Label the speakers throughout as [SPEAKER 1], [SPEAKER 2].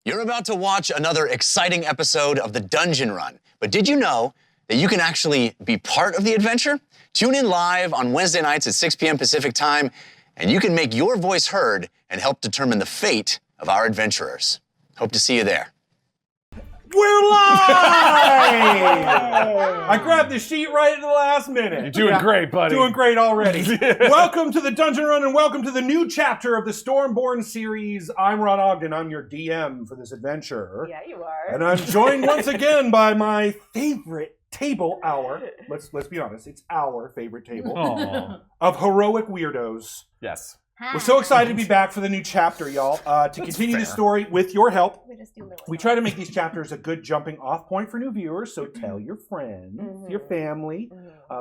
[SPEAKER 1] You're about to watch another exciting episode of the Dungeon Run, but did you know that you can actually be part of the adventure? Tune in live on Wednesday nights at 6 p.m. Pacific time, and you can make your voice heard and help determine the fate of our adventurers. Hope to see you there.
[SPEAKER 2] We're live! I grabbed the sheet right at the last minute.
[SPEAKER 3] You're doing great, buddy.
[SPEAKER 2] Doing great already. Welcome to the Dungeon Run and welcome to the new chapter of the Stormborn series. I'm Ron Ogden. I'm your DM for this adventure.
[SPEAKER 4] Yeah, you are.
[SPEAKER 2] And I'm joined once again by my favorite table hour. Let's be honest, it's our favorite table of heroic weirdos.
[SPEAKER 3] Yes.
[SPEAKER 2] We're so excited to be back for the new chapter, y'all. To continue the story with your help, we try to make these chapters a good jumping off point for new viewers, so tell your friends, your family.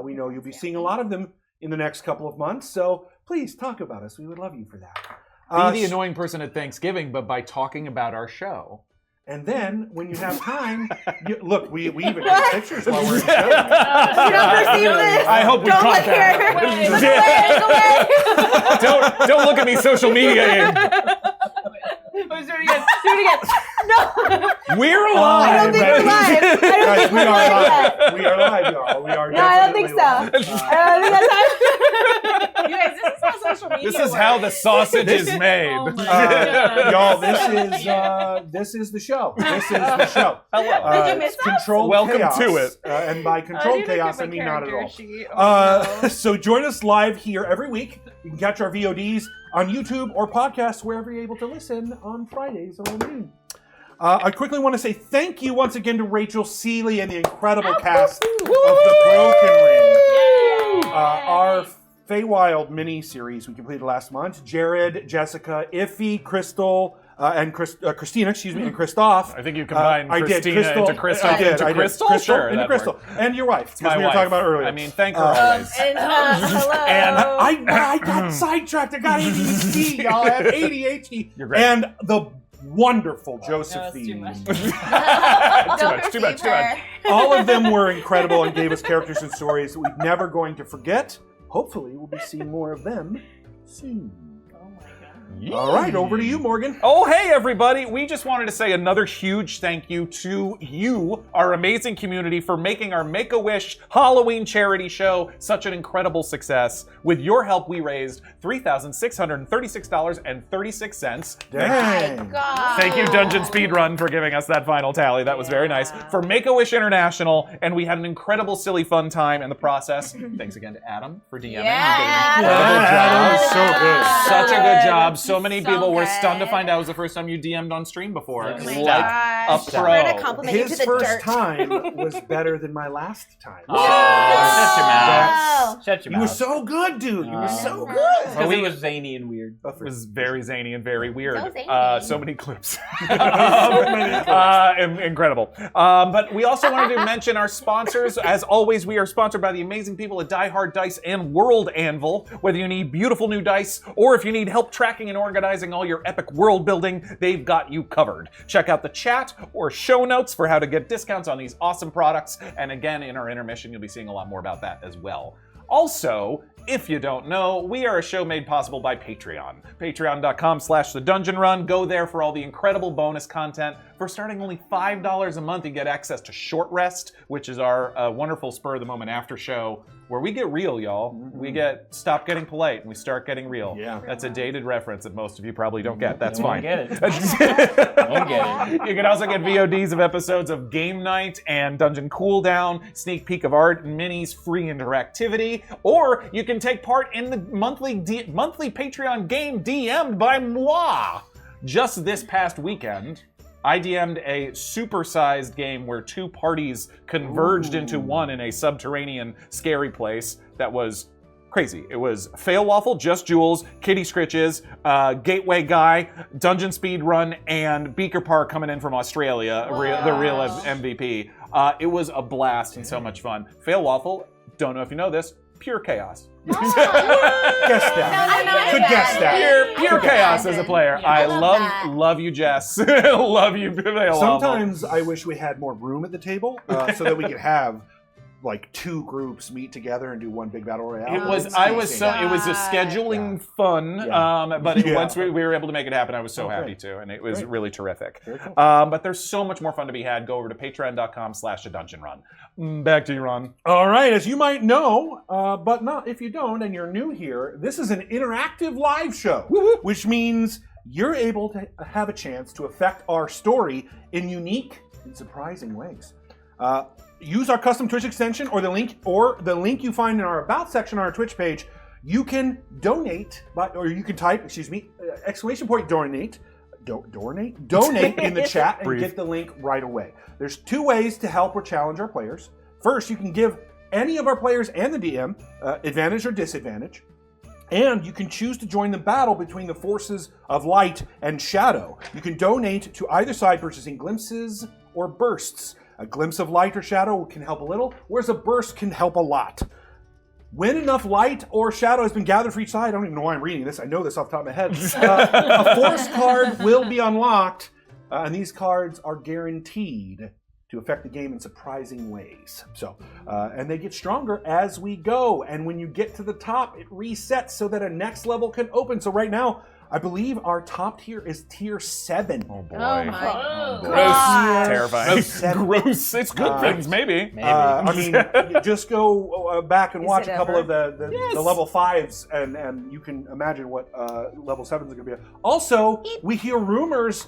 [SPEAKER 2] We know you'll be seeing a lot of them in the next couple of months, so please talk about us. We would love you for that.
[SPEAKER 3] Be the annoying person at Thanksgiving, but by talking about our show.
[SPEAKER 2] And then, when you have time, look, we even take pictures while we're in the show.
[SPEAKER 4] You don't perceive this.
[SPEAKER 3] I hope we caught that. Don't look at me, social media.
[SPEAKER 4] Do it again. No.
[SPEAKER 3] We're alive.
[SPEAKER 4] I don't think we're live.
[SPEAKER 2] Guys, we are live. We are live, y'all. We are.
[SPEAKER 4] No, I don't think so.
[SPEAKER 2] live.
[SPEAKER 4] I don't think that's how. You guys, this is how social media
[SPEAKER 3] This is how the sausage is made.
[SPEAKER 4] Oh my God.
[SPEAKER 2] Y'all, this is the show. This is the show.
[SPEAKER 3] Hello.
[SPEAKER 4] Did you miss us?
[SPEAKER 2] Controlled
[SPEAKER 3] Welcome
[SPEAKER 2] chaos.
[SPEAKER 3] to it.
[SPEAKER 2] And by controlled chaos, I mean not at all.
[SPEAKER 4] Sheet.
[SPEAKER 2] So join us live here every week. You can catch our VODs on YouTube or podcasts wherever you're able to listen on Fridays around noon. I quickly want to say thank you once again to Rachel Seeley and the incredible cast of The Broken Ring. Our Feywild mini-series we completed last month. Jared, Jessica, Iffy, Crystal, and Christina, and Christoph.
[SPEAKER 3] I think you combined
[SPEAKER 2] I did.
[SPEAKER 3] Christina
[SPEAKER 2] Crystal,
[SPEAKER 3] into Crystal.
[SPEAKER 2] I did.
[SPEAKER 3] Into
[SPEAKER 2] I did.
[SPEAKER 3] Crystal? Sure,
[SPEAKER 2] into
[SPEAKER 3] that
[SPEAKER 2] Crystal.
[SPEAKER 3] worked.
[SPEAKER 2] And your wife,
[SPEAKER 3] It's my
[SPEAKER 2] because we were
[SPEAKER 3] wife.
[SPEAKER 2] talking about earlier.
[SPEAKER 3] I mean, thank her always.
[SPEAKER 4] And hello.
[SPEAKER 2] And I got sidetracked. I got ADHD, y'all. I have ADHD.
[SPEAKER 3] You're great.
[SPEAKER 2] And the wonderful Josephine.
[SPEAKER 4] No,
[SPEAKER 3] Too much.
[SPEAKER 2] All of them were incredible and gave us characters and stories that we're never going to forget. Hopefully, we'll be seeing more of them soon. All right, over to you, Morgan.
[SPEAKER 3] Oh, hey, everybody. We just wanted to say another huge thank you to you, our amazing community, for making our Make-A-Wish Halloween charity show such an incredible success. With your help, we raised $3,636.36.
[SPEAKER 2] Dang.
[SPEAKER 4] God.
[SPEAKER 3] Thank you, Dungeon Speedrun, for giving us that final tally. That was very nice. For Make-A-Wish International, and we had an incredible, silly, fun time in the process. Thanks again to Adam for DMing.
[SPEAKER 4] Yeah,
[SPEAKER 3] You did an incredible
[SPEAKER 2] Adam
[SPEAKER 3] job.
[SPEAKER 2] was so good.
[SPEAKER 3] Such a good job. So many
[SPEAKER 4] So
[SPEAKER 3] people were
[SPEAKER 4] good.
[SPEAKER 3] stunned to find out it was the first time you DM'd on stream before.
[SPEAKER 4] Oh
[SPEAKER 3] It's
[SPEAKER 4] my
[SPEAKER 3] like
[SPEAKER 4] gosh.
[SPEAKER 3] a pro.
[SPEAKER 4] We're gonna compliment you to
[SPEAKER 2] His
[SPEAKER 4] the
[SPEAKER 2] first
[SPEAKER 4] dirt.
[SPEAKER 2] time was better than my last time.
[SPEAKER 5] Shut your mouth. Shut your
[SPEAKER 2] You were
[SPEAKER 5] mouth.
[SPEAKER 2] so good, dude. You were so
[SPEAKER 4] No.
[SPEAKER 2] good.
[SPEAKER 5] Because it was zany and weird.
[SPEAKER 3] It was very zany and very weird.
[SPEAKER 4] So zany.
[SPEAKER 3] So many clips.
[SPEAKER 2] many clips.
[SPEAKER 3] Incredible. But we also wanted to mention our sponsors. As always, we are sponsored by the amazing people at Die Hard Dice and World Anvil. Whether you need beautiful new dice or if you need help tracking and organizing all your epic world building, they've got you covered. Check out the chat or show notes for how to get discounts on these awesome products. And again, in our intermission, you'll be seeing a lot more about that as well. Also, if you don't know, we are a show made possible by Patreon. Patreon.com/thedungeonrun. Go there for all the incredible bonus content. For starting only $5 a month, you get access to Short Rest, which is our wonderful spur of the moment after show, where we get real, y'all. We get stop getting polite and we start getting real.
[SPEAKER 2] Yeah.
[SPEAKER 3] That's a dated reference that most of you probably don't get. That's
[SPEAKER 5] Won't
[SPEAKER 3] fine.
[SPEAKER 5] get it.
[SPEAKER 3] Won't
[SPEAKER 5] get it.
[SPEAKER 3] You can also get VODs of episodes of Game Night and Dungeon Cooldown, sneak peek of art and minis, free interactivity, or you can take part in the monthly Patreon game DM'd by moi. Just this past weekend, I DM'd a super-sized game where two parties converged into one in a subterranean scary place that was crazy. It was Fail Waffle, Just Jules, Kitty Scritches, Gateway Guy, Dungeon Speedrun, and Beaker Park coming in from Australia, the real MVP. It was a blast and so much fun. Fail Waffle, don't know if you know this, pure chaos.
[SPEAKER 2] Guess that. Could guess that.
[SPEAKER 3] Pure chaos as a player.
[SPEAKER 4] Yeah,
[SPEAKER 3] I
[SPEAKER 4] I love that.
[SPEAKER 3] love you, Jess. Love you, Fail Waffle.
[SPEAKER 2] Sometimes I wish we had more room at the table so that we could have like 2 groups meet together and do one big battle royale.
[SPEAKER 3] It was.
[SPEAKER 2] It's
[SPEAKER 3] I was
[SPEAKER 2] amazing.
[SPEAKER 3] so. It was a scheduling fun.
[SPEAKER 2] Yeah.
[SPEAKER 3] But
[SPEAKER 2] Yeah.
[SPEAKER 3] once we were able to make it happen, I was so happy
[SPEAKER 2] great.
[SPEAKER 3] to, and it was
[SPEAKER 2] Great.
[SPEAKER 3] really terrific.
[SPEAKER 2] Very cool.
[SPEAKER 3] But there's so much more fun to be had. Go over to patreon.com/adungeonrun. Back to you, Ron.
[SPEAKER 2] All right, as you might know, but not if you don't and you're new here, this is an interactive live show, which means you're able to have a chance to affect our story in unique and surprising ways. Use our custom Twitch extension or the link you find in our About section on our Twitch page. You can donate, or you can type, exclamation point donate, donate in the chat and
[SPEAKER 3] Breathe.
[SPEAKER 2] get the link right away. There's 2 ways to help or challenge our players. First, you can give any of our players and the DM advantage or disadvantage. And you can choose to join the battle between the forces of light and shadow. You can donate to either side, purchasing glimpses or bursts. A glimpse of light or shadow can help a little, whereas a burst can help a lot. When enough light or shadow has been gathered for each side, I don't even know why I'm reading this, I know this off the top of my head, a force card will be unlocked, and these cards are guaranteed to affect the game in surprising ways. So, and they get stronger as we go, and when you get to the top, it resets so that a next level can open. So right now, I believe our top tier is tier 7.
[SPEAKER 3] Oh boy.
[SPEAKER 4] Oh my
[SPEAKER 3] Gross.
[SPEAKER 4] God.
[SPEAKER 3] Terrifying.
[SPEAKER 2] Seven.
[SPEAKER 3] Gross. It's good things, maybe.
[SPEAKER 2] I mean, you just go back and
[SPEAKER 4] Is
[SPEAKER 2] watch
[SPEAKER 4] it
[SPEAKER 2] a couple
[SPEAKER 4] ever?
[SPEAKER 2] of the level 5s, and you can imagine what level 7s are going to be. Also, we hear rumors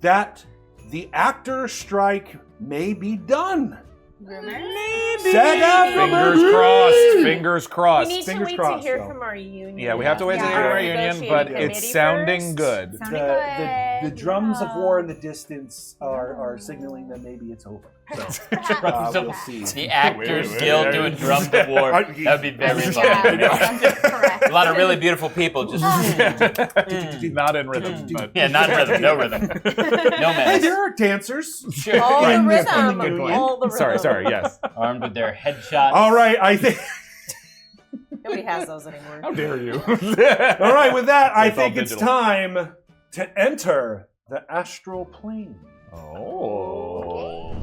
[SPEAKER 2] that the actor strike may be done. Sega,
[SPEAKER 3] Fingers crossed. Fingers
[SPEAKER 4] We
[SPEAKER 3] crossed.
[SPEAKER 4] need to
[SPEAKER 2] Fingers
[SPEAKER 4] wait
[SPEAKER 2] crossed,
[SPEAKER 4] to hear
[SPEAKER 2] though.
[SPEAKER 4] from our union.
[SPEAKER 3] Yeah, we have to wait to
[SPEAKER 4] Yeah.
[SPEAKER 3] hear our
[SPEAKER 4] Our
[SPEAKER 3] union, but
[SPEAKER 4] negotiating
[SPEAKER 3] it's
[SPEAKER 4] committee
[SPEAKER 3] sounding
[SPEAKER 4] first.
[SPEAKER 3] good.
[SPEAKER 4] Sounding
[SPEAKER 2] The
[SPEAKER 4] good.
[SPEAKER 2] drums of
[SPEAKER 4] Yeah.
[SPEAKER 2] war in the distance are signaling that maybe it's over. So
[SPEAKER 5] So
[SPEAKER 2] we'll see.
[SPEAKER 5] the Actors
[SPEAKER 3] wait,
[SPEAKER 5] Guild
[SPEAKER 3] wait.
[SPEAKER 5] doing drums of war. That would be very
[SPEAKER 4] Yeah,
[SPEAKER 5] funny.
[SPEAKER 4] that's correct.
[SPEAKER 5] A lot of really beautiful people just.
[SPEAKER 3] Not in rhythm, but
[SPEAKER 5] Yeah, not rhythm, no rhythm. No
[SPEAKER 2] Hey,
[SPEAKER 5] menace.
[SPEAKER 2] there are dancers.
[SPEAKER 4] All the
[SPEAKER 2] In the
[SPEAKER 4] rhythm.
[SPEAKER 2] union.
[SPEAKER 4] All the rhythm.
[SPEAKER 3] sorry, yes.
[SPEAKER 5] Armed with their headshots.
[SPEAKER 2] All right, I think.
[SPEAKER 4] Nobody has those anymore.
[SPEAKER 3] How dare you?
[SPEAKER 2] All right, with that, I
[SPEAKER 3] It's all
[SPEAKER 2] think it's
[SPEAKER 3] digital.
[SPEAKER 2] time to enter the astral plane.
[SPEAKER 3] Oh.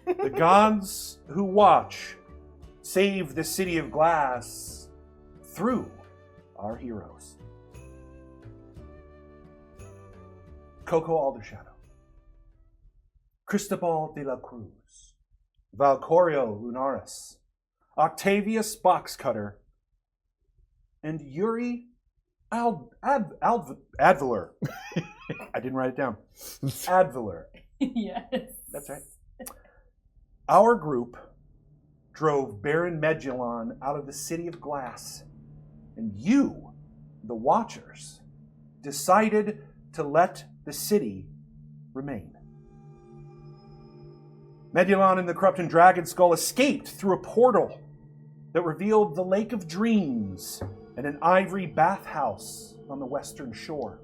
[SPEAKER 2] The gods who watch save the city of glass through our heroes. KoKo Aldershadow, Cristobal de la Cruz, Valcorio Lunaris, Octavius Boxcutter, and Yuri Advaler. I didn't write it down. Advaler.
[SPEAKER 4] Yes.
[SPEAKER 2] That's right. Our group drove Baron Medulon out of the City of Glass, and you, the Watchers, decided to let the city remain. Medulon and the Corrupted Dragon Skull escaped through a portal that revealed the Lake of Dreams and an ivory bathhouse on the western shore.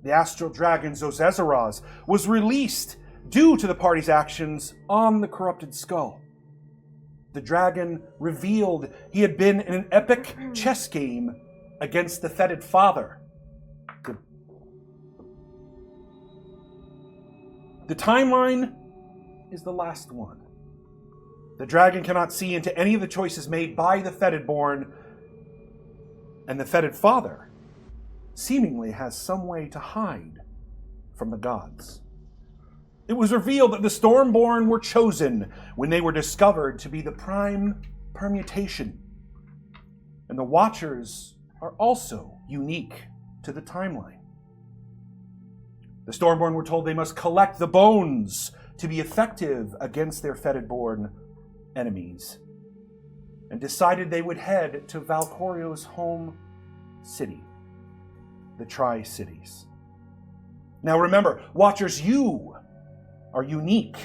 [SPEAKER 2] The Astral Dragon Zozezaraz was released due to the party's actions on the Corrupted Skull. The dragon revealed he had been in an epic chess game against the Fetid Father. The timeline is the last one. The dragon cannot see into any of the choices made by the Fetidborn, and the Fetid Father seemingly has some way to hide from the gods. It was revealed that the Stormborn were chosen when they were discovered to be the prime permutation. And the Watchers are also unique to the timeline. The Stormborn were told they must collect the bones to be effective against their fetid-born enemies, and decided they would head to Valcorio's home city, the Tri-Cities. Now remember, Watchers, you are unique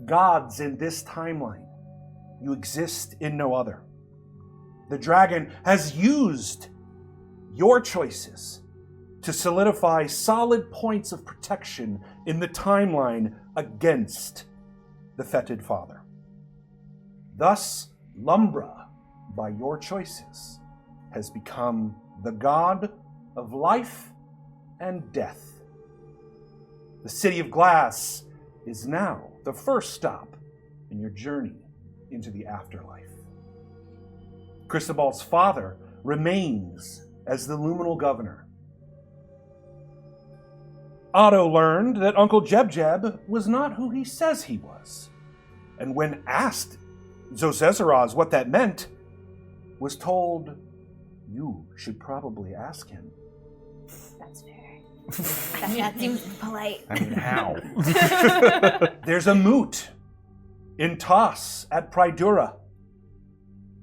[SPEAKER 2] gods in this timeline. You exist in no other. The dragon has used your choices to solidify solid points of protection in the timeline against the fetid father. Thus, Lumbra, by your choices, has become the god of life and death. The City of Glass is now the first stop in your journey into the afterlife. Cristobal's father remains as the luminal governor. Otto learned that Uncle Jeb was not who he says he was, and when asked Zozezaraz what that meant, was told, "You should probably ask him."
[SPEAKER 4] That's fair. That seems polite.
[SPEAKER 3] I mean, how?
[SPEAKER 2] There's a moot in Toss at Pridura.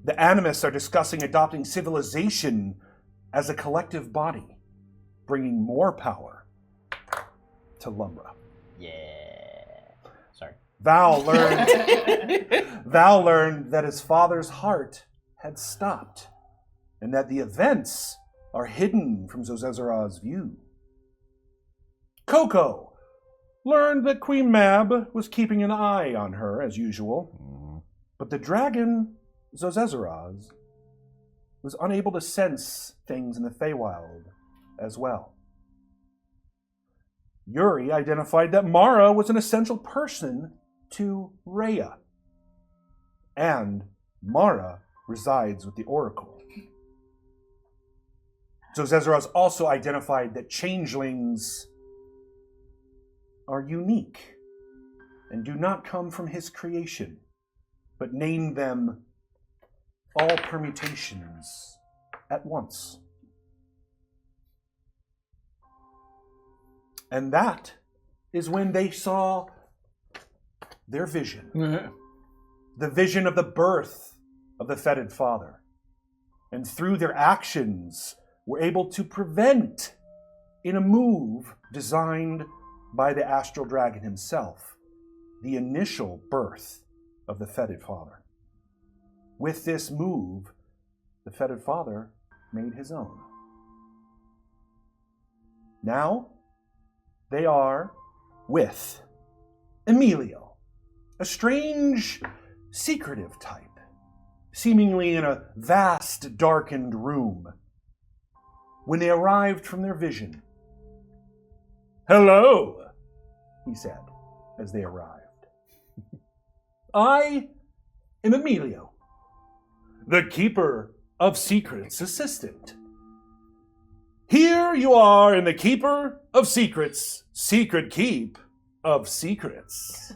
[SPEAKER 2] The animists are discussing adopting civilization as a collective body, bringing more power to Lumbra.
[SPEAKER 5] Yeah. Sorry.
[SPEAKER 2] Val learned that his father's heart had stopped, and that the events are hidden from Zozezaraz's view. KoKo learned that Queen Mab was keeping an eye on her as usual, but the dragon, Zozezaraz, was unable to sense things in the Feywild as well. Yuri identified that Mara was an essential person to Rhea, and Mara resides with the Oracle. Zozezaraz also identified that changelings are unique and do not come from his creation, but named them all permutations at once. And that is when they saw their vision. The vision of the birth of the fetid father. And through their actions, were able to prevent, in a move designed by the Astral Dragon himself, the initial birth of the fetid father. With this move, the fetid father made his own. Now, they are with Emilio, a strange, secretive type, seemingly in a vast, darkened room. When they arrived from their vision, "Hello," he said as they arrived. "I am Emilio, the Keeper of Secrets assistant. Here you are in the Keeper of Secrets, secret keep of secrets.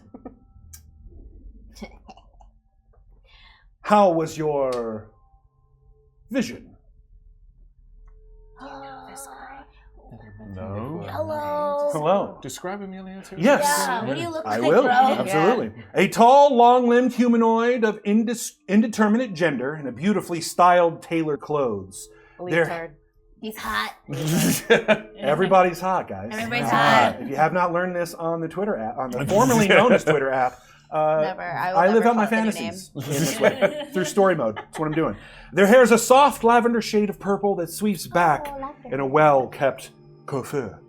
[SPEAKER 2] How was your vision?"
[SPEAKER 3] No.
[SPEAKER 4] Hello.
[SPEAKER 2] Hello.
[SPEAKER 3] Describe Emilio too.
[SPEAKER 2] Yes.
[SPEAKER 4] Yeah, what do you look
[SPEAKER 2] I
[SPEAKER 4] like,
[SPEAKER 2] will.
[SPEAKER 4] bro?
[SPEAKER 2] Absolutely. A tall, long-limbed humanoid of indeterminate gender in a beautifully styled, tailored clothes.
[SPEAKER 4] Leotard. He's hot.
[SPEAKER 2] Everybody's hot, guys.
[SPEAKER 4] Everybody's hot.
[SPEAKER 2] If you have not learned this on the Twitter app, on the formerly known as Twitter app,
[SPEAKER 4] Never.
[SPEAKER 2] I live
[SPEAKER 4] never
[SPEAKER 2] out my
[SPEAKER 4] call it any
[SPEAKER 2] fantasies in this way, through story mode. That's what I'm doing. Their hair is a soft lavender shade of purple that sweeps back in a well-kept coiffure.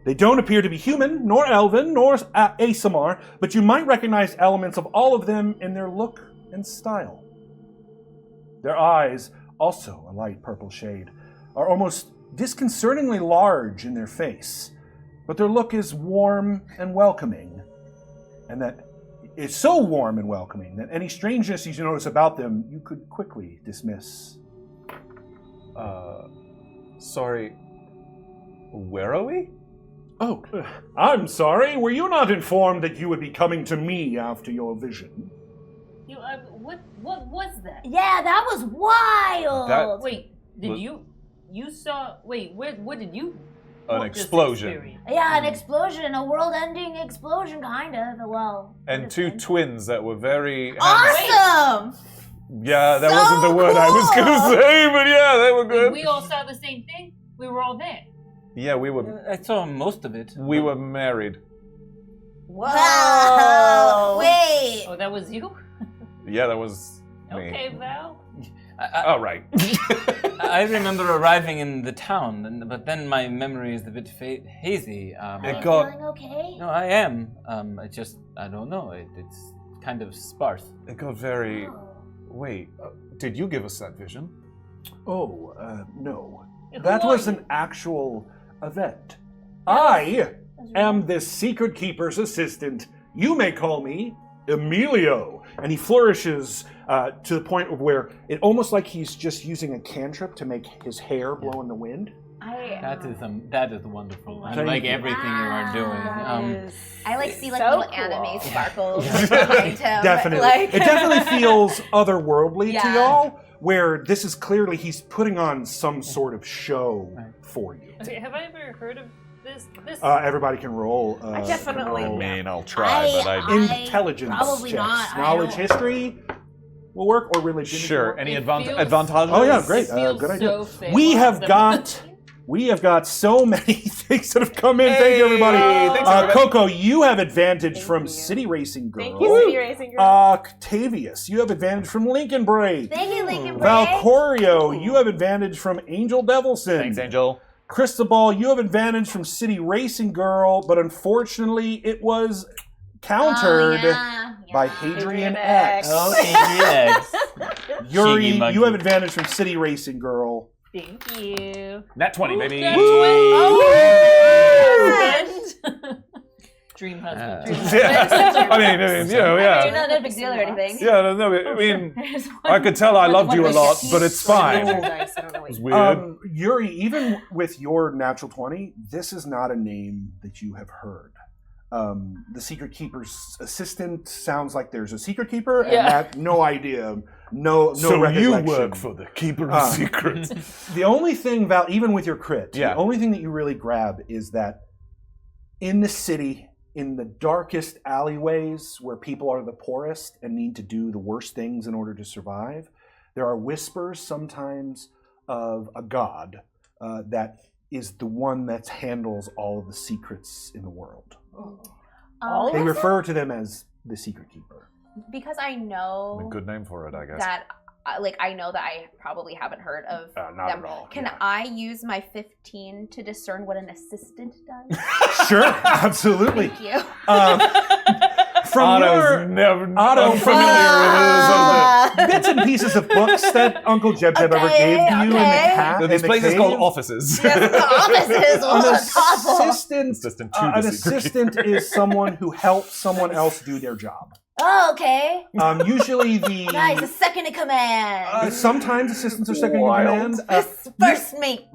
[SPEAKER 2] They don't appear to be human, nor elven, nor Asamar, but you might recognize elements of all of them in their look and style. Their eyes, also a light purple shade, are almost disconcertingly large in their face, but their look is warm and welcoming, and that it's so warm and welcoming that any strangeness you notice about them, you could quickly dismiss.
[SPEAKER 3] Sorry. Where are we?
[SPEAKER 2] Oh, I'm sorry. Were you not informed that you would be coming to me after your vision?
[SPEAKER 4] You, what was that?
[SPEAKER 6] Yeah, that was wild.
[SPEAKER 4] Wait, did you saw? Wait, what did you?
[SPEAKER 3] An
[SPEAKER 4] what just
[SPEAKER 3] explosion.
[SPEAKER 4] experience?
[SPEAKER 6] Yeah, an explosion, a world-ending explosion, kind of. Well,
[SPEAKER 3] And two twins that were very...
[SPEAKER 6] awesome.
[SPEAKER 3] Yeah, that
[SPEAKER 6] So
[SPEAKER 3] wasn't the word I was going to
[SPEAKER 6] cool.
[SPEAKER 3] say, but yeah, they were good.
[SPEAKER 4] We all saw the same thing. We were all there.
[SPEAKER 3] Yeah, we were
[SPEAKER 7] I saw most of it.
[SPEAKER 3] married.
[SPEAKER 6] Wow. Wait.
[SPEAKER 4] Oh, that was you?
[SPEAKER 3] Yeah, that was me.
[SPEAKER 4] Okay, Val.
[SPEAKER 3] All right.
[SPEAKER 7] I remember arriving in the town, but then my memory is a bit hazy.
[SPEAKER 6] Are
[SPEAKER 3] It
[SPEAKER 6] you
[SPEAKER 3] got-
[SPEAKER 6] feeling okay?
[SPEAKER 7] No, I am. I don't know. It's kind of sparse.
[SPEAKER 3] It got very...
[SPEAKER 6] Oh.
[SPEAKER 3] Wait, did you give us that vision?
[SPEAKER 2] Oh, no.
[SPEAKER 4] Who
[SPEAKER 2] That
[SPEAKER 4] are
[SPEAKER 2] was
[SPEAKER 4] you?
[SPEAKER 2] an actual event. I am the Secret Keeper's assistant. You may call me Emilio. And he flourishes to the point of where it almost like he's just using a cantrip to make his hair blow in the wind.
[SPEAKER 7] That is wonderful. I
[SPEAKER 2] Thank
[SPEAKER 7] like
[SPEAKER 2] you.
[SPEAKER 7] everything you are doing.
[SPEAKER 6] I like see like
[SPEAKER 4] So
[SPEAKER 6] little
[SPEAKER 4] cool.
[SPEAKER 6] anime sparkles behind him.
[SPEAKER 2] Definitely.
[SPEAKER 6] Like,
[SPEAKER 2] It definitely feels otherworldly to
[SPEAKER 6] Yeah.
[SPEAKER 2] y'all, where this is clearly he's putting on some sort of show for you.
[SPEAKER 4] Okay, have I ever heard of this?
[SPEAKER 2] Everybody can roll.
[SPEAKER 6] I definitely
[SPEAKER 2] roll
[SPEAKER 3] I'll try,
[SPEAKER 2] intelligence
[SPEAKER 6] probably
[SPEAKER 2] checks.
[SPEAKER 6] not. I
[SPEAKER 2] Knowledge,
[SPEAKER 6] don't-
[SPEAKER 2] history will work, or religion. if you
[SPEAKER 3] Sure.
[SPEAKER 2] want.
[SPEAKER 3] Any
[SPEAKER 4] It feels-
[SPEAKER 3] advantages?
[SPEAKER 2] Oh yeah, great.
[SPEAKER 4] It feels
[SPEAKER 2] Good idea.
[SPEAKER 4] so fake.
[SPEAKER 2] We have got so many things that have come in. Thank you, everybody.
[SPEAKER 3] Thanks, everybody.
[SPEAKER 2] KoKo, you have advantage from City Racing Girl.
[SPEAKER 8] Thank you, City Racing Girl.
[SPEAKER 2] Octavius, you have advantage from Lincoln Bray.
[SPEAKER 6] Thank you, Lincoln Bray.
[SPEAKER 2] Valcorio, you have advantage from Angel Devilson.
[SPEAKER 3] Thanks, Angel.
[SPEAKER 2] Cristobal, you have advantage from City Racing Girl, but unfortunately it was countered by Hadrian X.
[SPEAKER 7] Oh, yes.
[SPEAKER 2] Yuri,
[SPEAKER 7] Cheeky monkey.
[SPEAKER 2] you have advantage from City Racing Girl.
[SPEAKER 4] Thank you.
[SPEAKER 3] Nat 20, baby.
[SPEAKER 4] Nat Dream husband.
[SPEAKER 3] Yeah. I mean,
[SPEAKER 6] You're
[SPEAKER 3] yeah.
[SPEAKER 6] not a big deal or anything.
[SPEAKER 3] Yeah, no, I mean, I could tell I loved you a lot, but it's fine.
[SPEAKER 8] Nice. I don't know what
[SPEAKER 3] It's
[SPEAKER 8] you
[SPEAKER 3] weird.
[SPEAKER 2] Yuri, even with your natural 20, this is not a name that you have heard. The Secret Keeper's assistant sounds like there's a Secret Keeper, and
[SPEAKER 4] Yeah.
[SPEAKER 2] that, no idea, no
[SPEAKER 3] So you
[SPEAKER 2] recollection.
[SPEAKER 3] work for the Keeper of Secrets.
[SPEAKER 2] The only thing, Val, even with your crit,
[SPEAKER 3] Yeah.
[SPEAKER 2] the only thing that you really grab is that in the city, in the darkest alleyways where people are the poorest and need to do the worst things in order to survive, there are whispers sometimes of a god that is the one that handles all of the secrets in the world. They refer to them as the Secret Keeper.
[SPEAKER 6] Because I know
[SPEAKER 3] A good name for it, I guess.
[SPEAKER 6] that, I know that I probably haven't heard of
[SPEAKER 2] Not
[SPEAKER 6] them.
[SPEAKER 2] at all.
[SPEAKER 6] Can
[SPEAKER 2] yeah.
[SPEAKER 6] I use my 15 to discern what an assistant does?
[SPEAKER 2] Sure, absolutely.
[SPEAKER 6] Thank you.
[SPEAKER 2] From your
[SPEAKER 3] never
[SPEAKER 2] Otto
[SPEAKER 3] familiar
[SPEAKER 2] bits and pieces of books that Uncle Jeb ever gave you in the cat.
[SPEAKER 3] with this
[SPEAKER 2] in the
[SPEAKER 3] place is
[SPEAKER 2] cave.
[SPEAKER 3] called offices.
[SPEAKER 6] Yes, the offices
[SPEAKER 2] An
[SPEAKER 6] was a couple.
[SPEAKER 2] assistant,
[SPEAKER 3] Assistant to
[SPEAKER 2] an
[SPEAKER 3] the Secret
[SPEAKER 2] assistant is someone who helps someone else do their job.
[SPEAKER 6] Oh, okay.
[SPEAKER 2] Usually the
[SPEAKER 6] Nice, a second in command.
[SPEAKER 2] sometimes assistants are second in
[SPEAKER 3] Wild.
[SPEAKER 2] command.
[SPEAKER 6] First mate.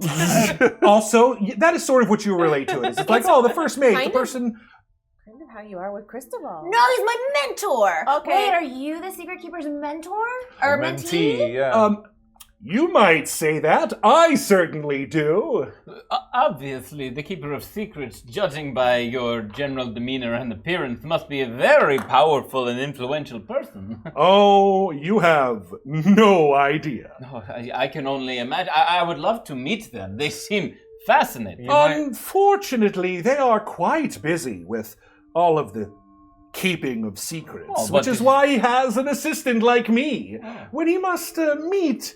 [SPEAKER 2] Also, that is sort of what you relate to it. It's like, oh, the first mate, the
[SPEAKER 8] kind of-
[SPEAKER 2] person.
[SPEAKER 8] Kind of how you are with Cristobal.
[SPEAKER 6] No, he's my mentor.
[SPEAKER 8] Okay.
[SPEAKER 6] Wait, are you the Secret Keeper's mentor? Or mentee?
[SPEAKER 3] Mentee, yeah.
[SPEAKER 2] You might say that. I certainly do.
[SPEAKER 7] Obviously, the Keeper of Secrets, judging by your general demeanor and appearance, must be a very powerful and influential person.
[SPEAKER 2] Oh, you have no idea.
[SPEAKER 7] No, I can only imagine. I would love to meet them. They seem fascinating.
[SPEAKER 2] Unfortunately, they are quite busy with all of the keeping of secrets,
[SPEAKER 7] Oh,
[SPEAKER 2] which
[SPEAKER 7] but-
[SPEAKER 2] is why he has an assistant like me, when he must meet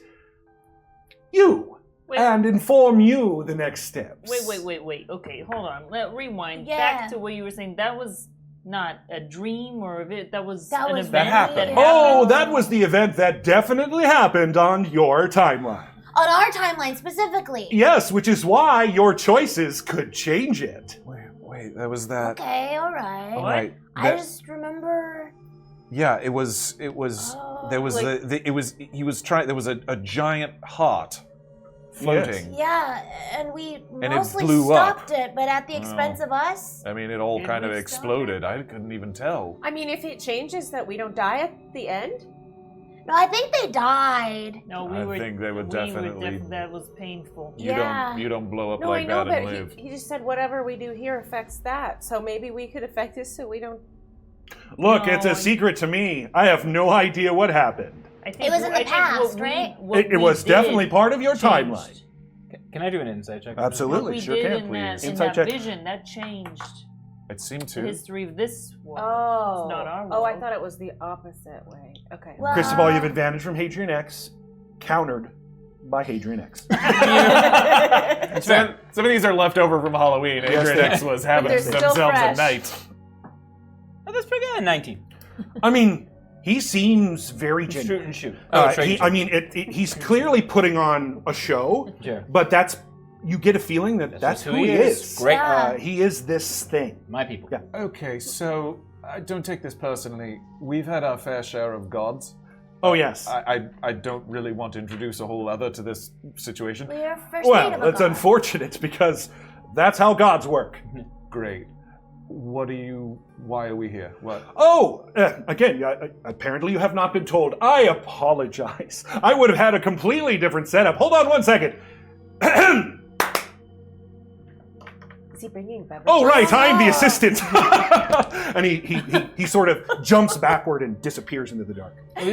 [SPEAKER 2] you
[SPEAKER 4] Wait.
[SPEAKER 2] and inform you the next steps.
[SPEAKER 4] Wait. Okay, hold on. Rewind.
[SPEAKER 6] Yeah.
[SPEAKER 4] Back to what you were saying. That was not a dream or a that was
[SPEAKER 6] That
[SPEAKER 4] an
[SPEAKER 6] was
[SPEAKER 4] event
[SPEAKER 3] happened.
[SPEAKER 4] that
[SPEAKER 2] Oh, that was the event that definitely happened on your timeline.
[SPEAKER 6] On our timeline specifically.
[SPEAKER 2] Yes, which is why your choices could change it.
[SPEAKER 3] Wait, that was that.
[SPEAKER 6] Okay, alright.
[SPEAKER 3] Right.
[SPEAKER 6] I
[SPEAKER 3] that-
[SPEAKER 6] just remember.
[SPEAKER 3] Yeah, it was. There was
[SPEAKER 6] like-
[SPEAKER 3] he was trying. There was a giant heart floating.
[SPEAKER 6] Yeah, and we
[SPEAKER 3] And it
[SPEAKER 6] mostly
[SPEAKER 3] blew up.
[SPEAKER 6] stopped it, but at the expense of us.
[SPEAKER 3] I mean, it all
[SPEAKER 4] Did
[SPEAKER 3] kind of
[SPEAKER 4] we stop
[SPEAKER 3] exploded. I couldn't even tell.
[SPEAKER 8] I mean, if it changes that we don't die at the end,
[SPEAKER 6] No, I think they died.
[SPEAKER 4] No, we
[SPEAKER 3] I
[SPEAKER 4] were.
[SPEAKER 3] think they would definitely-
[SPEAKER 4] that was painful.
[SPEAKER 3] You don't blow up
[SPEAKER 8] no,
[SPEAKER 3] like
[SPEAKER 8] I know,
[SPEAKER 3] that and
[SPEAKER 8] but
[SPEAKER 3] live.
[SPEAKER 8] he just said whatever we do here affects that. So maybe we could affect this so we don't.
[SPEAKER 2] Look,
[SPEAKER 4] No,
[SPEAKER 2] it's a secret to me. I have no idea what happened.
[SPEAKER 4] I think
[SPEAKER 6] It was in the
[SPEAKER 4] I think
[SPEAKER 6] past,
[SPEAKER 4] what we-
[SPEAKER 6] right?
[SPEAKER 4] what
[SPEAKER 2] It
[SPEAKER 4] we
[SPEAKER 2] was
[SPEAKER 4] did
[SPEAKER 2] definitely part of your
[SPEAKER 4] changed.
[SPEAKER 2] timeline.
[SPEAKER 7] Can I do an insight check?
[SPEAKER 4] What
[SPEAKER 2] Absolutely,
[SPEAKER 4] we
[SPEAKER 2] sure
[SPEAKER 4] did
[SPEAKER 2] can,
[SPEAKER 4] in
[SPEAKER 2] please.
[SPEAKER 4] that, in
[SPEAKER 2] Insight
[SPEAKER 4] that
[SPEAKER 2] check.
[SPEAKER 4] vision, that changed
[SPEAKER 3] It seemed
[SPEAKER 4] the
[SPEAKER 3] to.
[SPEAKER 4] history of this world.
[SPEAKER 8] Oh.
[SPEAKER 4] It's not our world.
[SPEAKER 8] Oh, I thought it was the opposite way. Okay.
[SPEAKER 6] Well,
[SPEAKER 2] Cristobal, you have advantage from Hadrian X, countered by Hadrian X.
[SPEAKER 3] Some of these are left over from Halloween.
[SPEAKER 2] Yes,
[SPEAKER 3] Adrian
[SPEAKER 2] they-
[SPEAKER 3] X was having
[SPEAKER 8] they're still
[SPEAKER 3] themselves a
[SPEAKER 8] fresh.
[SPEAKER 3] night.
[SPEAKER 7] Oh, that's pretty good. 19.
[SPEAKER 2] I mean, he seems very
[SPEAKER 7] Shoot
[SPEAKER 2] genuine.
[SPEAKER 7] and shoot.
[SPEAKER 2] He's clearly putting on a show,
[SPEAKER 7] Sure.
[SPEAKER 2] but you get a feeling that that's
[SPEAKER 7] just
[SPEAKER 2] who he is.
[SPEAKER 7] Great.
[SPEAKER 6] Yeah.
[SPEAKER 2] He is this thing.
[SPEAKER 7] My people.
[SPEAKER 2] Yeah.
[SPEAKER 3] Okay, so don't take this personally. We've had our fair share of gods.
[SPEAKER 2] Oh, yes.
[SPEAKER 3] I don't really want to introduce a whole other to this situation.
[SPEAKER 6] we are first mate of
[SPEAKER 2] Well,
[SPEAKER 6] a
[SPEAKER 2] it's
[SPEAKER 6] god.
[SPEAKER 2] unfortunate because that's how gods work.
[SPEAKER 3] Great. Why are we here? What?
[SPEAKER 2] Oh, again, apparently you have not been told. I apologize. I would have had a completely different setup. Hold on one second.
[SPEAKER 8] Is he bringing beverages?
[SPEAKER 2] Oh, right, I'm the assistant. And he sort of jumps backward and disappears into the dark.
[SPEAKER 6] All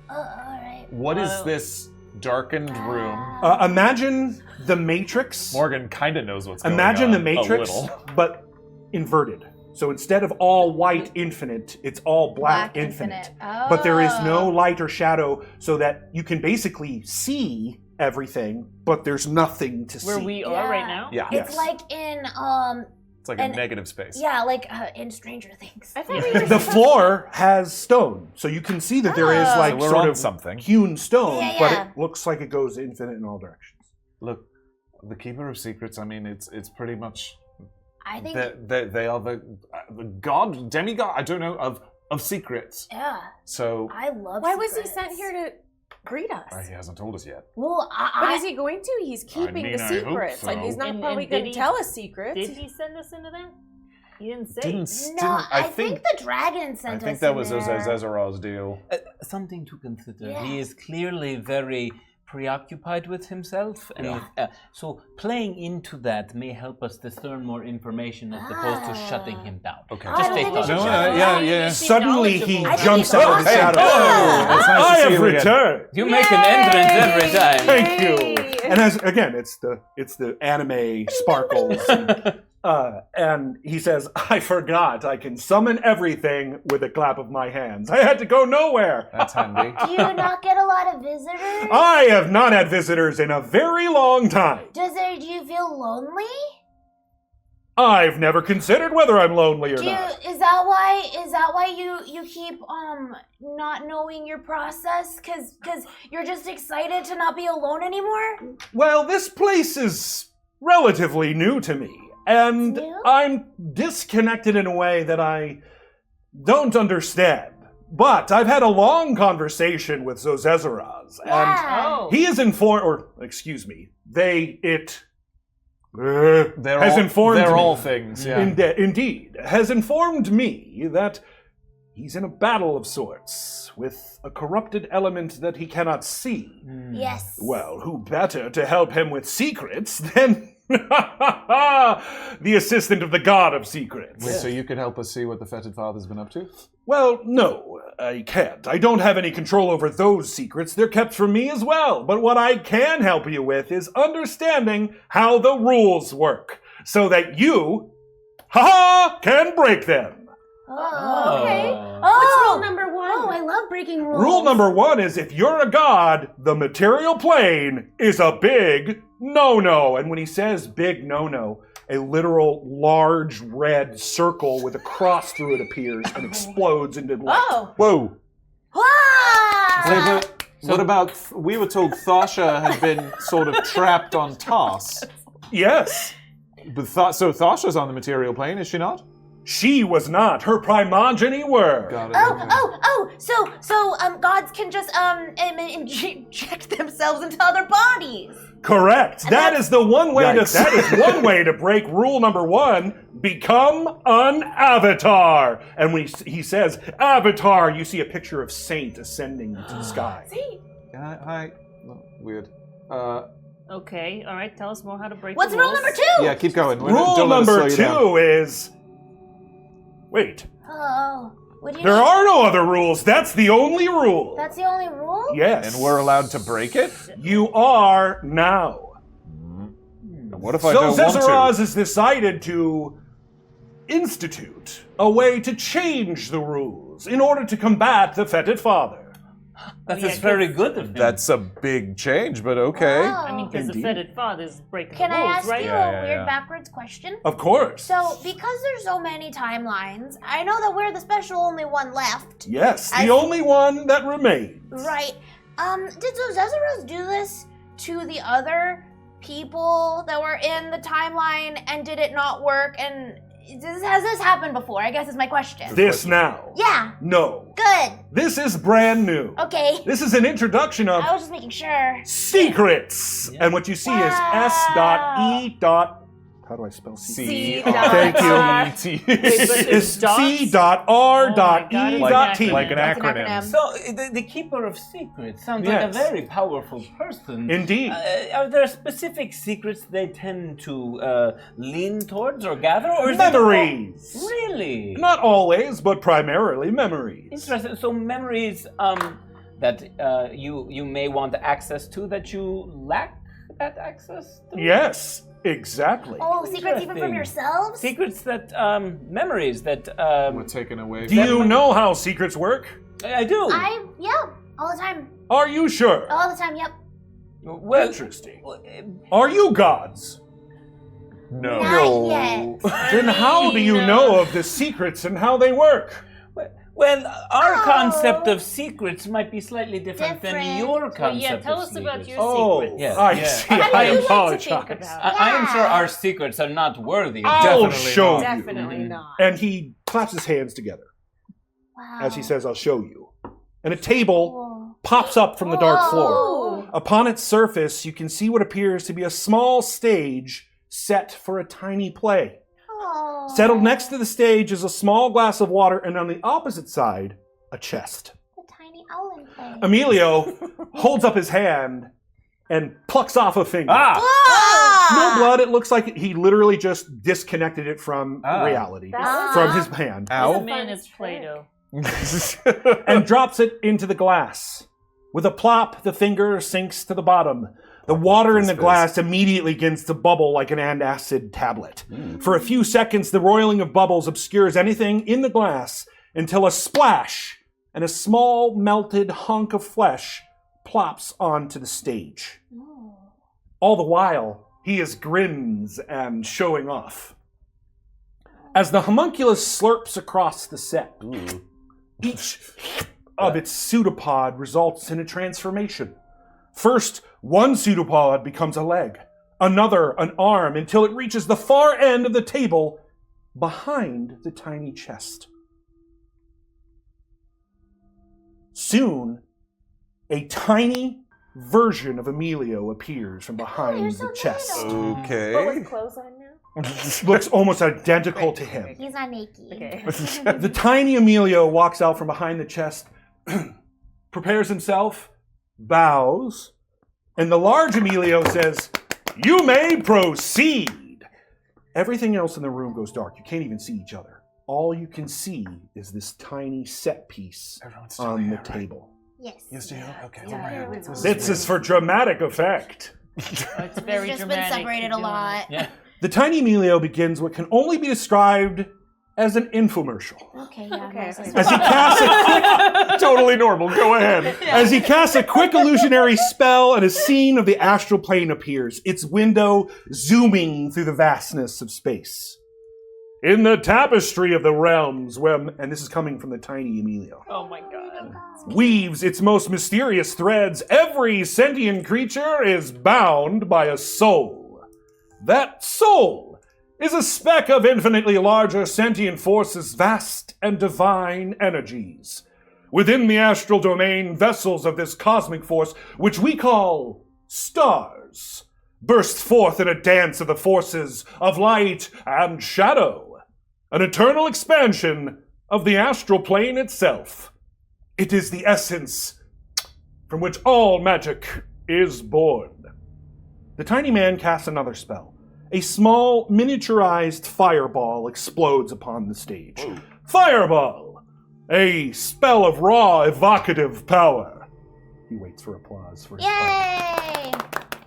[SPEAKER 6] right.
[SPEAKER 3] What is this darkened room?
[SPEAKER 2] Imagine the Matrix.
[SPEAKER 3] Morgan kind of knows what's going on.
[SPEAKER 2] Imagine the
[SPEAKER 3] a
[SPEAKER 2] Matrix,
[SPEAKER 3] little.
[SPEAKER 2] but inverted. So instead of all white infinite, it's all black infinite. But there is no light or shadow, so that you can basically see everything, but there's nothing to
[SPEAKER 4] Where
[SPEAKER 2] see.
[SPEAKER 4] we are right now?
[SPEAKER 3] Yeah.
[SPEAKER 2] Yes.
[SPEAKER 6] It's like in
[SPEAKER 3] It's like a negative space.
[SPEAKER 6] yeah, like in Stranger Things.
[SPEAKER 8] I thought we were
[SPEAKER 2] The
[SPEAKER 8] supposed
[SPEAKER 2] floor has stone, so you can see that there is
[SPEAKER 6] Oh.
[SPEAKER 2] like
[SPEAKER 3] So we're
[SPEAKER 2] sort
[SPEAKER 3] on
[SPEAKER 2] of
[SPEAKER 3] something.
[SPEAKER 2] hewn stone,
[SPEAKER 6] Yeah,
[SPEAKER 2] but
[SPEAKER 6] yeah.
[SPEAKER 2] it looks like it goes infinite in all directions.
[SPEAKER 3] Look, the Keeper of Secrets. I mean, it's pretty much
[SPEAKER 6] I think.
[SPEAKER 3] they are the god, demigod. I don't know of secrets.
[SPEAKER 6] Yeah,
[SPEAKER 3] So
[SPEAKER 6] I love.
[SPEAKER 8] Why was he
[SPEAKER 6] secrets.
[SPEAKER 8] sent here to greet us?
[SPEAKER 3] he hasn't told us yet.
[SPEAKER 6] Well,
[SPEAKER 8] But is he going to? He's keeping
[SPEAKER 3] mean,
[SPEAKER 8] the
[SPEAKER 3] I hope
[SPEAKER 8] secrets. Like
[SPEAKER 3] so.
[SPEAKER 8] he's not
[SPEAKER 4] And-
[SPEAKER 8] probably
[SPEAKER 4] and
[SPEAKER 8] going
[SPEAKER 4] did
[SPEAKER 8] to
[SPEAKER 4] he-
[SPEAKER 8] tell us secrets.
[SPEAKER 4] Did he send us into that? He didn't say.
[SPEAKER 6] No, I think the dragon
[SPEAKER 3] I
[SPEAKER 6] sent us.
[SPEAKER 3] think that
[SPEAKER 6] in
[SPEAKER 3] was
[SPEAKER 6] there.
[SPEAKER 3] Zezarar's deal.
[SPEAKER 7] Something to consider.
[SPEAKER 6] Yeah.
[SPEAKER 7] He is clearly very preoccupied with himself, and so playing into that may help us discern more information as opposed to shutting him down.
[SPEAKER 3] Okay.
[SPEAKER 6] I
[SPEAKER 7] Just
[SPEAKER 6] don't
[SPEAKER 7] a
[SPEAKER 6] think we
[SPEAKER 7] thought.
[SPEAKER 6] should
[SPEAKER 3] No,
[SPEAKER 6] shut him
[SPEAKER 3] yeah,
[SPEAKER 6] down.
[SPEAKER 3] yeah.
[SPEAKER 2] Suddenly he
[SPEAKER 6] I think
[SPEAKER 2] jumps
[SPEAKER 6] he's
[SPEAKER 2] out of the
[SPEAKER 6] awesome.
[SPEAKER 2] shadow.
[SPEAKER 3] Oh, it's nice
[SPEAKER 2] I
[SPEAKER 3] to see
[SPEAKER 2] have
[SPEAKER 3] you again.
[SPEAKER 2] returned.
[SPEAKER 7] You make an entrance every time.
[SPEAKER 2] Thank you.
[SPEAKER 8] Yay!
[SPEAKER 2] And as again, it's the anime sparkles. And he says, "I forgot. I can summon everything with a clap of my hands. I had to go nowhere.
[SPEAKER 3] That's handy.
[SPEAKER 6] Do you not get a lot of visitors?
[SPEAKER 2] I have not had visitors in a very long time.
[SPEAKER 6] Do you feel lonely?
[SPEAKER 2] I've never considered whether I'm lonely or not.
[SPEAKER 6] Is that why you keep not knowing your process? Cause you're just excited to not be alone anymore?
[SPEAKER 2] Well, this place is relatively new to me, and
[SPEAKER 6] New?
[SPEAKER 2] I'm disconnected in a way that I don't understand. But I've had a long conversation with Zozezaraz, and
[SPEAKER 6] Yeah.
[SPEAKER 4] Oh.
[SPEAKER 2] he is informed, or excuse me,
[SPEAKER 3] They're
[SPEAKER 2] has
[SPEAKER 3] all,
[SPEAKER 2] informed
[SPEAKER 3] They're
[SPEAKER 2] me.
[SPEAKER 3] all things. Yeah.
[SPEAKER 2] Indeed, has informed me that he's in a battle of sorts with a corrupted element that he cannot see.
[SPEAKER 6] Yes.
[SPEAKER 2] Well, who better to help him with secrets than the assistant of the God of Secrets?
[SPEAKER 3] Wait, so you could help us see what the Fetid Father's been up to?
[SPEAKER 2] Well, no, I can't. I don't have any control over those secrets. They're kept from me as well. But what I can help you with is understanding how the rules work, so that you, can break them.
[SPEAKER 6] Oh,
[SPEAKER 8] Okay.
[SPEAKER 6] Oh,
[SPEAKER 8] What's rule number one?
[SPEAKER 6] Oh, I love breaking rules.
[SPEAKER 2] Rule number 1 is if you're a god, the material plane is a big no-no. And when he says big no-no, a literal large red circle with a cross through it appears and explodes into light.
[SPEAKER 8] Oh.
[SPEAKER 3] Whoa.
[SPEAKER 6] Ah!
[SPEAKER 3] What about, we were told Thasha had been sort of trapped on Toss.
[SPEAKER 2] Yes,
[SPEAKER 3] But so Thasha's on the material plane, is she not?
[SPEAKER 2] she was not. Her primogeny were.
[SPEAKER 3] Got it.
[SPEAKER 6] So gods can just inject themselves into other bodies.
[SPEAKER 2] Correct. That is the one way
[SPEAKER 3] Yikes.
[SPEAKER 2] that is one way to break rule number 1. Become an avatar. And when he says avatar, you see a picture of Saint ascending into the sky.
[SPEAKER 8] See?
[SPEAKER 3] Hi. Oh, weird.
[SPEAKER 4] Okay, all right. Tell us more how to break
[SPEAKER 6] What's
[SPEAKER 4] the
[SPEAKER 6] rule
[SPEAKER 4] rules.
[SPEAKER 6] number 2?
[SPEAKER 3] Yeah, keep going.
[SPEAKER 2] Rule
[SPEAKER 3] Don't let us
[SPEAKER 2] number
[SPEAKER 3] slow you down.
[SPEAKER 2] 2 is... Wait.
[SPEAKER 6] Oh, what do you
[SPEAKER 2] There
[SPEAKER 6] mean?
[SPEAKER 2] are no other rules. That's the only rule.
[SPEAKER 6] That's the only rule?
[SPEAKER 2] Yes.
[SPEAKER 3] And we're allowed to break it?
[SPEAKER 2] You are now.
[SPEAKER 3] And what if I
[SPEAKER 2] So
[SPEAKER 3] don't want to?
[SPEAKER 2] Zezeraz has decided to institute a way to change the rules in order to combat the fetid father.
[SPEAKER 7] That
[SPEAKER 4] Yeah,
[SPEAKER 7] is very good of him.
[SPEAKER 3] That's a big change, but okay.
[SPEAKER 6] Wow.
[SPEAKER 4] I mean, because the
[SPEAKER 2] Indeed.
[SPEAKER 4] fetid father's breaking
[SPEAKER 6] Can
[SPEAKER 4] the
[SPEAKER 6] I
[SPEAKER 4] rules,
[SPEAKER 6] ask
[SPEAKER 4] right?
[SPEAKER 6] you
[SPEAKER 3] Yeah,
[SPEAKER 6] a
[SPEAKER 3] yeah,
[SPEAKER 6] weird
[SPEAKER 3] yeah.
[SPEAKER 6] backwards question?
[SPEAKER 2] Of course.
[SPEAKER 6] So, because there's so many timelines, I know that we're the special only one left.
[SPEAKER 2] Yes,
[SPEAKER 6] I-
[SPEAKER 2] the only one that remains.
[SPEAKER 6] Right. Did Zezeraz do this to the other people that were in the timeline and did it not work? And has this happened before? I guess is my question.
[SPEAKER 2] This now.
[SPEAKER 6] Yeah,
[SPEAKER 2] No.
[SPEAKER 6] good.
[SPEAKER 2] This is brand new.
[SPEAKER 6] Okay.
[SPEAKER 2] This is an introduction of
[SPEAKER 6] I was just making sure.
[SPEAKER 2] secrets. And what you see is S.E. How do I spell secret?
[SPEAKER 8] C.
[SPEAKER 2] Thank you.
[SPEAKER 3] C-T.
[SPEAKER 4] Wait, but
[SPEAKER 2] Is
[SPEAKER 4] dots?
[SPEAKER 2] C.R.E.T.
[SPEAKER 4] Oh my God, it's
[SPEAKER 3] like an
[SPEAKER 8] That's an
[SPEAKER 3] acronym.
[SPEAKER 8] acronym.
[SPEAKER 7] So, the Keeper of Secrets sounds like a
[SPEAKER 2] Yes.
[SPEAKER 7] very powerful person.
[SPEAKER 2] Indeed.
[SPEAKER 7] Are there specific secrets they tend to lean towards or gather? Or is
[SPEAKER 2] Memories.
[SPEAKER 7] It really?
[SPEAKER 2] Not always, but primarily memories.
[SPEAKER 7] Interesting. So memories that you may want access to that you lack that access to?
[SPEAKER 2] Yes, exactly.
[SPEAKER 6] Oh, secrets even from
[SPEAKER 7] Interesting.
[SPEAKER 6] yourselves?
[SPEAKER 7] Secrets that, memories that,
[SPEAKER 3] We're taken away.
[SPEAKER 2] Do you know how secrets work?
[SPEAKER 7] I do.
[SPEAKER 6] Yeah, all the time.
[SPEAKER 2] Are you sure?
[SPEAKER 6] All the time, yep.
[SPEAKER 7] Well,
[SPEAKER 2] Interesting. Are you gods?
[SPEAKER 3] No.
[SPEAKER 6] Not yet.
[SPEAKER 2] Then how do you know of the secrets and how they work?
[SPEAKER 7] Well, our
[SPEAKER 6] Oh.
[SPEAKER 7] concept of secrets might be slightly different than
[SPEAKER 6] Different.
[SPEAKER 7] your
[SPEAKER 4] Well,
[SPEAKER 7] concept
[SPEAKER 4] yeah, tell
[SPEAKER 7] of
[SPEAKER 4] us about
[SPEAKER 7] secrets.
[SPEAKER 4] your
[SPEAKER 2] Oh,
[SPEAKER 4] secrets.
[SPEAKER 7] Yes.
[SPEAKER 2] I
[SPEAKER 7] Yeah.
[SPEAKER 2] see.
[SPEAKER 6] How do
[SPEAKER 2] I
[SPEAKER 6] you like to think
[SPEAKER 2] apologize.
[SPEAKER 6] about?
[SPEAKER 7] I am sure
[SPEAKER 6] Yeah.
[SPEAKER 7] our secrets are not worthy of
[SPEAKER 2] I'll
[SPEAKER 3] Definitely
[SPEAKER 2] show
[SPEAKER 3] not.
[SPEAKER 2] you.
[SPEAKER 8] Definitely not.
[SPEAKER 2] And he claps his hands together
[SPEAKER 6] Wow.
[SPEAKER 2] as he says, I'll show you. And a table
[SPEAKER 6] Whoa.
[SPEAKER 2] pops up from the dark floor.
[SPEAKER 6] Whoa.
[SPEAKER 2] Upon its surface, you can see what appears to be a small stage set for a tiny play.
[SPEAKER 6] Oh.
[SPEAKER 2] Settled next to the stage is a small glass of water, and on the opposite side, a chest.
[SPEAKER 6] The tiny owlin play.
[SPEAKER 2] Emilio holds up his hand and plucks off a finger.
[SPEAKER 3] Ah!
[SPEAKER 6] Ah!
[SPEAKER 2] No blood. It looks like he literally just disconnected it from
[SPEAKER 3] Ah.
[SPEAKER 2] reality,
[SPEAKER 8] That
[SPEAKER 2] from
[SPEAKER 8] was-
[SPEAKER 2] his hand,
[SPEAKER 3] Ow.
[SPEAKER 4] Man, it's Play-Doh.
[SPEAKER 2] and drops it into the glass. With a plop, the finger sinks to the bottom. The water in the
[SPEAKER 3] This
[SPEAKER 2] glass immediately begins to bubble like an antacid tablet. For a few seconds, the roiling of bubbles obscures anything in the glass until a splash and a small melted hunk of flesh plops onto the stage. All the while, he is grins and showing off. As the homunculus slurps across the set, each of its pseudopod results in a transformation. First, one pseudopod becomes a leg, another an arm, until it reaches the far end of the table behind the tiny chest. Soon, a tiny version of Emilio appears from behind
[SPEAKER 6] you're so
[SPEAKER 2] the chest.
[SPEAKER 6] little.
[SPEAKER 8] But
[SPEAKER 3] Okay.
[SPEAKER 8] with clothes on now?
[SPEAKER 2] Looks almost identical to him.
[SPEAKER 6] He's not naked.
[SPEAKER 8] Okay.
[SPEAKER 2] The tiny Emilio walks out from behind the chest, prepares himself, bows, and the large Emilio says, "You may proceed." Everything else in the room goes dark. You can't even see each other. All you can see is this tiny set piece
[SPEAKER 3] Everyone's still
[SPEAKER 2] on the
[SPEAKER 3] here, right?
[SPEAKER 2] table.
[SPEAKER 6] Yes.
[SPEAKER 3] You still? Okay.
[SPEAKER 8] Yeah,
[SPEAKER 3] all right.
[SPEAKER 8] everyone's
[SPEAKER 2] This is for dramatic effect.
[SPEAKER 4] It's
[SPEAKER 6] We've
[SPEAKER 4] very
[SPEAKER 6] just been
[SPEAKER 4] dramatic.
[SPEAKER 6] separated
[SPEAKER 4] Keep
[SPEAKER 6] a
[SPEAKER 4] doing
[SPEAKER 6] lot.
[SPEAKER 7] Yeah.
[SPEAKER 2] The tiny Emilio begins what can only be described as an infomercial.
[SPEAKER 6] Okay, yeah.
[SPEAKER 8] Okay,
[SPEAKER 6] no,
[SPEAKER 8] okay.
[SPEAKER 2] As he casts a quick
[SPEAKER 3] Totally normal. Go ahead.
[SPEAKER 2] As he casts a quick illusionary spell and a scene of the astral plane appears, its window zooming through the vastness of space. In the tapestry of the realms, where, and this is coming from the tiny Emilio,
[SPEAKER 4] Oh my god.
[SPEAKER 2] weaves its most mysterious threads, every sentient creature is bound by a soul. That soul is a speck of infinitely larger sentient forces, vast and divine energies. Within the astral domain, vessels of this cosmic force, which we call stars, bursts forth in a dance of the forces of light and shadow, an eternal expansion of the astral plane itself. It is the essence from which all magic is born. The tiny man casts another spell. A small, miniaturized fireball explodes upon the stage. Whoa. Fireball! A spell of raw, evocative power. He waits for applause for his
[SPEAKER 6] Yay!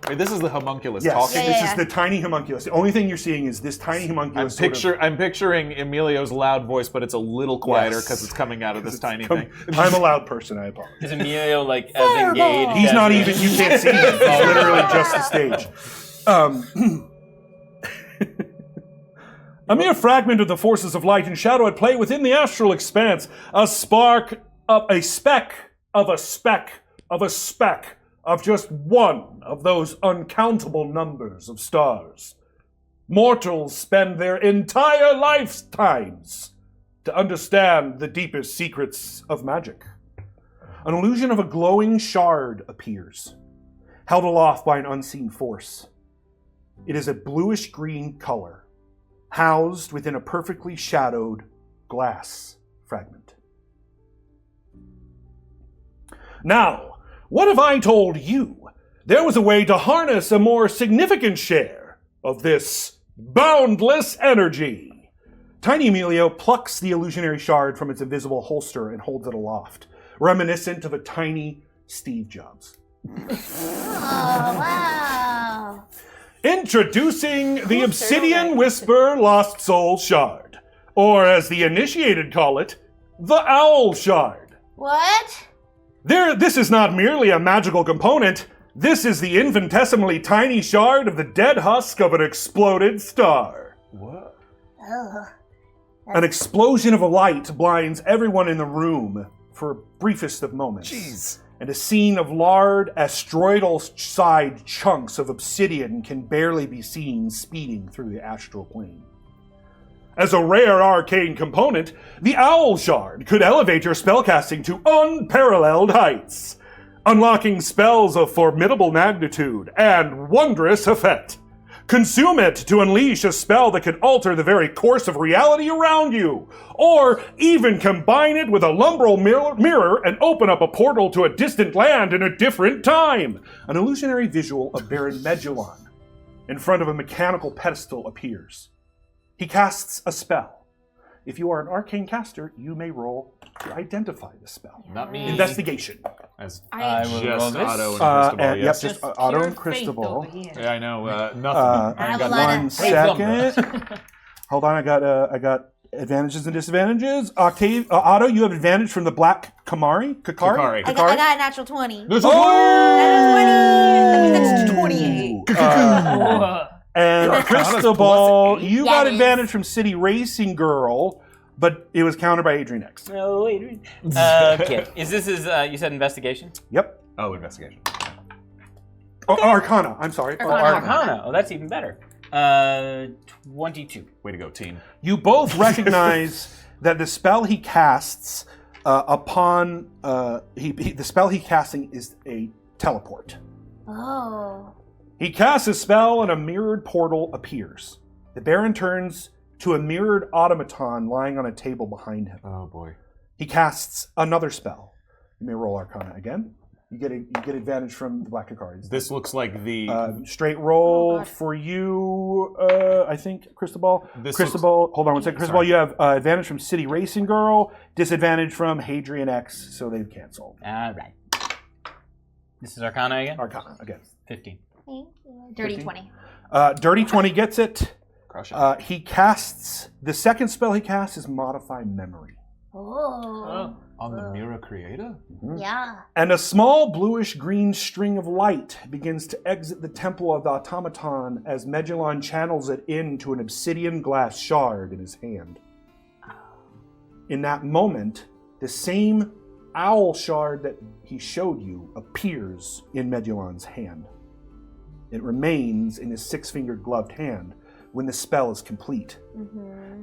[SPEAKER 3] Wait, this is the homunculus
[SPEAKER 2] Yes,
[SPEAKER 3] talking.
[SPEAKER 2] this is the tiny homunculus. The only thing you're seeing is this tiny homunculus.
[SPEAKER 3] I'm picturing Emilio's loud voice, but it's a little quieter because it's coming out of this tiny thing.
[SPEAKER 2] I'm a loud person, I apologize.
[SPEAKER 7] Is Emilio like as engaged?
[SPEAKER 2] He's
[SPEAKER 7] as
[SPEAKER 2] not
[SPEAKER 7] the-
[SPEAKER 2] even, you can't see him. He's literally just the stage. A mere fragment of the forces of light and shadow at play within the astral expanse. A spark of a speck of a speck of a speck of just one of those uncountable numbers of stars. Mortals spend their entire lifetimes to understand the deepest secrets of magic. An illusion of a glowing shard appears, held aloft by an unseen force. It is a bluish-green color, housed within a perfectly shadowed glass fragment. Now, what if I told you there was a way to harness a more significant share of this boundless energy? Tiny Emilio plucks the illusionary shard from its invisible holster and holds it aloft, reminiscent of a tiny Steve Jobs.
[SPEAKER 6] Oh, wow.
[SPEAKER 2] Introducing the Obsidian Whisper Lost Soul Shard, or as the initiated call it, the Owl Shard.
[SPEAKER 6] What?
[SPEAKER 2] This is not merely a magical component. This is the infinitesimally tiny shard of the dead husk of an exploded star.
[SPEAKER 3] What?
[SPEAKER 6] Ugh.
[SPEAKER 2] An explosion of a light blinds everyone in the room for briefest of moments.
[SPEAKER 3] Jeez.
[SPEAKER 2] And a scene of large asteroidal-sized chunks of obsidian can barely be seen speeding through the astral plane. As a rare arcane component, the Owl Shard could elevate your spellcasting to unparalleled heights, unlocking spells of formidable magnitude and wondrous effect. Consume it to unleash a spell that could alter the very course of reality around you, or even combine it with a lumbral mirror and open up a portal to a distant land in a different time. An illusionary visual of Baron Medulon in front of a mechanical pedestal appears. He casts a spell. If you are an arcane caster, you may roll to identify the spell.
[SPEAKER 3] Not me.
[SPEAKER 2] Investigation.
[SPEAKER 3] As
[SPEAKER 7] I will roll
[SPEAKER 3] just
[SPEAKER 7] this.
[SPEAKER 3] Otto and Cristobal,
[SPEAKER 2] Yep,
[SPEAKER 3] yes.
[SPEAKER 2] just Otto and Cristobal.
[SPEAKER 3] Yeah, I know. Nothing.
[SPEAKER 6] I have a lot
[SPEAKER 2] One
[SPEAKER 6] of-
[SPEAKER 2] second. Hold on, I got advantages and disadvantages. Otto, you have advantage from the black Kakari.
[SPEAKER 3] Kakari.
[SPEAKER 6] I got a natural 20.
[SPEAKER 3] There's
[SPEAKER 2] Oh!
[SPEAKER 6] That means that's 28.
[SPEAKER 2] And
[SPEAKER 3] Arcana's
[SPEAKER 2] Cristobal,
[SPEAKER 3] plus
[SPEAKER 2] you
[SPEAKER 6] Yeah,
[SPEAKER 2] got
[SPEAKER 6] it is.
[SPEAKER 2] advantage from City Racing Girl, but it was countered by Adrian X.
[SPEAKER 7] Oh, wait. Okay. Is this you said investigation?
[SPEAKER 2] Yep.
[SPEAKER 3] Oh, investigation.
[SPEAKER 2] Oh, Arcana, I'm sorry.
[SPEAKER 7] Oh, Arcana. Oh, that's even better. 22.
[SPEAKER 3] Way to go, teen.
[SPEAKER 2] You both recognize that the spell he casts the spell he casting is a teleport.
[SPEAKER 6] Oh.
[SPEAKER 2] He casts a spell and a mirrored portal appears. The Baron turns to a mirrored automaton lying on a table behind him.
[SPEAKER 3] Oh, boy.
[SPEAKER 2] He casts another spell. You may roll Arcana again. You get advantage from the black cards.
[SPEAKER 3] This looks like the...
[SPEAKER 2] Straight roll
[SPEAKER 6] God.
[SPEAKER 2] for you, I think, Cristobal.
[SPEAKER 3] This
[SPEAKER 2] Cristobal, hold on one second. Cristobal,
[SPEAKER 3] Sorry.
[SPEAKER 2] you have advantage from City Racing Girl, disadvantage from Hadrian X, so they've canceled.
[SPEAKER 7] All right. This is Arcana again?
[SPEAKER 2] Arcana, again.
[SPEAKER 7] 15.
[SPEAKER 6] Thank you. Dirty 20.
[SPEAKER 2] Dirty 20 gets it.
[SPEAKER 3] Crush it.
[SPEAKER 2] He casts, the second spell he casts is Modify Memory.
[SPEAKER 6] Oh.
[SPEAKER 3] On the Mirror Creator?
[SPEAKER 6] Yeah.
[SPEAKER 2] And a small bluish-green string of light begins to exit the temple of the automaton as Medulon channels it into an obsidian glass shard in his hand. In that moment, the same owl shard that he showed you appears in Medulon's hand. It remains in his six-fingered gloved hand when the spell is complete.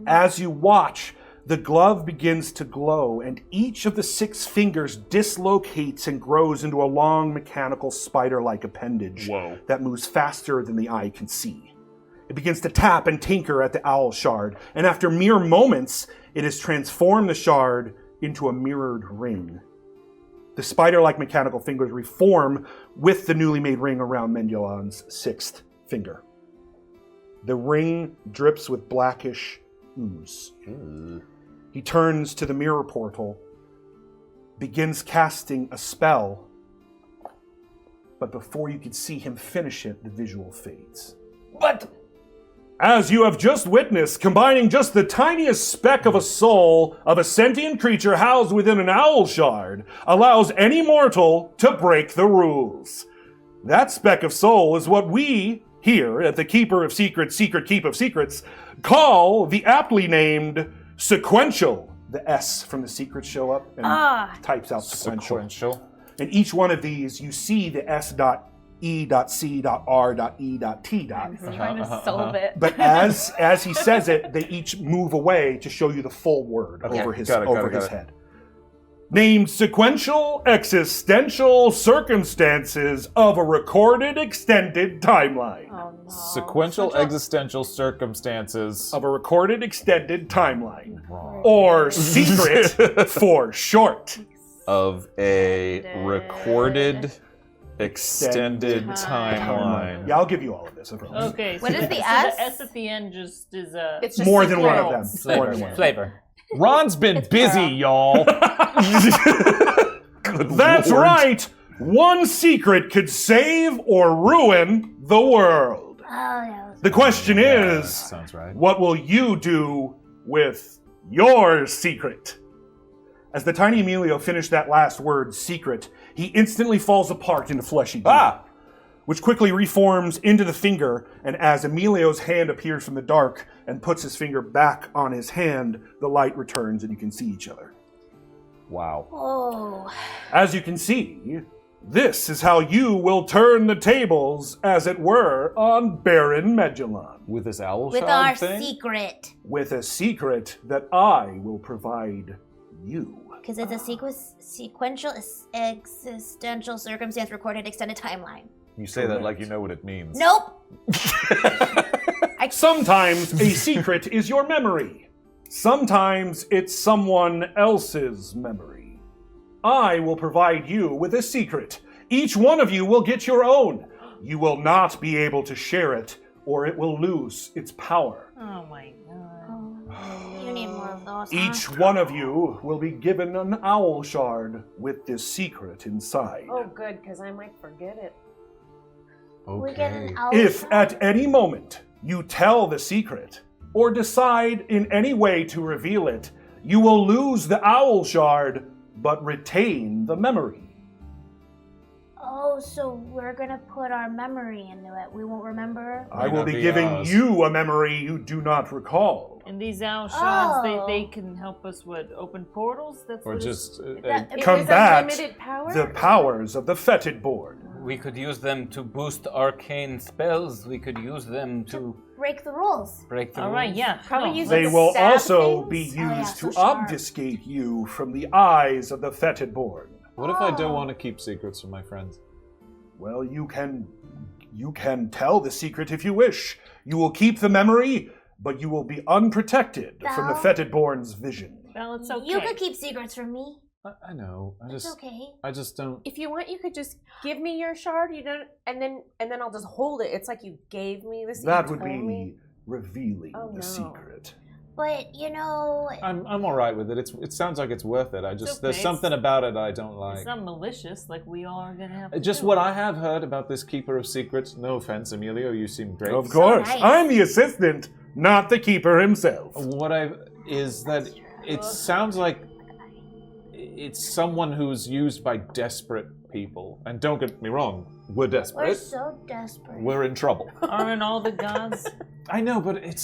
[SPEAKER 2] As you watch, The glove begins to glow, and each of the 6 fingers dislocates and grows into a long mechanical spider-like appendage that moves faster than the eye can see. It begins to tap and tinker at the owl shard, and after mere moments, it has transformed the shard into a mirrored ring. The spider-like mechanical fingers reform with the newly made ring around Mendelon's 6th finger. The ring drips with blackish ooze. He turns to the mirror portal, begins casting a spell, but before you can see him finish it, the visual fades.
[SPEAKER 7] But
[SPEAKER 2] As you have just witnessed, combining just the tiniest speck of a soul of a sentient creature housed within an owl shard allows any mortal to break the rules. That speck of soul is what we, here at the Keeper of Secrets, Secret Keep of Secrets, call the aptly named sequential. The S from the secrets show up and types out sequential. And each one of these, you see the S.E.C.R.E.T.
[SPEAKER 4] I'm trying to solve it.
[SPEAKER 2] But as he says it, they each move away to show you the full word over his head. Named sequential existential circumstances of a recorded extended timeline.
[SPEAKER 4] Oh, no.
[SPEAKER 3] Sequential existential circumstances
[SPEAKER 2] Of a recorded extended timeline. Or secret for short.
[SPEAKER 3] of a recorded extended timeline.
[SPEAKER 2] Yeah, I'll give you all of this. I promise.
[SPEAKER 4] Okay.
[SPEAKER 6] What is the
[SPEAKER 4] so
[SPEAKER 6] S?
[SPEAKER 4] The S at the end just is a.
[SPEAKER 8] It's just
[SPEAKER 2] More than one
[SPEAKER 8] sequel.
[SPEAKER 2] of them. More than one.
[SPEAKER 7] Flavor.
[SPEAKER 3] Ron's been busy, y'all.
[SPEAKER 2] That's right! One secret could save or ruin the world. The question is,
[SPEAKER 3] Sounds right.
[SPEAKER 2] what will you do with your secret? As the tiny Emilio finished that last word, secret, he instantly falls apart into fleshy goo, which quickly reforms into the finger, and as Emilio's hand appears from the dark and puts his finger back on his hand, the light returns and you can see each other.
[SPEAKER 3] Wow.
[SPEAKER 6] Oh.
[SPEAKER 2] As you can see, this is how you will turn the tables, as it were, on Baron Medulon,
[SPEAKER 3] With this owl
[SPEAKER 6] With
[SPEAKER 3] shard
[SPEAKER 6] our
[SPEAKER 3] thing?
[SPEAKER 6] secret.
[SPEAKER 2] with a secret that I will provide you.
[SPEAKER 6] Because it's a sequential existential circumstance recorded extended timeline.
[SPEAKER 3] You say that like you know what it means.
[SPEAKER 6] Nope.
[SPEAKER 2] Sometimes a secret is your memory. Sometimes it's someone else's memory. I will provide you with a secret. Each one of you will get your own. You will not be able to share it, or it will lose its power.
[SPEAKER 4] Oh my god.
[SPEAKER 6] You need more of those.
[SPEAKER 2] Each one of you will be given an owl shard with this secret inside.
[SPEAKER 8] Oh, good, because I might forget it.
[SPEAKER 6] We get an owl
[SPEAKER 2] If
[SPEAKER 6] shard?
[SPEAKER 2] at any moment you tell the secret, or decide in any way to reveal it, you will lose the owl shard, but retain the memory.
[SPEAKER 6] Oh, so we're gonna put our memory into it. We won't remember.
[SPEAKER 2] I will
[SPEAKER 3] not
[SPEAKER 2] be
[SPEAKER 3] be
[SPEAKER 2] giving
[SPEAKER 3] ours.
[SPEAKER 2] you a memory you do not recall.
[SPEAKER 4] And these owl shards,
[SPEAKER 6] Oh.
[SPEAKER 4] they can help us open portals. That's
[SPEAKER 3] Or
[SPEAKER 4] what
[SPEAKER 3] just
[SPEAKER 6] That-
[SPEAKER 8] It
[SPEAKER 2] Combat
[SPEAKER 8] is a limited power?
[SPEAKER 2] the powers of the fetid board.
[SPEAKER 7] We could use them to boost arcane spells. We could use them to
[SPEAKER 6] Break the rules.
[SPEAKER 7] break the
[SPEAKER 4] All right,
[SPEAKER 7] rules.
[SPEAKER 4] yeah.
[SPEAKER 8] Probably
[SPEAKER 4] no.
[SPEAKER 8] use
[SPEAKER 2] They
[SPEAKER 8] like
[SPEAKER 2] will
[SPEAKER 8] stab
[SPEAKER 2] also
[SPEAKER 8] things?
[SPEAKER 2] be used
[SPEAKER 6] yeah,
[SPEAKER 2] to
[SPEAKER 6] so sharp.
[SPEAKER 2] obfuscate you from the eyes of the fetid board.
[SPEAKER 3] What if I don't want to keep secrets from my friends?
[SPEAKER 2] Well, you can tell the secret if you wish. You will keep the memory, but you will be unprotected from the
[SPEAKER 6] Val?
[SPEAKER 2] fetid born's vision.
[SPEAKER 4] Well, it's okay.
[SPEAKER 6] You could keep secrets from me.
[SPEAKER 3] I know.
[SPEAKER 6] It's okay.
[SPEAKER 3] I just don't.
[SPEAKER 8] If you want, you could just give me your shard, you don't, and then I'll just hold it. It's like you gave me this.
[SPEAKER 2] That would be revealing
[SPEAKER 8] Oh,
[SPEAKER 2] the
[SPEAKER 8] no.
[SPEAKER 2] secret.
[SPEAKER 6] But you know,
[SPEAKER 3] I'm all right with it. It sounds like it's worth it. There's
[SPEAKER 4] okay.
[SPEAKER 3] something about it I don't like.
[SPEAKER 4] It's not malicious, like we all are gonna have. To
[SPEAKER 3] Just
[SPEAKER 4] do.
[SPEAKER 3] what I have heard about this Keeper of Secrets. No offense, Emilio, you seem great.
[SPEAKER 2] Of course,
[SPEAKER 6] nice.
[SPEAKER 2] I'm the assistant, not the keeper himself.
[SPEAKER 3] What is that it sounds like it's someone who's used by desperate people. And don't get me wrong, we're
[SPEAKER 6] we're
[SPEAKER 3] desperate.
[SPEAKER 6] so desperate.
[SPEAKER 3] We're in trouble.
[SPEAKER 4] Aren't all the gods?
[SPEAKER 3] I know, but it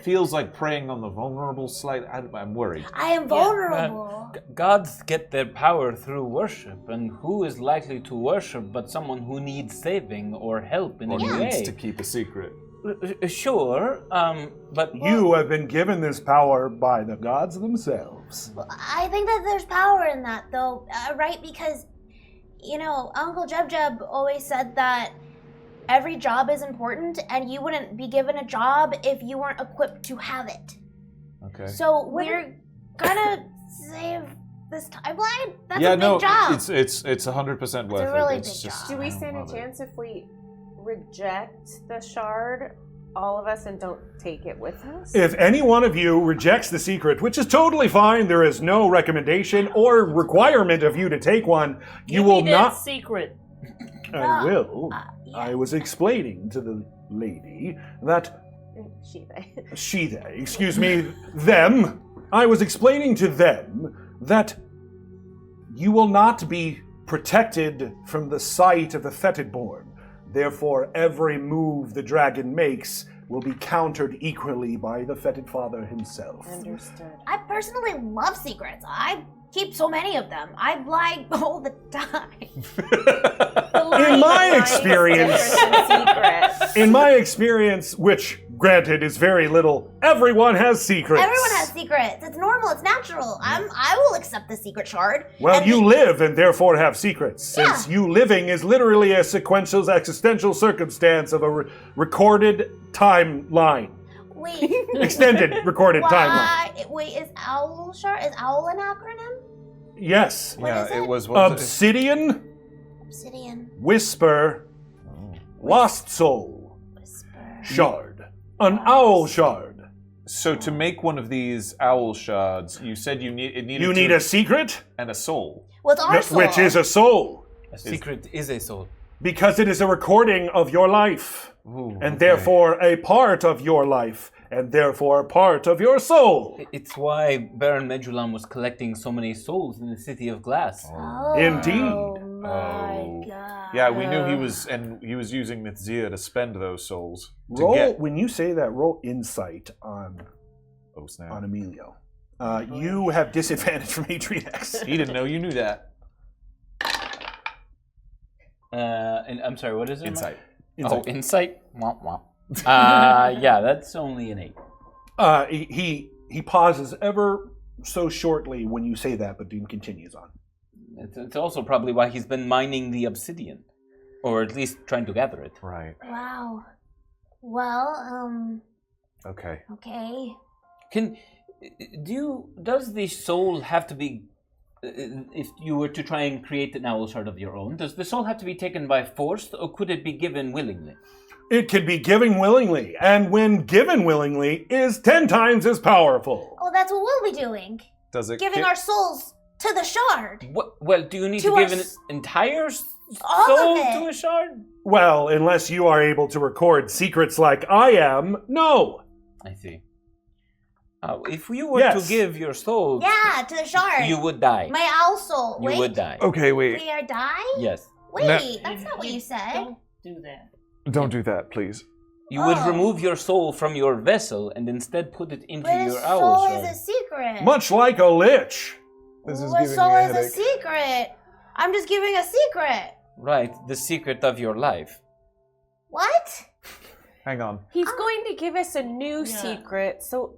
[SPEAKER 3] feels like preying on the vulnerable slightly. I'm worried.
[SPEAKER 6] I am vulnerable.
[SPEAKER 7] Gods get their power through worship, and who is likely to worship but someone who needs saving or help in
[SPEAKER 3] Or
[SPEAKER 7] any
[SPEAKER 3] needs
[SPEAKER 7] way?
[SPEAKER 3] to keep a secret.
[SPEAKER 7] Sure, but
[SPEAKER 2] You have been given this power by the gods themselves.
[SPEAKER 6] Well, I think that there's power in that, though, right? Because, Uncle Jub always said that every job is important, and you wouldn't be given a job if you weren't equipped to have it.
[SPEAKER 3] Okay.
[SPEAKER 6] So we're gonna save this timeline? That's a big job.
[SPEAKER 3] It's 100% worth it.
[SPEAKER 6] a really
[SPEAKER 3] It's
[SPEAKER 6] big
[SPEAKER 3] just,
[SPEAKER 6] job.
[SPEAKER 8] Do we
[SPEAKER 3] I don't
[SPEAKER 8] stand a
[SPEAKER 3] love it.
[SPEAKER 8] chance if we reject the shard, all of us, and don't take it with us?
[SPEAKER 2] If any one of you rejects the secret, which is totally fine, there is no recommendation or requirement of you to take one, you will not.
[SPEAKER 4] secret.
[SPEAKER 2] I will.
[SPEAKER 6] Yeah.
[SPEAKER 2] I was explaining to the lady that them. I was explaining to them that you will not be protected from the sight of the Fetidborn. Therefore, every move the dragon makes will be countered equally by the Fetid Father himself.
[SPEAKER 8] Understood.
[SPEAKER 6] I personally love secrets. I keep so many of them. I lie all the time.
[SPEAKER 2] In my experience, which granted is very little, everyone has secrets.
[SPEAKER 6] Everyone has secrets. It's normal. It's natural. I will accept the secret shard.
[SPEAKER 2] Well,
[SPEAKER 6] And
[SPEAKER 2] you live and therefore have secrets, since
[SPEAKER 6] Yeah.
[SPEAKER 2] you living is literally a sequential existential circumstance of a recorded timeline.
[SPEAKER 6] Wait.
[SPEAKER 2] Extended recorded timeline.
[SPEAKER 6] Wait, is owl shard? Is owl an acronym?
[SPEAKER 2] Yes.
[SPEAKER 6] What is it?
[SPEAKER 3] was
[SPEAKER 2] Obsidian,
[SPEAKER 6] Obsidian.
[SPEAKER 2] Whisper, Lost Soul,
[SPEAKER 6] Whisper.
[SPEAKER 2] Shard. An owl shard.
[SPEAKER 3] So to make one of these owl shards, you said you needed
[SPEAKER 2] You need a secret,
[SPEAKER 3] and a soul.
[SPEAKER 6] What's our soul?
[SPEAKER 2] which is a soul,
[SPEAKER 7] a secret is a soul.
[SPEAKER 2] because it is a recording of your life,
[SPEAKER 3] Ooh,
[SPEAKER 2] and
[SPEAKER 3] okay.
[SPEAKER 2] therefore a part of your life, and therefore a part of your soul.
[SPEAKER 7] It's why Baron Medulam was collecting so many souls in the City of Glass.
[SPEAKER 6] Oh,
[SPEAKER 2] Indeed.
[SPEAKER 6] my God.
[SPEAKER 3] Yeah, we knew he was using Mithzir to spend those souls. To
[SPEAKER 2] Roll
[SPEAKER 3] get...
[SPEAKER 2] when you say that. Roll insight on
[SPEAKER 3] Oh snap!
[SPEAKER 2] on Emilio. You have disadvantage from Adriax.
[SPEAKER 3] He didn't know you knew that.
[SPEAKER 7] And I'm sorry, what is it?
[SPEAKER 3] Insight.
[SPEAKER 7] Oh, insight. Womp womp. Yeah, that's only an 8.
[SPEAKER 2] He pauses ever so shortly when you say that, but then continues on.
[SPEAKER 7] It's also probably why he's been mining the obsidian, or at least trying to gather it.
[SPEAKER 3] Right.
[SPEAKER 6] Wow. Well,
[SPEAKER 3] Okay.
[SPEAKER 6] okay.
[SPEAKER 7] Does the soul have to be, if you were to try and create an owl shard of your own, does the soul have to be taken by force, or could it be given willingly?
[SPEAKER 2] It can be given willingly, and when given willingly, is 10 times as powerful.
[SPEAKER 6] Oh, that's what we'll be doing.
[SPEAKER 3] Does it
[SPEAKER 6] Giving our souls to the shard.
[SPEAKER 7] Well, do you need
[SPEAKER 6] To
[SPEAKER 7] to give
[SPEAKER 6] our
[SPEAKER 7] an entire
[SPEAKER 6] All
[SPEAKER 7] soul
[SPEAKER 6] of it.
[SPEAKER 7] to a shard?
[SPEAKER 2] Well, unless you are able to record secrets like I am, no.
[SPEAKER 7] I see. If you were
[SPEAKER 2] Yes.
[SPEAKER 7] to give your soul,
[SPEAKER 6] Yeah, to the shard.
[SPEAKER 7] you would die.
[SPEAKER 6] My owl soul.
[SPEAKER 7] You
[SPEAKER 6] Wait.
[SPEAKER 7] would die.
[SPEAKER 3] Okay,
[SPEAKER 6] We are die?
[SPEAKER 7] Yes.
[SPEAKER 6] Wait,
[SPEAKER 3] No.
[SPEAKER 6] that's not what you said.
[SPEAKER 4] Don't do that.
[SPEAKER 3] Don't do that, please.
[SPEAKER 7] You would
[SPEAKER 6] Oh.
[SPEAKER 7] remove your soul from your vessel and instead put it into
[SPEAKER 6] But his
[SPEAKER 7] your
[SPEAKER 6] soul
[SPEAKER 7] owl
[SPEAKER 6] is
[SPEAKER 7] shard.
[SPEAKER 6] a secret.
[SPEAKER 2] Much like a lich.
[SPEAKER 3] This is
[SPEAKER 6] My
[SPEAKER 3] giving
[SPEAKER 6] soul
[SPEAKER 3] me a
[SPEAKER 6] is a
[SPEAKER 3] headache.
[SPEAKER 6] secret. I'm just giving a secret.
[SPEAKER 7] Right, the secret of your life.
[SPEAKER 6] What?
[SPEAKER 3] Hang on.
[SPEAKER 8] He's going to give us a new secret, so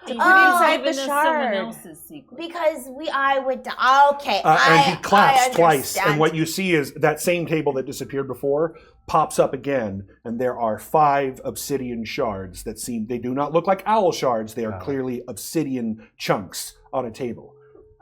[SPEAKER 4] He's
[SPEAKER 8] put inside the
[SPEAKER 4] giving us someone
[SPEAKER 8] shard.
[SPEAKER 4] else's secret.
[SPEAKER 6] Because I would die. Okay,
[SPEAKER 2] And he claps
[SPEAKER 6] I
[SPEAKER 2] twice,
[SPEAKER 6] understand.
[SPEAKER 2] and what you see is that same table that disappeared before pops up again, and there are 5 obsidian shards that seem, they do not look like owl shards, they are clearly obsidian chunks on a table.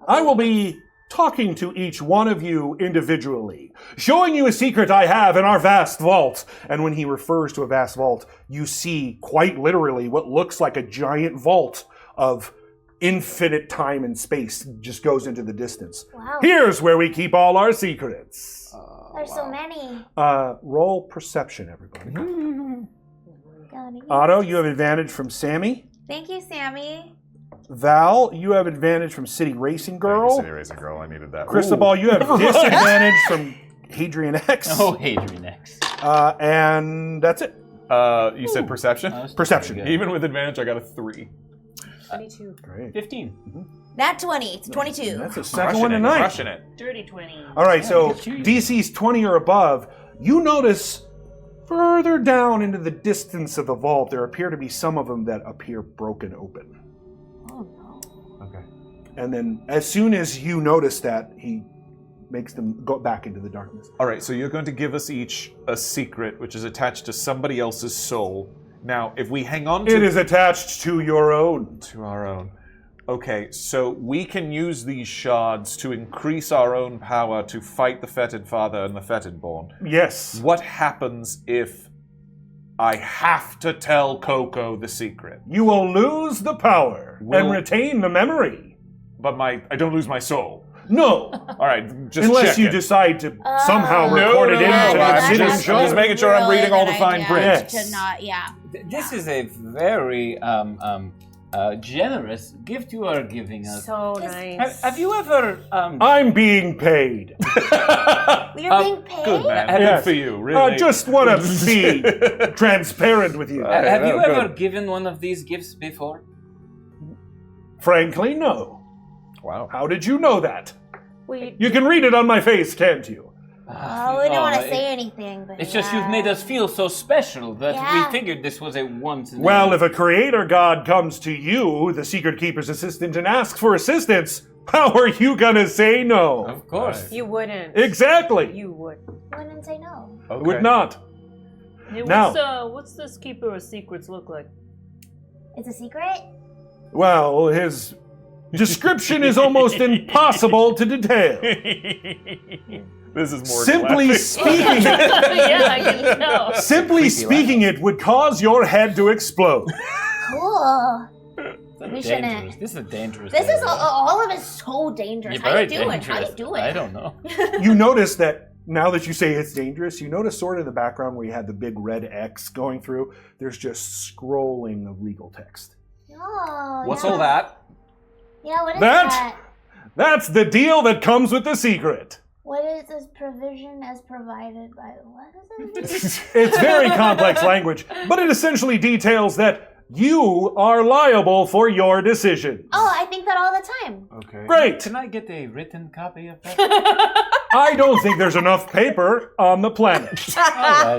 [SPEAKER 2] I will be talking to each one of you individually, showing you a secret I have in our vast vault. And when he refers to a vast vault, you see quite literally what looks like a giant vault of infinite time and space just goes into the distance.
[SPEAKER 6] Wow.
[SPEAKER 2] Here's where we keep all our secrets.
[SPEAKER 6] There's so many.
[SPEAKER 2] Roll perception, everybody.
[SPEAKER 6] God,
[SPEAKER 2] Otto, you have advantage from Sammy.
[SPEAKER 6] Thank you, Sammy.
[SPEAKER 2] Val, you have advantage from City Racing Girl.
[SPEAKER 3] City Racing Girl, I needed that.
[SPEAKER 2] Cristobal, you have disadvantage from Hadrian X.
[SPEAKER 7] Oh, Hadrian X.
[SPEAKER 2] And that's it.
[SPEAKER 3] You said perception?
[SPEAKER 2] Perception.
[SPEAKER 3] Even with advantage, I got a 3.
[SPEAKER 8] 22.
[SPEAKER 2] Great.
[SPEAKER 7] 15.
[SPEAKER 6] Nat 20. It's 22.
[SPEAKER 2] That's a second one tonight.
[SPEAKER 3] Crushing it.
[SPEAKER 4] Dirty 20.
[SPEAKER 2] All right, so
[SPEAKER 7] Geez.
[SPEAKER 2] DC's 20 or above. You notice Further down into the distance of the vault, there appear to be some of them that appear broken open.
[SPEAKER 6] Oh no.
[SPEAKER 3] Okay.
[SPEAKER 2] And then, as soon as you notice that, he makes them go back into the darkness.
[SPEAKER 3] All right, so you're going to give us each a secret which is attached to somebody else's soul. Now, if we hang on to
[SPEAKER 2] It is attached to your own.
[SPEAKER 3] to our own. Okay, so we can use these shards to increase our own power to fight the Fetid Father and the Fetidborn.
[SPEAKER 2] Yes.
[SPEAKER 3] What happens if I have to tell KoKo the secret?
[SPEAKER 2] You will lose the power and retain the memory.
[SPEAKER 3] But I don't lose my soul.
[SPEAKER 2] No.
[SPEAKER 3] All right, just
[SPEAKER 2] Unless you
[SPEAKER 3] checking.
[SPEAKER 2] decide to somehow
[SPEAKER 6] No,
[SPEAKER 2] record it
[SPEAKER 3] no,
[SPEAKER 2] into
[SPEAKER 3] no,
[SPEAKER 2] the
[SPEAKER 3] I'm
[SPEAKER 2] hidden
[SPEAKER 3] just
[SPEAKER 2] shard.
[SPEAKER 3] making sure I'm reading all the fine print.
[SPEAKER 2] Yes.
[SPEAKER 6] To not, yeah.
[SPEAKER 7] This is a very generous gift you are giving us.
[SPEAKER 8] So nice.
[SPEAKER 7] Have you ever
[SPEAKER 2] I'm being paid.
[SPEAKER 6] You're being paid?
[SPEAKER 3] Good man,
[SPEAKER 2] Yes.
[SPEAKER 3] good for you, really.
[SPEAKER 2] Just want to be transparent with you.
[SPEAKER 7] have you
[SPEAKER 3] good.
[SPEAKER 7] ever given one of these gifts before?
[SPEAKER 2] Frankly, no.
[SPEAKER 3] Wow.
[SPEAKER 2] How did you know that?
[SPEAKER 8] We
[SPEAKER 2] You can read it on my face, can't you?
[SPEAKER 6] Oh, we don't want to say anything, but
[SPEAKER 7] It's just you've made us feel so special that
[SPEAKER 6] Yeah.
[SPEAKER 7] we figured this was a once in a
[SPEAKER 2] Well, if a creator god comes to you, the Secret Keeper's assistant, and asks for assistance, how are you gonna say no?
[SPEAKER 7] Of course.
[SPEAKER 8] you wouldn't.
[SPEAKER 2] Exactly.
[SPEAKER 8] You would.
[SPEAKER 6] Wouldn't say no.
[SPEAKER 3] Okay.
[SPEAKER 2] Would not.
[SPEAKER 9] Hey,
[SPEAKER 2] Now-
[SPEAKER 9] what's this Keeper of Secrets look like?
[SPEAKER 6] It's a secret?
[SPEAKER 2] Well, his description is almost impossible to detail.
[SPEAKER 3] This is more
[SPEAKER 2] Simply speaking,
[SPEAKER 9] Yeah, I can tell.
[SPEAKER 2] simply speaking, it would cause your head to explode.
[SPEAKER 6] Cool. We
[SPEAKER 7] Dangerous.
[SPEAKER 6] shouldn't.
[SPEAKER 7] This is a dangerous.
[SPEAKER 6] This is
[SPEAKER 7] area.
[SPEAKER 6] all of it so dangerous.
[SPEAKER 7] You're
[SPEAKER 6] How
[SPEAKER 7] very
[SPEAKER 6] you doing?
[SPEAKER 7] dangerous.
[SPEAKER 6] How you doing?
[SPEAKER 7] I don't know.
[SPEAKER 2] You notice that now that you say it's dangerous, you notice sort of in the background where you had the big red X going through, there's just scrolling of legal text.
[SPEAKER 6] Oh,
[SPEAKER 3] What's
[SPEAKER 6] yeah.
[SPEAKER 3] all that?
[SPEAKER 6] Yeah, what is
[SPEAKER 2] That?
[SPEAKER 6] that?
[SPEAKER 2] That's the deal that comes with the secret.
[SPEAKER 6] What is this provision as provided by... What is it?
[SPEAKER 2] It's very complex language, but it essentially details that you are liable for your decisions.
[SPEAKER 6] Oh, I think that all the time.
[SPEAKER 3] Okay.
[SPEAKER 2] Great.
[SPEAKER 7] Can I get a written copy of that?
[SPEAKER 2] I don't think there's enough paper on the planet.
[SPEAKER 7] All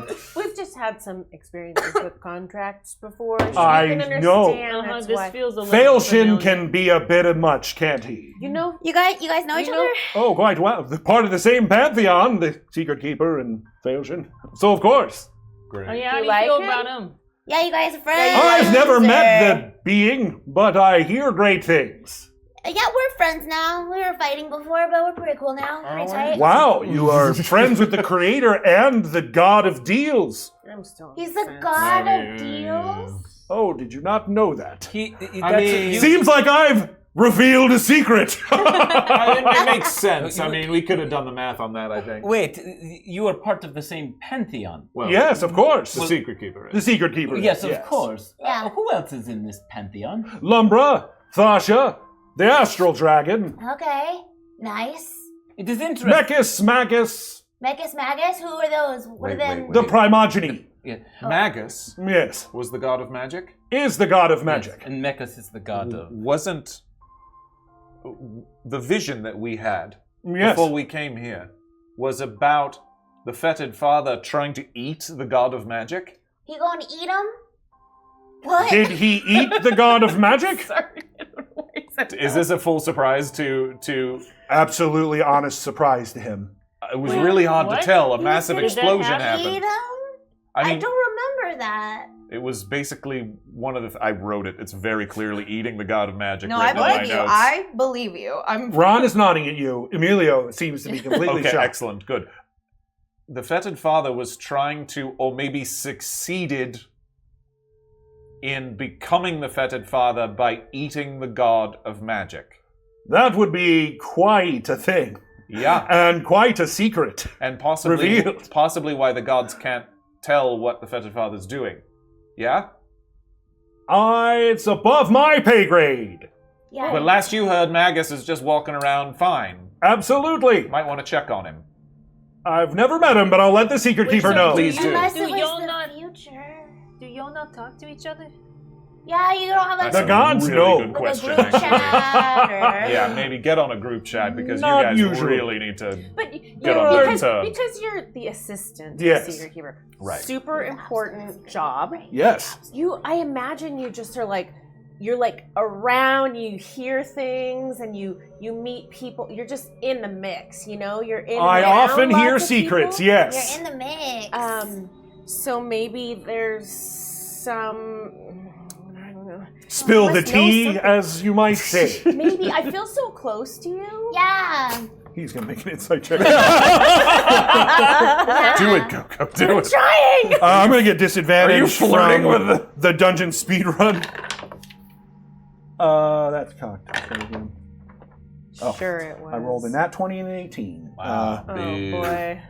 [SPEAKER 7] right.
[SPEAKER 8] We've just had some experiences with contracts before. So
[SPEAKER 2] I
[SPEAKER 8] you can
[SPEAKER 2] know.
[SPEAKER 8] understand. That's
[SPEAKER 9] This
[SPEAKER 8] why.
[SPEAKER 9] feels a little
[SPEAKER 2] Failshin
[SPEAKER 9] familiar.
[SPEAKER 2] can be a bit of much, can't he?
[SPEAKER 8] You know,
[SPEAKER 6] You guys know each other?
[SPEAKER 2] Oh, quite well. They're part of the same pantheon, the Secret Keeper and Failshin. So, of course.
[SPEAKER 3] Great.
[SPEAKER 9] Oh yeah, how
[SPEAKER 8] You
[SPEAKER 9] do you
[SPEAKER 8] like
[SPEAKER 9] feel
[SPEAKER 8] him?
[SPEAKER 9] about him?
[SPEAKER 6] Yeah, you guys are friends.
[SPEAKER 2] I've never
[SPEAKER 6] or-
[SPEAKER 2] met the being, but I hear great things.
[SPEAKER 6] Yeah, we're friends now. We were fighting before, but we're pretty cool now. Pretty tight.
[SPEAKER 2] Wow, you are friends with the Creator and the God of Deals.
[SPEAKER 8] I'm still.
[SPEAKER 6] He's the god of deals.
[SPEAKER 2] Oh, did you not know that? Seems like I've revealed a secret.
[SPEAKER 3] It makes sense. I mean, we could have done the math on that, I think.
[SPEAKER 7] Wait, you are part of the same pantheon.
[SPEAKER 3] Well,
[SPEAKER 2] Yes, of course.
[SPEAKER 3] the Secret Keeper
[SPEAKER 2] The
[SPEAKER 3] is.
[SPEAKER 2] Secret Keeper.
[SPEAKER 7] Yes,
[SPEAKER 2] is,
[SPEAKER 7] of course.
[SPEAKER 6] Yeah.
[SPEAKER 7] Who else is in this pantheon?
[SPEAKER 2] Lumbra, Thasha, the Astral Dragon,
[SPEAKER 6] Okay, nice.
[SPEAKER 7] It is interesting.
[SPEAKER 2] Mechis, Magus,
[SPEAKER 6] Mechas Magus, who are those? What are them?
[SPEAKER 2] the Primogeny.
[SPEAKER 7] Yeah.
[SPEAKER 3] Magus
[SPEAKER 2] Yes,
[SPEAKER 3] was the god of magic.
[SPEAKER 2] is the God of magic.
[SPEAKER 7] Yes, and Mechas is the god of.
[SPEAKER 3] Wasn't the vision that we had
[SPEAKER 2] Yes.
[SPEAKER 3] before we came here was about the Fetid Father trying to eat the god of magic?
[SPEAKER 6] He gonna eat him? What?
[SPEAKER 2] Did he eat the God of magic?
[SPEAKER 3] Is this a full surprise to
[SPEAKER 2] Absolutely honest surprise to him.
[SPEAKER 3] it was really hard
[SPEAKER 9] what?
[SPEAKER 3] to tell. A massive
[SPEAKER 9] Did that
[SPEAKER 3] explosion
[SPEAKER 9] happen?
[SPEAKER 6] Eat
[SPEAKER 3] happened.
[SPEAKER 6] him?
[SPEAKER 3] I
[SPEAKER 6] I
[SPEAKER 3] mean,
[SPEAKER 6] don't remember that.
[SPEAKER 3] it was basically one of the. I wrote it. It's very clearly eating the god of magic.
[SPEAKER 10] No, I
[SPEAKER 3] written in my
[SPEAKER 10] believe you.
[SPEAKER 3] notes.
[SPEAKER 10] I believe you. I'm.
[SPEAKER 2] Ron is nodding at you. Emilio seems to be completely
[SPEAKER 3] Okay,
[SPEAKER 2] shocked.
[SPEAKER 3] excellent, good. The Fetid Father was trying to, or maybe succeeded in becoming the Fetid Father by eating the god of magic.
[SPEAKER 2] That would be quite a thing.
[SPEAKER 3] Yeah,
[SPEAKER 2] And quite a secret.
[SPEAKER 3] and possibly
[SPEAKER 2] Revealed.
[SPEAKER 3] possibly why the gods can't tell what the Fetid Father's doing. Yeah?
[SPEAKER 2] It's above my pay grade.
[SPEAKER 6] Yeah.
[SPEAKER 3] But last you heard, Magus is just walking around fine.
[SPEAKER 2] Absolutely.
[SPEAKER 3] Might want to check on him.
[SPEAKER 2] I've never met him, but I'll let the Secret
[SPEAKER 9] Wait,
[SPEAKER 2] Keeper
[SPEAKER 9] so
[SPEAKER 2] know.
[SPEAKER 3] Please do.
[SPEAKER 6] Unless
[SPEAKER 9] Do
[SPEAKER 6] it was
[SPEAKER 9] y'all
[SPEAKER 6] the
[SPEAKER 9] not-
[SPEAKER 6] future.
[SPEAKER 9] Do y'all not talk to each other?
[SPEAKER 6] Yeah, you don't have like
[SPEAKER 2] The gods know.
[SPEAKER 3] Good
[SPEAKER 6] like
[SPEAKER 3] question.
[SPEAKER 6] a group
[SPEAKER 3] actually.
[SPEAKER 6] chat or...
[SPEAKER 3] Yeah, maybe get on a group chat because
[SPEAKER 2] Not
[SPEAKER 3] you guys
[SPEAKER 2] usually.
[SPEAKER 3] really need to.
[SPEAKER 8] But
[SPEAKER 3] Get on
[SPEAKER 8] because,
[SPEAKER 3] that,
[SPEAKER 8] because you're the assistant to
[SPEAKER 2] Yes.
[SPEAKER 8] the secret keeper.
[SPEAKER 3] Right.
[SPEAKER 8] Super important job.
[SPEAKER 2] Yes.
[SPEAKER 8] I imagine you just are like, you're like around, you hear things, and you meet people. You're just in the mix, you know? You're in
[SPEAKER 2] I
[SPEAKER 8] and around
[SPEAKER 2] often
[SPEAKER 8] lots
[SPEAKER 2] hear
[SPEAKER 8] of
[SPEAKER 2] secrets,
[SPEAKER 8] people.
[SPEAKER 2] yes.
[SPEAKER 6] You're in the mix.
[SPEAKER 8] So maybe there's some, I don't know.
[SPEAKER 2] Spill the
[SPEAKER 8] Must know
[SPEAKER 2] tea,
[SPEAKER 8] something.
[SPEAKER 2] as you might say.
[SPEAKER 8] Maybe I feel so close to you.
[SPEAKER 6] Yeah.
[SPEAKER 2] He's going to make an insight check.
[SPEAKER 3] Do it, KoKo. Do it.
[SPEAKER 8] Trying.
[SPEAKER 2] I'm going to get disadvantage
[SPEAKER 3] Are you flirting
[SPEAKER 2] from
[SPEAKER 3] with
[SPEAKER 2] the dungeon speed run. That's cocked. Oh,
[SPEAKER 8] Sure it was.
[SPEAKER 2] I rolled a nat 20 and an 18.
[SPEAKER 3] Wow.
[SPEAKER 8] Oh boy.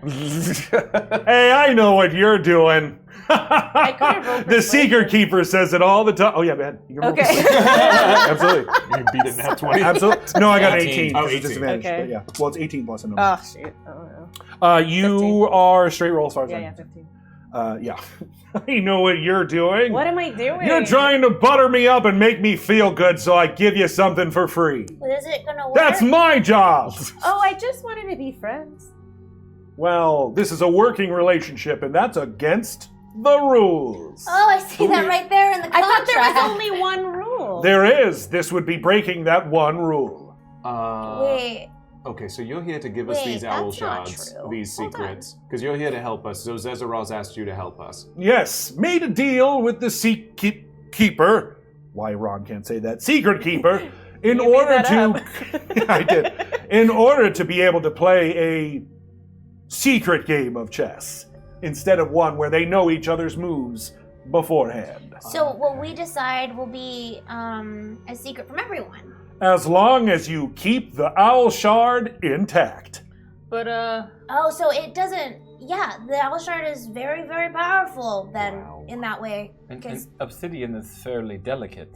[SPEAKER 2] Hey, I know what you're doing.
[SPEAKER 8] could've rolled
[SPEAKER 2] The secret keeper says it all the time. Oh yeah, man. You can roll.
[SPEAKER 8] Okay.
[SPEAKER 2] Absolutely.
[SPEAKER 3] You beat it in that 20.
[SPEAKER 2] Absolutely. No, I got an
[SPEAKER 3] 18.
[SPEAKER 2] 18.
[SPEAKER 3] Oh,
[SPEAKER 2] 'cause it's
[SPEAKER 3] 18.
[SPEAKER 2] disadvantage,
[SPEAKER 8] Okay.
[SPEAKER 2] but yeah. Well, it's 18 plus a number.
[SPEAKER 8] Oh shoot. Oh no.
[SPEAKER 2] You
[SPEAKER 8] 15.
[SPEAKER 2] are straight roll as far as I
[SPEAKER 8] Yeah,
[SPEAKER 2] know.
[SPEAKER 8] 15.
[SPEAKER 2] Yeah. I know what you're doing.
[SPEAKER 8] What am I doing?
[SPEAKER 2] You're trying to butter me up and make me feel good so I give you something for free.
[SPEAKER 6] But is it gonna work?
[SPEAKER 2] That's my job.
[SPEAKER 8] Oh, I just wanted to be friends.
[SPEAKER 2] Well, this is a working relationship, and that's against the rules.
[SPEAKER 6] Oh, I see that right there in the
[SPEAKER 8] I
[SPEAKER 6] contract.
[SPEAKER 8] thought there was only one rule.
[SPEAKER 2] There is. This would be breaking that one rule.
[SPEAKER 6] Wait.
[SPEAKER 3] Okay, so you're here to give us
[SPEAKER 6] Wait,
[SPEAKER 3] these owl
[SPEAKER 6] that's not
[SPEAKER 3] shards,
[SPEAKER 6] true.
[SPEAKER 3] these
[SPEAKER 6] Hold
[SPEAKER 3] secrets, because you're here to help us. So Zezaros asked you to help us.
[SPEAKER 2] Yes, made a deal with the keeper. Why Ron can't say that? Secret keeper. In
[SPEAKER 8] You made
[SPEAKER 2] order
[SPEAKER 8] that
[SPEAKER 2] to, I did. In order to be able to play a secret game of chess instead of one where they know each other's moves beforehand.
[SPEAKER 6] So what we decide will be a secret from everyone.
[SPEAKER 2] As long as you keep the owl shard intact.
[SPEAKER 9] But
[SPEAKER 6] Oh, so it doesn't. Yeah, the owl shard is very, very powerful then in that way.
[SPEAKER 7] And
[SPEAKER 6] Because
[SPEAKER 7] obsidian is fairly delicate.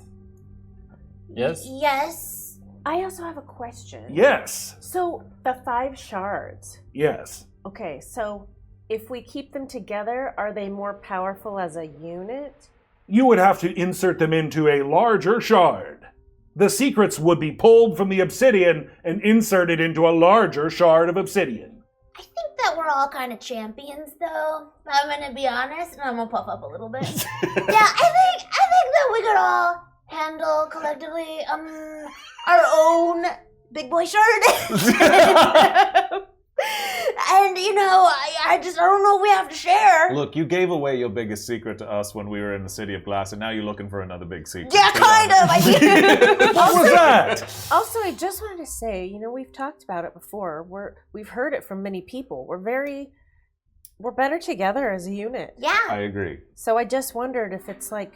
[SPEAKER 7] Yes?
[SPEAKER 6] yes.
[SPEAKER 8] I also have a question.
[SPEAKER 2] Yes.
[SPEAKER 8] So the 5 shards.
[SPEAKER 2] Yes.
[SPEAKER 8] Okay, so if we keep them together, are they more powerful as a unit?
[SPEAKER 2] You would have to insert them into a larger shard. The secrets would be pulled from the obsidian and inserted into a larger shard of obsidian.
[SPEAKER 6] I think that we're all kind of champions, though. I'm gonna be honest, and I'm gonna puff up a little bit. Yeah, I think that we could all handle collectively our own big boy shard. And you know, I don't know if we have to share.
[SPEAKER 3] Look, you gave away your biggest secret to us when we were in the City of Glass, and now you're looking for another big secret.
[SPEAKER 6] Yeah, kind of. I do.
[SPEAKER 2] What was that?
[SPEAKER 8] Also, I just wanted to say, you know, we've talked about it before. We've heard it from many people. We're better together as a unit.
[SPEAKER 6] Yeah.
[SPEAKER 3] I agree.
[SPEAKER 8] So I just wondered if it's like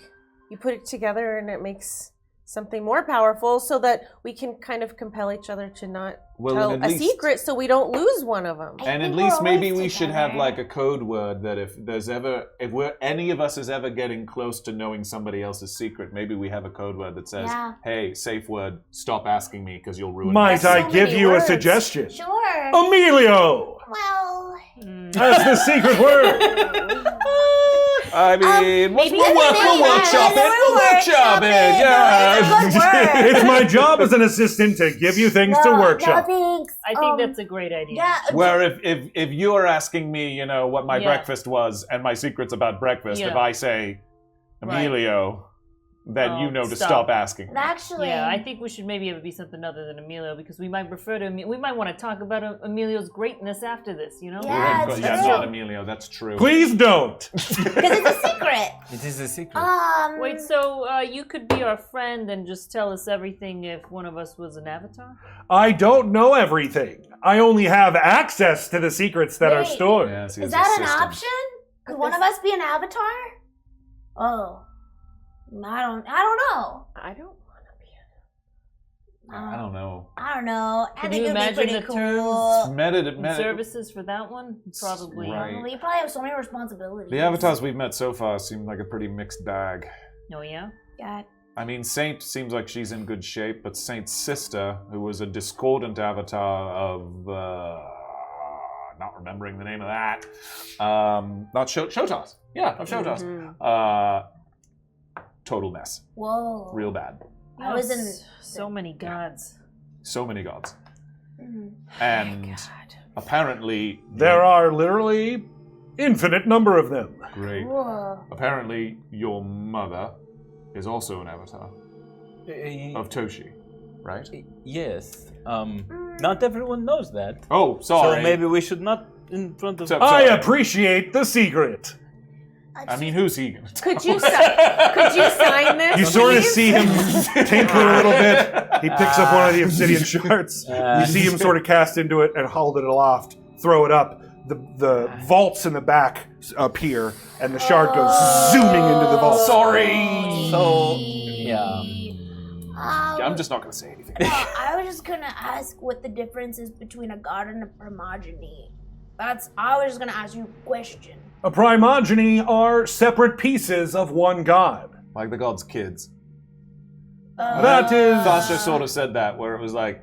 [SPEAKER 8] you put it together and it makes something more powerful so that we can kind of compel each other to not tell
[SPEAKER 3] and
[SPEAKER 8] a
[SPEAKER 3] at least-
[SPEAKER 8] secret so we don't lose one of them.
[SPEAKER 3] And at
[SPEAKER 6] think
[SPEAKER 3] least
[SPEAKER 6] we're
[SPEAKER 3] maybe
[SPEAKER 6] always
[SPEAKER 3] we should have
[SPEAKER 6] together.
[SPEAKER 3] like a code word that if any of us is ever getting close to knowing somebody else's secret, maybe we have a code word that says,
[SPEAKER 6] Yeah.
[SPEAKER 3] "Hey, safe word, stop asking me because you'll ruin."
[SPEAKER 2] Might
[SPEAKER 3] it."
[SPEAKER 6] That's
[SPEAKER 2] I
[SPEAKER 6] so
[SPEAKER 2] give
[SPEAKER 6] many
[SPEAKER 2] you
[SPEAKER 6] words.
[SPEAKER 2] a suggestion?
[SPEAKER 6] Sure.
[SPEAKER 2] Emilio!
[SPEAKER 6] Well,
[SPEAKER 2] That's the secret word.
[SPEAKER 3] I mean,
[SPEAKER 8] maybe
[SPEAKER 3] we'll
[SPEAKER 6] maybe
[SPEAKER 3] workshop it. We'll workshop it.
[SPEAKER 6] It's a good
[SPEAKER 3] Yeah.
[SPEAKER 6] word.
[SPEAKER 2] It's my job as an assistant to give you things to
[SPEAKER 6] No,
[SPEAKER 2] workshop.
[SPEAKER 6] thanks.
[SPEAKER 9] I think that's a great idea.
[SPEAKER 6] Yeah.
[SPEAKER 3] Where if you are asking me, you know, what my
[SPEAKER 9] Yeah.
[SPEAKER 3] breakfast was and my secret's about breakfast, if
[SPEAKER 9] Yeah.
[SPEAKER 3] I say Emilio, then you
[SPEAKER 9] Oh,
[SPEAKER 3] know to
[SPEAKER 9] stop.
[SPEAKER 3] stop asking me.
[SPEAKER 6] Actually,
[SPEAKER 9] Yeah, I think we should maybe have it be something other than Emilio because we might refer to we might want to talk about Emilio's greatness after this, you know?
[SPEAKER 6] Yeah, it's
[SPEAKER 3] yeah,
[SPEAKER 6] true.
[SPEAKER 3] not Emilio. That's true.
[SPEAKER 2] Please don't.
[SPEAKER 6] because it's a secret.
[SPEAKER 7] It is a secret.
[SPEAKER 9] Wait, so you could be our friend and just tell us everything if one of us was an avatar?
[SPEAKER 2] I don't know everything. I only have access to the secrets that are
[SPEAKER 6] Wait.
[SPEAKER 2] stored.
[SPEAKER 3] Yeah, see,
[SPEAKER 6] Is
[SPEAKER 3] it's a
[SPEAKER 6] that an
[SPEAKER 3] system.
[SPEAKER 6] option? Could one of us be an avatar? Oh, I don't know.
[SPEAKER 8] I don't want to be.
[SPEAKER 3] I don't know.
[SPEAKER 6] I don't know. I
[SPEAKER 9] Can
[SPEAKER 6] think
[SPEAKER 9] you
[SPEAKER 6] it'd be
[SPEAKER 9] imagine
[SPEAKER 6] pretty
[SPEAKER 9] the
[SPEAKER 6] cool.
[SPEAKER 9] And services for that one? Probably.
[SPEAKER 3] Right.
[SPEAKER 6] We probably have so many responsibilities.
[SPEAKER 3] The avatars we've met so far seem like a pretty mixed bag.
[SPEAKER 9] Oh, yeah?
[SPEAKER 6] God.
[SPEAKER 3] I mean, Saint seems like she's in good shape, but Saint's sister, who was a discordant avatar of, not remembering the name of that, not Shotas. Yeah, of Shotas. total mess.
[SPEAKER 6] Whoa.
[SPEAKER 3] Real bad.
[SPEAKER 6] I was in.
[SPEAKER 9] So many gods.
[SPEAKER 3] So many gods. And apparently...
[SPEAKER 2] There are literally infinite number of them.
[SPEAKER 3] Great.
[SPEAKER 6] Whoa.
[SPEAKER 3] Apparently, your mother is also an avatar of Toshi, right?
[SPEAKER 7] Yes. Not everyone knows that.
[SPEAKER 3] Oh, sorry.
[SPEAKER 7] So maybe we should not in front of.
[SPEAKER 2] I
[SPEAKER 3] Sorry.
[SPEAKER 2] appreciate the secret.
[SPEAKER 3] I mean, who's he?
[SPEAKER 8] Could you sign this?
[SPEAKER 2] You sort of
[SPEAKER 8] please?
[SPEAKER 2] see him tinkle a little bit. He picks up one of the obsidian shards. You see him sort of cast into it and hold it aloft, throw it up. The vaults in the back appear, and the shard goes zooming into the vault.
[SPEAKER 3] Sorry.
[SPEAKER 7] So yeah.
[SPEAKER 3] I'm just not going to say anything.
[SPEAKER 6] I was just gonna ask what the difference is between a god and a primogeny. I was just gonna ask you a question.
[SPEAKER 2] A primogeny are separate pieces of one god.
[SPEAKER 3] Like the gods' kids.
[SPEAKER 2] That is...
[SPEAKER 3] Sasha sort of said that, where it was like,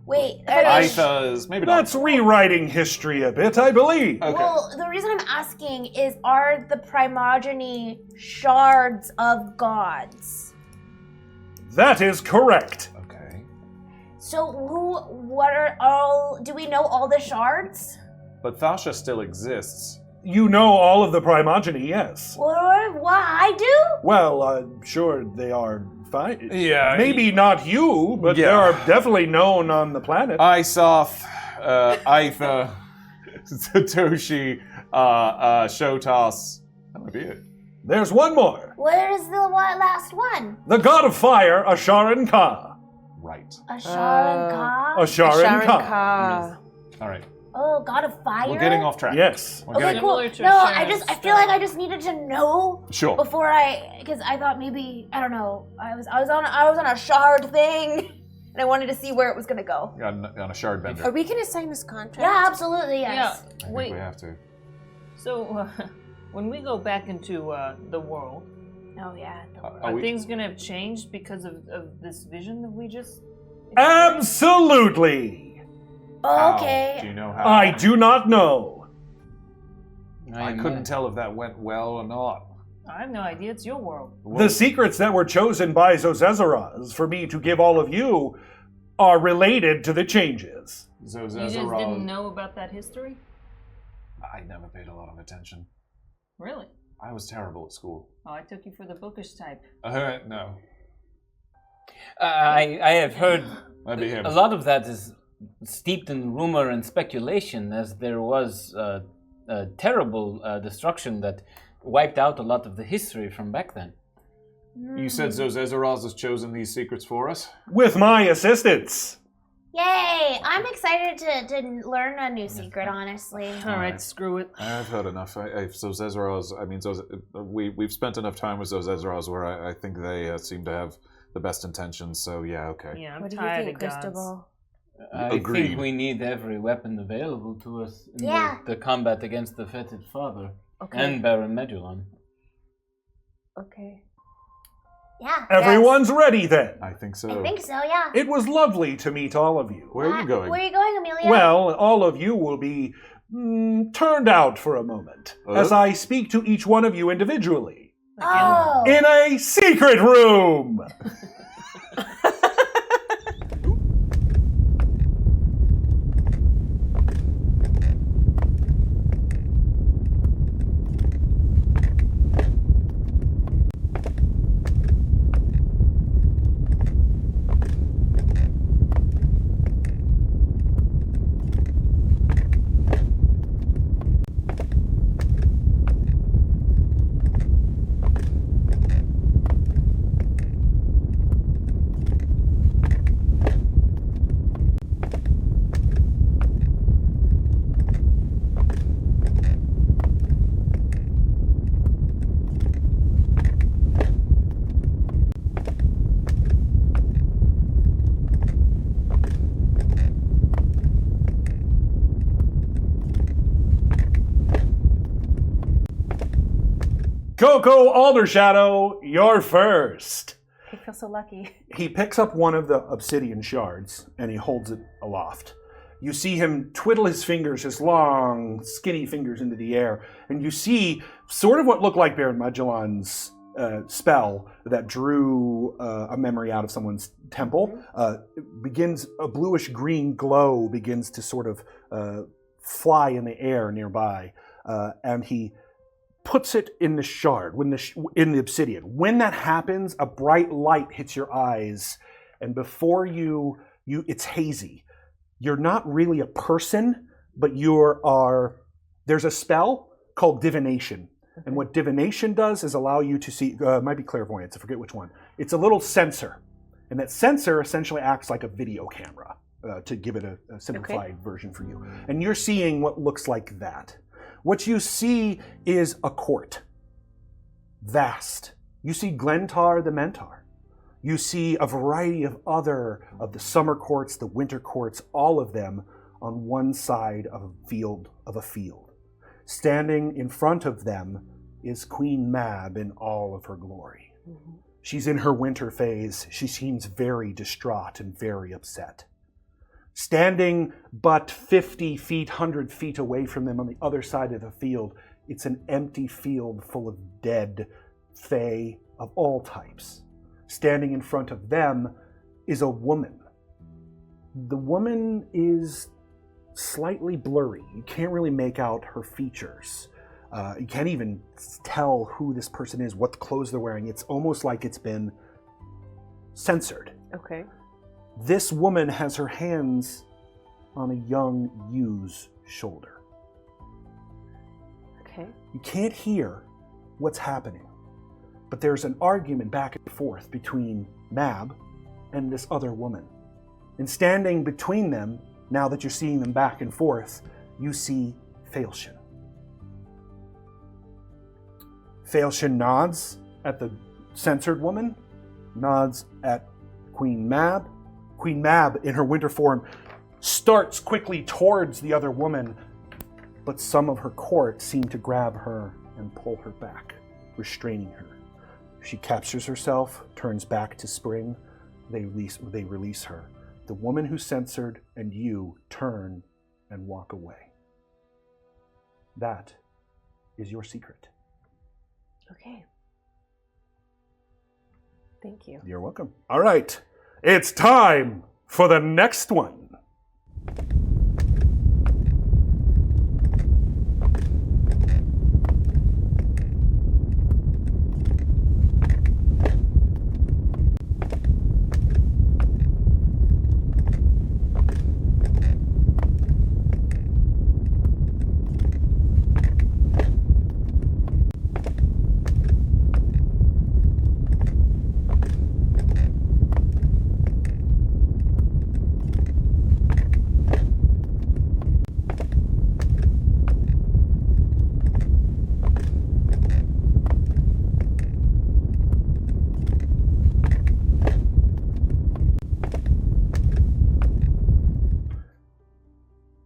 [SPEAKER 6] Wait,
[SPEAKER 3] Aithas, maybe not.
[SPEAKER 2] That's rewriting history a bit, I believe.
[SPEAKER 3] Okay.
[SPEAKER 6] well, the reason I'm asking is, are the primogeny shards of gods?
[SPEAKER 2] That is correct.
[SPEAKER 3] Okay.
[SPEAKER 6] So do we know all the shards?
[SPEAKER 3] But Thasha still exists.
[SPEAKER 2] You know all of the primogeny, yes.
[SPEAKER 6] Or what I do?
[SPEAKER 2] Well, sure, they are fine.
[SPEAKER 3] Yeah.
[SPEAKER 2] Maybe not you, but they are definitely known on the planet.
[SPEAKER 3] Isoth, Aitha, Satoshi, Shotas. That might be it.
[SPEAKER 2] There's one more.
[SPEAKER 6] Where is the last one?
[SPEAKER 2] The god of fire, Asharan Ka.
[SPEAKER 3] Right.
[SPEAKER 6] Asharan Ka?
[SPEAKER 2] Asharan Ka.
[SPEAKER 8] Ka.
[SPEAKER 3] All right.
[SPEAKER 6] Oh, god of fire?
[SPEAKER 3] We're getting off track.
[SPEAKER 2] Yes.
[SPEAKER 3] We're
[SPEAKER 6] Okay,
[SPEAKER 3] getting...
[SPEAKER 6] cool.
[SPEAKER 9] Similar to
[SPEAKER 6] No,
[SPEAKER 9] Asharan's
[SPEAKER 6] I feel like I just needed to know
[SPEAKER 3] Sure.
[SPEAKER 6] before because I thought maybe, I don't know, I was on a shard thing, and I wanted to see where it was gonna go.
[SPEAKER 3] On a shard bender.
[SPEAKER 8] Are we going to sign this contract?
[SPEAKER 6] Yeah, absolutely, yes.
[SPEAKER 9] Yeah.
[SPEAKER 3] I think
[SPEAKER 9] Wait.
[SPEAKER 3] we have to.
[SPEAKER 9] So when we go back into the world,
[SPEAKER 6] Oh yeah.
[SPEAKER 9] are things gonna have changed because of this vision that we just?
[SPEAKER 2] Absolutely.
[SPEAKER 3] How?
[SPEAKER 6] Okay.
[SPEAKER 3] Do you know how?
[SPEAKER 2] I do not know.
[SPEAKER 3] I couldn't tell if that went well or not.
[SPEAKER 9] I have no idea. It's your world.
[SPEAKER 2] The secrets that were chosen by Zozezaraz for me to give all of you are related to the changes.
[SPEAKER 9] You just didn't know about that history?
[SPEAKER 3] I never paid a lot of attention.
[SPEAKER 9] Really?
[SPEAKER 3] I was terrible at school.
[SPEAKER 9] Oh, I took you for the bookish type.
[SPEAKER 3] No.
[SPEAKER 7] I have heard
[SPEAKER 3] That'd be him.
[SPEAKER 7] a lot of that is steeped in rumor and speculation, as there was a terrible destruction that wiped out a lot of the history from back then.
[SPEAKER 3] You said Zozezaraz has chosen these secrets for us?
[SPEAKER 2] With my assistance.
[SPEAKER 6] Yay! I'm excited to learn a new secret, honestly.
[SPEAKER 9] All right, screw it.
[SPEAKER 3] I've heard enough. We've spent enough time with Zozezaraz where I think they seem to have the best intentions, so yeah, okay.
[SPEAKER 9] Yeah, I'm
[SPEAKER 8] What do you
[SPEAKER 9] tired
[SPEAKER 8] think,
[SPEAKER 9] of gods.
[SPEAKER 8] Cristobal?
[SPEAKER 7] I
[SPEAKER 3] Agreed.
[SPEAKER 7] think we need every weapon available to us in
[SPEAKER 6] Yeah.
[SPEAKER 7] the combat against the fetid father
[SPEAKER 8] Okay.
[SPEAKER 7] and Baron Medulon.
[SPEAKER 8] Okay.
[SPEAKER 6] Yeah.
[SPEAKER 2] Everyone's ready then.
[SPEAKER 3] I think so.
[SPEAKER 6] I think so, yeah.
[SPEAKER 2] It was lovely to meet all of you.
[SPEAKER 3] Where are you going?
[SPEAKER 6] Where are you going, Emilio?
[SPEAKER 2] Well, all of you will be turned out for a moment as I speak to each one of you individually
[SPEAKER 6] Oh.
[SPEAKER 2] in a secret room. KoKo Aldershadow, you're first.
[SPEAKER 8] I feel so lucky.
[SPEAKER 2] He picks up one of the obsidian shards and he holds it aloft. You see him twiddle his fingers, his long, skinny fingers into the air, and you see sort of what looked like Baron Medulon's spell that drew a memory out of someone's temple. Begins a bluish green glow begins to sort of fly in the air nearby, and he puts it in the shard, in the obsidian. When that happens, a bright light hits your eyes, and before you it's hazy. You're not really a person, but there's a spell called divination. And what divination does is allow you to see, it might be clairvoyance, I forget which one. It's a little sensor. And that sensor essentially acts like a video camera, to give it a simplified version for you. And you're seeing what looks like that. What you see is a court. Vast. You see Glentar the Mentor. You see a variety of the summer courts, the winter courts, all of them on one side of a field. Standing in front of them is Queen Mab in all of her glory. She's in her winter phase. She seems very distraught and very upset. Standing but 50 feet, 100 feet away from them on the other side of the field, it's an empty field full of dead fae of all types. Standing in front of them is a woman. The woman is slightly blurry. You can't really make out her features. You can't even tell who this person is, what clothes they're wearing. It's almost like it's been censored.
[SPEAKER 8] Okay.
[SPEAKER 2] This woman has her hands on a young you's shoulder.
[SPEAKER 8] Okay.
[SPEAKER 2] You can't hear what's happening, but there's an argument back and forth between Mab and this other woman. And standing between them, now that you're seeing them back and forth, you see Faelshin. Faelshin nods at the censored woman, nods at Queen Mab. Queen Mab, in her winter form, starts quickly towards the other woman, but some of her court seem to grab her and pull her back, restraining her. She captures herself, turns back to Spring. They release her. The woman who censored and you turn and walk away. That is your secret.
[SPEAKER 8] Okay. Thank you.
[SPEAKER 2] You're welcome. All right. It's time for the next one.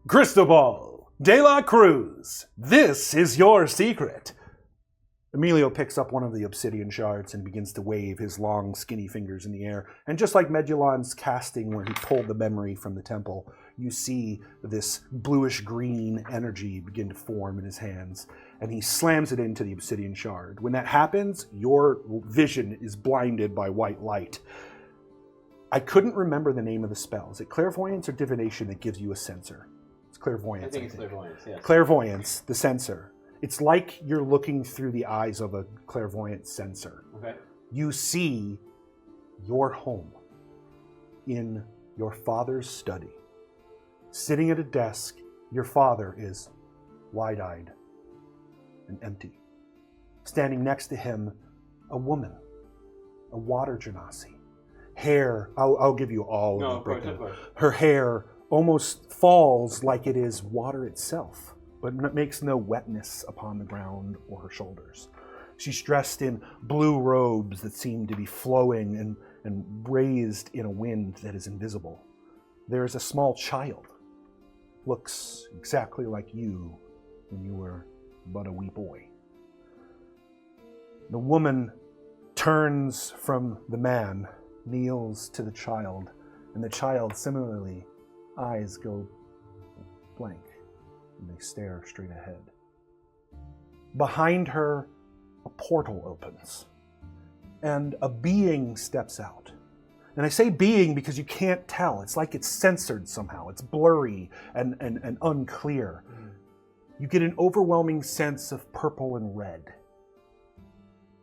[SPEAKER 2] Cristobal de la Cruz, this is your secret. Emilio picks up one of the obsidian shards and begins to wave his long, skinny fingers in the air. And just like Medulon's casting where he pulled the memory from the temple, you see this bluish-green energy begin to form in his hands. And he slams it into the obsidian shard. When that happens, your vision is blinded by white light. I couldn't remember the name of the spell. Is it clairvoyance or divination that gives you a sensor? It's clairvoyance.
[SPEAKER 5] I think it's clairvoyance, yes.
[SPEAKER 2] Clairvoyance, the sensor. It's like you're looking through the eyes of a clairvoyant sensor.
[SPEAKER 5] Okay.
[SPEAKER 2] You see your home in your father's study. Sitting at a desk, your father is wide-eyed and empty. Standing next to him, a woman, a water genasi. Hair, I'll give you all of the breakdown.
[SPEAKER 5] Of course.
[SPEAKER 2] Her hair almost falls like it is water itself, but makes no wetness upon the ground or her shoulders. She's dressed in blue robes that seem to be flowing and raised in a wind that is invisible. There is a small child, looks exactly like you when you were but a wee boy. The woman turns from the man, kneels to the child, and the child similarly, eyes go blank, and they stare straight ahead. Behind her, a portal opens. and a being steps out. And I say being because you can't tell. It's like it's censored somehow. It's blurry and unclear. You get an overwhelming sense of purple and red.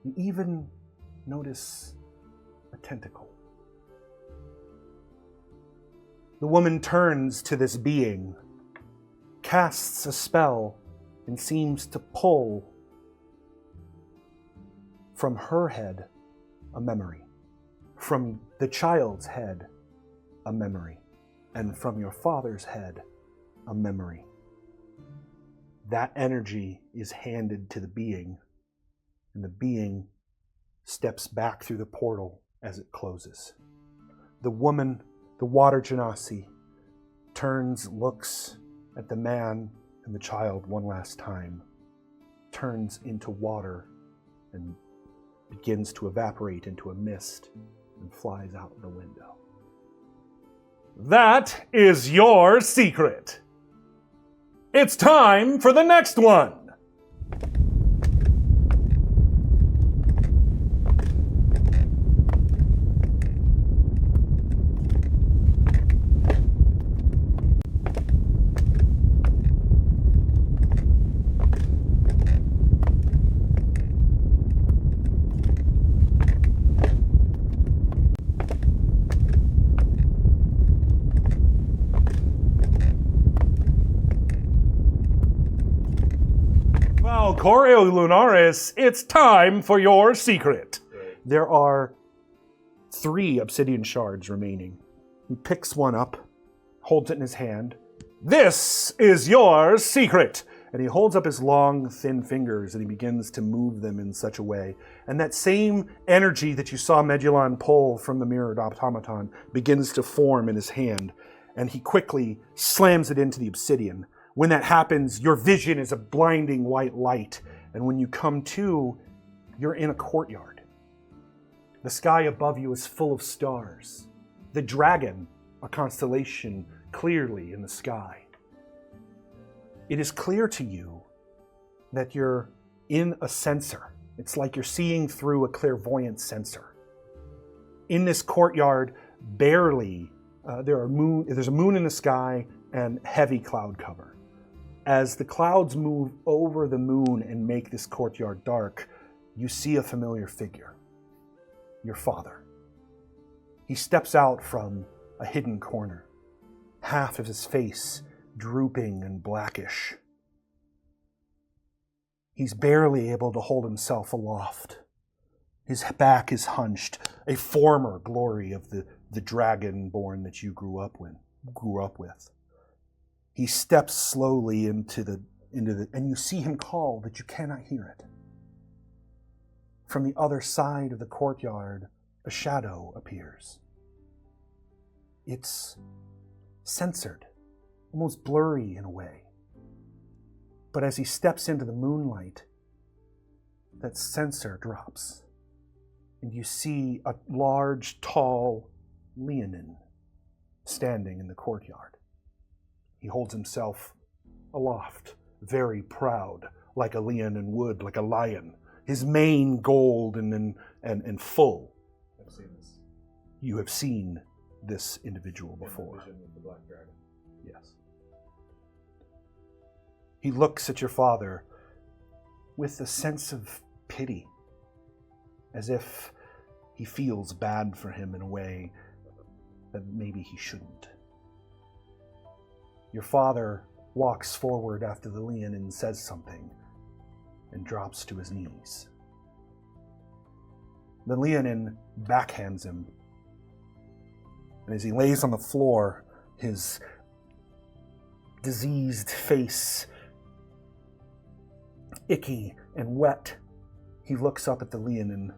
[SPEAKER 2] You even notice a tentacle. The woman turns to this being, casts a spell, and seems to pull from her head a memory, from the child's head a memory, and from your father's head a memory. That energy is handed to the being, and the being steps back through the portal as it closes. The woman, the water genasi, turns, looks at the man and the child one last time, turns into water and begins to evaporate into a mist and flies out the window.
[SPEAKER 10] That is your secret. It's time for the next one. Valcorio Lunaris, it's time for your secret.
[SPEAKER 2] There are 3 obsidian shards remaining. He picks one up, holds it in his hand.
[SPEAKER 10] This is your secret.
[SPEAKER 2] And he holds up his long, thin fingers and he begins to move them in such a way. And that same energy that you saw Medulon pull from the mirrored automaton begins to form in his hand. And he quickly slams it into the obsidian. When that happens, your vision is a blinding white light. And when you come to, you're in a courtyard. The sky above you is full of stars. The dragon, a constellation clearly in the sky. It is clear to you that you're in a sensor. It's like you're seeing through a clairvoyant sensor. In this courtyard, barely, there's a moon in the sky and heavy cloud cover. As the clouds move over the moon and make this courtyard dark, you see a familiar figure. Your father. He steps out from a hidden corner, half of his face drooping and blackish. He's barely able to hold himself aloft. His back is hunched, a former glory of the dragonborn that you grew up with. He steps slowly into the, and you see him call, but you cannot hear it. From the other side of the courtyard, a shadow appears. It's censored, almost blurry in a way. But as he steps into the moonlight, that censor drops. And you see a large, tall Leonin standing in the courtyard. He holds himself aloft, very proud, like a Leonin would, like a lion. His mane gold and full.
[SPEAKER 3] I've seen this.
[SPEAKER 2] You have seen this individual before.
[SPEAKER 3] Vision with the black dragon.
[SPEAKER 2] Yes. He looks at your father with a sense of pity, as if he feels bad for him in a way that maybe he shouldn't. Your father walks forward after the Leonin and says something and drops to his knees. The Leonin backhands him, and as he lays on the floor, his diseased face icky and wet, he looks up at the Leonin,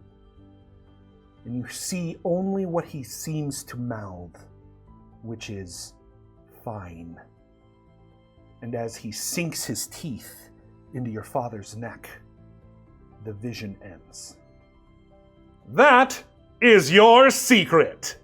[SPEAKER 2] and you see only what he seems to mouth, which is fine. And as he sinks his teeth into your father's neck, the vision ends.
[SPEAKER 10] That is your secret.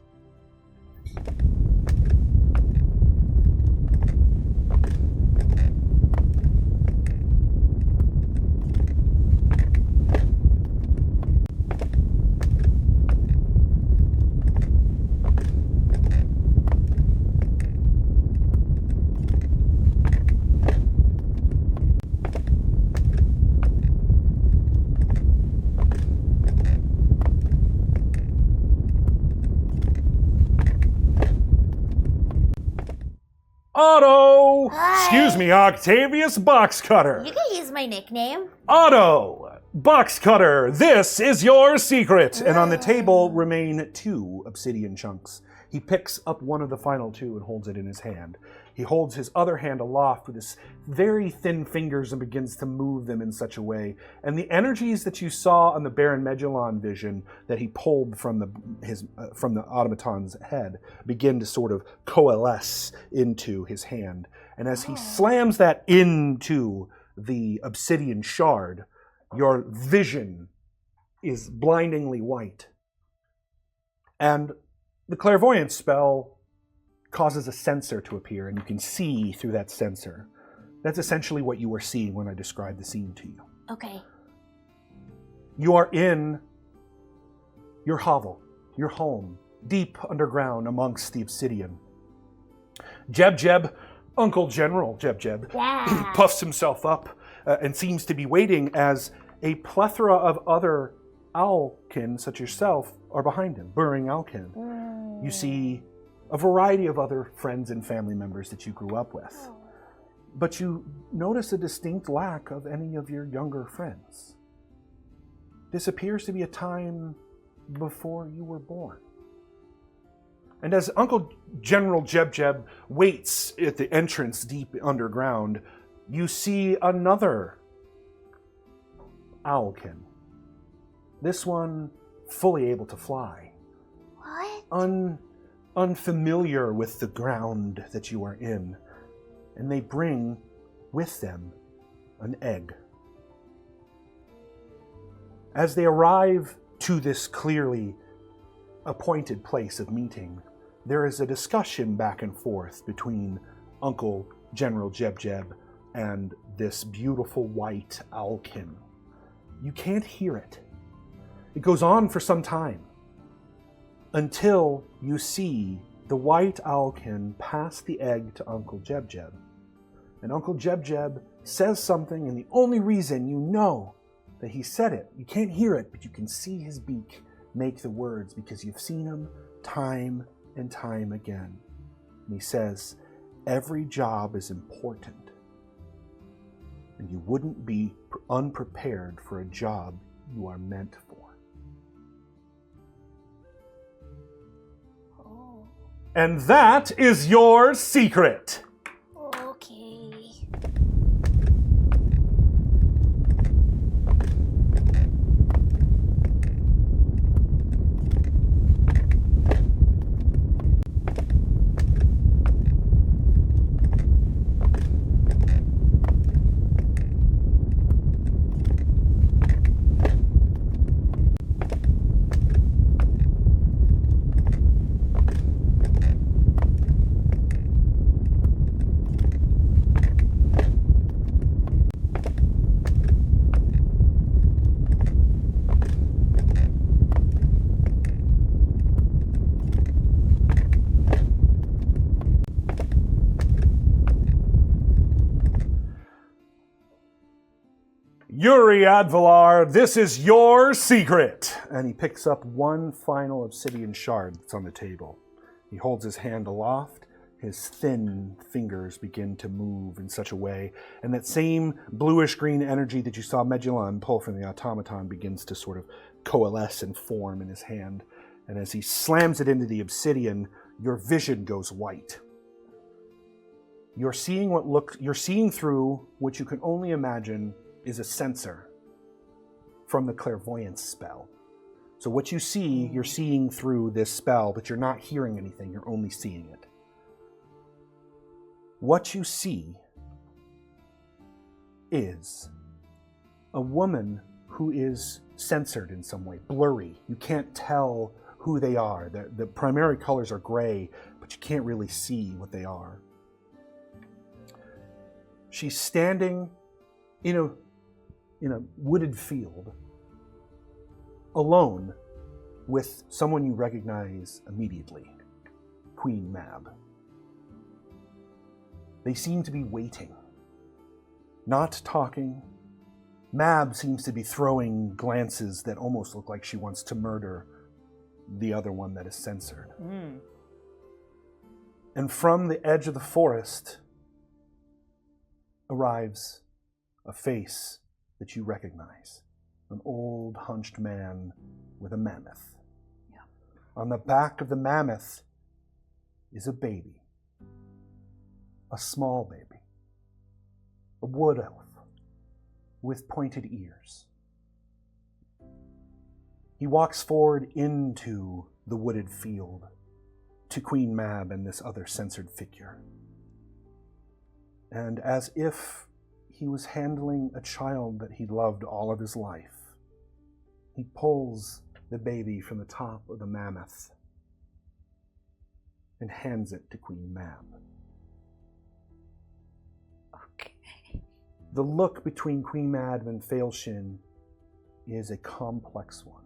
[SPEAKER 10] Otto!
[SPEAKER 6] Hi.
[SPEAKER 10] Excuse me, Octavius Boxcutter.
[SPEAKER 6] You can use my nickname.
[SPEAKER 10] Otto! Boxcutter, this is your secret! And on the table remain 2 obsidian chunks. He picks up one of the final 2 and holds it in his hand. He holds his other hand aloft with his very thin fingers and begins to move them in such a way. And the energies that you saw on the Baron Megillon vision that he pulled from the automaton's head begin to sort of coalesce into his hand. And as he slams that into the obsidian shard, your vision is blindingly white. And the clairvoyance spell causes a sensor to appear, and you can see through that sensor. That's essentially what you were seeing when I described the scene to you.
[SPEAKER 6] Okay.
[SPEAKER 10] You are in your hovel, your home, deep underground amongst the obsidian. Jeb, Uncle General Jeb,
[SPEAKER 6] Yeah.
[SPEAKER 10] puffs himself up and seems to be waiting as a plethora of other owlkin, such as yourself, are behind him, burrowing owlkin. You see a variety of other friends and family members that you grew up with. But you notice a distinct lack of any of your younger friends. This appears to be a time before you were born. And as Uncle General Jeb waits at the entrance deep underground, you see another owlkin. This one fully able to fly.
[SPEAKER 6] What?
[SPEAKER 10] Unfamiliar with the ground that you are in. And they bring with them an egg. As they arrive to this clearly appointed place of meeting, there is a discussion back and forth between Uncle General Jeb and this beautiful white owlkin. You can't hear it. It goes on for some time, until you see the white owlkin pass the egg to Uncle Jeb. And Uncle Jeb says something, and the only reason you know that he said it, you can't hear it, but you can see his beak make the words because you've seen him time and time again. And he says, every job is important, and you wouldn't be unprepared for a job you are meant for. And that is your secret.
[SPEAKER 6] Okay.
[SPEAKER 10] Yuri Advalar, this is your secret. And he picks up one final obsidian shard that's on the table. He holds his hand aloft. His thin fingers begin to move in such a way, and that same bluish-green energy that you saw Megillon pull from the automaton begins to sort of coalesce and form in his hand. And as he slams it into the obsidian, your vision goes white. You're seeing through what you can only imagine is a sensor from the clairvoyance spell. So what you see, you're seeing through this spell, but you're not hearing anything, you're only seeing it. What you see is a woman who is censored in some way, blurry. You can't tell who they are. The primary colors are gray, but you can't really see what they are. She's standing in a wooded field, alone with someone you recognize immediately, Queen Mab. They seem to be waiting, not talking. Mab seems to be throwing glances that almost look like she wants to murder the other one that is censored. And from the edge of the forest arrives a face that you recognize. An old, hunched man with a mammoth. Yeah. On the back of the mammoth is a baby. A small baby. A wood elf with pointed ears. He walks forward into the wooded field to Queen Mab and this other censored figure. And as if he was handling a child that he loved all of his life, he pulls the baby from the top of the mammoth and hands it to Queen Mab.
[SPEAKER 6] Okay.
[SPEAKER 10] The look between Queen Mab and Failshin is a complex one,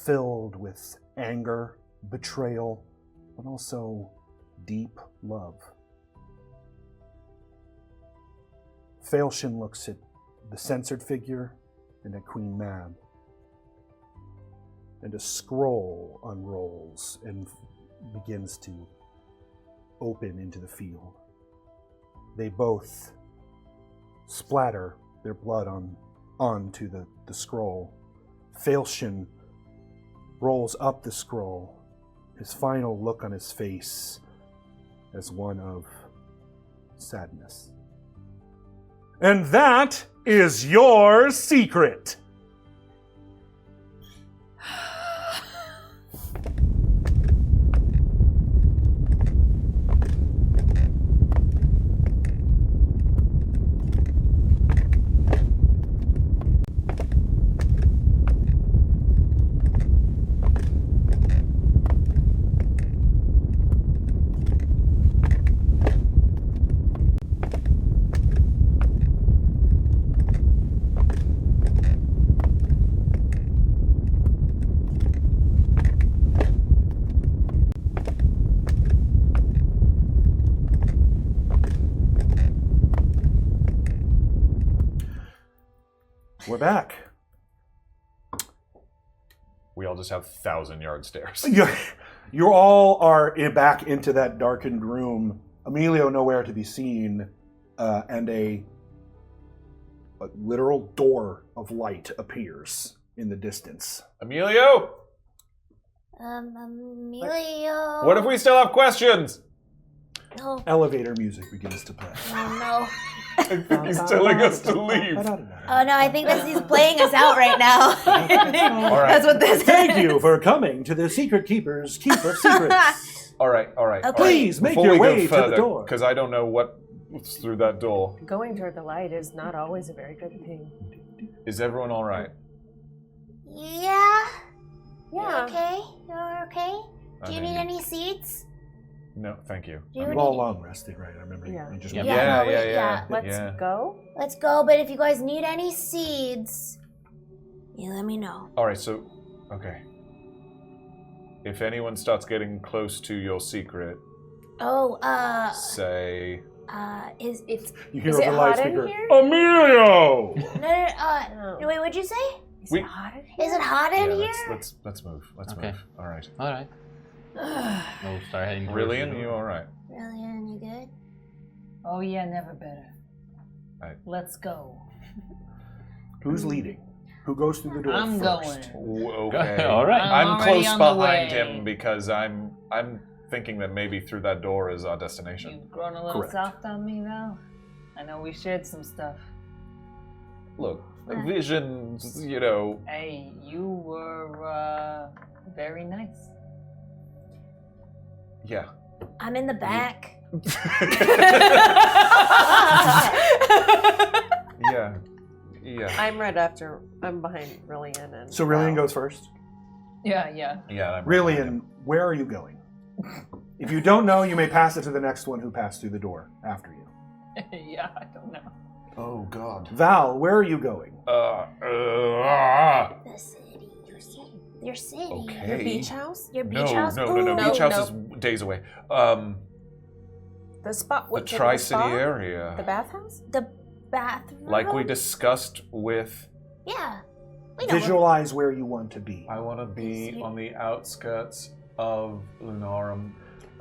[SPEAKER 10] filled with anger, betrayal, but also deep love. Failshin looks at the censored figure and at Queen Mab, and a scroll unrolls and begins to open into the field. They both splatter their blood onto the scroll. Failshin rolls up the scroll, his final look on his face as one of sadness. And that is your secret. We're back.
[SPEAKER 3] We all just have 1,000-yard stairs.
[SPEAKER 10] You all are back into that darkened room. Emilio nowhere to be seen, and a literal door of light appears in the distance.
[SPEAKER 3] Emilio?
[SPEAKER 6] Emilio.
[SPEAKER 3] What if we still have questions?
[SPEAKER 6] No.
[SPEAKER 10] Elevator music begins to play.
[SPEAKER 6] Oh no.
[SPEAKER 3] He's telling us to leave.
[SPEAKER 6] Oh no, I think he's playing us out right now.
[SPEAKER 3] All right.
[SPEAKER 6] That's what this is.
[SPEAKER 10] Thank you for coming to the Secret Keeper's Keep of Secrets.
[SPEAKER 3] All right.
[SPEAKER 6] Okay.
[SPEAKER 10] Please make
[SPEAKER 3] Before
[SPEAKER 10] your
[SPEAKER 3] we
[SPEAKER 10] way
[SPEAKER 3] go further,
[SPEAKER 10] to the door.
[SPEAKER 3] because I don't know what's through that door.
[SPEAKER 8] Going toward the light is not always a very good thing.
[SPEAKER 3] Is everyone all right?
[SPEAKER 6] Yeah.
[SPEAKER 8] Yeah.
[SPEAKER 6] Okay. You're okay. Do you
[SPEAKER 3] I
[SPEAKER 6] need
[SPEAKER 3] mean-
[SPEAKER 6] any seats?
[SPEAKER 3] No, thank you.
[SPEAKER 6] Do you
[SPEAKER 10] You've all long rested, right? I remember
[SPEAKER 8] Yeah.
[SPEAKER 10] you just
[SPEAKER 3] Yeah,
[SPEAKER 10] went.
[SPEAKER 6] Yeah, no,
[SPEAKER 3] yeah.
[SPEAKER 8] Let's go.
[SPEAKER 6] Let's go, but if you guys need any seeds, you let me know.
[SPEAKER 3] All right, so, okay. If anyone starts getting close to your secret,
[SPEAKER 6] Oh,
[SPEAKER 3] say...
[SPEAKER 6] is it's
[SPEAKER 10] You hear
[SPEAKER 8] Is it
[SPEAKER 10] over
[SPEAKER 8] hot in
[SPEAKER 10] loudspeaker,
[SPEAKER 8] here?
[SPEAKER 10] Emilio!
[SPEAKER 6] no, wait, what'd you say?
[SPEAKER 8] Is
[SPEAKER 3] We-
[SPEAKER 8] it hot in here?
[SPEAKER 6] Is it hot in here?
[SPEAKER 3] Let's move. Let's
[SPEAKER 7] Okay.
[SPEAKER 3] move. All right.
[SPEAKER 7] All right. We'll start heading towards
[SPEAKER 3] Rilian,
[SPEAKER 7] the
[SPEAKER 3] you
[SPEAKER 7] door.
[SPEAKER 3] all right?
[SPEAKER 6] Rilian, you good?
[SPEAKER 9] Oh yeah, never better.
[SPEAKER 3] Right.
[SPEAKER 9] Let's go.
[SPEAKER 10] Who's leading? Who goes through the door
[SPEAKER 9] I'm
[SPEAKER 10] first?
[SPEAKER 9] going.
[SPEAKER 3] Okay.
[SPEAKER 7] All right.
[SPEAKER 9] I'm
[SPEAKER 3] I'm
[SPEAKER 9] already
[SPEAKER 3] close
[SPEAKER 9] on the
[SPEAKER 3] behind
[SPEAKER 9] way.
[SPEAKER 3] him because I'm thinking that maybe through that door is our destination.
[SPEAKER 9] You've grown a little
[SPEAKER 10] Correct.
[SPEAKER 9] soft on me now. I know we shared some stuff.
[SPEAKER 3] Look, visions, you know.
[SPEAKER 9] Hey, you were very nice.
[SPEAKER 3] Yeah.
[SPEAKER 6] I'm in the back.
[SPEAKER 3] Yeah. Yeah.
[SPEAKER 8] I'm right after. I'm behind Rilian and.
[SPEAKER 10] So Rilian goes first.
[SPEAKER 9] Yeah, yeah.
[SPEAKER 3] Yeah. I'm
[SPEAKER 10] Rilian, where are you going? If you don't know, you may pass it to the next one who passed through the door after you.
[SPEAKER 9] Yeah, I don't know.
[SPEAKER 3] Oh God.
[SPEAKER 10] Val, where are you going?
[SPEAKER 6] The city. Your city.
[SPEAKER 3] Okay.
[SPEAKER 8] Your beach house?
[SPEAKER 6] Your beach
[SPEAKER 3] No,
[SPEAKER 6] house?
[SPEAKER 3] no.
[SPEAKER 6] Ooh.
[SPEAKER 3] Beach house
[SPEAKER 8] no.
[SPEAKER 3] is days away.
[SPEAKER 8] The spot.
[SPEAKER 3] The
[SPEAKER 8] What,
[SPEAKER 3] Tri-City
[SPEAKER 8] spa?
[SPEAKER 3] area.
[SPEAKER 8] The bathhouse?
[SPEAKER 6] The bathroom?
[SPEAKER 3] Like we discussed with.
[SPEAKER 6] Yeah. We know
[SPEAKER 10] Visualize where you want to be.
[SPEAKER 3] I want to be on the outskirts of Lunarum,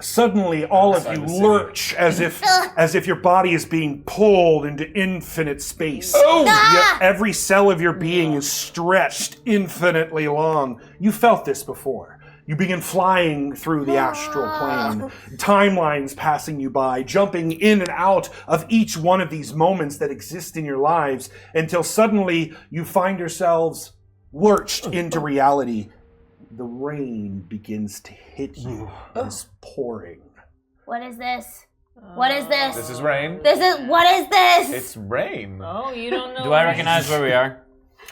[SPEAKER 10] Suddenly, all of
[SPEAKER 3] Inside
[SPEAKER 10] you
[SPEAKER 3] the city.
[SPEAKER 10] lurch as if your body is being pulled into infinite space.
[SPEAKER 3] Oh!
[SPEAKER 10] Yet every cell of your being is stretched infinitely long. You felt this before. You begin flying through the astral plane, timelines passing you by, jumping in and out of each one of these moments that exist in your lives, until suddenly you find yourselves lurched into reality. The rain begins to hit you. It is pouring.
[SPEAKER 6] What is this? What is this?
[SPEAKER 3] This is rain.
[SPEAKER 6] What is this?
[SPEAKER 3] It's rain.
[SPEAKER 9] Oh, you don't know.
[SPEAKER 7] Do I recognize where we are?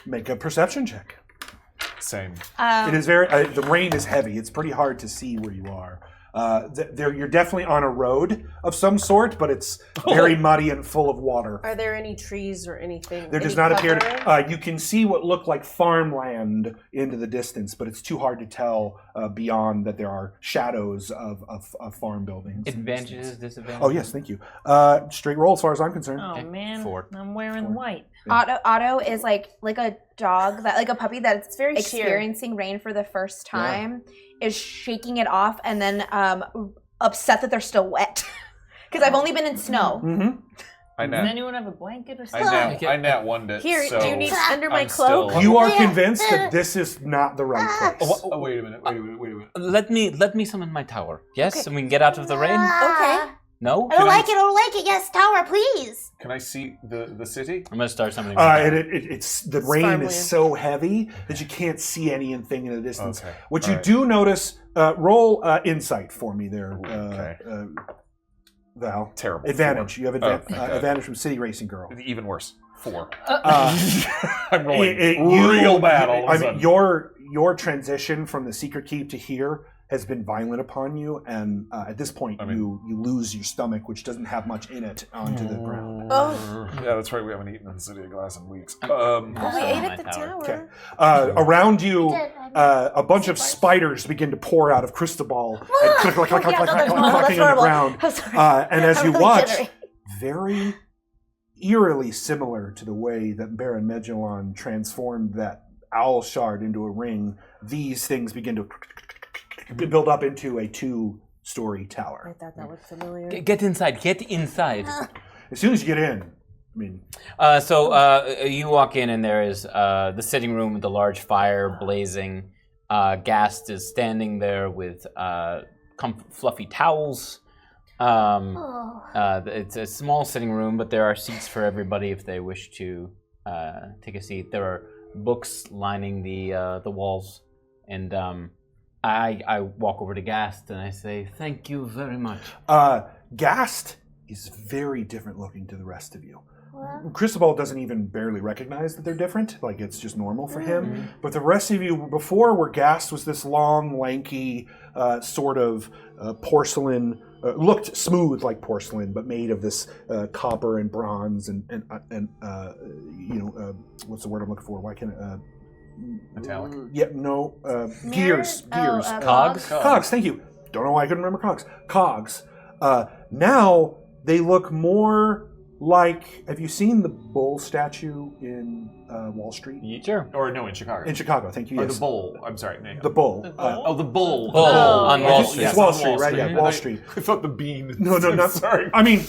[SPEAKER 10] Make a perception check.
[SPEAKER 3] Same.
[SPEAKER 10] It is very. The rain is heavy. It's pretty hard to see where you are. You're definitely on a road of some sort, but it's very muddy and full of water.
[SPEAKER 8] Are there any trees or anything?
[SPEAKER 10] There does
[SPEAKER 8] any
[SPEAKER 10] not appear
[SPEAKER 8] cover?
[SPEAKER 10] to. You can see what look like farmland into the distance, but it's too hard to tell beyond that there are shadows of farm buildings.
[SPEAKER 7] Advantages, disadvantages?
[SPEAKER 10] Oh yes, thank you. Straight roll as far as I'm concerned.
[SPEAKER 9] Oh man,
[SPEAKER 7] 4.
[SPEAKER 9] I'm wearing white.
[SPEAKER 11] Otto is like a dog like a puppy that's
[SPEAKER 8] very
[SPEAKER 11] experiencing rain for the first time, is shaking it off and then upset that they're still wet because I've only been in snow.
[SPEAKER 10] Mm-hmm.
[SPEAKER 3] I
[SPEAKER 9] Does
[SPEAKER 3] know.
[SPEAKER 9] anyone have a blanket or something?
[SPEAKER 3] I nat one it.
[SPEAKER 8] Here,
[SPEAKER 3] so
[SPEAKER 8] do you need under my
[SPEAKER 3] I'm
[SPEAKER 8] cloak?
[SPEAKER 3] still-
[SPEAKER 10] You are convinced that this is not the right place.
[SPEAKER 3] Oh, wait a minute.
[SPEAKER 7] Let me summon my tower. Yes, and we can get out of the rain.
[SPEAKER 6] Okay.
[SPEAKER 7] No?
[SPEAKER 6] I don't like it. I don't like it. Yes, tower, please.
[SPEAKER 3] Can I see the city?
[SPEAKER 7] I'm gonna start summoning.
[SPEAKER 10] It's the rain
[SPEAKER 8] farmland.
[SPEAKER 10] is so heavy that you can't see anything in the distance.
[SPEAKER 3] Okay.
[SPEAKER 10] What
[SPEAKER 3] All
[SPEAKER 10] you
[SPEAKER 3] right.
[SPEAKER 10] do notice, roll insight for me there,
[SPEAKER 3] Okay.
[SPEAKER 10] Val.
[SPEAKER 3] Terrible.
[SPEAKER 10] Advantage.
[SPEAKER 3] 4.
[SPEAKER 10] You have
[SPEAKER 3] Oh, okay.
[SPEAKER 10] advantage from City Racing Girl.
[SPEAKER 3] Even worse. 4.
[SPEAKER 10] You-
[SPEAKER 3] I'm rolling real bad all of a
[SPEAKER 10] I mean,
[SPEAKER 3] sudden.
[SPEAKER 10] your transition from the Secret Keep to here has been violent upon you, and at this point, you lose your stomach, which doesn't have much in it, onto the ground.
[SPEAKER 8] Oh.
[SPEAKER 3] Yeah, that's right. We haven't eaten in the City of Glass in weeks.
[SPEAKER 8] We
[SPEAKER 7] Summon
[SPEAKER 8] ate
[SPEAKER 7] my
[SPEAKER 8] at the
[SPEAKER 7] tower.
[SPEAKER 8] tower.
[SPEAKER 10] Okay. Around you, a bunch of spiders begin to pour out of Cristobal and clacking on the ground. And as you watch, very eerily similar to the way that Baron Megillon transformed that owl shard into a ring, these things begin to build up into a 2-story tower.
[SPEAKER 8] I thought that looked familiar.
[SPEAKER 7] Get inside. Get inside.
[SPEAKER 10] As soon as you get in, I mean,
[SPEAKER 7] So you walk in, and there is the sitting room with the large fire blazing. Gast is standing there with fluffy towels. It's a small sitting room, but there are seats for everybody if they wish to take a seat. There are books lining the walls, and I walk over to Gast and I say, "Thank you very much."
[SPEAKER 10] Gast is very different looking to the rest of you. Cristobal doesn't even barely recognize that they're different. Like, it's just normal for him. But the rest of you, before, where Gast was this long, lanky, sort of porcelain, looked smooth like porcelain, but made of this copper and bronze and what's the word I'm looking for? Why can't
[SPEAKER 3] Metallic?
[SPEAKER 10] Yeah, no. Gears.
[SPEAKER 7] Cogs?
[SPEAKER 10] Cogs, thank you. Don't know why I couldn't remember cogs. Cogs. Now they look more like, have you seen the bull statue in Wall Street?
[SPEAKER 7] Sure.
[SPEAKER 3] Or no, in Chicago.
[SPEAKER 10] In Chicago, thank you.
[SPEAKER 3] Or
[SPEAKER 10] Yes.
[SPEAKER 3] the bull. I'm sorry. No.
[SPEAKER 10] The bull.
[SPEAKER 3] the bull.
[SPEAKER 7] Bull on
[SPEAKER 10] yeah.
[SPEAKER 7] Wall
[SPEAKER 10] It's
[SPEAKER 7] Street.
[SPEAKER 10] Wall Street, right? Yeah, Wall
[SPEAKER 3] I
[SPEAKER 10] Street.
[SPEAKER 3] thought the bean.
[SPEAKER 10] No, not
[SPEAKER 3] sorry.
[SPEAKER 10] I mean,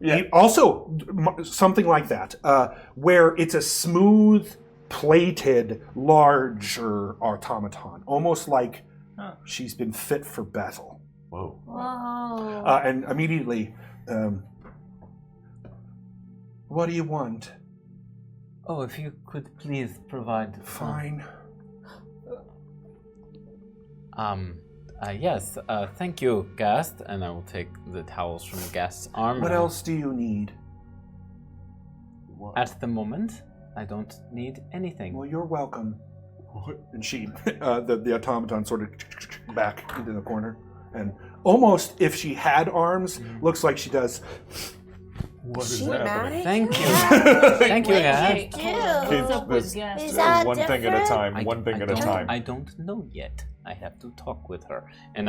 [SPEAKER 3] Yeah.
[SPEAKER 10] also something like that, where it's a smooth, plated, larger automaton, almost like she's been fit for battle.
[SPEAKER 3] Whoa.
[SPEAKER 6] Whoa.
[SPEAKER 10] And immediately, what do you want?
[SPEAKER 7] Oh, if you could please provide.
[SPEAKER 10] Fine.
[SPEAKER 7] Yes. Thank you, Gast, and I will take the towels from Gast's arm.
[SPEAKER 10] What else do you need?
[SPEAKER 7] At the moment, I don't need anything.
[SPEAKER 10] Well, you're welcome. And she, the automaton, sort of back into the corner, and almost if she had arms, looks like she does.
[SPEAKER 3] What
[SPEAKER 8] She mad?
[SPEAKER 7] Thank you. Thank you, Gast.
[SPEAKER 6] Dude.
[SPEAKER 9] What's up with Gast?
[SPEAKER 6] Is that
[SPEAKER 3] one thing at a
[SPEAKER 6] different?
[SPEAKER 3] time. One thing at a time.
[SPEAKER 7] I don't know yet. I have to talk with her. And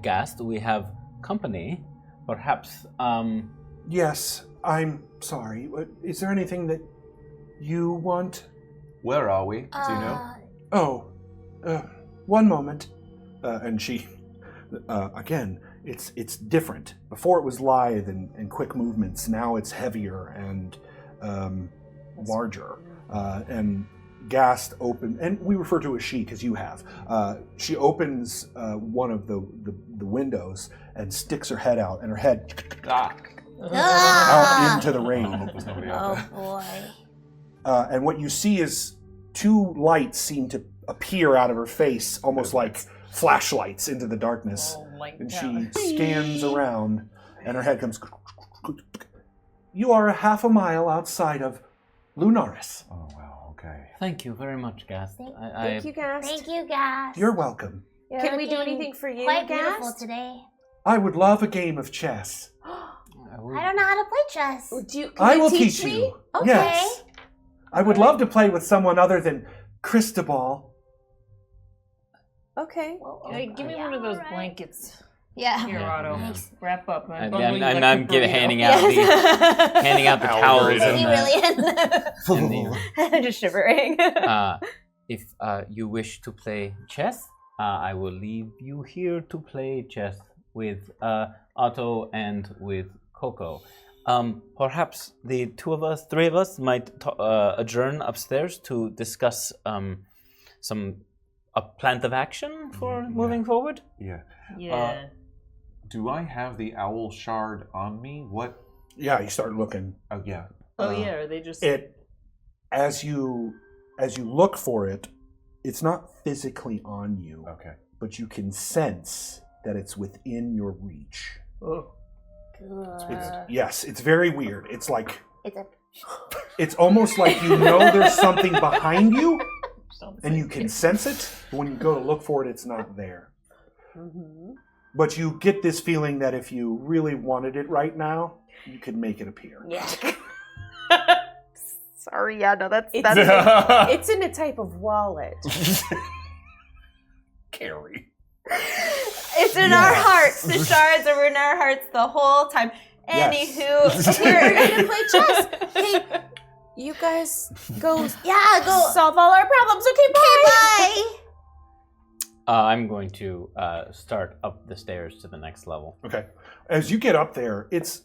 [SPEAKER 7] Gast, we have company. Perhaps,
[SPEAKER 10] Yes, I'm sorry. Is there anything that you want?
[SPEAKER 3] Where are we? Do you know?
[SPEAKER 10] Oh, one moment. And she Again, it's different. Before it was lithe and quick movements. Now it's heavier and larger. And Gast open, and we refer to as she because you have. She opens one of the windows and sticks her head out, and her head out into the rain.
[SPEAKER 6] Oh boy.
[SPEAKER 10] And what you see is two lights seem to appear out of her face, almost like flashlights into the darkness. And she scans around, and her head comes. You are a half a mile outside of Lunaris.
[SPEAKER 12] Oh wow. Okay.
[SPEAKER 7] Thank you very much, Gast.
[SPEAKER 8] Thank you, Gast.
[SPEAKER 6] Thank you, Gast.
[SPEAKER 10] You're welcome.
[SPEAKER 8] Yeah, Can we do anything for you,
[SPEAKER 6] Quite
[SPEAKER 8] Gast?
[SPEAKER 6] beautiful today.
[SPEAKER 10] I would love a game of chess.
[SPEAKER 6] I don't know how to play chess.
[SPEAKER 10] I will teach you.
[SPEAKER 6] Okay.
[SPEAKER 10] Yes. I would love to play with someone other than Cristobal.
[SPEAKER 8] Okay.
[SPEAKER 9] Hey, give me one of those blankets.
[SPEAKER 6] Yeah.
[SPEAKER 9] Here, Otto. Wrap up.
[SPEAKER 7] I'm handing out the towels.
[SPEAKER 8] I'm just shivering.
[SPEAKER 7] If you wish to play chess, I will leave you here to play chess with Otto and with KoKo. Perhaps the three of us might adjourn upstairs to discuss a plan of action for moving forward.
[SPEAKER 12] Yeah.
[SPEAKER 9] Yeah.
[SPEAKER 12] Do I have the owl shard on me? What?
[SPEAKER 10] Yeah, you start looking.
[SPEAKER 12] Oh yeah.
[SPEAKER 9] Are they just?
[SPEAKER 10] As you look for it, it's not physically on you.
[SPEAKER 12] Okay.
[SPEAKER 10] But you can sense that it's within your reach.
[SPEAKER 9] Oh.
[SPEAKER 10] Yes, it's very weird. It's like it's almost like you know there's something behind you, and you can sense it. But when you go to look for it, it's not there.
[SPEAKER 8] Mm-hmm.
[SPEAKER 10] But you get this feeling that if you really wanted it right now, you could make it appear.
[SPEAKER 8] Yeah.
[SPEAKER 11] Sorry, yeah, no, that's
[SPEAKER 8] it's in a type of wallet.
[SPEAKER 12] Kari.
[SPEAKER 11] It's in our hearts. The shards are in our hearts the whole time. Anywho, we're gonna play chess. Hey,
[SPEAKER 8] you guys go.
[SPEAKER 11] Go
[SPEAKER 8] solve all our problems. Okay, bye.
[SPEAKER 7] I'm going to start up the stairs to the next level.
[SPEAKER 10] Okay. As you get up there, it's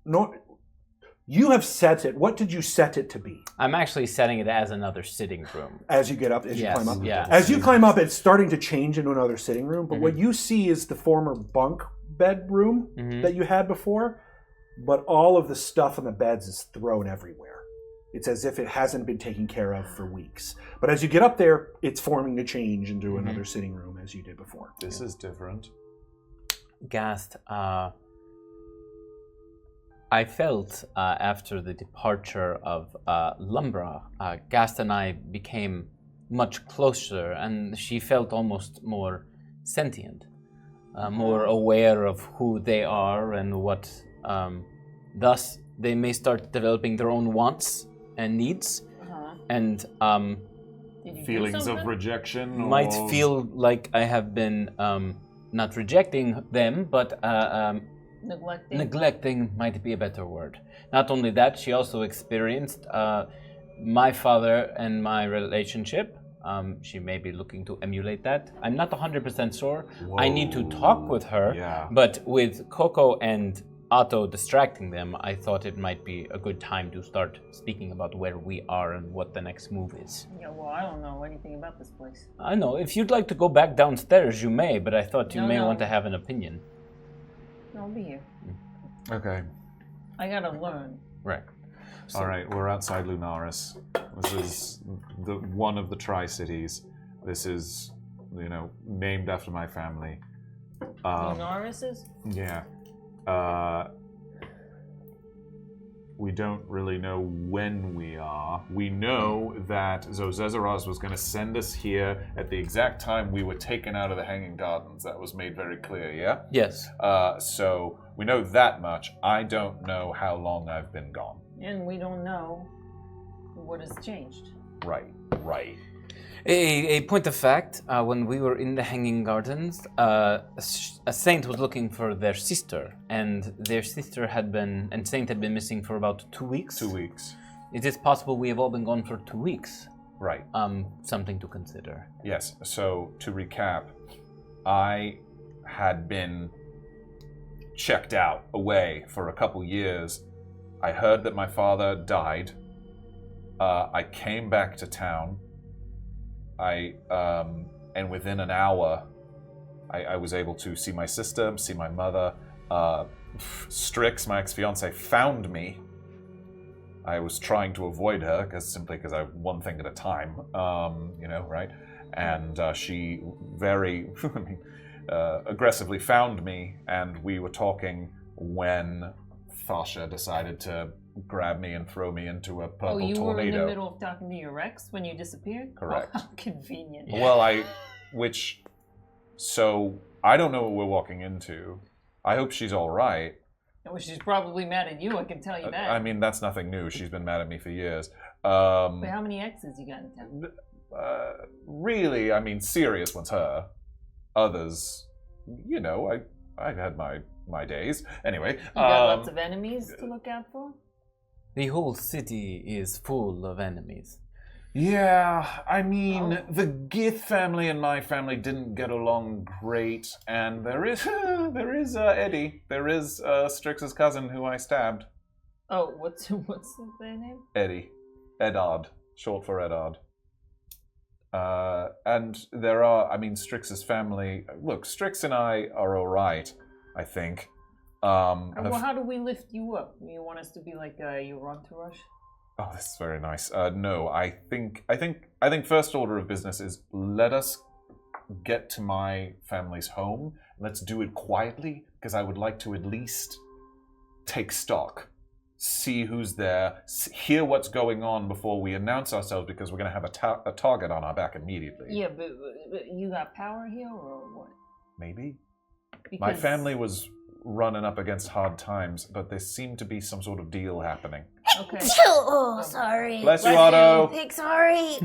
[SPEAKER 10] no. You have set it. What did you set it to be?
[SPEAKER 7] I'm actually setting it as another sitting room.
[SPEAKER 10] As you get up, as you climb up?
[SPEAKER 7] Yeah.
[SPEAKER 10] As you climb up, it's starting to change into another sitting room, but what you see is the former bunk bedroom that you had before, but all of the stuff on the beds is thrown everywhere. It's as if it hasn't been taken care of for weeks. But as you get up there, it's forming to change into another sitting room as you did before.
[SPEAKER 12] This is different.
[SPEAKER 7] Gast, I felt after the departure of Lumbra, Gast and I became much closer, and she felt almost more sentient, more aware of who they are and what. Thus, they may start developing their own wants and needs, and
[SPEAKER 12] feelings of rejection.
[SPEAKER 7] Might feel like I have been not rejecting them, but neglecting might be a better word. Not only that, she also experienced my father and my relationship. She may be looking to emulate that. I'm not 100% sure.
[SPEAKER 12] Whoa.
[SPEAKER 7] I need to talk with her, but with KoKo and Otto distracting them, I thought it might be a good time to start speaking about where we are and what the next move is.
[SPEAKER 9] Yeah, well, I don't know anything about this place.
[SPEAKER 7] I know. If you'd like to go back downstairs, you may, but I thought you may want to have an opinion.
[SPEAKER 9] I'll be here.
[SPEAKER 12] Okay.
[SPEAKER 9] I gotta learn.
[SPEAKER 7] Right.
[SPEAKER 12] All right, we're outside Lunaris. This is one of the Tri-Cities. This is, named after my family.
[SPEAKER 9] Lunaris is?
[SPEAKER 12] Yeah. We don't really know when we are. We know that Zozezaraz was going to send us here at the exact time we were taken out of the Hanging Gardens. That was made very clear, yeah?
[SPEAKER 7] Yes.
[SPEAKER 12] So we know that much. I don't know how long I've been gone.
[SPEAKER 9] And we don't know what has changed.
[SPEAKER 12] Right.
[SPEAKER 7] A point of fact, when we were in the Hanging Gardens, a saint was looking for their sister, and their sister Saint had been missing for about 2 weeks.
[SPEAKER 12] 2 weeks.
[SPEAKER 7] Is it possible we have all been gone for 2 weeks?
[SPEAKER 12] Right.
[SPEAKER 7] Something to consider.
[SPEAKER 12] Yes, so to recap, I had been checked out away for a couple years. I heard that my father died. I came back to town. And within an hour, I was able to see my sister, see my mother. Strix, my ex-fiance, found me. I was trying to avoid her simply because I one thing at a time, right? And she very aggressively found me, and we were talking when Thasha decided to grab me and throw me into a purple tornado.
[SPEAKER 9] Oh, you were in the middle of talking to your ex when you disappeared?
[SPEAKER 12] Correct.
[SPEAKER 9] Oh, how convenient.
[SPEAKER 12] Well, so I don't know what we're walking into. I hope she's all right.
[SPEAKER 9] Well, she's probably mad at you, I can tell you that.
[SPEAKER 12] I mean, that's nothing new. She's been mad at me for years.
[SPEAKER 9] Wait, how many exes you got in town?
[SPEAKER 12] Really, I mean, serious one's her. Others, I've had my days. Anyway.
[SPEAKER 9] You got lots of enemies to look out for?
[SPEAKER 7] The whole city is full of enemies.
[SPEAKER 12] Yeah, I mean, the Gith family and my family didn't get along great, and there is Eddie. There is Strix's cousin who I stabbed.
[SPEAKER 9] Oh, what's their name?
[SPEAKER 12] Eddie. Eddard. Short for Eddard. And there are, Strix's family... Look, Strix and I are alright, I think.
[SPEAKER 9] Well, how do we lift you up? You want us to be like your entourage?
[SPEAKER 12] Oh, this is very nice. No, I think first order of business is let us get to my family's home. Let's do it quietly, because I would like to at least take stock, see who's there, hear what's going on before we announce ourselves, because we're going to have a target on our back immediately.
[SPEAKER 9] Yeah, but you got power here, or what?
[SPEAKER 12] Maybe.
[SPEAKER 9] Because...
[SPEAKER 12] My family was running up against hard times, but there seemed to be some sort of deal happening.
[SPEAKER 9] Okay.
[SPEAKER 6] Oh, sorry.
[SPEAKER 12] Bless you, Otto.
[SPEAKER 6] Thanks, sorry.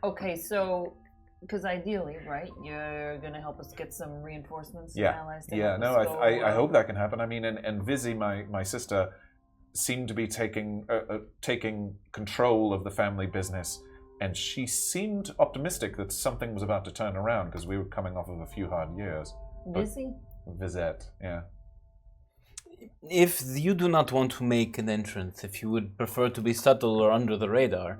[SPEAKER 9] Okay, so, because ideally, right, you're going to help us get some reinforcements and allies to help us go,
[SPEAKER 12] I hope that can happen. I mean, and Vizzy, my sister, seemed to be taking control of the family business, and she seemed optimistic that something was about to turn around, because we were coming off of a few hard years.
[SPEAKER 9] Vizzy?
[SPEAKER 12] Vizette, yeah.
[SPEAKER 7] If you do not want to make an entrance, if you would prefer to be subtle or under the radar,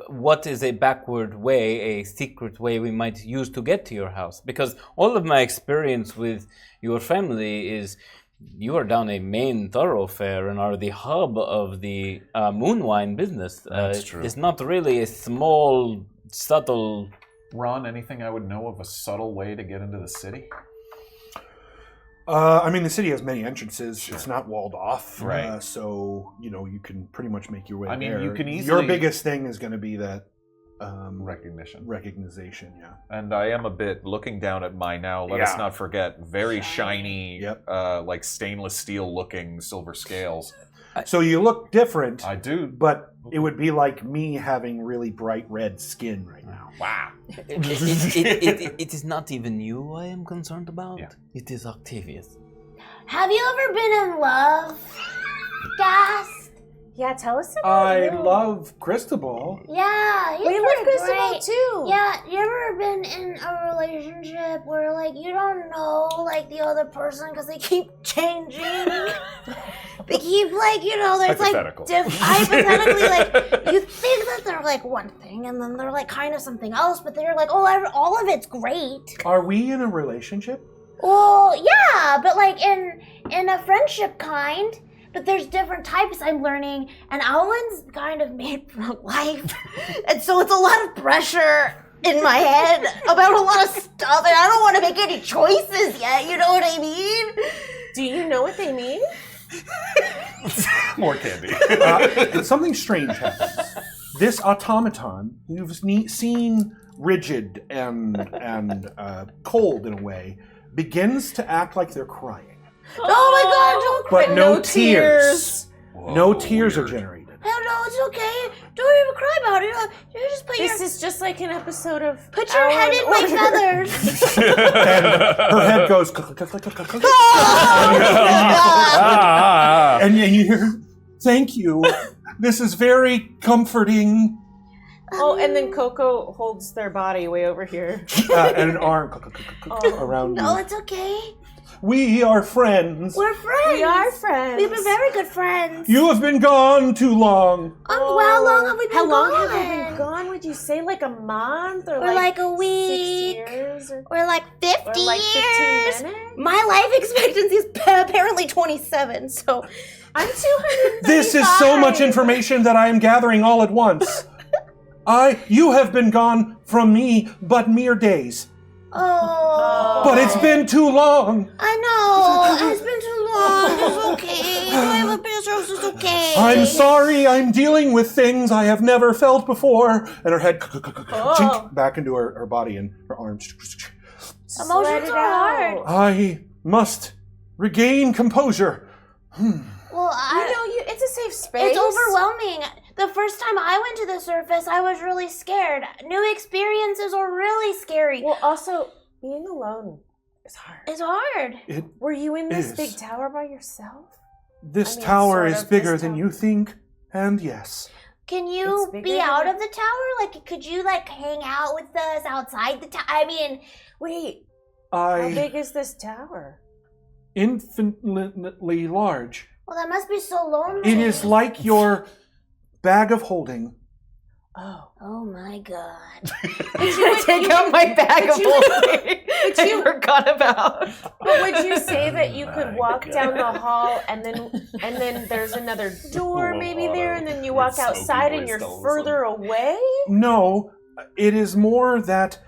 [SPEAKER 7] what is a backward way, a secret way we might use to get to your house? Because all of my experience with your family is you are down a main thoroughfare and are the hub of the Moonwine business.
[SPEAKER 12] That's true.
[SPEAKER 7] It's not really a small, subtle...
[SPEAKER 12] Ron, anything I would know of a subtle way to get into the city?
[SPEAKER 10] The city has many entrances. Sure. It's not walled off.
[SPEAKER 12] Right.
[SPEAKER 10] So, you can pretty much make your way there.
[SPEAKER 12] You can easily...
[SPEAKER 10] Your biggest thing is going to be that...
[SPEAKER 12] Recognition,
[SPEAKER 10] yeah.
[SPEAKER 12] And I am a bit looking down at my now, let us not forget, very shiny, like stainless steel looking silver scales.
[SPEAKER 10] So you look different.
[SPEAKER 12] I do.
[SPEAKER 10] But it would be like me having really bright red skin right now.
[SPEAKER 12] Wow.
[SPEAKER 7] It is not even you I am concerned about. Yeah. It is Octavius.
[SPEAKER 6] Have you ever been in love, Gast?
[SPEAKER 8] Yeah, tell us about
[SPEAKER 10] I love Cristobal.
[SPEAKER 6] Yeah,
[SPEAKER 8] we love Cristobal too.
[SPEAKER 6] Yeah, you ever been in a relationship where you don't know the other person because they keep changing? They keep there's hypothetically you think that they're one thing and then they're kind of something else, but they're all of it's great.
[SPEAKER 10] Are we in a relationship?
[SPEAKER 6] Well, yeah, but in a friendship kind. But there's different types I'm learning, and Alan's kind of made for life, and so it's a lot of pressure in my head about a lot of stuff, and I don't want to make any choices yet, you know what I mean?
[SPEAKER 8] Do you know what they mean?
[SPEAKER 12] More candy.
[SPEAKER 10] Something strange happens. This automaton, you've seen rigid and cold in a way, begins to act like they're crying.
[SPEAKER 6] Oh my god, don't cry.
[SPEAKER 10] But no tears.
[SPEAKER 12] Whoa,
[SPEAKER 10] no tears
[SPEAKER 12] weird.
[SPEAKER 10] are generated.
[SPEAKER 6] Hell no, it's okay. Don't even cry about it. You just put
[SPEAKER 8] This is just like an episode of
[SPEAKER 6] Put your head in my feathers.
[SPEAKER 10] And her head goes... and you hear, thank you. This is very comforting.
[SPEAKER 8] Oh, and then KoKo holds their body way over here.
[SPEAKER 10] And an arm around you.
[SPEAKER 6] No, it's okay.
[SPEAKER 10] We are friends.
[SPEAKER 6] We're friends.
[SPEAKER 8] We are friends.
[SPEAKER 6] We've been very good friends.
[SPEAKER 10] You have been gone too long.
[SPEAKER 6] Well, how long have we been
[SPEAKER 8] How long
[SPEAKER 6] gone?
[SPEAKER 8] have we been gone? Would you say like a month or
[SPEAKER 6] like a week?
[SPEAKER 8] 6 years?
[SPEAKER 6] Or like 50
[SPEAKER 8] Or like 15
[SPEAKER 6] years?
[SPEAKER 8] minutes?
[SPEAKER 6] My life expectancy is apparently 27, so
[SPEAKER 8] I'm 235.
[SPEAKER 10] This is so much information that I am gathering all at once. You have been gone from me but mere days.
[SPEAKER 6] Oh.
[SPEAKER 10] But it's been too long.
[SPEAKER 6] I know. It's been too long. It's okay. I have a business. It's okay.
[SPEAKER 10] I'm sorry. I'm dealing with things I have never felt before. And her head chink back into her body and her arms.
[SPEAKER 6] Emotions are hard.
[SPEAKER 10] I must regain composure.
[SPEAKER 6] Well,
[SPEAKER 8] it's a safe space.
[SPEAKER 6] It's overwhelming. The first time I went to the surface, I was really scared. New experiences are really scary.
[SPEAKER 8] Well, also, being alone is hard.
[SPEAKER 6] It's hard.
[SPEAKER 8] Were you in this
[SPEAKER 10] is.
[SPEAKER 8] big tower by yourself?
[SPEAKER 10] This tower
[SPEAKER 8] sort
[SPEAKER 10] is
[SPEAKER 8] of,
[SPEAKER 10] bigger
[SPEAKER 8] this
[SPEAKER 10] than
[SPEAKER 8] tower.
[SPEAKER 10] you think, and yes.
[SPEAKER 6] Can you
[SPEAKER 8] It's bigger
[SPEAKER 6] be
[SPEAKER 8] than
[SPEAKER 6] out
[SPEAKER 8] it-
[SPEAKER 6] of the tower? Like, could you, like, hang out with us outside the tower? I mean,
[SPEAKER 8] Wait, how
[SPEAKER 10] I
[SPEAKER 8] big is this tower?
[SPEAKER 10] infinitely large.
[SPEAKER 6] well, that must be so lonely.
[SPEAKER 10] It is like your bag of holding.
[SPEAKER 6] Oh my god.
[SPEAKER 8] Take out my bag of holding. I forgot about. But would you say that you could walk down the hall and then there's another door maybe there, and then you walk outside and you're further away?
[SPEAKER 10] No, it is more that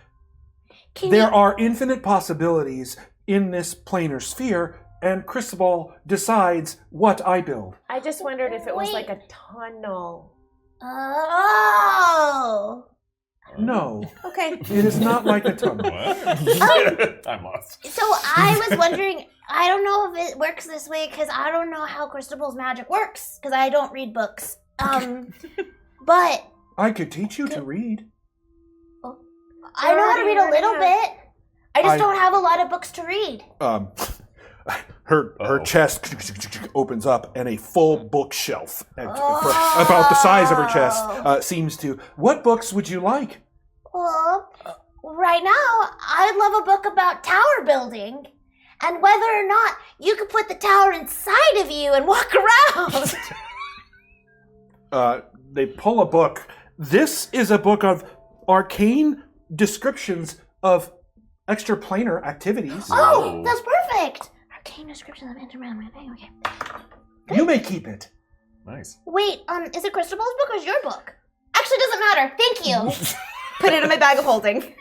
[SPEAKER 10] there are infinite possibilities in this planar sphere, and Cristobal decides what I build.
[SPEAKER 8] I just wondered if it was like a tunnel.
[SPEAKER 6] Oh.
[SPEAKER 10] No,
[SPEAKER 8] Okay.
[SPEAKER 10] it is not like a tunnel.
[SPEAKER 12] I'm lost.
[SPEAKER 6] So I was wondering, I don't know if it works this way because I don't know how Cristobal's magic works because I don't read books. But
[SPEAKER 10] I could teach you to read.
[SPEAKER 6] I know how to read a little bit. I just
[SPEAKER 10] I-
[SPEAKER 6] don't have a lot of books to read.
[SPEAKER 10] Her chest opens up, and a full bookshelf, about the size of her chest, seems to. What books would you like?
[SPEAKER 6] Well, right now, I'd love a book about tower building and whether or not you could put the tower inside of you and walk around.
[SPEAKER 10] They pull a book. This is a book of arcane descriptions of extraplanar activities.
[SPEAKER 6] Oh, that's perfect. Arcane description of intermediate. Okay.
[SPEAKER 10] You may keep it.
[SPEAKER 12] Nice.
[SPEAKER 6] Wait, is it Cristobal's book or is your book? Actually, doesn't matter. Thank you.
[SPEAKER 11] Put it in my bag of holding.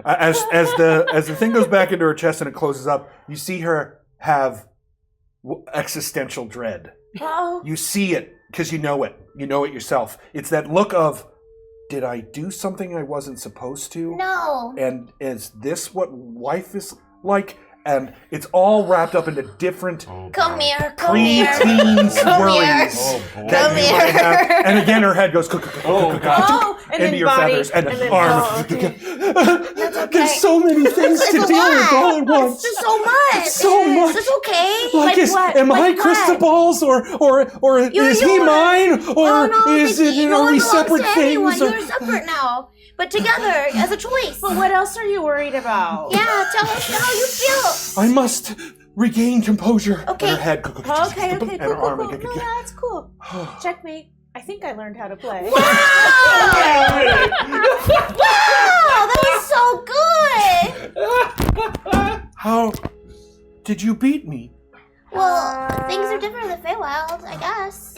[SPEAKER 10] As the thing goes back into her chest and it closes up, you see her have existential dread.
[SPEAKER 8] Oh.
[SPEAKER 10] You see it because you know it. You know it yourself. It's that look of, did I do something I wasn't supposed to?
[SPEAKER 6] No.
[SPEAKER 10] And is this what life is like? And it's all wrapped up into different
[SPEAKER 6] Come here. Come here.
[SPEAKER 10] pre-teens
[SPEAKER 6] Come
[SPEAKER 10] worries
[SPEAKER 6] here.
[SPEAKER 10] that
[SPEAKER 6] Come
[SPEAKER 10] you might
[SPEAKER 6] here.
[SPEAKER 10] have. And again, her head goes
[SPEAKER 8] And
[SPEAKER 10] into
[SPEAKER 8] then
[SPEAKER 10] your
[SPEAKER 8] body,
[SPEAKER 10] feathers and
[SPEAKER 8] then
[SPEAKER 10] arms.
[SPEAKER 8] oh, okay.
[SPEAKER 10] There's so many things
[SPEAKER 6] It's
[SPEAKER 10] to
[SPEAKER 6] a
[SPEAKER 10] deal
[SPEAKER 6] lot.
[SPEAKER 10] with all at once.
[SPEAKER 6] It's just so much.
[SPEAKER 10] So much.
[SPEAKER 6] It's okay.
[SPEAKER 10] Like,
[SPEAKER 6] what?
[SPEAKER 10] am I
[SPEAKER 6] Like what?
[SPEAKER 10] Cristobal's or is he mine or
[SPEAKER 6] Oh, no,
[SPEAKER 10] is it
[SPEAKER 6] no
[SPEAKER 10] are
[SPEAKER 6] one
[SPEAKER 10] we
[SPEAKER 6] belongs
[SPEAKER 10] separate
[SPEAKER 6] to anyone.
[SPEAKER 10] things?
[SPEAKER 6] You're separate now, but together as a choice.
[SPEAKER 8] But what else are you worried about?
[SPEAKER 6] Yeah, tell us how you feel.
[SPEAKER 10] I must regain composure.
[SPEAKER 6] Okay.
[SPEAKER 10] And her head
[SPEAKER 8] Okay,
[SPEAKER 10] and
[SPEAKER 8] cool,
[SPEAKER 10] her arm.
[SPEAKER 8] cool. No, that's cool. Checkmate. I think I learned how to play.
[SPEAKER 6] Wow! Wow, that was so good.
[SPEAKER 10] How did you beat me?
[SPEAKER 6] Well, things are different in the Feywild, I guess.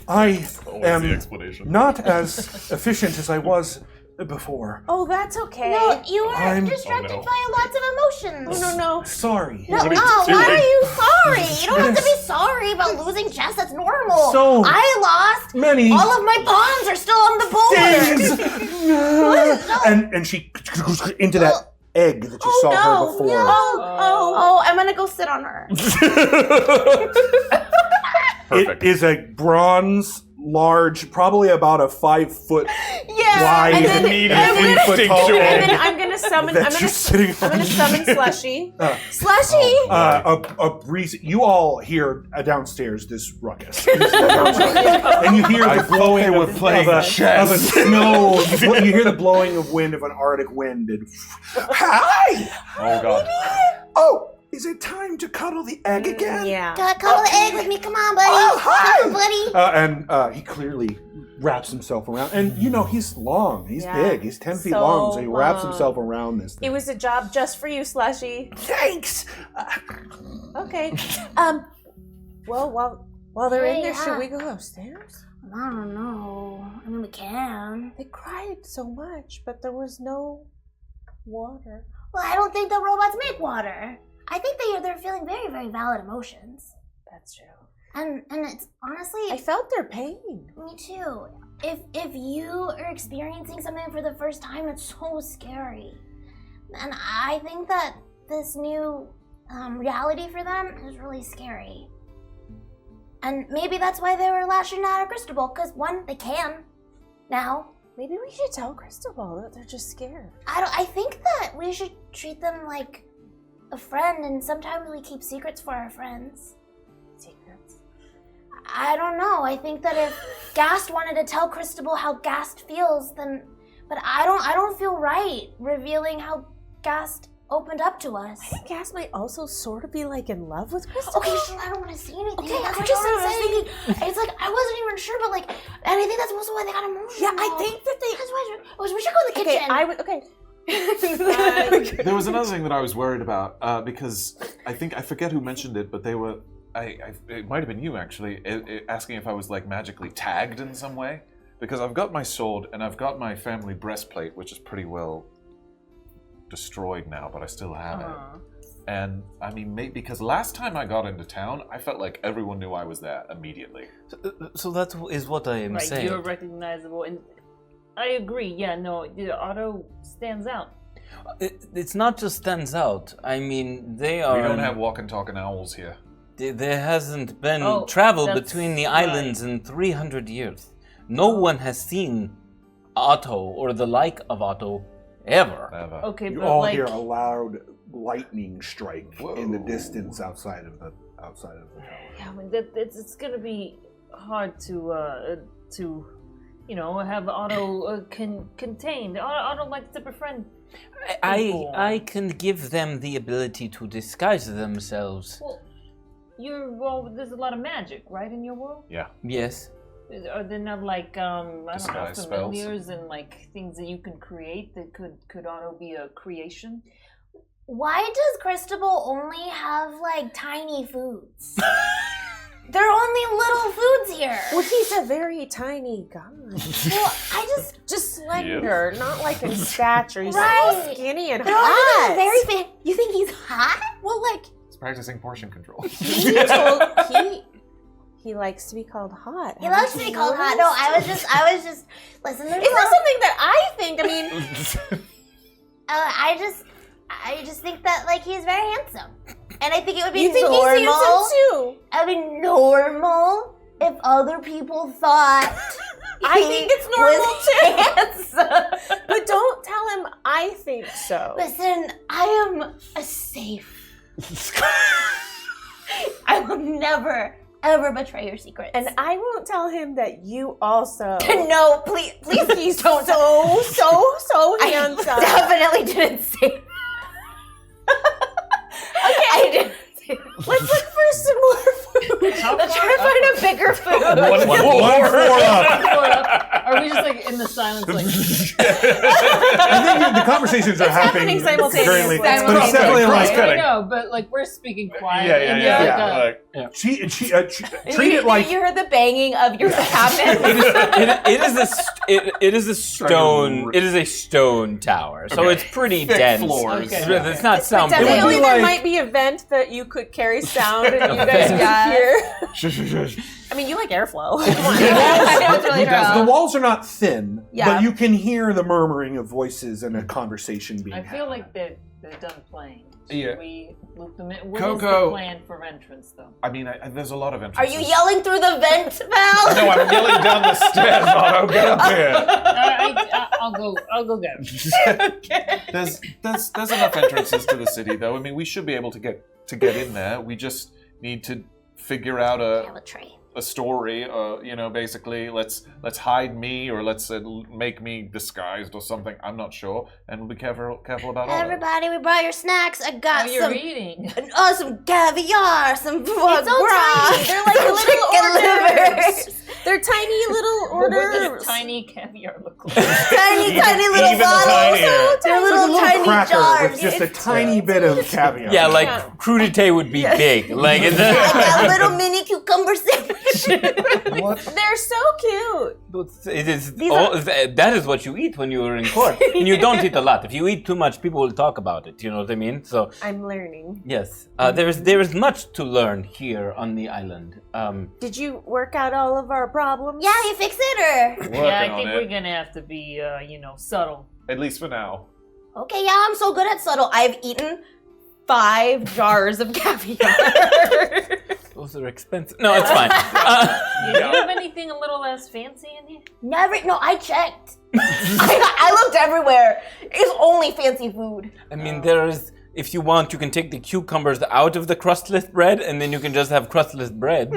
[SPEAKER 10] I
[SPEAKER 12] the
[SPEAKER 10] am
[SPEAKER 12] explanation?
[SPEAKER 10] not as efficient as I was before.
[SPEAKER 8] Oh, that's okay.
[SPEAKER 6] No, you were
[SPEAKER 10] I'm-
[SPEAKER 6] distracted
[SPEAKER 12] Oh, no.
[SPEAKER 6] by lots of emotions.
[SPEAKER 8] No.
[SPEAKER 10] Sorry.
[SPEAKER 6] No, why are you sorry? You don't have to be sorry about losing chess. That's normal.
[SPEAKER 10] So
[SPEAKER 6] I lost.
[SPEAKER 10] many
[SPEAKER 6] All of my pawns are still on the board.
[SPEAKER 10] things. And she into that egg that you saw her before.
[SPEAKER 6] Oh, I'm gonna go sit on her.
[SPEAKER 10] It is a bronze large, probably about a 5 foot wide,
[SPEAKER 8] and then,
[SPEAKER 10] and 3 foot tall.
[SPEAKER 8] And then I'm gonna summon. I'm gonna summon Slushy.
[SPEAKER 11] Slushy.
[SPEAKER 10] A breeze. You all hear downstairs this ruckus, and you hear the blowing of a snow. You hear the blowing of wind of an Arctic wind. And hi.
[SPEAKER 12] Oh God.
[SPEAKER 10] Oh. Is it time to cuddle the egg again?
[SPEAKER 8] Yeah.
[SPEAKER 6] Gotta cuddle the egg with me. Come on, buddy.
[SPEAKER 10] Oh, hi.
[SPEAKER 6] Come on, buddy.
[SPEAKER 10] And he clearly wraps himself around. And, he's long. He's
[SPEAKER 8] Yeah.
[SPEAKER 10] big. He's 10 feet
[SPEAKER 8] So
[SPEAKER 10] long. So he wraps
[SPEAKER 8] long.
[SPEAKER 10] himself around this thing.
[SPEAKER 8] It was a job just for you, Slushy.
[SPEAKER 10] Thanks!
[SPEAKER 8] Okay. Well, while they're in there, should we go upstairs?
[SPEAKER 6] I don't know. I mean, we can.
[SPEAKER 8] They cried so much, but there was no water.
[SPEAKER 6] Well, I don't think the robots make water. I think they're feeling very, very valid emotions.
[SPEAKER 8] That's true.
[SPEAKER 6] And it's honestly,
[SPEAKER 8] I felt their pain.
[SPEAKER 6] Me too. If you are experiencing something for the first time, it's so scary. And I think that this new reality for them is really scary. And maybe that's why they were lashing out at Cristobal, because one, they can now.
[SPEAKER 8] Maybe we should tell Cristobal that they're just scared.
[SPEAKER 6] I think that we should treat them like a friend, and sometimes we keep secrets for our friends.
[SPEAKER 8] Secrets?
[SPEAKER 6] I don't know. I think that if Gast wanted to tell Cristobal how Gast feels, then, but I don't feel right revealing how Gast opened up to us.
[SPEAKER 8] I think Gast might also sort of be like in love with Cristobal.
[SPEAKER 6] Okay, sure. I don't want to say anything.
[SPEAKER 8] Okay,
[SPEAKER 6] That's
[SPEAKER 8] I
[SPEAKER 6] what
[SPEAKER 8] just
[SPEAKER 6] I was thinking. It's like I wasn't even sure, but like, and I think that's also why they got emotional.
[SPEAKER 8] Yeah, I think that they.
[SPEAKER 6] That's why we should go to the kitchen.
[SPEAKER 8] Okay.
[SPEAKER 12] There was another thing that I was worried about because I forget who mentioned it, but they were. It might have been you actually, asking if I was like magically tagged in some way, because I've got my sword and I've got my family breastplate, which is pretty well destroyed now, but I still have it. And I mean, because last time I got into town, I felt like everyone knew I was there immediately.
[SPEAKER 7] So that is what I am saying.
[SPEAKER 9] You're recognizable, and I agree. Yeah, no, the auto stands out.
[SPEAKER 7] It's not just stands out. I mean, they are.
[SPEAKER 12] We don't have walking, talking owls here.
[SPEAKER 7] There hasn't been travel between the islands in 300 years. No one has seen Otto or the like of Otto ever.
[SPEAKER 9] Okay,
[SPEAKER 10] you
[SPEAKER 9] but
[SPEAKER 10] all
[SPEAKER 9] like,
[SPEAKER 10] hear a loud lightning strike in the distance outside of the tower.
[SPEAKER 9] yeah, I mean, it's gonna be hard to have Otto contained. Otto likes to befriend.
[SPEAKER 7] I can give them the ability to disguise themselves.
[SPEAKER 9] Well, there's a lot of magic, right, in your world?
[SPEAKER 12] Yeah.
[SPEAKER 7] Yes.
[SPEAKER 9] Are there not like I don't know,
[SPEAKER 12] Disguise
[SPEAKER 9] familiars and like things that you can create that could auto be a creation?
[SPEAKER 6] Why does Cristobal only have like tiny foods? There are only little foods here.
[SPEAKER 8] Well, he's a very tiny guy.
[SPEAKER 6] Well, I
[SPEAKER 8] just slender, not like in stature. He's
[SPEAKER 6] Right.
[SPEAKER 8] so skinny and
[SPEAKER 6] They're
[SPEAKER 8] hot.
[SPEAKER 6] all very big. You think he's hot? Well, like
[SPEAKER 12] He's practicing portion control.
[SPEAKER 8] He likes to be called hot.
[SPEAKER 6] he loves to be called hot. No, I was just listen. There's
[SPEAKER 8] It's not something that I think. I mean,
[SPEAKER 6] I just think that like he's very handsome, and I think it would be
[SPEAKER 8] you think
[SPEAKER 6] normal.
[SPEAKER 8] he's handsome too?
[SPEAKER 6] I mean, normal if other people thought.
[SPEAKER 8] I think it's normal too. But don't tell him I think so.
[SPEAKER 6] Listen, I am a safe. I will never, ever betray your secrets.
[SPEAKER 8] And I won't tell him that you also.
[SPEAKER 6] No, please,
[SPEAKER 8] He's don't. so handsome.
[SPEAKER 6] I definitely didn't say.
[SPEAKER 8] Okay.
[SPEAKER 6] I didn't.
[SPEAKER 8] Let's look for some more food.
[SPEAKER 6] Let's try to find a bigger food.
[SPEAKER 10] One floor up.
[SPEAKER 9] Are we just like in the silence, like?
[SPEAKER 10] I think the conversations are
[SPEAKER 8] happening simultaneously.
[SPEAKER 10] currently, but it's definitely like
[SPEAKER 9] I know, but like we're speaking quiet.
[SPEAKER 10] treat it like
[SPEAKER 11] you heard the banging of your cabinet.
[SPEAKER 7] It is a stone. It is a stone tower, so it's pretty
[SPEAKER 12] Thick
[SPEAKER 7] dense.
[SPEAKER 12] floors.
[SPEAKER 7] Okay. It's not sound.
[SPEAKER 8] Definitely, there might be a vent that you could carry sound and you guys could hear. I mean, you like airflow. Come on. That's really
[SPEAKER 10] The walls are not thin,
[SPEAKER 8] Yeah.
[SPEAKER 10] but you can hear the murmuring of voices and a conversation being
[SPEAKER 9] I
[SPEAKER 10] had.
[SPEAKER 9] feel like they're done playing.
[SPEAKER 12] Yeah.
[SPEAKER 9] Should we loop them in? What is
[SPEAKER 12] KoKo.
[SPEAKER 9] the plan for entrance, though?
[SPEAKER 12] I mean, there's a lot of
[SPEAKER 11] Are
[SPEAKER 12] entrances.
[SPEAKER 11] you yelling through the vent, Val?
[SPEAKER 12] No, I'm yelling down the stairs, Otto. Get up here.
[SPEAKER 9] I'll go get him.
[SPEAKER 12] There's enough entrances to the city, though. I mean, we should be able to get in there. We just need to figure out a story. Basically, let's hide me, or let's make me disguised or something. I'm not sure, and we'll be careful about all that.
[SPEAKER 6] Everybody, we brought your snacks. I got
[SPEAKER 9] Oh, you're eating.
[SPEAKER 6] some caviar, some foie
[SPEAKER 11] It's so
[SPEAKER 6] gras.
[SPEAKER 11] tiny. They're like little
[SPEAKER 6] chicken
[SPEAKER 11] orders.
[SPEAKER 6] livers.
[SPEAKER 11] They're tiny little
[SPEAKER 9] What
[SPEAKER 11] orders.
[SPEAKER 9] does tiny caviar look like?
[SPEAKER 6] Tiny little
[SPEAKER 12] Even
[SPEAKER 6] bottles.
[SPEAKER 12] tinier.
[SPEAKER 6] They're
[SPEAKER 10] It's like a
[SPEAKER 6] little tiny
[SPEAKER 10] cracker
[SPEAKER 6] jars.
[SPEAKER 10] with just a tiny bit of caviar.
[SPEAKER 7] Yeah, like crudité would be big. Like it's
[SPEAKER 6] I got a little mini cucumber sandwich.
[SPEAKER 8] They're so cute.
[SPEAKER 7] it is that is what you eat when you are in court, and you don't eat a lot. If you eat too much, people will talk about it. You know what I mean? So
[SPEAKER 8] I'm learning.
[SPEAKER 7] yes, there is much to learn here on the island.
[SPEAKER 8] Did you work out all of our problems?
[SPEAKER 6] Yeah, you fix it or?
[SPEAKER 9] Yeah, I think we're gonna have to be, subtle.
[SPEAKER 12] At least for now.
[SPEAKER 6] Okay, yeah, I'm so good at subtle.
[SPEAKER 11] I've eaten 5 jars of caviar.
[SPEAKER 7] Those are expensive. No, it's fine.
[SPEAKER 9] Do you have anything a little less fancy in here?
[SPEAKER 6] Never. No, I checked.
[SPEAKER 11] I looked everywhere. It's only fancy food.
[SPEAKER 7] I mean, there is. If you want, you can take the cucumbers out of the crustless bread, and then you can just have crustless bread.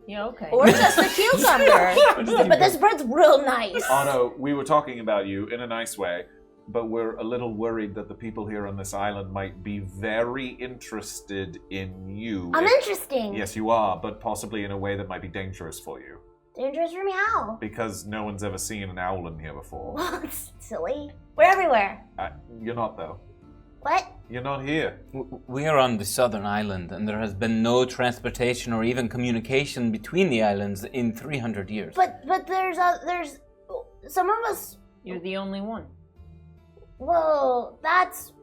[SPEAKER 9] Yeah, okay.
[SPEAKER 6] Or just a cucumber. But this bread's real nice.
[SPEAKER 12] Otto, we were talking about you in a nice way, but we're a little worried that the people here on this island might be very interested in you.
[SPEAKER 6] I'm interesting.
[SPEAKER 12] Yes, you are, but possibly in a way that might be dangerous for you.
[SPEAKER 6] Dangerous for me? How?
[SPEAKER 12] Because no one's ever seen an owl in here before.
[SPEAKER 6] Well, it's silly. We're everywhere.
[SPEAKER 12] You're not, though.
[SPEAKER 6] What?
[SPEAKER 12] You're not here.
[SPEAKER 7] We are on the southern island, and there has been no transportation or even communication between the islands in 300 years.
[SPEAKER 6] But there's some of us.
[SPEAKER 9] You're the only one.
[SPEAKER 6] Well, that's.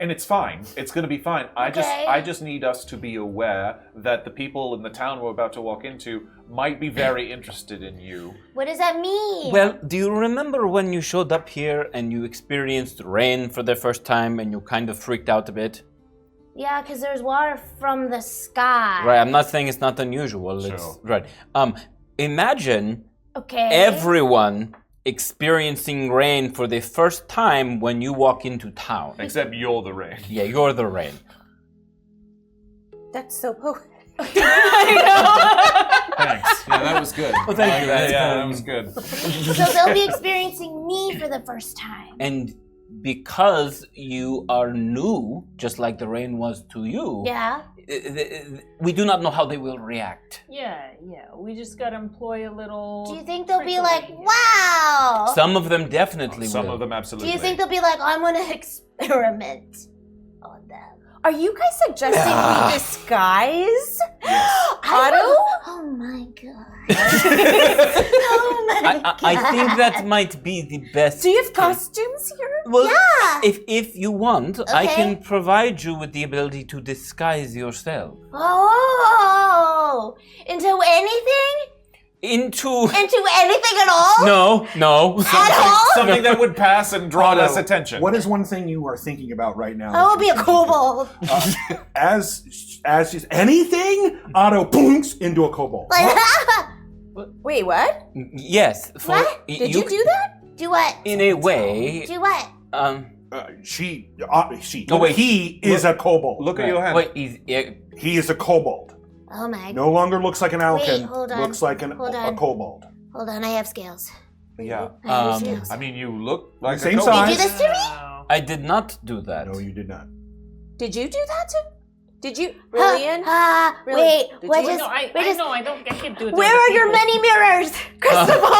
[SPEAKER 12] And it's fine. It's going to be fine.
[SPEAKER 6] Okay.
[SPEAKER 12] I just need us to be aware that the people in the town we're about to walk into might be very interested in you.
[SPEAKER 6] What does that mean?
[SPEAKER 7] Well, do you remember when you showed up here and you experienced rain for the first time and you kind of freaked out a bit?
[SPEAKER 6] Yeah, because there's water from the sky.
[SPEAKER 7] Right, I'm not saying it's not unusual.
[SPEAKER 12] Sure.
[SPEAKER 7] It's right. Imagine
[SPEAKER 6] Okay.
[SPEAKER 7] everyone experiencing rain for the first time when you walk into town.
[SPEAKER 12] Except you're the rain.
[SPEAKER 7] Yeah, you're the rain.
[SPEAKER 8] That's so poetic.
[SPEAKER 12] Thanks. Yeah, that was good.
[SPEAKER 7] Well, thank
[SPEAKER 12] I like
[SPEAKER 7] you.
[SPEAKER 12] that.
[SPEAKER 7] That's
[SPEAKER 12] Yeah,
[SPEAKER 7] kind
[SPEAKER 12] that
[SPEAKER 7] of-
[SPEAKER 12] was good.
[SPEAKER 6] So they'll be experiencing me for the first time.
[SPEAKER 7] And because you are new, just like the rain was to you,
[SPEAKER 6] Yeah.
[SPEAKER 7] we do not know how they will react.
[SPEAKER 9] Yeah. We just gotta employ a little.
[SPEAKER 6] Do you think they'll be
[SPEAKER 9] trickery.
[SPEAKER 6] like, wow?
[SPEAKER 7] Some of them definitely
[SPEAKER 12] Some
[SPEAKER 7] will.
[SPEAKER 12] of them
[SPEAKER 6] Do
[SPEAKER 12] absolutely.
[SPEAKER 6] you think they'll be like, I'm gonna experiment on them?
[SPEAKER 8] Are you guys suggesting we disguise?
[SPEAKER 6] Otto? Oh my god. Oh my god.
[SPEAKER 7] I think that might be the best.
[SPEAKER 8] Do you have costumes here?
[SPEAKER 7] Well,
[SPEAKER 6] Yeah.
[SPEAKER 7] if you want, I
[SPEAKER 6] Okay.
[SPEAKER 7] can provide you with the ability to disguise yourself
[SPEAKER 6] Oh, into anything?
[SPEAKER 7] into.
[SPEAKER 6] Into anything at all?
[SPEAKER 7] No.
[SPEAKER 6] At all?
[SPEAKER 12] Something that would pass and draw
[SPEAKER 10] Otto,
[SPEAKER 12] less attention.
[SPEAKER 10] What is one thing you are thinking about right now?
[SPEAKER 6] I will be a kobold.
[SPEAKER 10] As she's anything, Otto boonks into a kobold.
[SPEAKER 6] Like,
[SPEAKER 8] Wait, what?
[SPEAKER 7] Yes. For
[SPEAKER 6] What?
[SPEAKER 8] Did you do that?
[SPEAKER 6] do what?
[SPEAKER 7] In a way.
[SPEAKER 6] Do what?
[SPEAKER 10] She.
[SPEAKER 7] No, wait.
[SPEAKER 10] He is a kobold.
[SPEAKER 12] Look at your hand.
[SPEAKER 7] Wait,
[SPEAKER 10] He is a kobold.
[SPEAKER 6] Oh my.
[SPEAKER 10] No longer looks like an alkin.
[SPEAKER 6] hold on.
[SPEAKER 10] Looks like a
[SPEAKER 6] Hold on.
[SPEAKER 10] kobold.
[SPEAKER 6] Hold on, I have scales.
[SPEAKER 12] Yeah.
[SPEAKER 6] I have scales.
[SPEAKER 12] I mean, you look like
[SPEAKER 10] Same
[SPEAKER 12] a
[SPEAKER 10] size.
[SPEAKER 12] kobold.
[SPEAKER 6] Did you do this to me?
[SPEAKER 7] I did not do that.
[SPEAKER 10] No, you did not.
[SPEAKER 8] Did you do that too? Did you, Rilian?
[SPEAKER 6] Wait,
[SPEAKER 8] Did
[SPEAKER 6] what
[SPEAKER 8] you?
[SPEAKER 6] just?
[SPEAKER 9] No, I can't do it. to
[SPEAKER 6] Where
[SPEAKER 9] other
[SPEAKER 6] are your
[SPEAKER 9] people.
[SPEAKER 6] many mirrors, Cristobal?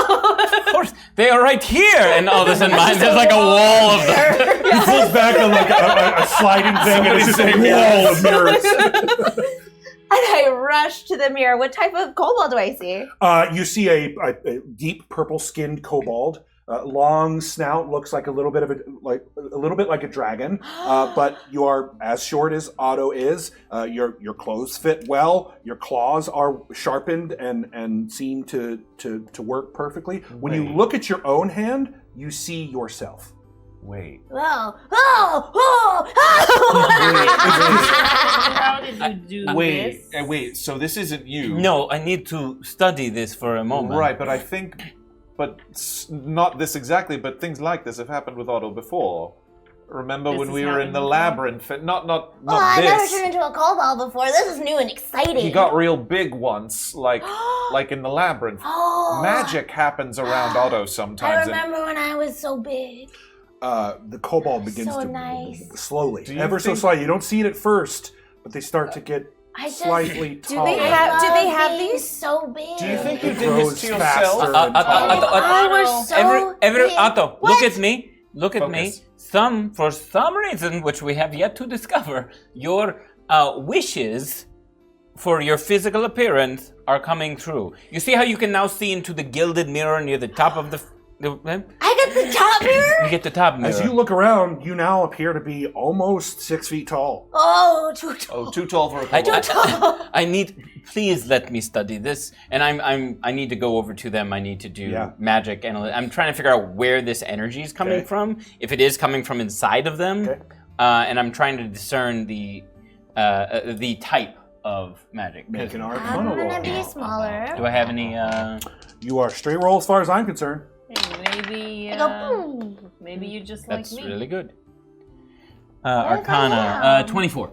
[SPEAKER 7] Of course, they are right here, and all of a sudden, there's like a wall of them.
[SPEAKER 10] He pulls back on like a sliding thing, and it's just a wall of mirrors.
[SPEAKER 11] And I rush to the mirror. What type of kobold do I see?
[SPEAKER 10] You see a deep purple-skinned kobold, long snout, looks like a little bit of a little bit like a dragon, but you are as short as Otto is. Your clothes fit well. Your claws are sharpened and seem to work perfectly. When you look at your own hand, you see yourself.
[SPEAKER 12] Wait.
[SPEAKER 6] Whoa.
[SPEAKER 9] How did you do this?
[SPEAKER 12] Wait. So this isn't you?
[SPEAKER 7] No, I need to study this for a moment.
[SPEAKER 12] Right, but I think, not this exactly, but things like this have happened with Otto before. Remember
[SPEAKER 9] This
[SPEAKER 12] when
[SPEAKER 9] has
[SPEAKER 12] we were in
[SPEAKER 9] happened
[SPEAKER 12] the
[SPEAKER 9] before?
[SPEAKER 12] labyrinth? Not
[SPEAKER 6] I've never
[SPEAKER 12] this.
[SPEAKER 6] turned into a kobold before. This is new and exciting.
[SPEAKER 12] He got real big once, like in the labyrinth.
[SPEAKER 6] Oh.
[SPEAKER 12] Magic happens around Otto
[SPEAKER 6] I
[SPEAKER 12] sometimes.
[SPEAKER 6] remember when I was so big.
[SPEAKER 10] The kobold begins
[SPEAKER 6] So
[SPEAKER 10] to
[SPEAKER 6] nice.
[SPEAKER 10] slowly,
[SPEAKER 12] Do you
[SPEAKER 10] ever so
[SPEAKER 12] think-
[SPEAKER 10] slightly. You don't see it at first, but they start to get slightly taller.
[SPEAKER 8] Do they have
[SPEAKER 6] being
[SPEAKER 8] these?
[SPEAKER 6] so big?
[SPEAKER 12] Do you think you
[SPEAKER 10] It
[SPEAKER 12] did
[SPEAKER 10] grows
[SPEAKER 12] this to yourself?
[SPEAKER 10] faster and taller.
[SPEAKER 6] I was so big.
[SPEAKER 7] Otto, look at me. Look at
[SPEAKER 12] Focus.
[SPEAKER 7] me. For some reason, which we have yet to discover, your wishes for your physical appearance are coming true. You see how you can now see into the gilded mirror near the top of the
[SPEAKER 6] I got the top mirror?
[SPEAKER 7] you get the top mirror.
[SPEAKER 10] As you look around, you now appear to be almost 6 feet tall.
[SPEAKER 6] Oh, too tall.
[SPEAKER 12] Oh, too tall for a kobold.
[SPEAKER 7] I need. Please let me study this, and I need to go over to them. I need to do magic analysis. I'm trying to figure out where this energy is coming from. If it is coming from inside of them, and I'm trying to discern the type of magic.
[SPEAKER 10] Make an
[SPEAKER 6] I'm
[SPEAKER 10] arcana
[SPEAKER 6] gonna
[SPEAKER 10] roll.
[SPEAKER 6] be smaller.
[SPEAKER 7] Do I have any?
[SPEAKER 10] You are straight roll as far as I'm concerned.
[SPEAKER 9] Maybe,
[SPEAKER 6] I go boom.
[SPEAKER 9] maybe you just
[SPEAKER 7] That's
[SPEAKER 9] like me.
[SPEAKER 7] really good.
[SPEAKER 6] Yes, I
[SPEAKER 7] Arcana,
[SPEAKER 6] am.
[SPEAKER 7] 24.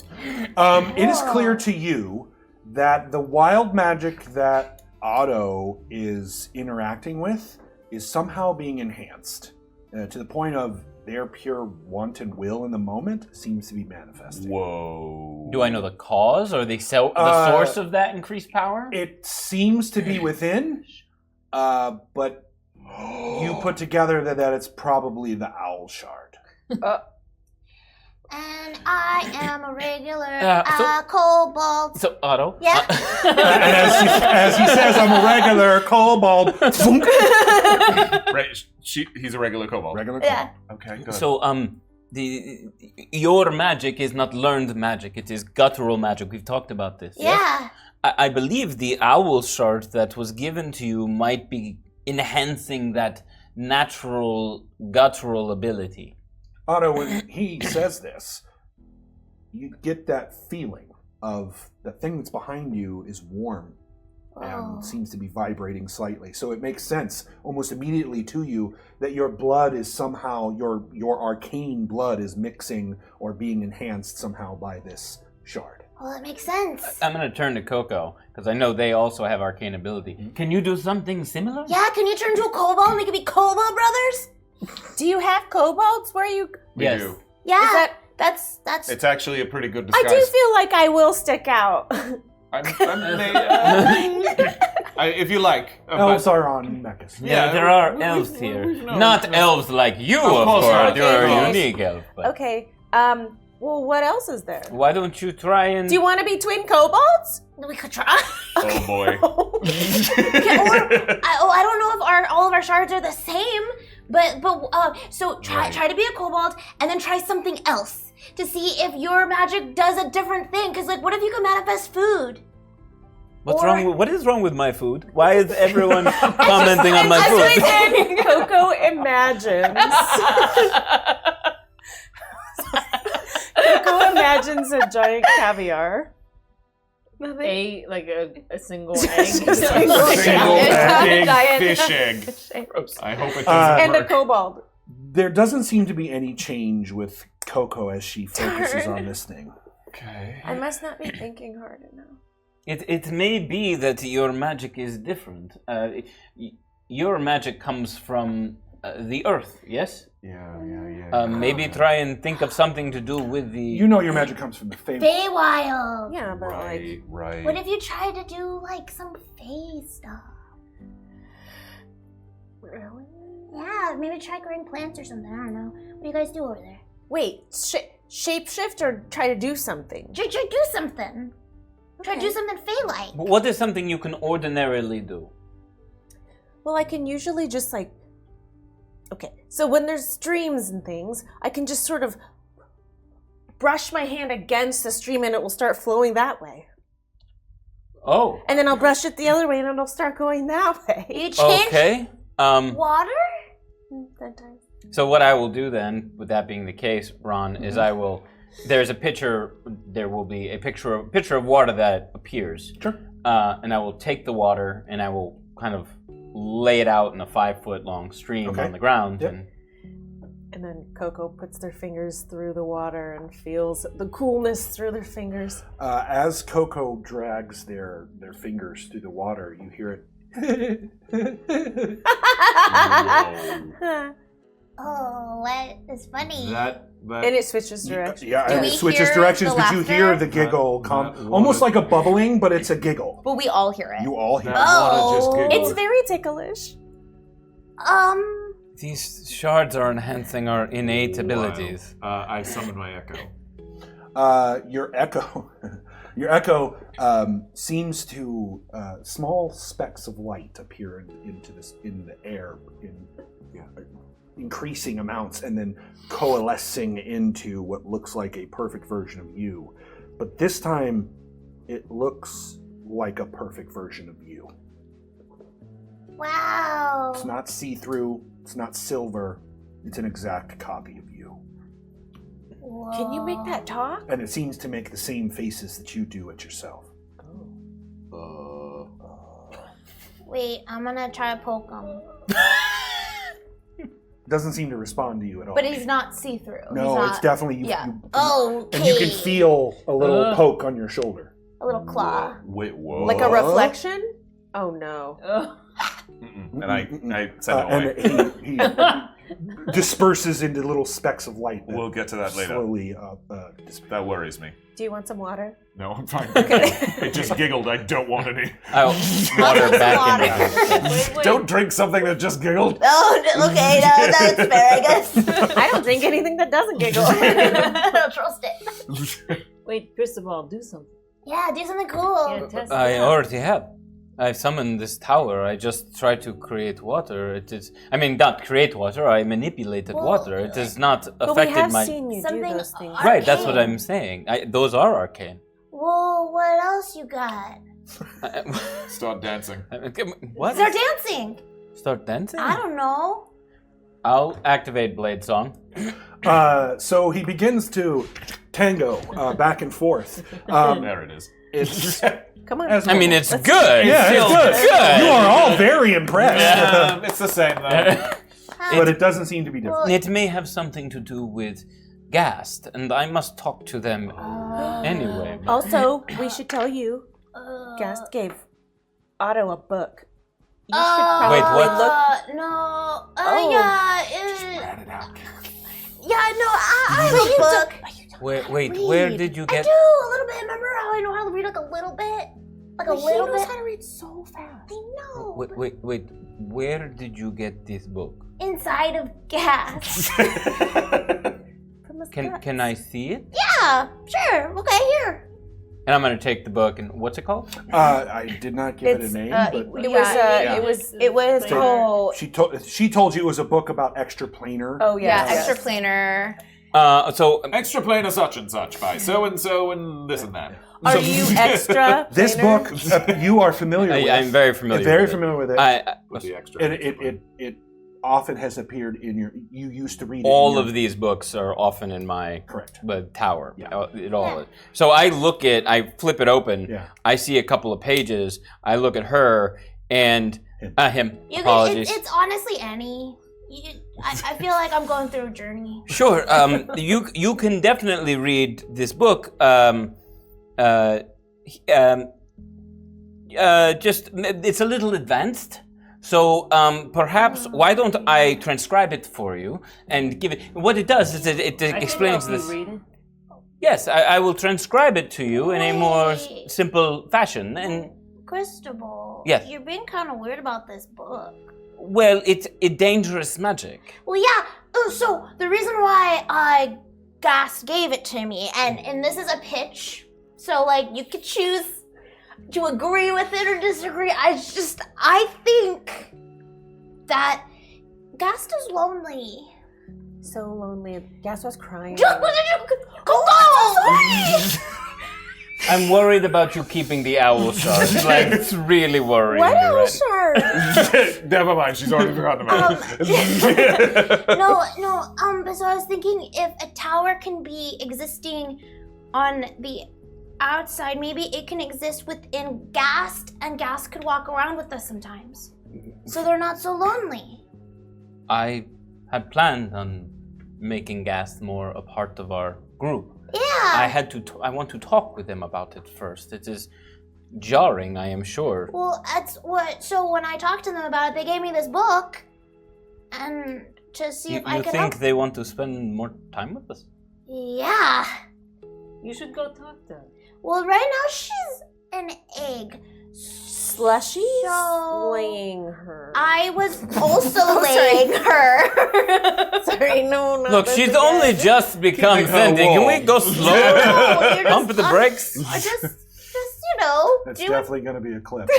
[SPEAKER 10] It is clear to you that the wild magic that Otto is interacting with is somehow being enhanced to the point of their pure want and will in the moment seems to be manifesting.
[SPEAKER 12] Whoa.
[SPEAKER 7] Do I know the cause or the source of that increased power?
[SPEAKER 10] It seems to be within, but you put together that it's probably the owl shard.
[SPEAKER 6] And I am a regular kobold.
[SPEAKER 7] So Otto.
[SPEAKER 6] Yeah.
[SPEAKER 10] And as he says, I'm a regular kobold.
[SPEAKER 12] Right, he's a regular kobold.
[SPEAKER 10] Regular
[SPEAKER 6] Yeah.
[SPEAKER 12] Okay, good.
[SPEAKER 7] So your magic is not learned magic; it is guttural magic. We've talked about this.
[SPEAKER 6] Yeah.
[SPEAKER 7] Yes? I believe the owl shard that was given to you might be enhancing that natural guttural ability.
[SPEAKER 10] Otto, when he says this, you get that feeling of the thing that's behind you is warm and seems to be vibrating slightly. So it makes sense almost immediately to you that your blood is somehow, your arcane blood is mixing or being enhanced somehow by this shard.
[SPEAKER 6] Well, that makes sense.
[SPEAKER 7] I'm going to turn to KoKo, because I know they also have arcane ability. Can you do something similar?
[SPEAKER 6] Yeah, can you turn into a kobold and we can be kobold brothers?
[SPEAKER 8] Do you have kobolds where you?
[SPEAKER 12] We do.
[SPEAKER 6] Yeah. That's
[SPEAKER 12] It's actually a pretty good
[SPEAKER 8] I
[SPEAKER 12] disguise.
[SPEAKER 8] do feel like I will stick out.
[SPEAKER 12] If you like.
[SPEAKER 10] Elves are on mechas.
[SPEAKER 7] Yeah, there are elves here. Not elves like you, of
[SPEAKER 12] course
[SPEAKER 7] course.
[SPEAKER 12] not.
[SPEAKER 7] You're
[SPEAKER 8] Okay.
[SPEAKER 7] a unique elf. But
[SPEAKER 8] Okay. Well, what else is there?
[SPEAKER 7] why don't you try and...
[SPEAKER 8] Do you want to be twin kobolds?
[SPEAKER 6] we could try.
[SPEAKER 12] Oh boy.
[SPEAKER 6] I don't know if all of our shards are the same, but so try to be a kobold and then try something else to see if your magic does a different thing. Because like, what if you could manifest food?
[SPEAKER 7] What is wrong with my food? Why is everyone commenting on my food?
[SPEAKER 8] KoKo imagines. KoKo imagines a giant caviar.
[SPEAKER 9] A single egg.
[SPEAKER 12] Single egg,
[SPEAKER 8] Giant
[SPEAKER 12] fish egg. I hope it doesn't
[SPEAKER 8] And a
[SPEAKER 12] work.
[SPEAKER 8] kobold.
[SPEAKER 10] There doesn't seem to be any change with KoKo as she focuses on this thing.
[SPEAKER 12] Okay.
[SPEAKER 8] I must not be thinking hard enough.
[SPEAKER 7] It may be that your magic is different. Your magic comes from the earth, yes?
[SPEAKER 12] Yeah.
[SPEAKER 7] Maybe try and think of something to do with the...
[SPEAKER 10] You know your magic comes from the Feywild.
[SPEAKER 6] Feywild.
[SPEAKER 8] Yeah, but like,
[SPEAKER 12] Right.
[SPEAKER 6] What if you try to do like some Fey stuff?
[SPEAKER 8] really?
[SPEAKER 6] Yeah, maybe try growing plants or something. I don't know. What do you guys do over there?
[SPEAKER 8] Wait, shapeshift or try to do something?
[SPEAKER 6] Try to do something. Try to do something Fey-like.
[SPEAKER 7] What is something you can ordinarily do?
[SPEAKER 8] Well, I can usually just like Okay, so when there's streams and things, I can just sort of brush my hand against the stream and it will start flowing that way.
[SPEAKER 7] Oh.
[SPEAKER 8] And then I'll brush it the other way and it'll start going that way.
[SPEAKER 6] You change
[SPEAKER 7] Okay.
[SPEAKER 6] water?
[SPEAKER 8] Sometimes.
[SPEAKER 7] So what I will do then, with that being the case, Ron, is I will. There will be a picture of water that appears.
[SPEAKER 10] Sure.
[SPEAKER 7] And I will take the water and I will kind of lay it out in a 5-foot long stream on the ground.
[SPEAKER 10] Yep.
[SPEAKER 8] And then KoKo puts their fingers through the water and feels the coolness through their fingers.
[SPEAKER 10] As KoKo drags their fingers through the water, you hear it.
[SPEAKER 6] Oh, what is funny?
[SPEAKER 8] And it switches directions.
[SPEAKER 10] Yeah,
[SPEAKER 6] Do
[SPEAKER 10] and
[SPEAKER 6] we
[SPEAKER 10] it switches
[SPEAKER 6] hear
[SPEAKER 10] directions,
[SPEAKER 6] the
[SPEAKER 10] but you hear
[SPEAKER 6] laughter?
[SPEAKER 10] the giggle almost like a bubbling, but it's a giggle.
[SPEAKER 11] But we all hear it.
[SPEAKER 10] You all hear it.
[SPEAKER 6] Oh,
[SPEAKER 8] It's very ticklish.
[SPEAKER 7] These shards are enhancing our innate abilities.
[SPEAKER 12] I summon my echo.
[SPEAKER 10] Your echo seems to small specks of light appear in the air in increasing amounts, and then coalescing into what looks like a perfect version of you. But this time, it looks like a perfect version of you.
[SPEAKER 6] wow.
[SPEAKER 10] It's not see-through. It's not silver. It's an exact copy of you.
[SPEAKER 8] Can you make that talk?
[SPEAKER 10] And it seems to make the same faces that you do at yourself.
[SPEAKER 6] Wait, I'm gonna try to poke him.
[SPEAKER 10] Doesn't seem to respond to you at all.
[SPEAKER 6] But he's not see-through.
[SPEAKER 10] No, it's definitely you.
[SPEAKER 6] Yeah.
[SPEAKER 10] you-
[SPEAKER 6] Okay.
[SPEAKER 10] And you can feel a little poke on your shoulder.
[SPEAKER 6] a little claw.
[SPEAKER 12] Wait, whoa.
[SPEAKER 8] Like a reflection? Oh no.
[SPEAKER 12] And I send it away.
[SPEAKER 10] And he disperses into little specks of light.
[SPEAKER 12] We'll get to that later.
[SPEAKER 10] Slowly.
[SPEAKER 12] That worries me.
[SPEAKER 8] Do you want some water?
[SPEAKER 12] No, I'm fine. It just giggled. I don't want any.
[SPEAKER 7] I'll water back into
[SPEAKER 9] Wait.
[SPEAKER 12] Don't drink something that just giggled.
[SPEAKER 6] Oh, okay, no, that's fair, I guess.
[SPEAKER 8] I don't drink anything that doesn't giggle.
[SPEAKER 6] I don't trust it.
[SPEAKER 9] Wait, Cristobal, do something.
[SPEAKER 6] Yeah, do something cool.
[SPEAKER 9] Yeah, test
[SPEAKER 7] I
[SPEAKER 9] it out.
[SPEAKER 7] already have. I've summoned this tower. I just tried to create water. Not create water. I manipulated water. It has not
[SPEAKER 8] But we
[SPEAKER 7] affected
[SPEAKER 8] have
[SPEAKER 7] my.
[SPEAKER 8] seen you do
[SPEAKER 6] Something
[SPEAKER 8] those things.
[SPEAKER 7] Right, that's what
[SPEAKER 6] arcane.
[SPEAKER 7] I'm saying. Those are arcane.
[SPEAKER 6] Well, what else you got?
[SPEAKER 12] Start dancing.
[SPEAKER 7] What?
[SPEAKER 6] Start dancing.
[SPEAKER 7] Start dancing?
[SPEAKER 6] I don't know.
[SPEAKER 7] I'll activate Blade Song.
[SPEAKER 10] So he begins to tango back and forth.
[SPEAKER 12] There it is.
[SPEAKER 10] It's
[SPEAKER 8] Come on.
[SPEAKER 10] as
[SPEAKER 7] I mean,
[SPEAKER 10] normal.
[SPEAKER 7] it's good.
[SPEAKER 10] Yeah,
[SPEAKER 7] It
[SPEAKER 10] it's
[SPEAKER 7] feels
[SPEAKER 10] good. You are all very impressed.
[SPEAKER 12] It's the same though.
[SPEAKER 10] But it doesn't seem to be different.
[SPEAKER 7] It may have something to do with Gast, and I must talk to them anyway.
[SPEAKER 8] Also, we should tell you, Gast gave Otto a book. You should
[SPEAKER 7] Wait,
[SPEAKER 8] probably
[SPEAKER 7] what?
[SPEAKER 8] look.
[SPEAKER 6] No.
[SPEAKER 8] Oh.
[SPEAKER 6] Yeah, no, I read a book.
[SPEAKER 7] Where did you
[SPEAKER 6] I
[SPEAKER 7] get?
[SPEAKER 6] do a little bit. Remember how I know how to read like a little bit? Like a little bit.
[SPEAKER 8] He knows how to read so fast.
[SPEAKER 6] I know.
[SPEAKER 7] Wait. Where did you get this book?
[SPEAKER 6] Inside of Gast.
[SPEAKER 7] Can I see it?
[SPEAKER 6] Yeah, sure. Okay, here.
[SPEAKER 7] And I'm gonna take the book and what's it called?
[SPEAKER 10] I did not give it a name, but
[SPEAKER 8] It was. Oh.
[SPEAKER 10] she told you it was a book about extra planar.
[SPEAKER 8] Oh
[SPEAKER 6] Yeah,
[SPEAKER 8] yes.
[SPEAKER 6] extra planar.
[SPEAKER 7] So
[SPEAKER 12] Extra planar such and such by so and so and this and that.
[SPEAKER 8] Are you extra?
[SPEAKER 10] This
[SPEAKER 8] planar?
[SPEAKER 10] book you are familiar with.
[SPEAKER 7] I'm very familiar.
[SPEAKER 10] Very
[SPEAKER 7] with
[SPEAKER 10] familiar with it.
[SPEAKER 12] With the extra.
[SPEAKER 10] And it often has appeared in your. You used to read it.
[SPEAKER 7] all of these books are often in my
[SPEAKER 10] Correct.
[SPEAKER 7] tower.
[SPEAKER 10] Yeah.
[SPEAKER 7] It all is. So I flip it open.
[SPEAKER 10] Yeah.
[SPEAKER 7] I see a couple of pages. I look at her and him.
[SPEAKER 6] You
[SPEAKER 7] Apologies.
[SPEAKER 6] It's honestly Annie. I feel like I'm going through a journey.
[SPEAKER 7] Sure. You can definitely read this book. Just it's a little advanced. So perhaps why don't I transcribe it for you and give it? What it does is it explains this.
[SPEAKER 9] Read it.
[SPEAKER 7] Yes, I will transcribe it to you in a more simple fashion. And
[SPEAKER 6] Cristobal.
[SPEAKER 7] Yes.
[SPEAKER 6] You're being kind of weird about this book.
[SPEAKER 7] well, it's a dangerous magic.
[SPEAKER 6] Well, yeah. Oh, so the reason why Gast gave it to me, and this is a pitch, so like you could choose to agree with it or disagree. I think that Gast is lonely.
[SPEAKER 8] So lonely. Gast was crying.
[SPEAKER 7] I'm worried about you keeping the owl shard. Like, it's really worrying
[SPEAKER 8] What
[SPEAKER 7] me
[SPEAKER 8] owl
[SPEAKER 7] right
[SPEAKER 8] shard?
[SPEAKER 12] Never mind, she's already forgotten about it.
[SPEAKER 6] But so I was thinking if a tower can be existing on the outside, maybe it can exist within Gast, and Gast could walk around with us sometimes. So they're not so lonely.
[SPEAKER 7] I had planned on making Gast more a part of our group.
[SPEAKER 6] Yeah.
[SPEAKER 7] I want to talk with him about it first. It is jarring, I am sure.
[SPEAKER 6] Well, that's what. So when I talked to them about it, they gave me this book, and to see if I could
[SPEAKER 7] You think
[SPEAKER 6] help.
[SPEAKER 7] they want to spend more time with us?
[SPEAKER 6] Yeah.
[SPEAKER 9] You should go talk to her.
[SPEAKER 6] Well, right now she's an egg.
[SPEAKER 8] Slushy
[SPEAKER 6] So
[SPEAKER 8] laying her.
[SPEAKER 6] I was also laying her.
[SPEAKER 8] Sorry, no.
[SPEAKER 7] Look, she's only just become
[SPEAKER 12] Keeping her
[SPEAKER 7] sending. Can we
[SPEAKER 12] warm.
[SPEAKER 7] go slow?
[SPEAKER 6] No, you're
[SPEAKER 7] Pump
[SPEAKER 6] just-
[SPEAKER 7] the brakes.
[SPEAKER 6] just you know.
[SPEAKER 10] That's
[SPEAKER 6] do
[SPEAKER 10] definitely going to be a clip.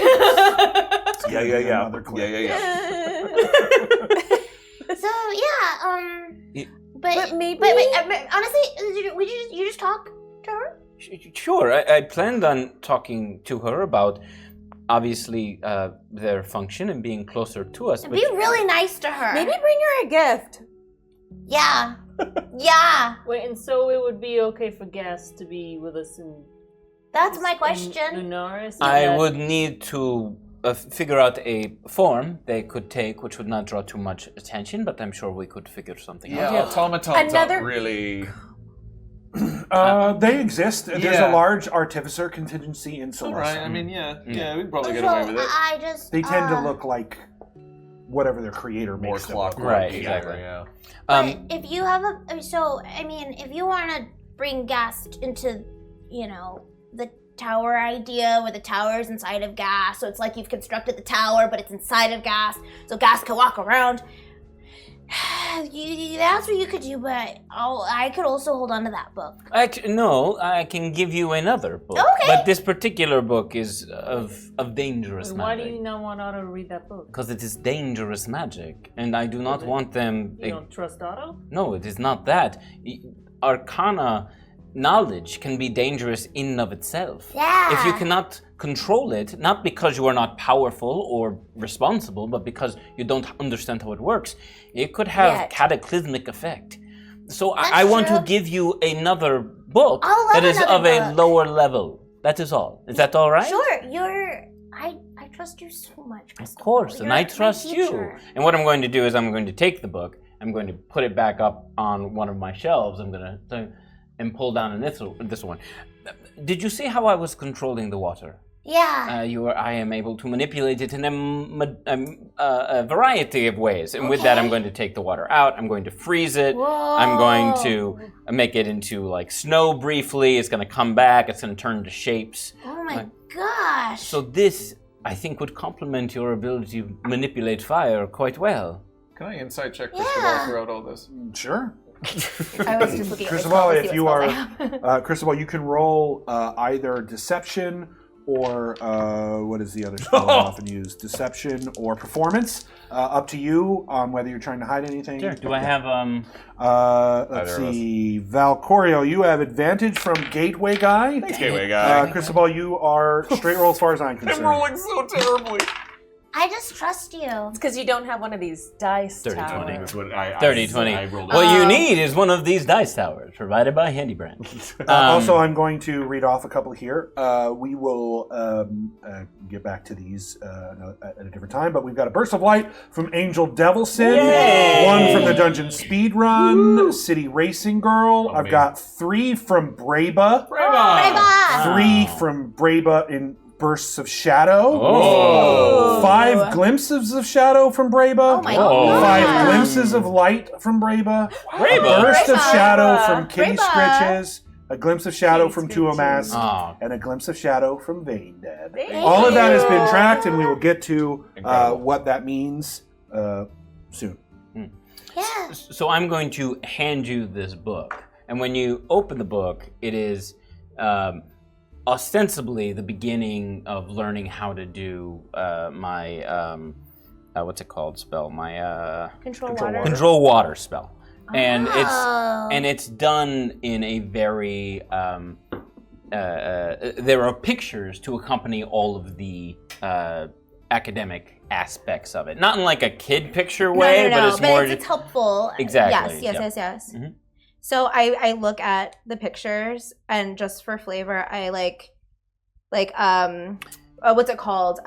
[SPEAKER 12] Yeah.
[SPEAKER 10] Another clip.
[SPEAKER 6] So but
[SPEAKER 8] maybe-
[SPEAKER 6] but honestly, you just talk to her.
[SPEAKER 7] Sure, I planned on talking to her about, obviously, their function and being closer to us.
[SPEAKER 6] And be really nice to her.
[SPEAKER 8] Maybe bring her a gift.
[SPEAKER 6] Yeah. Yeah.
[SPEAKER 9] Wait, and so it would be okay for Gast to be with us in
[SPEAKER 6] That's my question.
[SPEAKER 9] Lunaris?
[SPEAKER 7] I would need to figure out a form they could take, which would not draw too much attention, but I'm sure we could figure something out.
[SPEAKER 12] Yeah, automatons
[SPEAKER 8] Another-
[SPEAKER 12] aren't really...
[SPEAKER 10] They exist. There's
[SPEAKER 12] Yeah.
[SPEAKER 10] a large artificer contingency in
[SPEAKER 12] All right,
[SPEAKER 10] Celestia.
[SPEAKER 12] I mean, yeah, we can probably
[SPEAKER 6] So
[SPEAKER 12] get away with it.
[SPEAKER 6] I just
[SPEAKER 10] They tend to look like whatever their creator
[SPEAKER 12] More
[SPEAKER 10] makes them look
[SPEAKER 12] clockwork.
[SPEAKER 7] Right,
[SPEAKER 12] Yeah,
[SPEAKER 7] exactly.
[SPEAKER 12] yeah.
[SPEAKER 6] If you have if you want to bring Gast into, the tower idea where the tower is inside of Gast, so it's like you've constructed the tower, but it's inside of Gast, so Gast can walk around. That's what you could do, but I could also hold on to that book.
[SPEAKER 7] No, I can give you another book.
[SPEAKER 6] Okay.
[SPEAKER 7] But this particular book is of dangerous
[SPEAKER 9] Why do
[SPEAKER 7] magic.
[SPEAKER 9] you not want Otto to read that book?
[SPEAKER 7] Because it is dangerous magic, and I do not want them...
[SPEAKER 9] You don't trust Otto?
[SPEAKER 7] No, it is not that. Arcana knowledge can be dangerous in and of itself.
[SPEAKER 6] Yeah.
[SPEAKER 7] If you cannot control it, not because you are not powerful or responsible, but because you don't understand how it works, it could have
[SPEAKER 6] Yet.
[SPEAKER 7] cataclysmic effect. So
[SPEAKER 6] That's
[SPEAKER 7] I want
[SPEAKER 6] true.
[SPEAKER 7] to give you another book
[SPEAKER 6] I love
[SPEAKER 7] that is
[SPEAKER 6] another
[SPEAKER 7] of a
[SPEAKER 6] book.
[SPEAKER 7] lower level. That is all. Is that all right?
[SPEAKER 6] Sure, I trust you so much,
[SPEAKER 7] Of
[SPEAKER 6] Cristobal.
[SPEAKER 7] course, and
[SPEAKER 6] You're
[SPEAKER 7] I
[SPEAKER 6] my
[SPEAKER 7] trust you.
[SPEAKER 6] teacher.
[SPEAKER 7] And what I'm going to do is I'm going to take the book, I'm going to put it back up on one of my shelves, I'm going to and pull down this one. Did you see how I was controlling the water?
[SPEAKER 6] Yeah.
[SPEAKER 7] I am able to manipulate it in a variety of ways. And with that, I'm going to take the water out. I'm going to freeze it. I'm going to make it into like snow briefly. It's going to come back. It's going to turn to shapes.
[SPEAKER 6] Oh my gosh.
[SPEAKER 7] So this, I think, would complement your ability to manipulate fire quite well.
[SPEAKER 12] Can I insight check Cristobal throughout all this?
[SPEAKER 10] Sure.
[SPEAKER 6] I was just looking at
[SPEAKER 10] Cristobal,
[SPEAKER 6] myself to
[SPEAKER 10] if
[SPEAKER 6] see
[SPEAKER 10] you
[SPEAKER 6] what
[SPEAKER 10] are,
[SPEAKER 6] spells I have.
[SPEAKER 10] Cristobal, you can roll either deception or what is the other spell I often use? Deception or performance. Up to you on whether you're trying to hide anything.
[SPEAKER 7] Sure. Do I have
[SPEAKER 10] let's see. Valcorio, you have advantage from Gateway Guy.
[SPEAKER 12] Thanks, Gateway Guy.
[SPEAKER 10] Cristobal, you are straight roll as far as I'm
[SPEAKER 12] I'm
[SPEAKER 10] concerned.
[SPEAKER 12] rolling so terribly.
[SPEAKER 6] I just trust you.
[SPEAKER 8] It's because you don't have one of these dice
[SPEAKER 7] 30, 20.
[SPEAKER 8] towers.
[SPEAKER 12] That's what I
[SPEAKER 7] 30, 20.
[SPEAKER 12] I rolled
[SPEAKER 7] What you need is one of these dice towers provided by Handy Brand.
[SPEAKER 10] Also, I'm going to read off a couple here. We will get back to these at a different time, but we've got a Burst of Light from Angel Devilson,
[SPEAKER 7] Yay!
[SPEAKER 10] one from the Dungeon Speedrun, City Racing Girl. I've got 3 from Braba,
[SPEAKER 6] Brava!
[SPEAKER 10] 3 from Braba in Bursts of Shadow,
[SPEAKER 7] Oh.
[SPEAKER 10] 5 Glimpses of Shadow from Braba,
[SPEAKER 6] Oh my
[SPEAKER 7] Whoa.
[SPEAKER 10] 5 Glimpses of Light from Braba,
[SPEAKER 7] Braba?
[SPEAKER 10] a Burst of
[SPEAKER 6] Braba.
[SPEAKER 10] Shadow from Kitty
[SPEAKER 6] Braba.
[SPEAKER 10] Scritches, a Glimpse of Shadow from Tuomas,
[SPEAKER 7] Oh.
[SPEAKER 10] and a Glimpse of Shadow from Vane Dead.
[SPEAKER 6] Thank
[SPEAKER 10] All of that has been
[SPEAKER 6] you.
[SPEAKER 10] tracked, and we will get to
[SPEAKER 12] Incredible.
[SPEAKER 10] what that means soon.
[SPEAKER 6] Yeah.
[SPEAKER 7] So I'm going to hand you this book, and when you open the book, it is ostensibly the beginning of learning how to do my what's it called spell? My
[SPEAKER 11] Control water.
[SPEAKER 7] control water spell, and
[SPEAKER 6] Oh.
[SPEAKER 7] it's done in a very there are pictures to accompany all of the academic aspects of it. Not in like a kid picture way, but it's more.
[SPEAKER 11] It's helpful.
[SPEAKER 7] Exactly.
[SPEAKER 11] Yes. So I look at the pictures, and just for flavor, I like what's it called?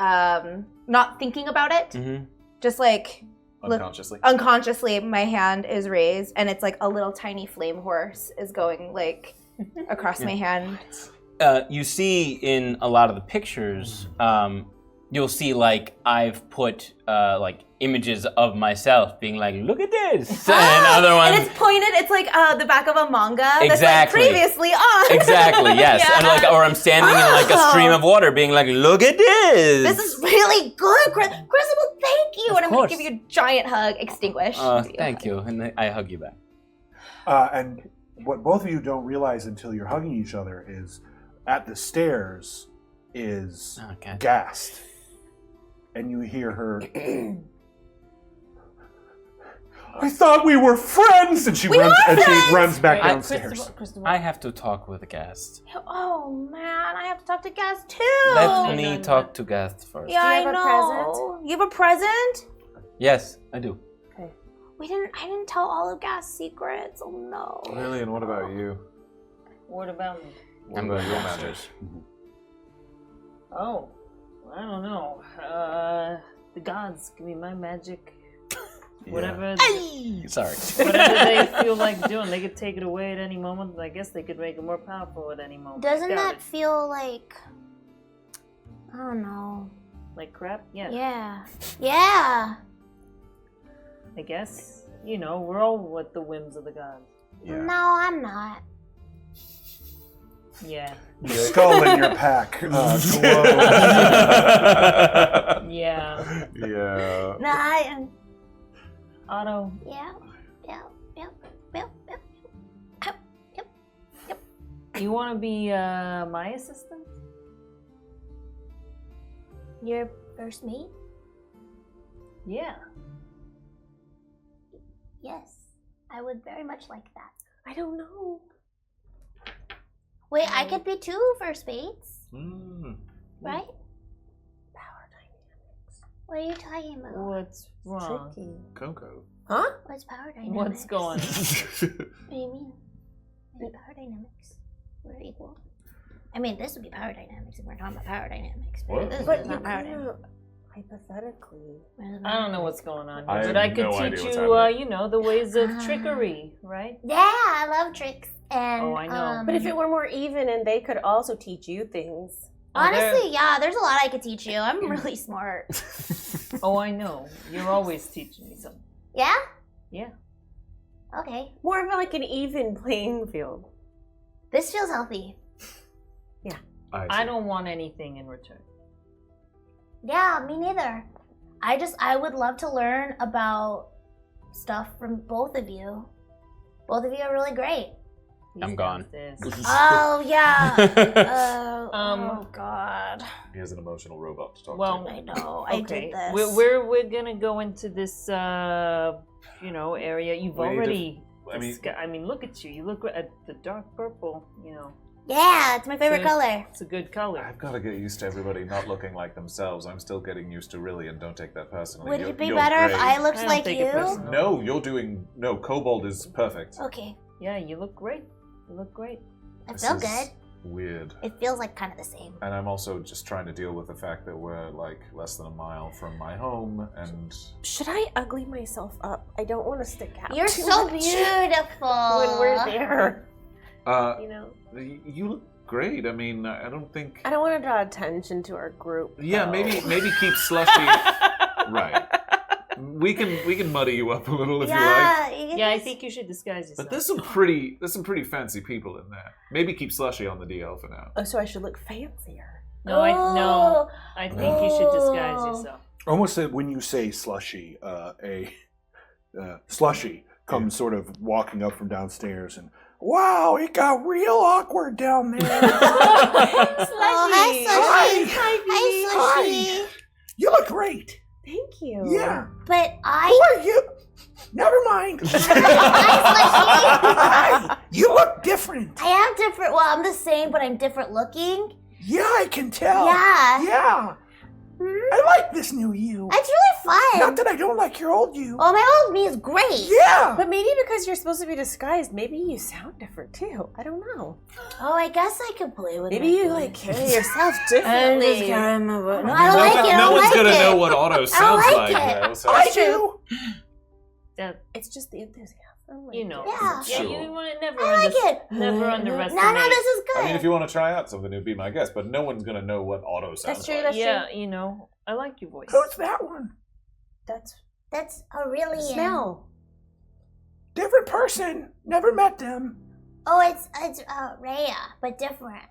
[SPEAKER 11] Not thinking about it.
[SPEAKER 7] Mm-hmm.
[SPEAKER 11] Just like
[SPEAKER 12] Unconsciously.
[SPEAKER 11] unconsciously, my hand is raised, and it's like a little tiny flame horse is going like across my hand.
[SPEAKER 7] You see in a lot of the pictures, you'll see like I've put like images of myself being like, look at this, and other ones.
[SPEAKER 11] And it's pointed. It's like the back of a manga. That's
[SPEAKER 7] Exactly.
[SPEAKER 11] like previously on.
[SPEAKER 7] Exactly. Yes.
[SPEAKER 11] Yeah.
[SPEAKER 7] And like, or I'm standing in like a stream of water, being like, look at this.
[SPEAKER 11] This is really good, Cristobal. Thank you. And I'm
[SPEAKER 7] course.
[SPEAKER 11] gonna give you a giant hug. Extinguish.
[SPEAKER 7] Thank you, and I hug you back.
[SPEAKER 10] And what both of you don't realize until you're hugging each other is at the stairs is Gast. And you hear her. I thought we were friends, and she runs back downstairs.
[SPEAKER 7] I have to talk with Gast.
[SPEAKER 6] Oh man, I have to talk to Gast too.
[SPEAKER 7] Let me talk to Gast first.
[SPEAKER 6] Yeah,
[SPEAKER 11] Do you
[SPEAKER 6] I
[SPEAKER 11] have a
[SPEAKER 6] know. You have a present?
[SPEAKER 7] Yes, I do.
[SPEAKER 6] I didn't tell all of Gast's secrets. Oh no.
[SPEAKER 12] Lilian, what about you?
[SPEAKER 9] What about me?
[SPEAKER 12] What about your magic?
[SPEAKER 9] Oh, I don't know. The gods give me my magic. Whatever.
[SPEAKER 7] Sorry.
[SPEAKER 9] Whatever they feel like doing, they could take it away at any moment. I guess they could make it more powerful at any moment.
[SPEAKER 6] Doesn't
[SPEAKER 9] Doubt
[SPEAKER 6] that
[SPEAKER 9] it.
[SPEAKER 6] feel like, I don't know.
[SPEAKER 9] Like crap? Yeah.
[SPEAKER 6] Yeah. Yeah.
[SPEAKER 9] I guess. You know, we're all at the whims of the gods.
[SPEAKER 6] No, I'm not.
[SPEAKER 9] Yeah.
[SPEAKER 10] The skull in your pack glows.
[SPEAKER 9] Yeah.
[SPEAKER 12] Yeah.
[SPEAKER 6] No, I am.
[SPEAKER 9] Otto.
[SPEAKER 6] Yeah.
[SPEAKER 9] You want to be my assistant?
[SPEAKER 6] Your first mate?
[SPEAKER 9] Yeah.
[SPEAKER 6] Yes. I would very much like that.
[SPEAKER 8] I don't know.
[SPEAKER 6] Wait, I could be two first mates,
[SPEAKER 12] Mm.
[SPEAKER 6] right?
[SPEAKER 8] Power dynamics.
[SPEAKER 6] What are you talking about?
[SPEAKER 9] What's wrong?
[SPEAKER 8] Tricky.
[SPEAKER 12] KoKo.
[SPEAKER 8] Huh?
[SPEAKER 6] What's power dynamics?
[SPEAKER 9] What's going on?
[SPEAKER 6] What do you mean? Any power dynamics? We're equal. I mean, this would be power dynamics if we're talking about power dynamics.
[SPEAKER 12] What?
[SPEAKER 6] This
[SPEAKER 8] But
[SPEAKER 6] is
[SPEAKER 8] you
[SPEAKER 6] not power
[SPEAKER 8] kind
[SPEAKER 6] dynamics.
[SPEAKER 8] of hypothetically.
[SPEAKER 9] I don't know what's going on,
[SPEAKER 12] I
[SPEAKER 9] but
[SPEAKER 12] have
[SPEAKER 9] I could
[SPEAKER 12] no idea
[SPEAKER 9] teach
[SPEAKER 12] what's
[SPEAKER 9] you,
[SPEAKER 12] happening.
[SPEAKER 9] you know, the ways of trickery, right?
[SPEAKER 6] Yeah, I love tricks. And,
[SPEAKER 9] Oh, I know.
[SPEAKER 8] But if it were more even and they could also teach you things.
[SPEAKER 6] honestly, yeah, there's a lot I could teach you. I'm really smart.
[SPEAKER 9] Oh, I know. You're always teaching me something.
[SPEAKER 6] Yeah?
[SPEAKER 9] Yeah.
[SPEAKER 6] Okay.
[SPEAKER 8] More of like an even playing field.
[SPEAKER 6] This feels healthy.
[SPEAKER 9] I don't want anything in return.
[SPEAKER 6] Yeah, me neither. I would love to learn about stuff from both of you. Both of you are really great.
[SPEAKER 7] I'm gone.
[SPEAKER 6] Oh, yeah. Oh, God.
[SPEAKER 12] He has an emotional robot to talk
[SPEAKER 9] Well,
[SPEAKER 12] to.
[SPEAKER 6] I know. I did this.
[SPEAKER 9] We're gonna go into this, you know, area. You've
[SPEAKER 12] We need to-
[SPEAKER 9] already.
[SPEAKER 12] I mean-
[SPEAKER 9] look at you. You look at the dark purple. You know,
[SPEAKER 6] Yeah, it's my favorite color.
[SPEAKER 9] it's a good color.
[SPEAKER 12] I've got to get used to everybody not looking like themselves. I'm still getting used to Rilian. Don't take that personally.
[SPEAKER 6] Would
[SPEAKER 12] You're-
[SPEAKER 6] it be
[SPEAKER 12] you're
[SPEAKER 6] better if
[SPEAKER 12] great.
[SPEAKER 6] I looked
[SPEAKER 9] I don't
[SPEAKER 6] like
[SPEAKER 9] take it
[SPEAKER 6] you?
[SPEAKER 9] personally.
[SPEAKER 12] No, you're doing... No, Kobold is perfect.
[SPEAKER 6] Okay.
[SPEAKER 9] Yeah, you look great. You look great.
[SPEAKER 6] I
[SPEAKER 12] This
[SPEAKER 6] feel
[SPEAKER 12] is
[SPEAKER 6] good.
[SPEAKER 12] Weird.
[SPEAKER 6] It feels like kind of the same.
[SPEAKER 12] And I'm also just trying to deal with the fact that we're like less than a mile from my home, and
[SPEAKER 8] Should I ugly myself up? I don't want to stick out.
[SPEAKER 6] You're
[SPEAKER 8] too
[SPEAKER 6] so
[SPEAKER 8] much
[SPEAKER 6] beautiful.
[SPEAKER 8] when we're there.
[SPEAKER 12] you
[SPEAKER 8] know,
[SPEAKER 12] you look great. I mean, I don't think.
[SPEAKER 8] I don't want to draw attention to our group.
[SPEAKER 12] Yeah,
[SPEAKER 8] though.
[SPEAKER 12] maybe keep Slushy. Right. We can muddy you up a little if you like.
[SPEAKER 9] Yeah, I think you should disguise yourself.
[SPEAKER 12] But there's some pretty fancy people in there. Maybe keep Slushy on the DL for now.
[SPEAKER 8] Oh, so I should look fancier.
[SPEAKER 9] No, I think you should disguise yourself.
[SPEAKER 10] Almost when you say slushy, a slushy comes sort of walking up from downstairs and, wow, it got real awkward down there.
[SPEAKER 6] Oh, hi, Slushy.
[SPEAKER 8] Hi,
[SPEAKER 6] Hi, Slushy.
[SPEAKER 10] You look great.
[SPEAKER 8] Thank you.
[SPEAKER 13] Yeah.
[SPEAKER 6] But
[SPEAKER 13] Who are you? Never mind. You look different.
[SPEAKER 6] I am different. Well, I'm the same, but I'm different looking.
[SPEAKER 13] Yeah, I can tell.
[SPEAKER 6] Yeah.
[SPEAKER 13] Yeah. I like this new you.
[SPEAKER 6] It's really fun.
[SPEAKER 13] Not that I don't like your old you.
[SPEAKER 6] Oh, my old me is great.
[SPEAKER 13] Yeah.
[SPEAKER 8] But maybe because you're supposed to be disguised, maybe you sound different too. I don't know.
[SPEAKER 6] Oh, I guess I could play with it.
[SPEAKER 8] Maybe you like carry yourself differently.
[SPEAKER 6] No, I don't
[SPEAKER 12] No,
[SPEAKER 6] like it.
[SPEAKER 12] no
[SPEAKER 6] I don't
[SPEAKER 12] one's
[SPEAKER 6] like
[SPEAKER 12] gonna
[SPEAKER 6] it.
[SPEAKER 12] know what Otto sounds
[SPEAKER 6] like
[SPEAKER 12] like.
[SPEAKER 6] it.
[SPEAKER 12] Though, so.
[SPEAKER 13] I do.
[SPEAKER 8] It's just the enthusiasm.
[SPEAKER 9] You know.
[SPEAKER 6] Yeah.
[SPEAKER 9] Yeah, you want to never,
[SPEAKER 6] I like it.
[SPEAKER 9] never
[SPEAKER 6] No,
[SPEAKER 9] underestimate.
[SPEAKER 6] no, this is good.
[SPEAKER 12] I mean, if you want to try out something, it'd be my guess. But no one's gonna know what Otto sounds
[SPEAKER 8] That's true.
[SPEAKER 12] like.
[SPEAKER 8] That's
[SPEAKER 9] Yeah,
[SPEAKER 8] true.
[SPEAKER 9] you know, I like your voice.
[SPEAKER 13] Who's that one?
[SPEAKER 8] That's
[SPEAKER 6] a really
[SPEAKER 8] smell.
[SPEAKER 13] Different person. Never met them.
[SPEAKER 6] Oh, it's Rhea, but different.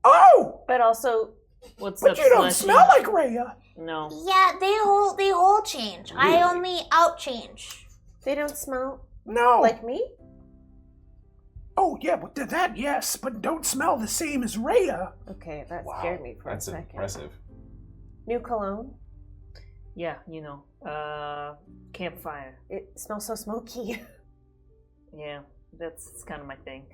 [SPEAKER 13] Oh,
[SPEAKER 8] But also,
[SPEAKER 9] What's
[SPEAKER 13] but
[SPEAKER 9] up,
[SPEAKER 13] you don't
[SPEAKER 9] Slushy?
[SPEAKER 13] smell like Rhea.
[SPEAKER 9] No.
[SPEAKER 6] Yeah, they whole change. I only out change.
[SPEAKER 8] they don't smell
[SPEAKER 13] No.
[SPEAKER 8] like me.
[SPEAKER 13] Oh yeah, but that yes, but don't smell the same as Rhea.
[SPEAKER 8] Okay, that
[SPEAKER 12] Wow,
[SPEAKER 8] scared me for a
[SPEAKER 12] that's
[SPEAKER 8] second.
[SPEAKER 12] impressive.
[SPEAKER 8] New cologne.
[SPEAKER 9] Yeah, you know, campfire.
[SPEAKER 8] It smells so smoky.
[SPEAKER 9] Yeah, that's kind of my thing.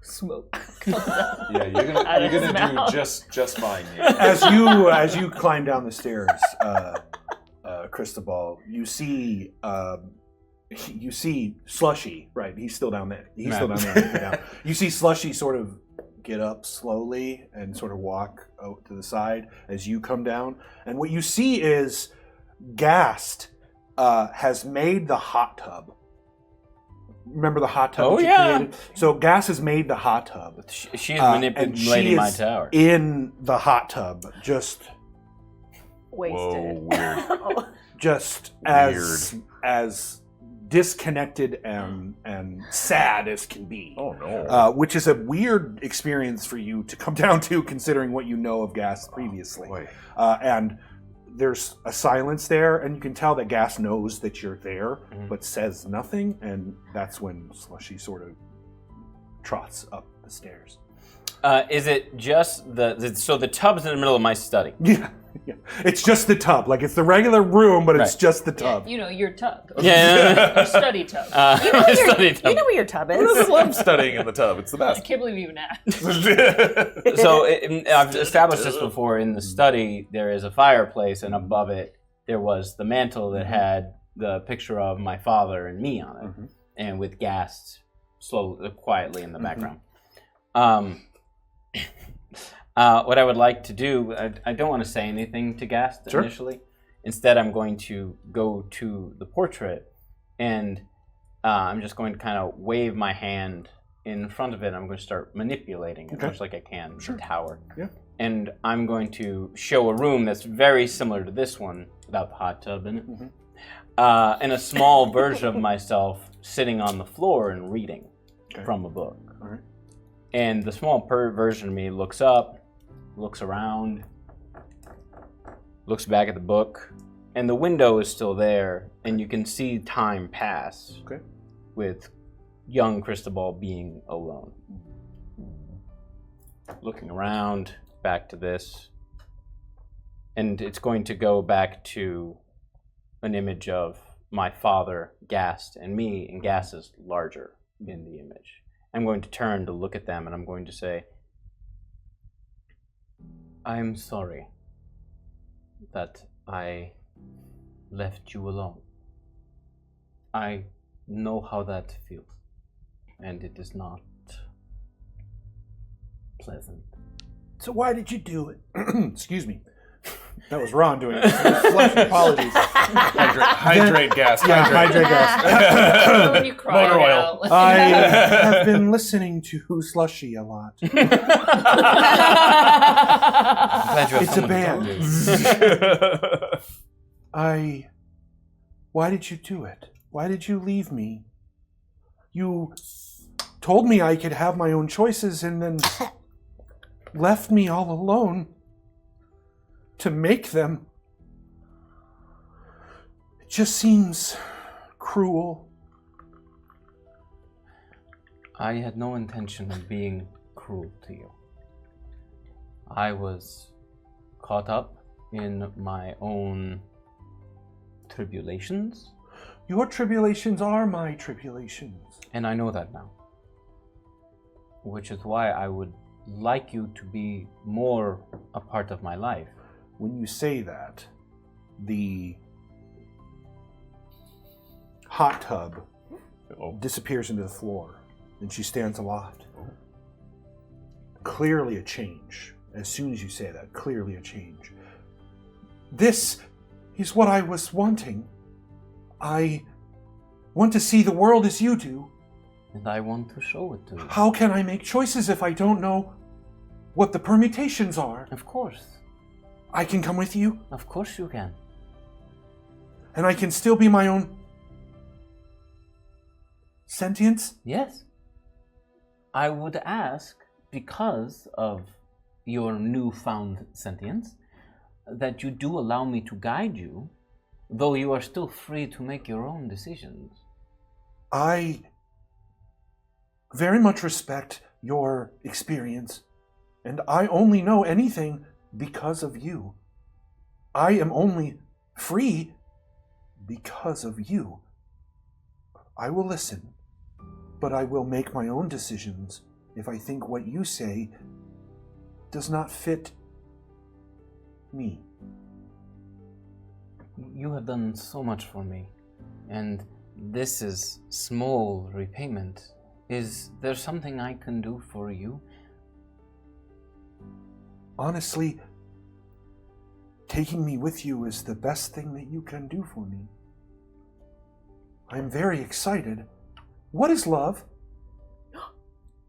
[SPEAKER 9] Smoke.
[SPEAKER 12] Yeah, you're
[SPEAKER 9] Out
[SPEAKER 12] gonna
[SPEAKER 9] of his
[SPEAKER 12] do
[SPEAKER 9] mouth.
[SPEAKER 12] just fine.
[SPEAKER 10] As you climb down the stairs, Cristobal, you see Slushy. Right, he's still down there. He's still down there. You see Slushy sort of get up slowly and sort of walk out to the side as you come down, and what you see is Gast has made the hot tub. Remember the hot tub?
[SPEAKER 7] Oh,
[SPEAKER 10] that you
[SPEAKER 7] yeah.
[SPEAKER 10] created? So Gast has made the hot tub.
[SPEAKER 7] She is
[SPEAKER 10] and
[SPEAKER 7] manipulating
[SPEAKER 10] she
[SPEAKER 7] my
[SPEAKER 10] is
[SPEAKER 7] tower.
[SPEAKER 10] in the hot tub, just
[SPEAKER 8] Wasted.
[SPEAKER 12] Whoa, weird.
[SPEAKER 10] just as disconnected and sad as can be.
[SPEAKER 12] Oh no.
[SPEAKER 10] Which is a weird experience for you to come down to, considering what you know of Gast previously.
[SPEAKER 12] Boy.
[SPEAKER 10] And there's a silence there, and you can tell that Gast knows that you're there, but says nothing, and that's when Slushy sort of trots up the stairs.
[SPEAKER 7] Is it just so the tub's in the middle of my study?
[SPEAKER 10] Yeah. It's just the tub. Like, it's the regular room, but it's
[SPEAKER 7] Right.
[SPEAKER 10] just the tub.
[SPEAKER 9] You know, your tub.
[SPEAKER 7] Yeah.
[SPEAKER 9] Your study tub.
[SPEAKER 8] You know,
[SPEAKER 7] study tub.
[SPEAKER 8] you know where your tub
[SPEAKER 12] Who
[SPEAKER 8] is.
[SPEAKER 12] doesn't love studying in the tub? It's the
[SPEAKER 9] I
[SPEAKER 12] best.
[SPEAKER 9] can't believe you even asked.
[SPEAKER 7] So I've established this before. In the study, there is a fireplace, and above it, there was the mantle that had the picture of my father and me on it, and with Gast slowly, quietly in the background. What I would like to do, I don't want to say anything to Gast initially. Instead, I'm going to go to the portrait, and I'm just going to kind of wave my hand in front of it. I'm going to start manipulating it, much like I can the tower.
[SPEAKER 10] Yeah.
[SPEAKER 7] And I'm going to show a room that's very similar to this one, without the hot tub in it, and a small version of myself sitting on the floor and reading from a book.
[SPEAKER 10] All right.
[SPEAKER 7] And the small version of me looks up, looks around, looks back at the book, and the window is still there, and you can see time pass with young Cristobal being alone. Looking around, back to this, and it's going to go back to an image of my father, Gast, and me, and Gast is larger in the image. I'm going to turn to look at them, and I'm going to say, I'm sorry that I left you alone. I know how that feels, and it is not pleasant.
[SPEAKER 13] So why did you do it?
[SPEAKER 10] Excuse me. That was Ron doing it. Flush apologies.
[SPEAKER 12] Hydrate gas.
[SPEAKER 10] Yeah, hydrate gas.
[SPEAKER 9] When you cry
[SPEAKER 12] Motor
[SPEAKER 9] it
[SPEAKER 12] oil.
[SPEAKER 9] out.
[SPEAKER 10] I have been listening to Slushy a lot.
[SPEAKER 7] I'm glad you have
[SPEAKER 10] It's a
[SPEAKER 7] someone to talk
[SPEAKER 10] band. Why did you do it? Why did you leave me? You told me I could have my own choices and then left me all alone to make them. It just seems cruel.
[SPEAKER 7] I had no intention of being cruel to you. I was caught up in my own tribulations.
[SPEAKER 10] Your tribulations are my tribulations.
[SPEAKER 7] And I know that now. Which is why I would like you to be more a part of my life.
[SPEAKER 10] When you say that, the hot tub disappears into the floor, and she stands aloft. Clearly a change. As soon as you say that, clearly a change. This is what I was wanting. I want to see the world as you do.
[SPEAKER 7] And I want to show it to you.
[SPEAKER 10] How can I make choices if I don't know what the permutations are?
[SPEAKER 7] Of course.
[SPEAKER 10] I can come with you?
[SPEAKER 7] Of course you can.
[SPEAKER 10] And I can still be my own sentience?
[SPEAKER 7] Yes. I would ask, because of your newfound sentience, that you do allow me to guide you, though you are still free to make your own decisions.
[SPEAKER 10] I very much respect your experience, and I only know anything because of you. I am only free because of you. I will listen, but I will make my own decisions if I think what you say does not fit me.
[SPEAKER 7] You have done so much for me, and this is small repayment. Is there something I can do for you?
[SPEAKER 10] Honestly, taking me with you is the best thing that you can do for me. I'm very excited. What is love?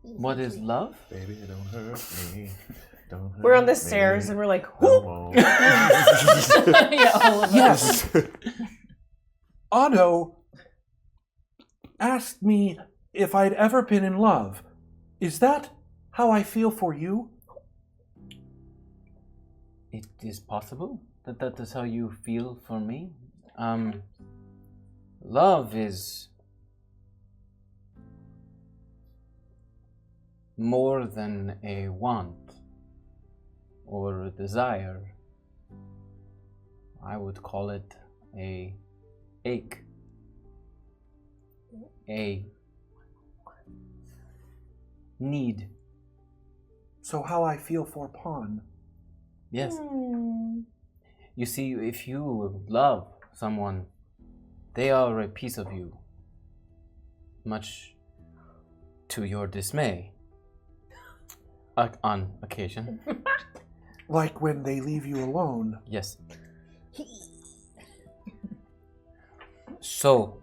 [SPEAKER 7] What is love?
[SPEAKER 12] Baby, don't hurt me. Don't hurt
[SPEAKER 8] We're on the
[SPEAKER 12] me.
[SPEAKER 8] stairs and we're like,
[SPEAKER 12] I
[SPEAKER 8] whoop!
[SPEAKER 12] won't.
[SPEAKER 9] Yeah, all of us.
[SPEAKER 10] Yes! Otto asked me if I'd ever been in love. Is that how I feel for you?
[SPEAKER 7] It is possible that that is how you feel for me. Love is more than a want or a desire. I would call it a ache, a need.
[SPEAKER 10] So how I feel for Pawn.
[SPEAKER 7] Yes. You see, if you love someone, they are a piece of you, much to your dismay, on occasion.
[SPEAKER 10] Like when they leave you alone.
[SPEAKER 7] Yes. So,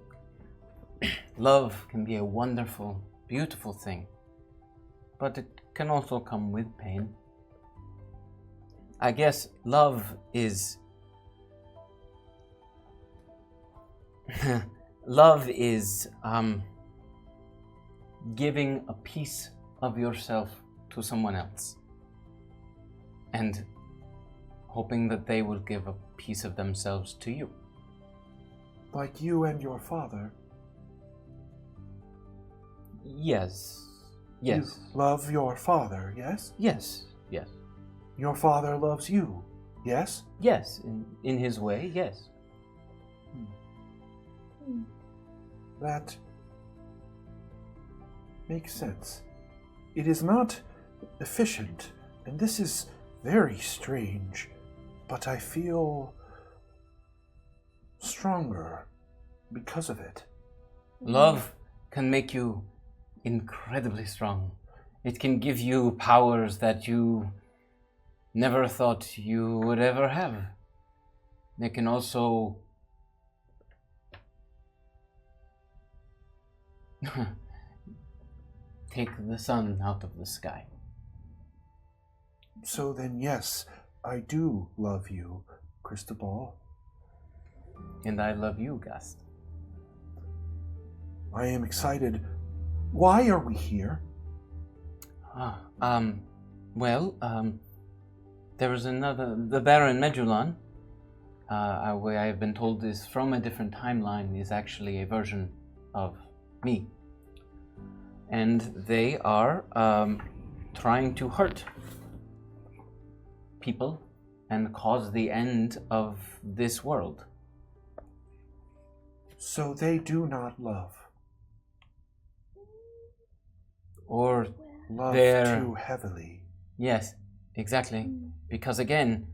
[SPEAKER 7] love can be a wonderful, beautiful thing, but it can also come with pain. I guess love is love is giving a piece of yourself to someone else and hoping that they will give a piece of themselves to you.
[SPEAKER 10] Like you and your father.
[SPEAKER 7] Yes. Yes.
[SPEAKER 10] You love your father, yes?
[SPEAKER 7] Yes. Yes.
[SPEAKER 10] Your father loves you, yes?
[SPEAKER 7] Yes. In his way, yes.
[SPEAKER 10] That makes sense. It is not efficient, and this is very strange, but I feel stronger because of it.
[SPEAKER 7] Love can make you incredibly strong. It can give you powers that you never thought you would ever have. It can also take the sun out of the sky.
[SPEAKER 10] So then, yes, I do love you, Cristobal.
[SPEAKER 7] And I love you, Gast.
[SPEAKER 10] I am excited. Why are we here?
[SPEAKER 7] There was the Baron Medulan, I have been told is from a different timeline, is actually a version of me. And they are trying to hurt people and cause the end of this world.
[SPEAKER 10] So they do not love.
[SPEAKER 7] Or
[SPEAKER 10] Love
[SPEAKER 7] they're...
[SPEAKER 10] too heavily.
[SPEAKER 7] Yes, exactly. Because again,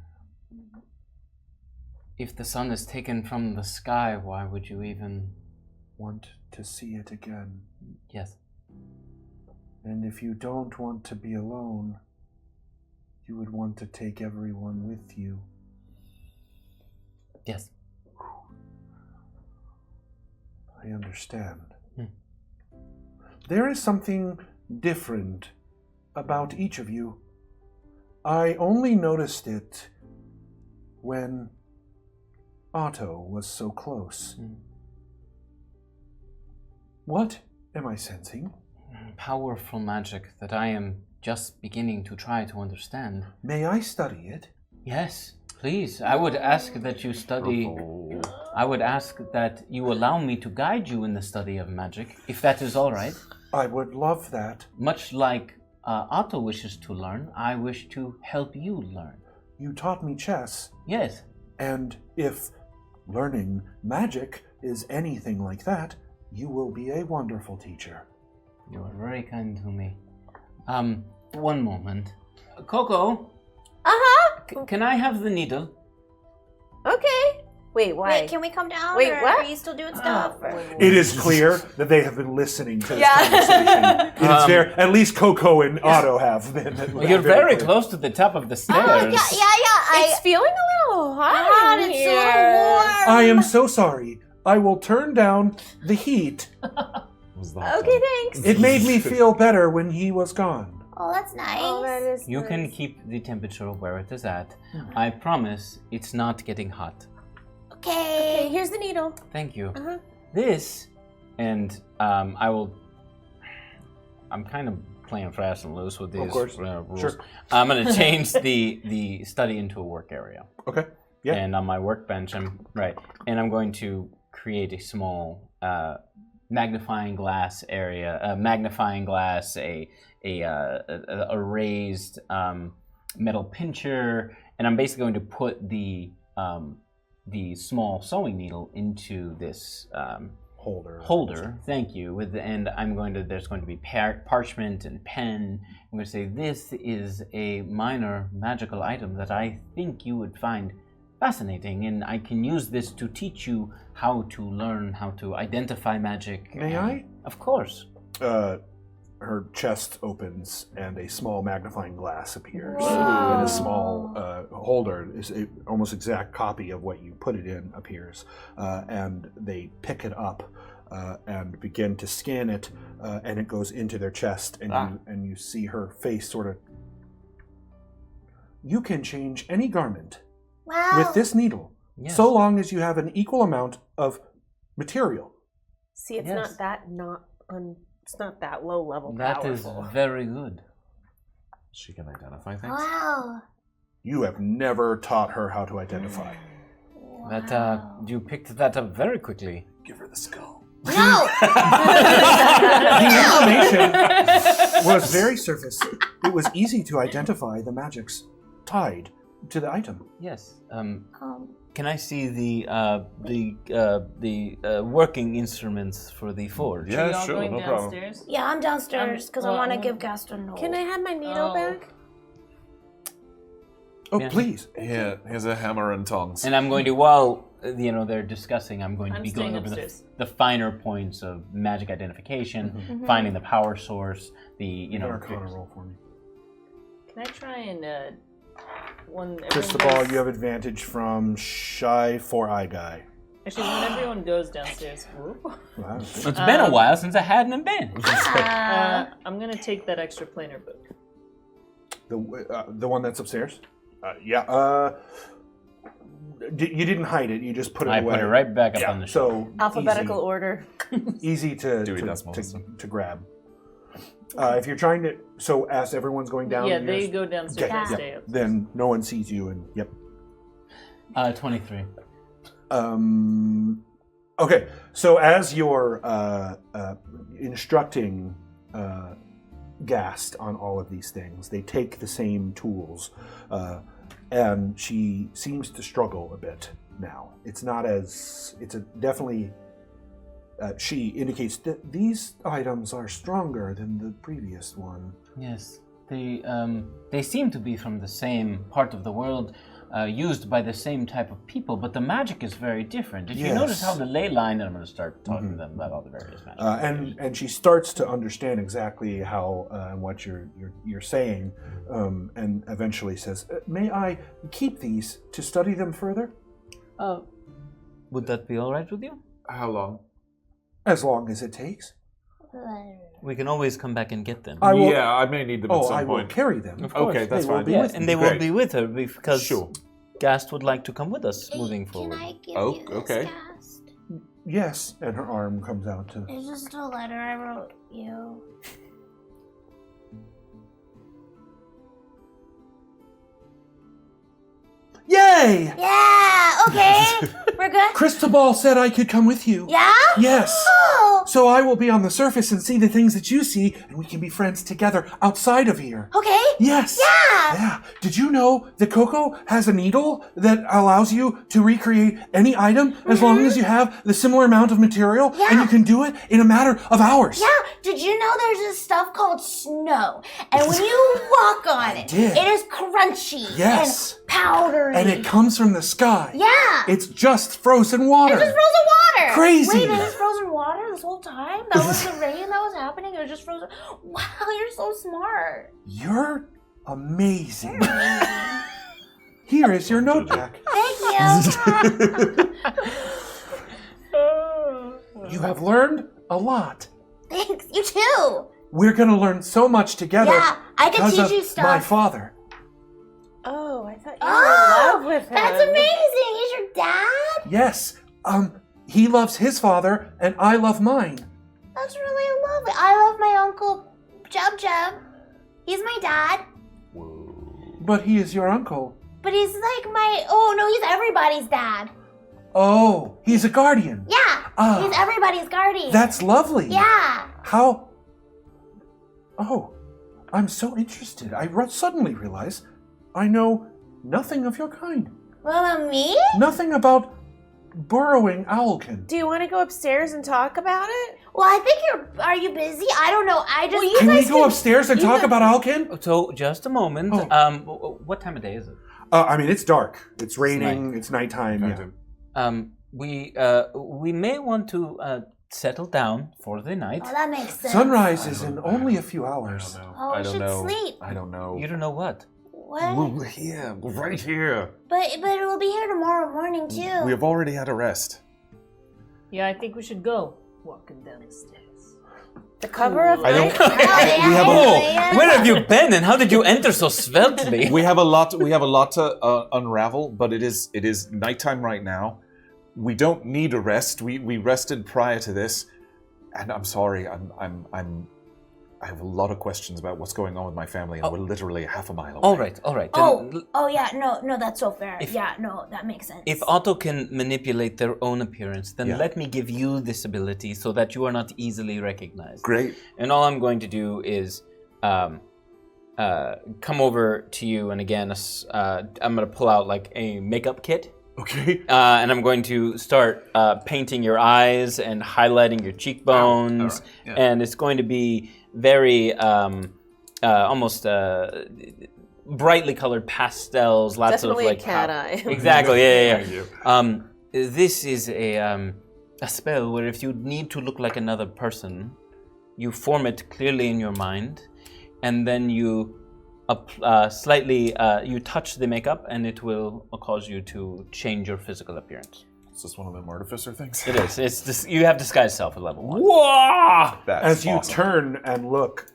[SPEAKER 7] if the sun is taken from the sky, why would you even...
[SPEAKER 10] Want to see it again.
[SPEAKER 7] Yes.
[SPEAKER 10] And if you don't want to be alone, you would want to take everyone with you.
[SPEAKER 7] Yes.
[SPEAKER 10] I understand. There is something different about each of you. I only noticed it when Otto was so close. What am I sensing?
[SPEAKER 7] Powerful magic that I am just beginning to try to understand.
[SPEAKER 10] May I study it?
[SPEAKER 7] Yes, please. I would ask that you study... I would ask that you allow me to guide you in the study of magic, if that is all right.
[SPEAKER 10] I would love that.
[SPEAKER 7] Much like Otto wishes to learn, I wish to help you learn.
[SPEAKER 10] You taught me chess.
[SPEAKER 7] Yes.
[SPEAKER 10] And if learning magic is anything like that, you will be a wonderful teacher.
[SPEAKER 7] You are very kind to me. One moment. KoKo? Can I have the needle?
[SPEAKER 8] Okay. Wait, why?
[SPEAKER 6] Wait, can we come down?
[SPEAKER 8] Wait,
[SPEAKER 6] or
[SPEAKER 8] what?
[SPEAKER 6] Are you still doing stuff?
[SPEAKER 10] It is clear that they have been listening to this conversation. It is very, at least KoKo and Otto have been.
[SPEAKER 7] Well, you're very close to the top of the stairs.
[SPEAKER 8] It's feeling a little hot in
[SPEAKER 6] It's
[SPEAKER 8] here.
[SPEAKER 6] a little warm.
[SPEAKER 10] I am so sorry. I will turn down the heat.
[SPEAKER 8] Okay, thanks.
[SPEAKER 10] It made me feel better when he was gone.
[SPEAKER 6] Oh, that's nice.
[SPEAKER 8] Oh, that is
[SPEAKER 7] You
[SPEAKER 8] nice.
[SPEAKER 7] can keep the temperature where it is at. I promise it's not getting hot.
[SPEAKER 8] Okay, here's the needle.
[SPEAKER 7] Thank you. This, and I will... I'm kind of playing fast and loose with these
[SPEAKER 10] course.
[SPEAKER 7] rules.
[SPEAKER 10] Sure.
[SPEAKER 7] I'm going to change the study into a work area.
[SPEAKER 10] Okay. Yeah.
[SPEAKER 7] And on my workbench, I'm going to create a small magnifying glass area, a raised metal pincher, and I'm basically going to put the small sewing needle into this holder. Thank you. And there's going to be parchment and pen. I'm going to say this is a minor magical item that I think you would find fascinating, and I can use this to teach you how to learn how to identify magic.
[SPEAKER 10] May I?
[SPEAKER 7] Of course.
[SPEAKER 10] Her chest opens and a small magnifying glass appears.
[SPEAKER 6] Wow.
[SPEAKER 10] And a small holder, is a almost exact copy of what you put it in, appears. And they pick it up and begin to scan it, and it goes into their chest, and you see her face sort of... You can change any garment with this needle, so long as you have an equal amount of material.
[SPEAKER 8] See, it's not that it's not that low level.
[SPEAKER 7] That is very good.
[SPEAKER 12] She can identify things.
[SPEAKER 6] Wow.
[SPEAKER 10] You have never taught her how to identify.
[SPEAKER 7] That you picked that up very quickly.
[SPEAKER 10] Give her the skull.
[SPEAKER 6] No!
[SPEAKER 10] The information was very surface. It was easy to identify the magics tied to the item.
[SPEAKER 7] Yes. Can I see the working instruments for the forge?
[SPEAKER 12] Yeah,
[SPEAKER 9] Are y'all
[SPEAKER 12] sure,
[SPEAKER 9] going
[SPEAKER 12] no
[SPEAKER 9] downstairs?
[SPEAKER 12] problem.
[SPEAKER 6] Yeah, I'm downstairs because I want to give Gast a note.
[SPEAKER 8] Can I have my needle back?
[SPEAKER 10] Oh,
[SPEAKER 7] Yeah.
[SPEAKER 10] please.
[SPEAKER 12] Here's a hammer and tongs.
[SPEAKER 7] And I'm going to, while they're discussing, I'm going to
[SPEAKER 9] I'm
[SPEAKER 7] be going
[SPEAKER 9] staying
[SPEAKER 7] over
[SPEAKER 9] upstairs.
[SPEAKER 7] the finer points of magic identification, finding the power source,
[SPEAKER 10] Arcana roll for me.
[SPEAKER 9] Can I try and when
[SPEAKER 10] Cristobal,
[SPEAKER 9] everyone goes,
[SPEAKER 10] you have advantage from Shy 4-Eye Guy.
[SPEAKER 9] actually when everyone goes downstairs,
[SPEAKER 10] Wow.
[SPEAKER 7] It's been a while since I hadn't been.
[SPEAKER 9] I'm gonna take that extra planar book.
[SPEAKER 10] The one that's upstairs? Yeah. You didn't hide it. You just put it
[SPEAKER 7] I
[SPEAKER 10] away.
[SPEAKER 7] put it right back up on the shelf.
[SPEAKER 10] So
[SPEAKER 8] Alphabetical order.
[SPEAKER 10] easy to
[SPEAKER 12] Dewey Decimal
[SPEAKER 10] to
[SPEAKER 12] System.
[SPEAKER 10] grab. If you're trying to, so as everyone's going down,
[SPEAKER 9] Yeah,
[SPEAKER 10] you're
[SPEAKER 9] they
[SPEAKER 10] just-
[SPEAKER 9] go downstairs
[SPEAKER 10] Okay,
[SPEAKER 9] and
[SPEAKER 10] yeah.
[SPEAKER 9] stay up.
[SPEAKER 10] Then no one sees you, and
[SPEAKER 7] 23.
[SPEAKER 10] Okay, so as you're instructing Gast on all of these things, they take the same tools, and she seems to struggle a bit now. It's not as... It's definitely... she indicates that these items are stronger than the previous one.
[SPEAKER 7] Yes, they seem to be from the same part of the world, used by the same type of people, but the magic is very different. Did you notice how the ley line, and I'm going to start talking to them about all the various magic.
[SPEAKER 10] And she starts to understand exactly how and what you're saying, and eventually says, "May I keep these to study them further?"
[SPEAKER 7] Would that be all right with you?
[SPEAKER 12] How long?
[SPEAKER 10] As long as it takes.
[SPEAKER 7] We can always come back and get them.
[SPEAKER 12] I may need them at some
[SPEAKER 10] I
[SPEAKER 12] point.
[SPEAKER 10] will carry them.
[SPEAKER 7] Of course.
[SPEAKER 12] Okay, that's fine.
[SPEAKER 7] And they will be with her because Gast would like to come with us moving forward.
[SPEAKER 6] Can I give you this,
[SPEAKER 12] okay.
[SPEAKER 6] Gast?
[SPEAKER 10] Yes, and her arm comes out to...
[SPEAKER 6] It's just a letter I wrote you.
[SPEAKER 10] Yay!
[SPEAKER 6] Yeah, okay. We're good?
[SPEAKER 10] Cristobal said I could come with you.
[SPEAKER 6] Yeah?
[SPEAKER 10] Yes.
[SPEAKER 6] Oh.
[SPEAKER 10] So I will be on the surface and see the things that you see, and we can be friends together outside of here.
[SPEAKER 6] Okay.
[SPEAKER 10] Yes.
[SPEAKER 6] Yeah.
[SPEAKER 10] Yeah. Did you know that KoKo has a needle that allows you to recreate any item as long as you have the similar amount of material, and you can do it in a matter of hours?
[SPEAKER 6] Yeah. Did you know there's this stuff called snow? And when you walk on it,
[SPEAKER 10] did.
[SPEAKER 6] it is crunchy
[SPEAKER 10] Yes.
[SPEAKER 6] and powdery.
[SPEAKER 10] And it comes from the sky.
[SPEAKER 6] Yeah.
[SPEAKER 10] It's just frozen water.
[SPEAKER 6] It's just frozen water.
[SPEAKER 10] Crazy.
[SPEAKER 6] Wait, it was frozen water this whole time? That was the rain that was happening? It was just frozen. Wow, you're so smart.
[SPEAKER 10] You're amazing. Here is your notebook.
[SPEAKER 6] Thank you.
[SPEAKER 10] You have learned a lot.
[SPEAKER 6] Thanks. You too.
[SPEAKER 10] We're going to learn so much together.
[SPEAKER 6] Yeah, I can
[SPEAKER 10] because
[SPEAKER 6] teach
[SPEAKER 10] of
[SPEAKER 6] you stuff.
[SPEAKER 10] my father.
[SPEAKER 8] Oh, I thought you were in love with him.
[SPEAKER 6] That's amazing. He's your dad?
[SPEAKER 10] Yes. He loves his father, and I love mine.
[SPEAKER 6] That's really lovely. I love my uncle Jub Jub. He's my dad.
[SPEAKER 10] But he is your uncle.
[SPEAKER 6] But he's like my... Oh, no, he's everybody's dad.
[SPEAKER 10] Oh, he's a guardian.
[SPEAKER 6] Yeah, he's everybody's guardian.
[SPEAKER 10] That's lovely.
[SPEAKER 6] Yeah.
[SPEAKER 10] How... Oh, I'm so interested. I suddenly realize I know nothing of your kind.
[SPEAKER 6] What about me?
[SPEAKER 10] Nothing about burrowing owlkin.
[SPEAKER 8] Do you want to go upstairs and talk about it?
[SPEAKER 6] Well, I think are you busy? I don't know. I just...
[SPEAKER 10] Can we go upstairs and talk about owlkin?
[SPEAKER 7] So, just a moment. What time of day is it?
[SPEAKER 10] I mean, it's dark. It's raining. It's nighttime. Yeah.
[SPEAKER 7] We may want to settle down for the night.
[SPEAKER 6] Oh, that makes sense.
[SPEAKER 10] Sunrise is in only a few hours.
[SPEAKER 6] Oh, we should sleep.
[SPEAKER 12] I don't know.
[SPEAKER 7] You don't know what?
[SPEAKER 6] What?
[SPEAKER 12] We're here. We're right here.
[SPEAKER 6] But we'll be here tomorrow morning, too.
[SPEAKER 12] We have already had a rest.
[SPEAKER 9] Yeah, I think we should go. Walking down the stairs.
[SPEAKER 8] The cover of
[SPEAKER 12] I don't.
[SPEAKER 7] Where have you been, and how did you enter so sveltly?
[SPEAKER 12] We have a lot. We have a lot to unravel, but it is nighttime right now. We don't need a rest. We rested prior to this, and I'm sorry. I have a lot of questions about what's going on with my family, and we're literally half a mile away.
[SPEAKER 7] All right.
[SPEAKER 6] Oh yeah, no, that's so fair. That makes sense.
[SPEAKER 7] If Otto can manipulate their own appearance, then let me give you this ability so that you are not easily recognized.
[SPEAKER 12] Great.
[SPEAKER 7] And all I'm going to do is come over to you, and again, I'm going to pull out like a makeup kit.
[SPEAKER 12] Okay.
[SPEAKER 7] And I'm going to start painting your eyes and highlighting your cheekbones, and it's going to be very almost brightly colored pastels, lots
[SPEAKER 8] Definitely
[SPEAKER 7] of like
[SPEAKER 8] a cat eye.
[SPEAKER 7] Exactly, yeah.
[SPEAKER 12] Thank you.
[SPEAKER 7] This is a spell where if you need to look like another person, you form it clearly in your mind, and then you you touch the makeup, and it will cause you to change your physical appearance.
[SPEAKER 12] Is this one of them artificer things?
[SPEAKER 7] It is. It's you have disguise self at level 1.
[SPEAKER 12] Whoa! That's
[SPEAKER 10] As you
[SPEAKER 12] awesome.
[SPEAKER 10] turn and look,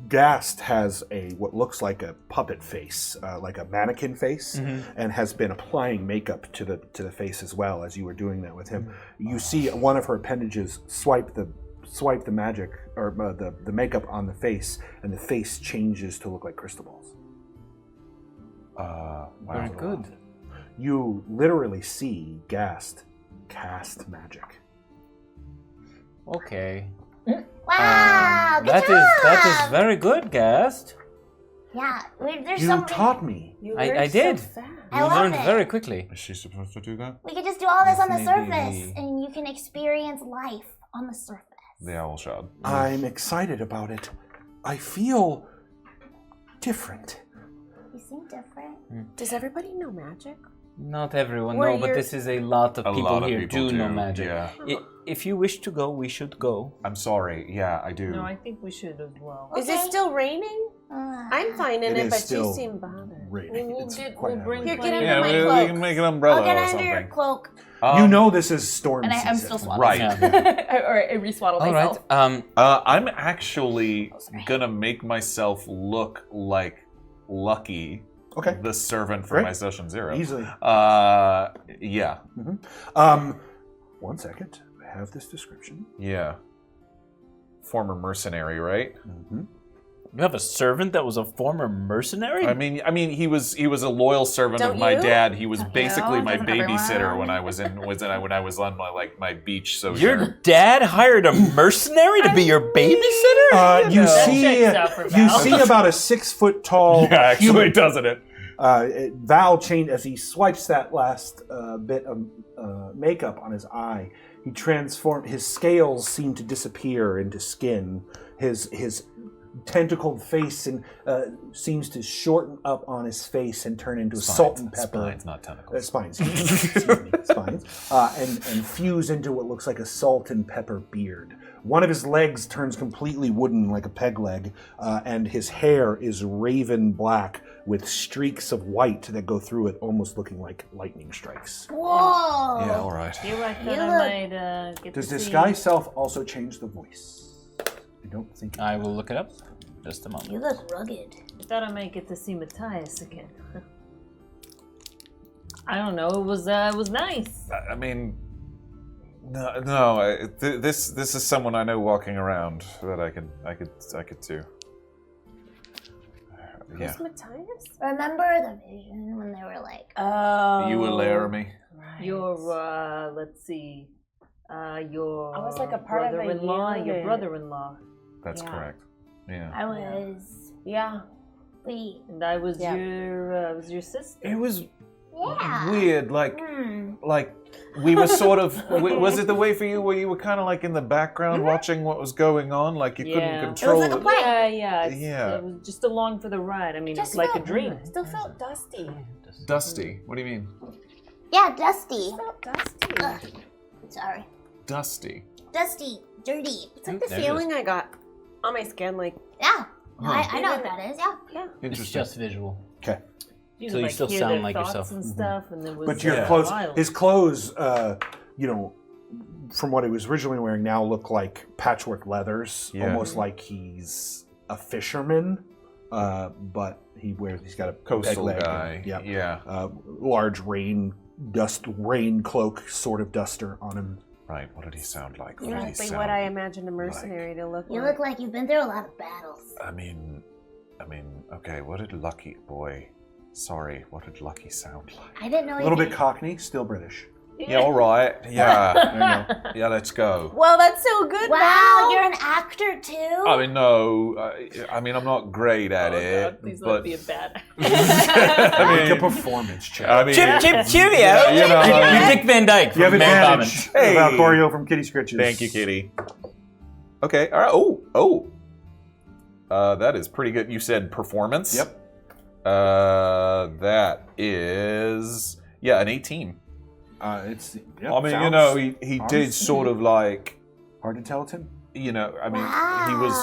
[SPEAKER 10] Gast has what looks like a puppet face, like a mannequin face, and has been applying makeup to the face as well. As you were doing that with him, you see one of her appendages swipe the magic or the makeup on the face, and the face changes to look like Cristobal's.
[SPEAKER 12] Wow.
[SPEAKER 7] Very good.
[SPEAKER 10] You literally see Gast cast magic.
[SPEAKER 7] Okay.
[SPEAKER 6] Wow,
[SPEAKER 7] That is very good, Gast.
[SPEAKER 6] Yeah, there's
[SPEAKER 10] You
[SPEAKER 6] some.
[SPEAKER 10] taught me.
[SPEAKER 8] You
[SPEAKER 7] I
[SPEAKER 8] learned
[SPEAKER 7] did.
[SPEAKER 8] So fast.
[SPEAKER 6] I
[SPEAKER 7] You
[SPEAKER 6] love
[SPEAKER 7] learned
[SPEAKER 6] it.
[SPEAKER 7] very quickly.
[SPEAKER 12] Is she supposed to do that?
[SPEAKER 6] We could just do all this on the
[SPEAKER 7] Maybe
[SPEAKER 6] surface, and you can experience life on the surface.
[SPEAKER 12] The owl shot.
[SPEAKER 10] I'm excited about it. I feel different.
[SPEAKER 6] You seem different.
[SPEAKER 8] Does everybody know magic?
[SPEAKER 7] Not everyone,
[SPEAKER 8] Where
[SPEAKER 7] no, but
[SPEAKER 8] you're-
[SPEAKER 7] this is a lot of
[SPEAKER 12] A
[SPEAKER 7] people
[SPEAKER 12] lot of
[SPEAKER 7] here
[SPEAKER 12] people
[SPEAKER 7] do know
[SPEAKER 12] do,
[SPEAKER 7] magic.
[SPEAKER 12] yeah.
[SPEAKER 7] If you wish to go, we should go.
[SPEAKER 12] I'm sorry. Yeah, I do.
[SPEAKER 9] No, I think we should as well.
[SPEAKER 8] Is it still raining? I'm fine in
[SPEAKER 10] It
[SPEAKER 8] it,
[SPEAKER 10] is
[SPEAKER 8] but
[SPEAKER 10] still
[SPEAKER 8] you seem bothered.
[SPEAKER 10] raining.
[SPEAKER 9] We'll
[SPEAKER 10] It's
[SPEAKER 9] get-
[SPEAKER 10] quite
[SPEAKER 9] we'll bring
[SPEAKER 10] heavy.
[SPEAKER 8] Here, get under
[SPEAKER 12] Yeah,
[SPEAKER 8] my
[SPEAKER 12] we
[SPEAKER 8] cloak.
[SPEAKER 12] can make an umbrella
[SPEAKER 6] I'll get
[SPEAKER 12] or
[SPEAKER 6] under
[SPEAKER 12] something.
[SPEAKER 6] your cloak.
[SPEAKER 10] You know this is storm
[SPEAKER 11] And I'm
[SPEAKER 10] season.
[SPEAKER 11] still swaddled.
[SPEAKER 12] Right.
[SPEAKER 11] or I reswaddled
[SPEAKER 7] All
[SPEAKER 11] myself.
[SPEAKER 7] right.
[SPEAKER 12] I'm actually gonna make myself look like Lucky,
[SPEAKER 10] Okay.
[SPEAKER 12] the servant for
[SPEAKER 10] Great.
[SPEAKER 12] my session 0.
[SPEAKER 10] Easily.
[SPEAKER 12] Yeah.
[SPEAKER 10] One second. I have this description.
[SPEAKER 12] Yeah. Former mercenary, right?
[SPEAKER 10] Mm-hmm.
[SPEAKER 7] You have a servant that was a former mercenary?
[SPEAKER 12] I mean, he was a loyal servant
[SPEAKER 8] Don't
[SPEAKER 12] of my
[SPEAKER 8] you?
[SPEAKER 12] dad. He was basically my
[SPEAKER 6] Doesn't everyone?
[SPEAKER 12] babysitter when I was on my beach sojourn.
[SPEAKER 7] Your dad hired a mercenary to be your babysitter?
[SPEAKER 10] You
[SPEAKER 9] That
[SPEAKER 10] see,
[SPEAKER 9] checks out for
[SPEAKER 10] you
[SPEAKER 9] Val.
[SPEAKER 10] see about a 6 foot tall.
[SPEAKER 12] Yeah, actually,
[SPEAKER 10] human.
[SPEAKER 12] doesn't it?
[SPEAKER 10] Val changed as he swipes that last bit of makeup on his eye. He transformed. His scales seem to disappear into skin. His tentacled face and seems to shorten up on his face and turn into salt and pepper.
[SPEAKER 12] Spines, not tentacles.
[SPEAKER 10] Spines. Excuse me, spines. And fuse into what looks like a salt and pepper beard. One of his legs turns completely wooden, like a peg leg, and his hair is raven black with streaks of white that go through it, almost looking like lightning strikes.
[SPEAKER 6] Whoa.
[SPEAKER 12] Yeah, all right.
[SPEAKER 9] Feel like that
[SPEAKER 6] You
[SPEAKER 9] I
[SPEAKER 6] look-
[SPEAKER 9] might get
[SPEAKER 10] Does
[SPEAKER 9] to see.
[SPEAKER 10] disguise self also change the voice? I don't think.
[SPEAKER 7] I will look it up. Just a moment.
[SPEAKER 6] You look rugged.
[SPEAKER 9] I thought I might get to see Matthias again. I don't know. It was nice.
[SPEAKER 12] I mean, no. This is someone I know walking around that I could do. Yeah.
[SPEAKER 8] Who's Matthias?
[SPEAKER 6] Remember the vision when they were like,
[SPEAKER 8] Oh.
[SPEAKER 12] You will Laramie.
[SPEAKER 8] Right.
[SPEAKER 9] Your let's see, your
[SPEAKER 8] I was like a part of the
[SPEAKER 9] brother-in-law. Your
[SPEAKER 8] unit.
[SPEAKER 9] brother-in-law,
[SPEAKER 12] That's
[SPEAKER 8] Yeah.
[SPEAKER 12] correct. Yeah.
[SPEAKER 6] I was.
[SPEAKER 8] Yeah.
[SPEAKER 6] Wait.
[SPEAKER 9] and I was
[SPEAKER 8] Yeah.
[SPEAKER 9] your sister.
[SPEAKER 12] It was
[SPEAKER 6] Yeah.
[SPEAKER 12] weird. Like we were sort of. Was it the way for you where you were kind of like in the background watching what was going on? Like you couldn't
[SPEAKER 9] Yeah.
[SPEAKER 12] control
[SPEAKER 6] It was like a
[SPEAKER 9] Yeah.
[SPEAKER 12] Yeah.
[SPEAKER 9] It was just along for the ride. I mean,
[SPEAKER 6] Just
[SPEAKER 9] it's like a
[SPEAKER 6] felt-
[SPEAKER 9] dream.
[SPEAKER 8] Still felt dusty.
[SPEAKER 12] Dusty. What do you mean?
[SPEAKER 6] Yeah, dusty.
[SPEAKER 8] Felt dusty.
[SPEAKER 6] Ugh. Sorry.
[SPEAKER 12] Dusty.
[SPEAKER 6] Dusty. Dirty.
[SPEAKER 8] It's like the
[SPEAKER 7] There it
[SPEAKER 8] feeling I got on my skin, like
[SPEAKER 6] Yeah.
[SPEAKER 12] Huh.
[SPEAKER 6] I know what that is, yeah.
[SPEAKER 7] It's
[SPEAKER 12] Interesting.
[SPEAKER 7] just visual.
[SPEAKER 10] Okay.
[SPEAKER 9] You
[SPEAKER 7] So
[SPEAKER 9] could,
[SPEAKER 7] you
[SPEAKER 9] like,
[SPEAKER 7] still
[SPEAKER 9] hear
[SPEAKER 7] sound
[SPEAKER 9] their
[SPEAKER 7] like
[SPEAKER 9] thoughts
[SPEAKER 7] yourself.
[SPEAKER 9] and stuff, and it was
[SPEAKER 10] But your
[SPEAKER 12] Yeah.
[SPEAKER 10] clothes,
[SPEAKER 9] wild.
[SPEAKER 10] his clothes, from what he was originally wearing, now look like patchwork leathers,
[SPEAKER 12] Yeah.
[SPEAKER 10] almost like he's a fisherman. But he's got a
[SPEAKER 12] Coastal
[SPEAKER 10] peg leg,
[SPEAKER 12] guy.
[SPEAKER 10] yeah,
[SPEAKER 12] Yeah.
[SPEAKER 10] large rain cloak sort of duster on him.
[SPEAKER 12] Right. What did he sound like? What did he
[SPEAKER 8] exactly
[SPEAKER 12] sound
[SPEAKER 8] what I imagined a mercenary to look
[SPEAKER 6] You
[SPEAKER 8] like.
[SPEAKER 6] look like you've been through a lot of battles.
[SPEAKER 12] I mean, okay. What did Lucky boy? Sorry. What did Lucky sound like?
[SPEAKER 6] I didn't know
[SPEAKER 10] A little bit
[SPEAKER 6] you
[SPEAKER 10] Cockney, still British.
[SPEAKER 12] Yeah. All right. Yeah. Yeah. Let's go.
[SPEAKER 8] Well, that's so good.
[SPEAKER 6] Wow,
[SPEAKER 8] Val.
[SPEAKER 6] you're an actor too?
[SPEAKER 12] I mean, no. I'm not great at
[SPEAKER 9] Oh,
[SPEAKER 12] it,
[SPEAKER 9] God, please
[SPEAKER 12] but
[SPEAKER 9] let be a bad.
[SPEAKER 12] I
[SPEAKER 10] Make a
[SPEAKER 12] mean,
[SPEAKER 10] performance check.
[SPEAKER 12] I mean,
[SPEAKER 7] cheerio!
[SPEAKER 12] you know,
[SPEAKER 7] You're Dick Van Dyke
[SPEAKER 10] you have
[SPEAKER 7] from Man
[SPEAKER 10] advantage.
[SPEAKER 12] Hey.
[SPEAKER 10] Valcorio from Kitty Scritches.
[SPEAKER 12] Thank you, Kitty. Okay. All right. Oh. That is pretty good. You said performance.
[SPEAKER 10] Yep.
[SPEAKER 12] That is an 18.
[SPEAKER 10] It's. Yep,
[SPEAKER 12] I mean, you
[SPEAKER 10] sounds
[SPEAKER 12] know, he did
[SPEAKER 10] promising.
[SPEAKER 12] sort of like,
[SPEAKER 10] Hard to tell it's him.
[SPEAKER 12] you know, I mean, he was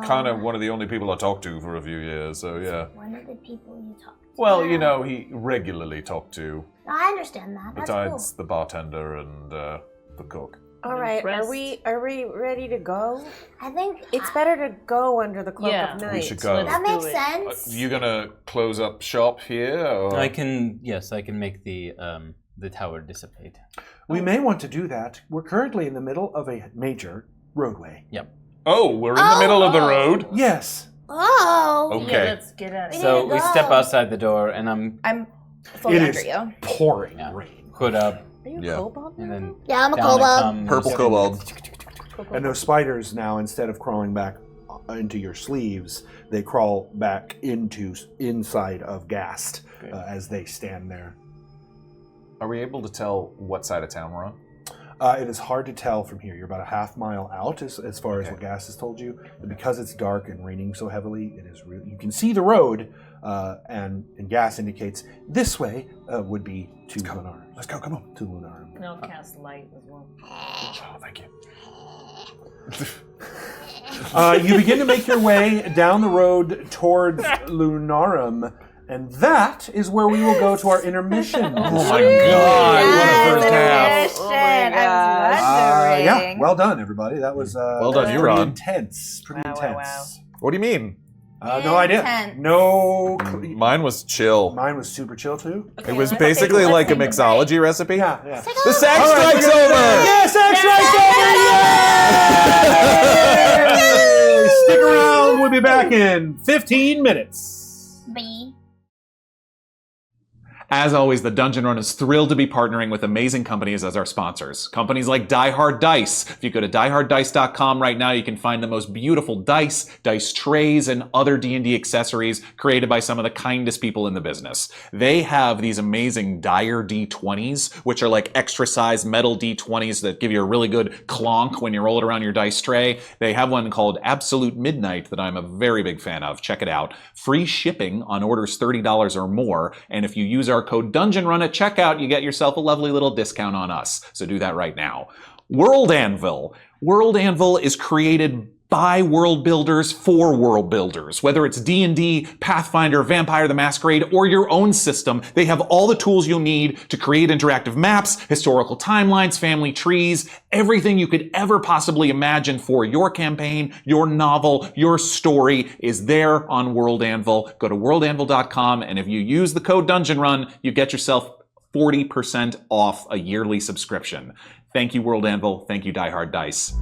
[SPEAKER 12] kind of one of the only people I talked to for a few years. So yeah.
[SPEAKER 6] One of the people you talk to.
[SPEAKER 12] Well, you know, he regularly talked to,
[SPEAKER 6] I understand that. That's
[SPEAKER 12] besides the bartender and the cook.
[SPEAKER 8] All right,
[SPEAKER 9] impressed.
[SPEAKER 8] are we ready to go?
[SPEAKER 6] cool. I think
[SPEAKER 8] It's better to go under the cloak
[SPEAKER 9] Yeah.
[SPEAKER 8] of
[SPEAKER 9] We
[SPEAKER 8] night.
[SPEAKER 12] should go.
[SPEAKER 9] Let's
[SPEAKER 6] that
[SPEAKER 9] do
[SPEAKER 6] makes
[SPEAKER 9] it.
[SPEAKER 6] sense.
[SPEAKER 12] You gonna close up shop here? Or?
[SPEAKER 7] I can make the tower dissipate.
[SPEAKER 10] We may want to do that. We're currently in the middle of a major roadway.
[SPEAKER 12] Oh, we're in the middle of the road.
[SPEAKER 10] Yes.
[SPEAKER 6] Oh.
[SPEAKER 12] Okay.
[SPEAKER 9] Yeah, let's get out of
[SPEAKER 6] We
[SPEAKER 9] here.
[SPEAKER 7] So
[SPEAKER 6] need to
[SPEAKER 7] we
[SPEAKER 6] go.
[SPEAKER 7] step outside the door, and I'm
[SPEAKER 11] I'm fully
[SPEAKER 10] It
[SPEAKER 11] under
[SPEAKER 10] is
[SPEAKER 11] you.
[SPEAKER 10] pouring
[SPEAKER 7] Yeah.
[SPEAKER 10] rain.
[SPEAKER 7] hood up,
[SPEAKER 8] Are you
[SPEAKER 12] Yeah.
[SPEAKER 8] kobold?
[SPEAKER 7] and then
[SPEAKER 6] Yeah, I'm a
[SPEAKER 7] down it
[SPEAKER 6] kobold.
[SPEAKER 7] comes.
[SPEAKER 12] Purple kobold.
[SPEAKER 10] And those spiders now, instead of crawling back into your sleeves, they crawl back inside of Gast as they stand there.
[SPEAKER 12] Are we able to tell what side of town we're on?
[SPEAKER 10] It is hard to tell from here. You're about a half mile out as far as what Gast has told you. But because it's dark and raining so heavily, it is really, you can see the road, and Gast indicates this way would be to Lunaris.
[SPEAKER 13] Let's go, come on.
[SPEAKER 10] To Lunaris.
[SPEAKER 9] And I'll cast light as well.
[SPEAKER 12] Oh, thank you.
[SPEAKER 10] You begin to make your way down the road towards Lunarum, and that is where we will go to our intermission.
[SPEAKER 12] Oh my god, what a first half.
[SPEAKER 11] Oh my gosh.
[SPEAKER 10] Yeah, well done, everybody. That was
[SPEAKER 12] well done, you,
[SPEAKER 10] pretty
[SPEAKER 12] Ron.
[SPEAKER 10] intense. Pretty intense.
[SPEAKER 11] Wow.
[SPEAKER 12] What do you mean?
[SPEAKER 10] No idea.
[SPEAKER 11] Intense.
[SPEAKER 10] No.
[SPEAKER 12] Mine was chill.
[SPEAKER 10] Mine was super chill too.
[SPEAKER 12] It was basically like a mixology recipe.
[SPEAKER 10] Yeah.
[SPEAKER 12] The sack strike's over!
[SPEAKER 10] Yeah, sack strike's over! Yay! Stick around. We'll be back in 15 minutes.
[SPEAKER 6] B.
[SPEAKER 3] As always, the Dungeon Run is thrilled to be partnering with amazing companies as our sponsors. Companies like Die Hard Dice. If you go to dieharddice.com right now, you can find the most beautiful dice trays, and other D&D accessories created by some of the kindest people in the business. They have these amazing Dire D20s, which are like extra-sized metal D20s that give you a really good clonk when you roll it around your dice tray. They have one called Absolute Midnight that I'm a very big fan of. Check it out. Free shipping on orders $30 or more, and if you use our code Dungeon Run at checkout, you get yourself a lovely little discount on us. So do that right now. World Anvil. World Anvil is created by world builders for world builders. Whether it's D&D, Pathfinder, Vampire the Masquerade, or your own system, they have all the tools you'll need to create interactive maps, historical timelines, family trees, everything you could ever possibly imagine for your campaign, your novel, your story is there on World Anvil. Go to worldanvil.com, and if you use the code Dungeon Run, you get yourself 40% off a yearly subscription. Thank you, World Anvil. Thank you, Die Hard Dice.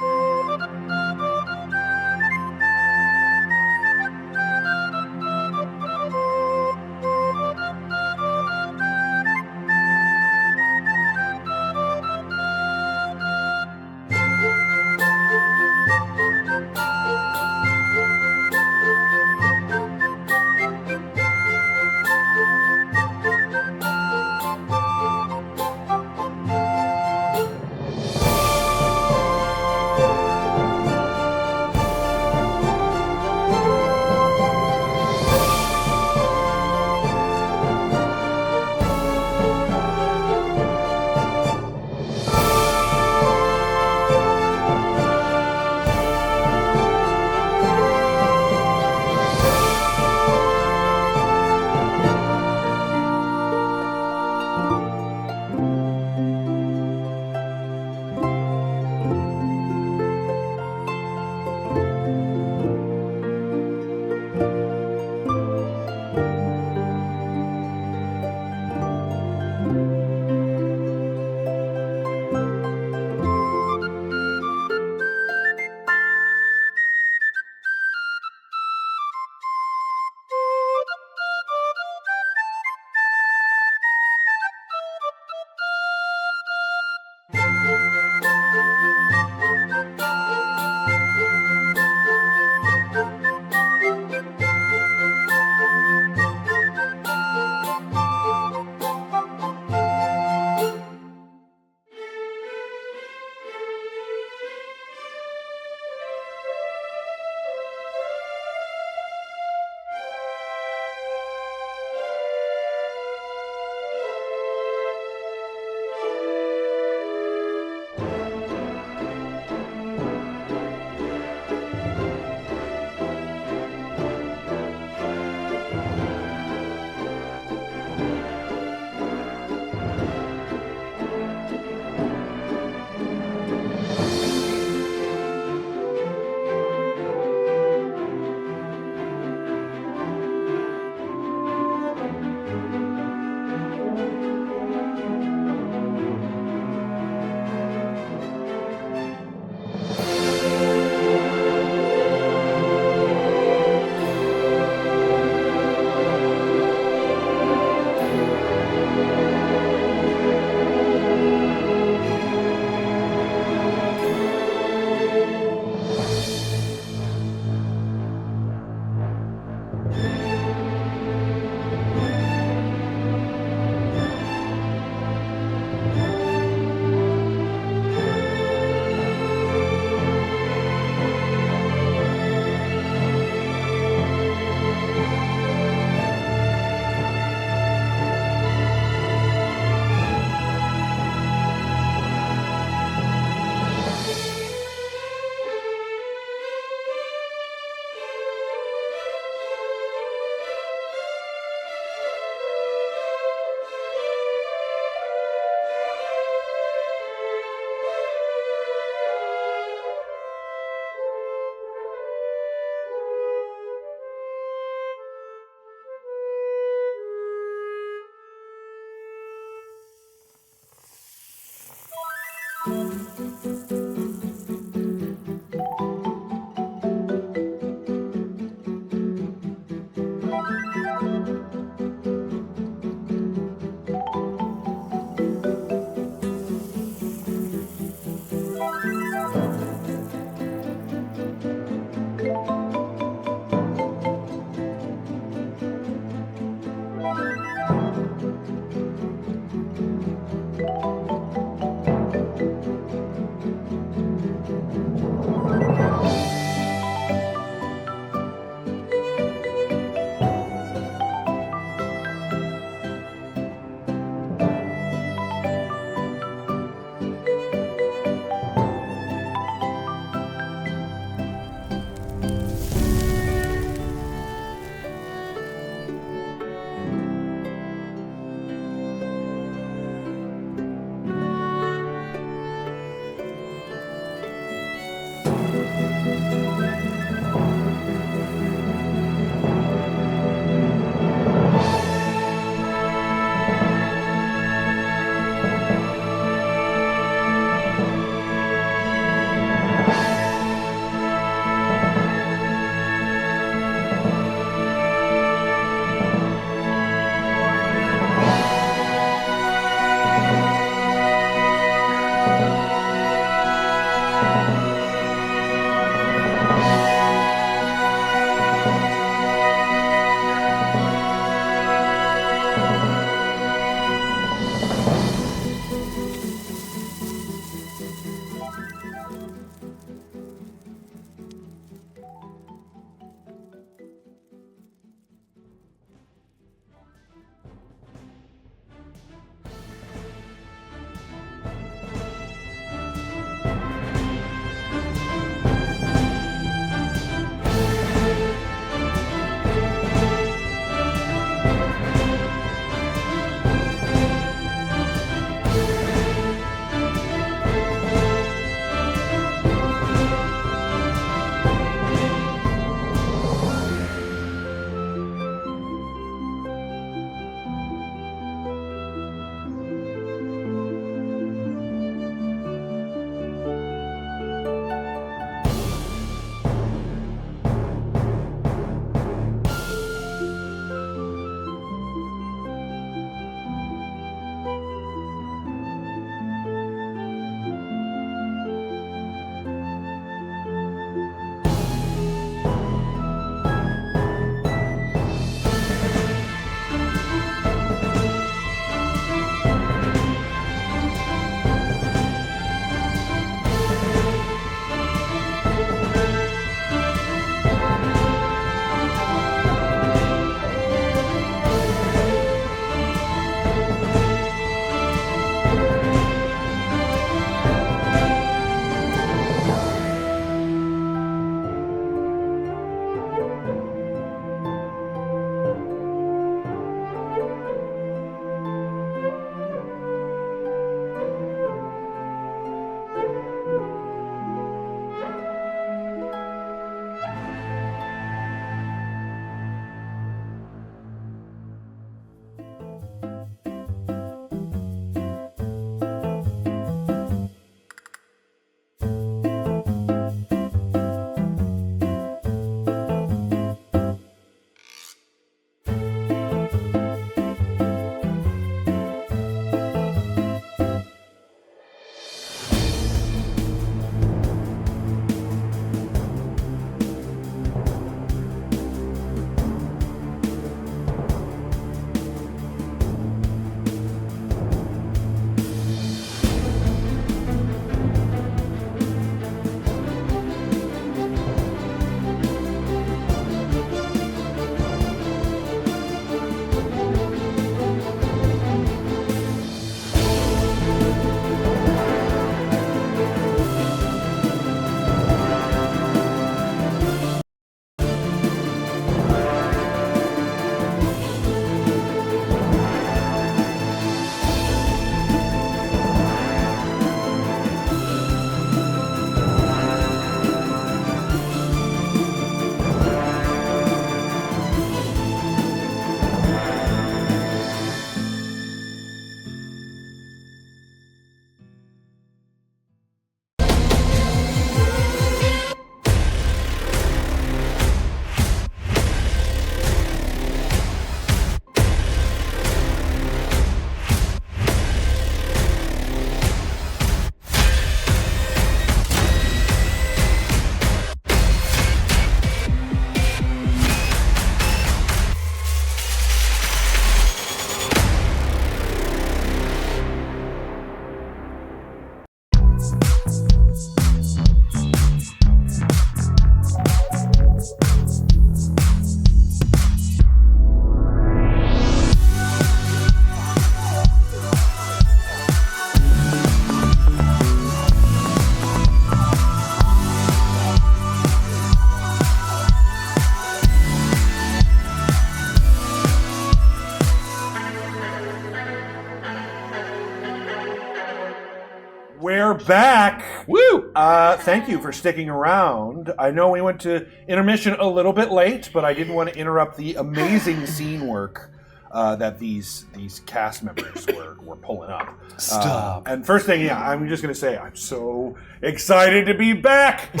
[SPEAKER 10] We're back.
[SPEAKER 12] Woo!
[SPEAKER 10] Thank you for sticking around. I know we went to intermission a little bit late, but I didn't want to interrupt the amazing scene work that these cast members were pulling up.
[SPEAKER 12] Stop.
[SPEAKER 10] And first thing, I'm just going to say I'm so excited to be back. The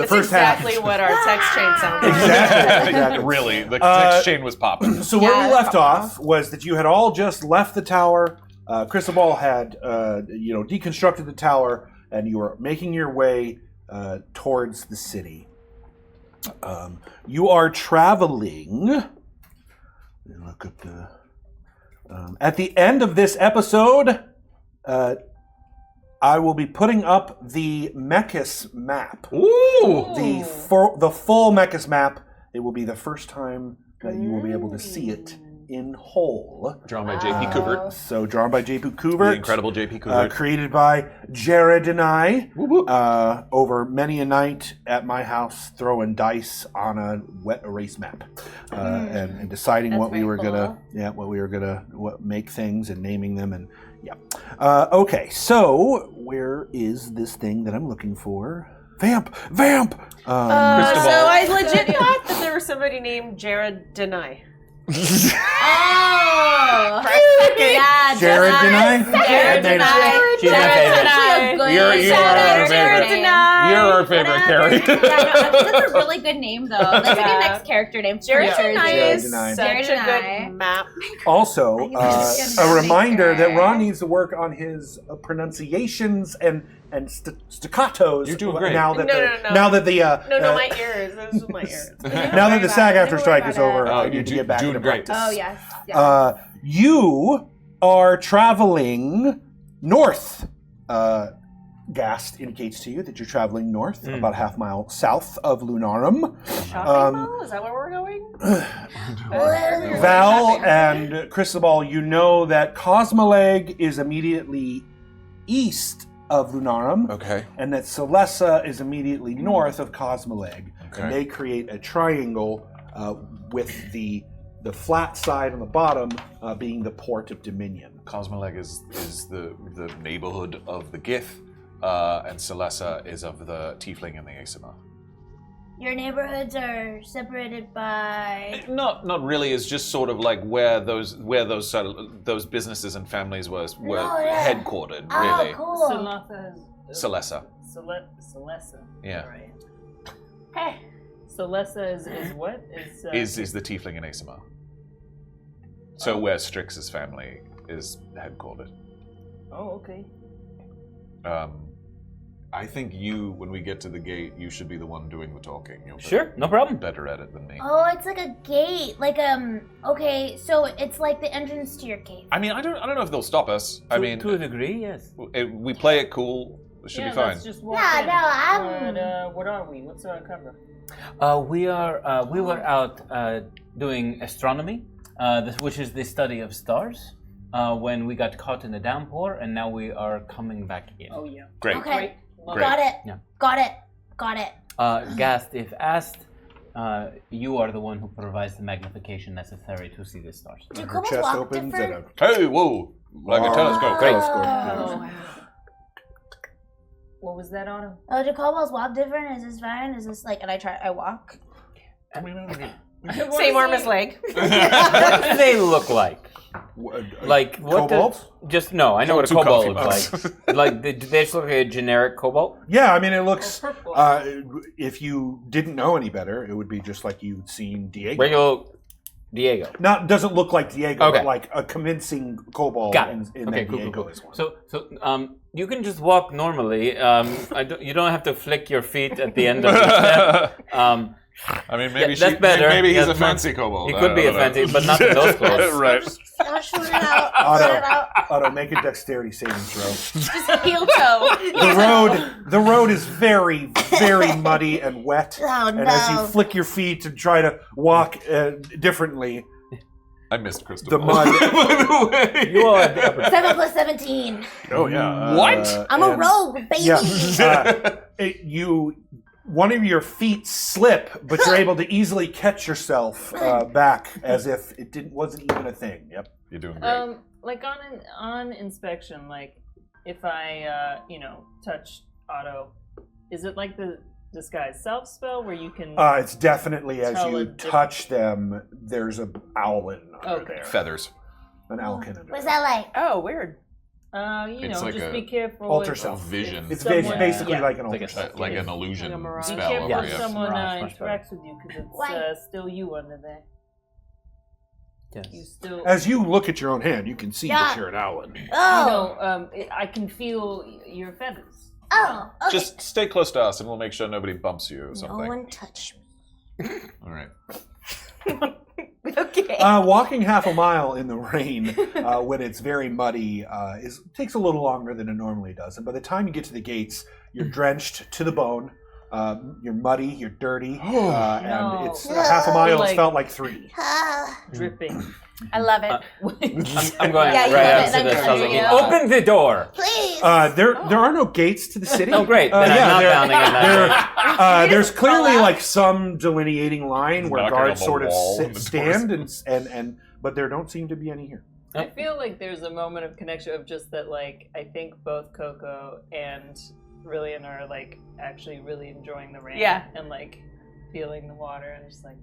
[SPEAKER 10] first
[SPEAKER 8] exactly
[SPEAKER 10] half.
[SPEAKER 8] what our text chain sounded like.
[SPEAKER 10] Exactly.
[SPEAKER 12] Really, the text chain was popping.
[SPEAKER 10] So where we left off was that you had all just left the tower. Cristobal had, deconstructed the tower, and you were making your way towards the city. You are traveling. Look at the. At the end of this episode, I will be putting up the Mechas map.
[SPEAKER 12] Ooh!
[SPEAKER 10] The full Mechas map. It will be the first time that you will be able to see it in whole.
[SPEAKER 12] Drawn by J.P. Kubert.
[SPEAKER 10] So drawn by J.P. Kubert.
[SPEAKER 12] The incredible J.P. Kubert.
[SPEAKER 10] Created by Jared and I. Over many a night at my house, throwing dice on a wet erase map, and deciding what we were gonna make things and naming them and okay, so where is this thing that I'm looking for? Vamp!
[SPEAKER 8] So I legit thought that there was somebody named Jared Denai.
[SPEAKER 6] Oh!
[SPEAKER 8] Yeah,
[SPEAKER 10] Jared Denai?
[SPEAKER 8] Jared Denai.
[SPEAKER 7] She's my favorite.
[SPEAKER 12] You're our favorite, Kari.
[SPEAKER 6] That's a really good name, though. That's like a next character name.
[SPEAKER 8] Jared Denai is
[SPEAKER 10] Denai.
[SPEAKER 8] such a good map.
[SPEAKER 10] Also, a reminder that Ron needs to work on his pronunciations and staccatos.
[SPEAKER 12] You're doing great.
[SPEAKER 10] Now that
[SPEAKER 8] my ears. This is my ears.
[SPEAKER 10] Now that the SAG-AFTRA strike is over, I need to get back into
[SPEAKER 12] great.
[SPEAKER 10] practice.
[SPEAKER 6] Oh, yes.
[SPEAKER 10] You are traveling north. Gast indicates to you that you're traveling north, about a half mile south of Lunarum.
[SPEAKER 8] Shopping mall? Is that where we're going?
[SPEAKER 10] Val and Cristobal, you know that Cosmoleg is immediately east of Lunarum.
[SPEAKER 12] Okay.
[SPEAKER 10] And that Celessa is immediately north of Cosmoleg.
[SPEAKER 12] Okay.
[SPEAKER 10] And they create a triangle with the flat side on the bottom being the port of Dominion.
[SPEAKER 12] Cosmoleg is the neighborhood of the Gith, and Celessa is of the Tiefling and the Asima.
[SPEAKER 6] Your neighborhoods are separated by...
[SPEAKER 12] Not really. It's just sort of like where those businesses and families were headquartered. Really.
[SPEAKER 6] Oh, cool.
[SPEAKER 12] Celessa.
[SPEAKER 9] Celessa.
[SPEAKER 12] Yeah.
[SPEAKER 9] Right. Hey. Celessa is what?
[SPEAKER 12] Is the Tiefling and Asima. So where Strix's family is headquartered.
[SPEAKER 9] Oh, okay.
[SPEAKER 12] I think when we get to the gate, you should be the one doing the talking. You're
[SPEAKER 7] Sure, no problem.
[SPEAKER 12] better at it than me.
[SPEAKER 6] Oh, it's like a gate. Okay, so it's like the entrance to your cave.
[SPEAKER 12] I mean, I don't know if they'll stop us.
[SPEAKER 7] To a degree, yes.
[SPEAKER 12] We play it cool. It should be fine.
[SPEAKER 9] Let's just walk in. What are we? What's our cover?
[SPEAKER 7] We were out doing astronomy, which is the study of stars. When we got caught in the downpour, and now we are coming back in.
[SPEAKER 9] Oh yeah.
[SPEAKER 12] Great.
[SPEAKER 6] Okay.
[SPEAKER 12] Great.
[SPEAKER 6] Got it.
[SPEAKER 7] Yeah.
[SPEAKER 6] Got it.
[SPEAKER 7] Gast, if asked, you are the one who provides the magnification necessary to see the stars.
[SPEAKER 6] Do
[SPEAKER 10] Her
[SPEAKER 6] kobolds
[SPEAKER 10] chest
[SPEAKER 6] walk
[SPEAKER 10] opens
[SPEAKER 6] different?
[SPEAKER 12] Hey, whoa! Like a telescope.
[SPEAKER 6] Oh.
[SPEAKER 9] What was that, Otto?
[SPEAKER 6] Oh, do kobolds walk different? Is this fine? Is this like... And I walk?
[SPEAKER 8] Same arm as leg.
[SPEAKER 7] What do they look like? Like what?
[SPEAKER 10] Kobolds?
[SPEAKER 7] Just no. I know what a
[SPEAKER 12] Two
[SPEAKER 7] cobalt
[SPEAKER 12] coffee
[SPEAKER 7] looks like. Like they just look like a generic cobalt.
[SPEAKER 10] Yeah, I mean, it looks... if you didn't know any better, it would be just like you'd seen Diego.
[SPEAKER 7] Regular Diego.
[SPEAKER 10] Doesn't look like Diego,
[SPEAKER 7] Okay.
[SPEAKER 10] but like a convincing kobold
[SPEAKER 7] Got it.
[SPEAKER 10] in
[SPEAKER 7] Okay,
[SPEAKER 10] that
[SPEAKER 7] cool,
[SPEAKER 10] Diego
[SPEAKER 7] cool.
[SPEAKER 10] is one.
[SPEAKER 7] So you can just walk normally. You don't have to flick your feet at the end of the step.
[SPEAKER 12] I mean, maybe
[SPEAKER 7] that's better.
[SPEAKER 12] Maybe he's
[SPEAKER 7] Yes,
[SPEAKER 12] a fancy kobold.
[SPEAKER 7] He could be a fancy, but not in those clothes.
[SPEAKER 12] Right.
[SPEAKER 6] I'll shoot it out. Shoot it out.
[SPEAKER 10] Otto, make a dexterity saving throw.
[SPEAKER 6] Just heel toe.
[SPEAKER 10] The road is very, very muddy and wet.
[SPEAKER 6] Oh,
[SPEAKER 10] and
[SPEAKER 6] no.
[SPEAKER 10] as you flick your feet and try to walk differently,
[SPEAKER 12] I missed Cristobal.
[SPEAKER 10] the mud.
[SPEAKER 12] By the way.
[SPEAKER 7] You are at the upper.
[SPEAKER 6] 7 plus 17.
[SPEAKER 12] Oh yeah. What?
[SPEAKER 6] I'm a rogue, baby.
[SPEAKER 10] Yeah. One of your feet slip, but you're able to easily catch yourself back as if it wasn't even a thing. Yep.
[SPEAKER 12] You're doing great.
[SPEAKER 9] like on inspection, like if I touch Otto, is it like the disguise self spell where you can?
[SPEAKER 10] It's definitely as you touch them. There's a owlin under there.
[SPEAKER 12] Feathers.
[SPEAKER 10] An owlkin under
[SPEAKER 6] What's
[SPEAKER 10] there.
[SPEAKER 6] that like?
[SPEAKER 8] Oh, weird.
[SPEAKER 9] It's like just be careful.
[SPEAKER 10] Ultrasound
[SPEAKER 12] vision.
[SPEAKER 10] It's basically like an ultrasound.
[SPEAKER 12] Like an illusion
[SPEAKER 9] Be
[SPEAKER 12] spell.
[SPEAKER 9] careful
[SPEAKER 12] over
[SPEAKER 9] if
[SPEAKER 12] you.
[SPEAKER 9] someone interacts with you because it's still you under there.
[SPEAKER 7] Yes.
[SPEAKER 9] You still.
[SPEAKER 10] As you look at your own hand, you can see that you're an owlin.
[SPEAKER 6] Oh.
[SPEAKER 9] I can feel your feathers.
[SPEAKER 6] Oh. Okay.
[SPEAKER 12] Just stay close to us, and we'll make sure nobody bumps you or something.
[SPEAKER 6] No one touch me.
[SPEAKER 12] All right.
[SPEAKER 6] Okay.
[SPEAKER 10] Walking half a mile in the rain when it's very muddy takes a little longer than it normally does. And by the time you get to the gates, you're drenched to the bone. You're muddy, you're dirty, and it's half a mile. It's felt like 3.
[SPEAKER 9] Dripping.
[SPEAKER 11] I love it.
[SPEAKER 7] I'm going
[SPEAKER 11] Yeah, you
[SPEAKER 7] right
[SPEAKER 11] love
[SPEAKER 7] up
[SPEAKER 11] it,
[SPEAKER 7] to this.
[SPEAKER 11] I'm
[SPEAKER 7] I was like,
[SPEAKER 11] you.
[SPEAKER 7] open the door.
[SPEAKER 6] Please.
[SPEAKER 10] There are no gates to the city.
[SPEAKER 7] Oh, great. Then I'm not bounding in that way.
[SPEAKER 10] There's clearly like some delineating line where
[SPEAKER 12] Knocking
[SPEAKER 10] guards
[SPEAKER 12] on the
[SPEAKER 10] sort of
[SPEAKER 12] wall and the
[SPEAKER 10] stand, and but there don't seem to be any here.
[SPEAKER 9] I feel like there's a moment of connection of just that, like, I think both KoKo and Rilian are, like, actually really enjoying the rain.
[SPEAKER 8] Yeah.
[SPEAKER 9] And, like, feeling the water and just, like,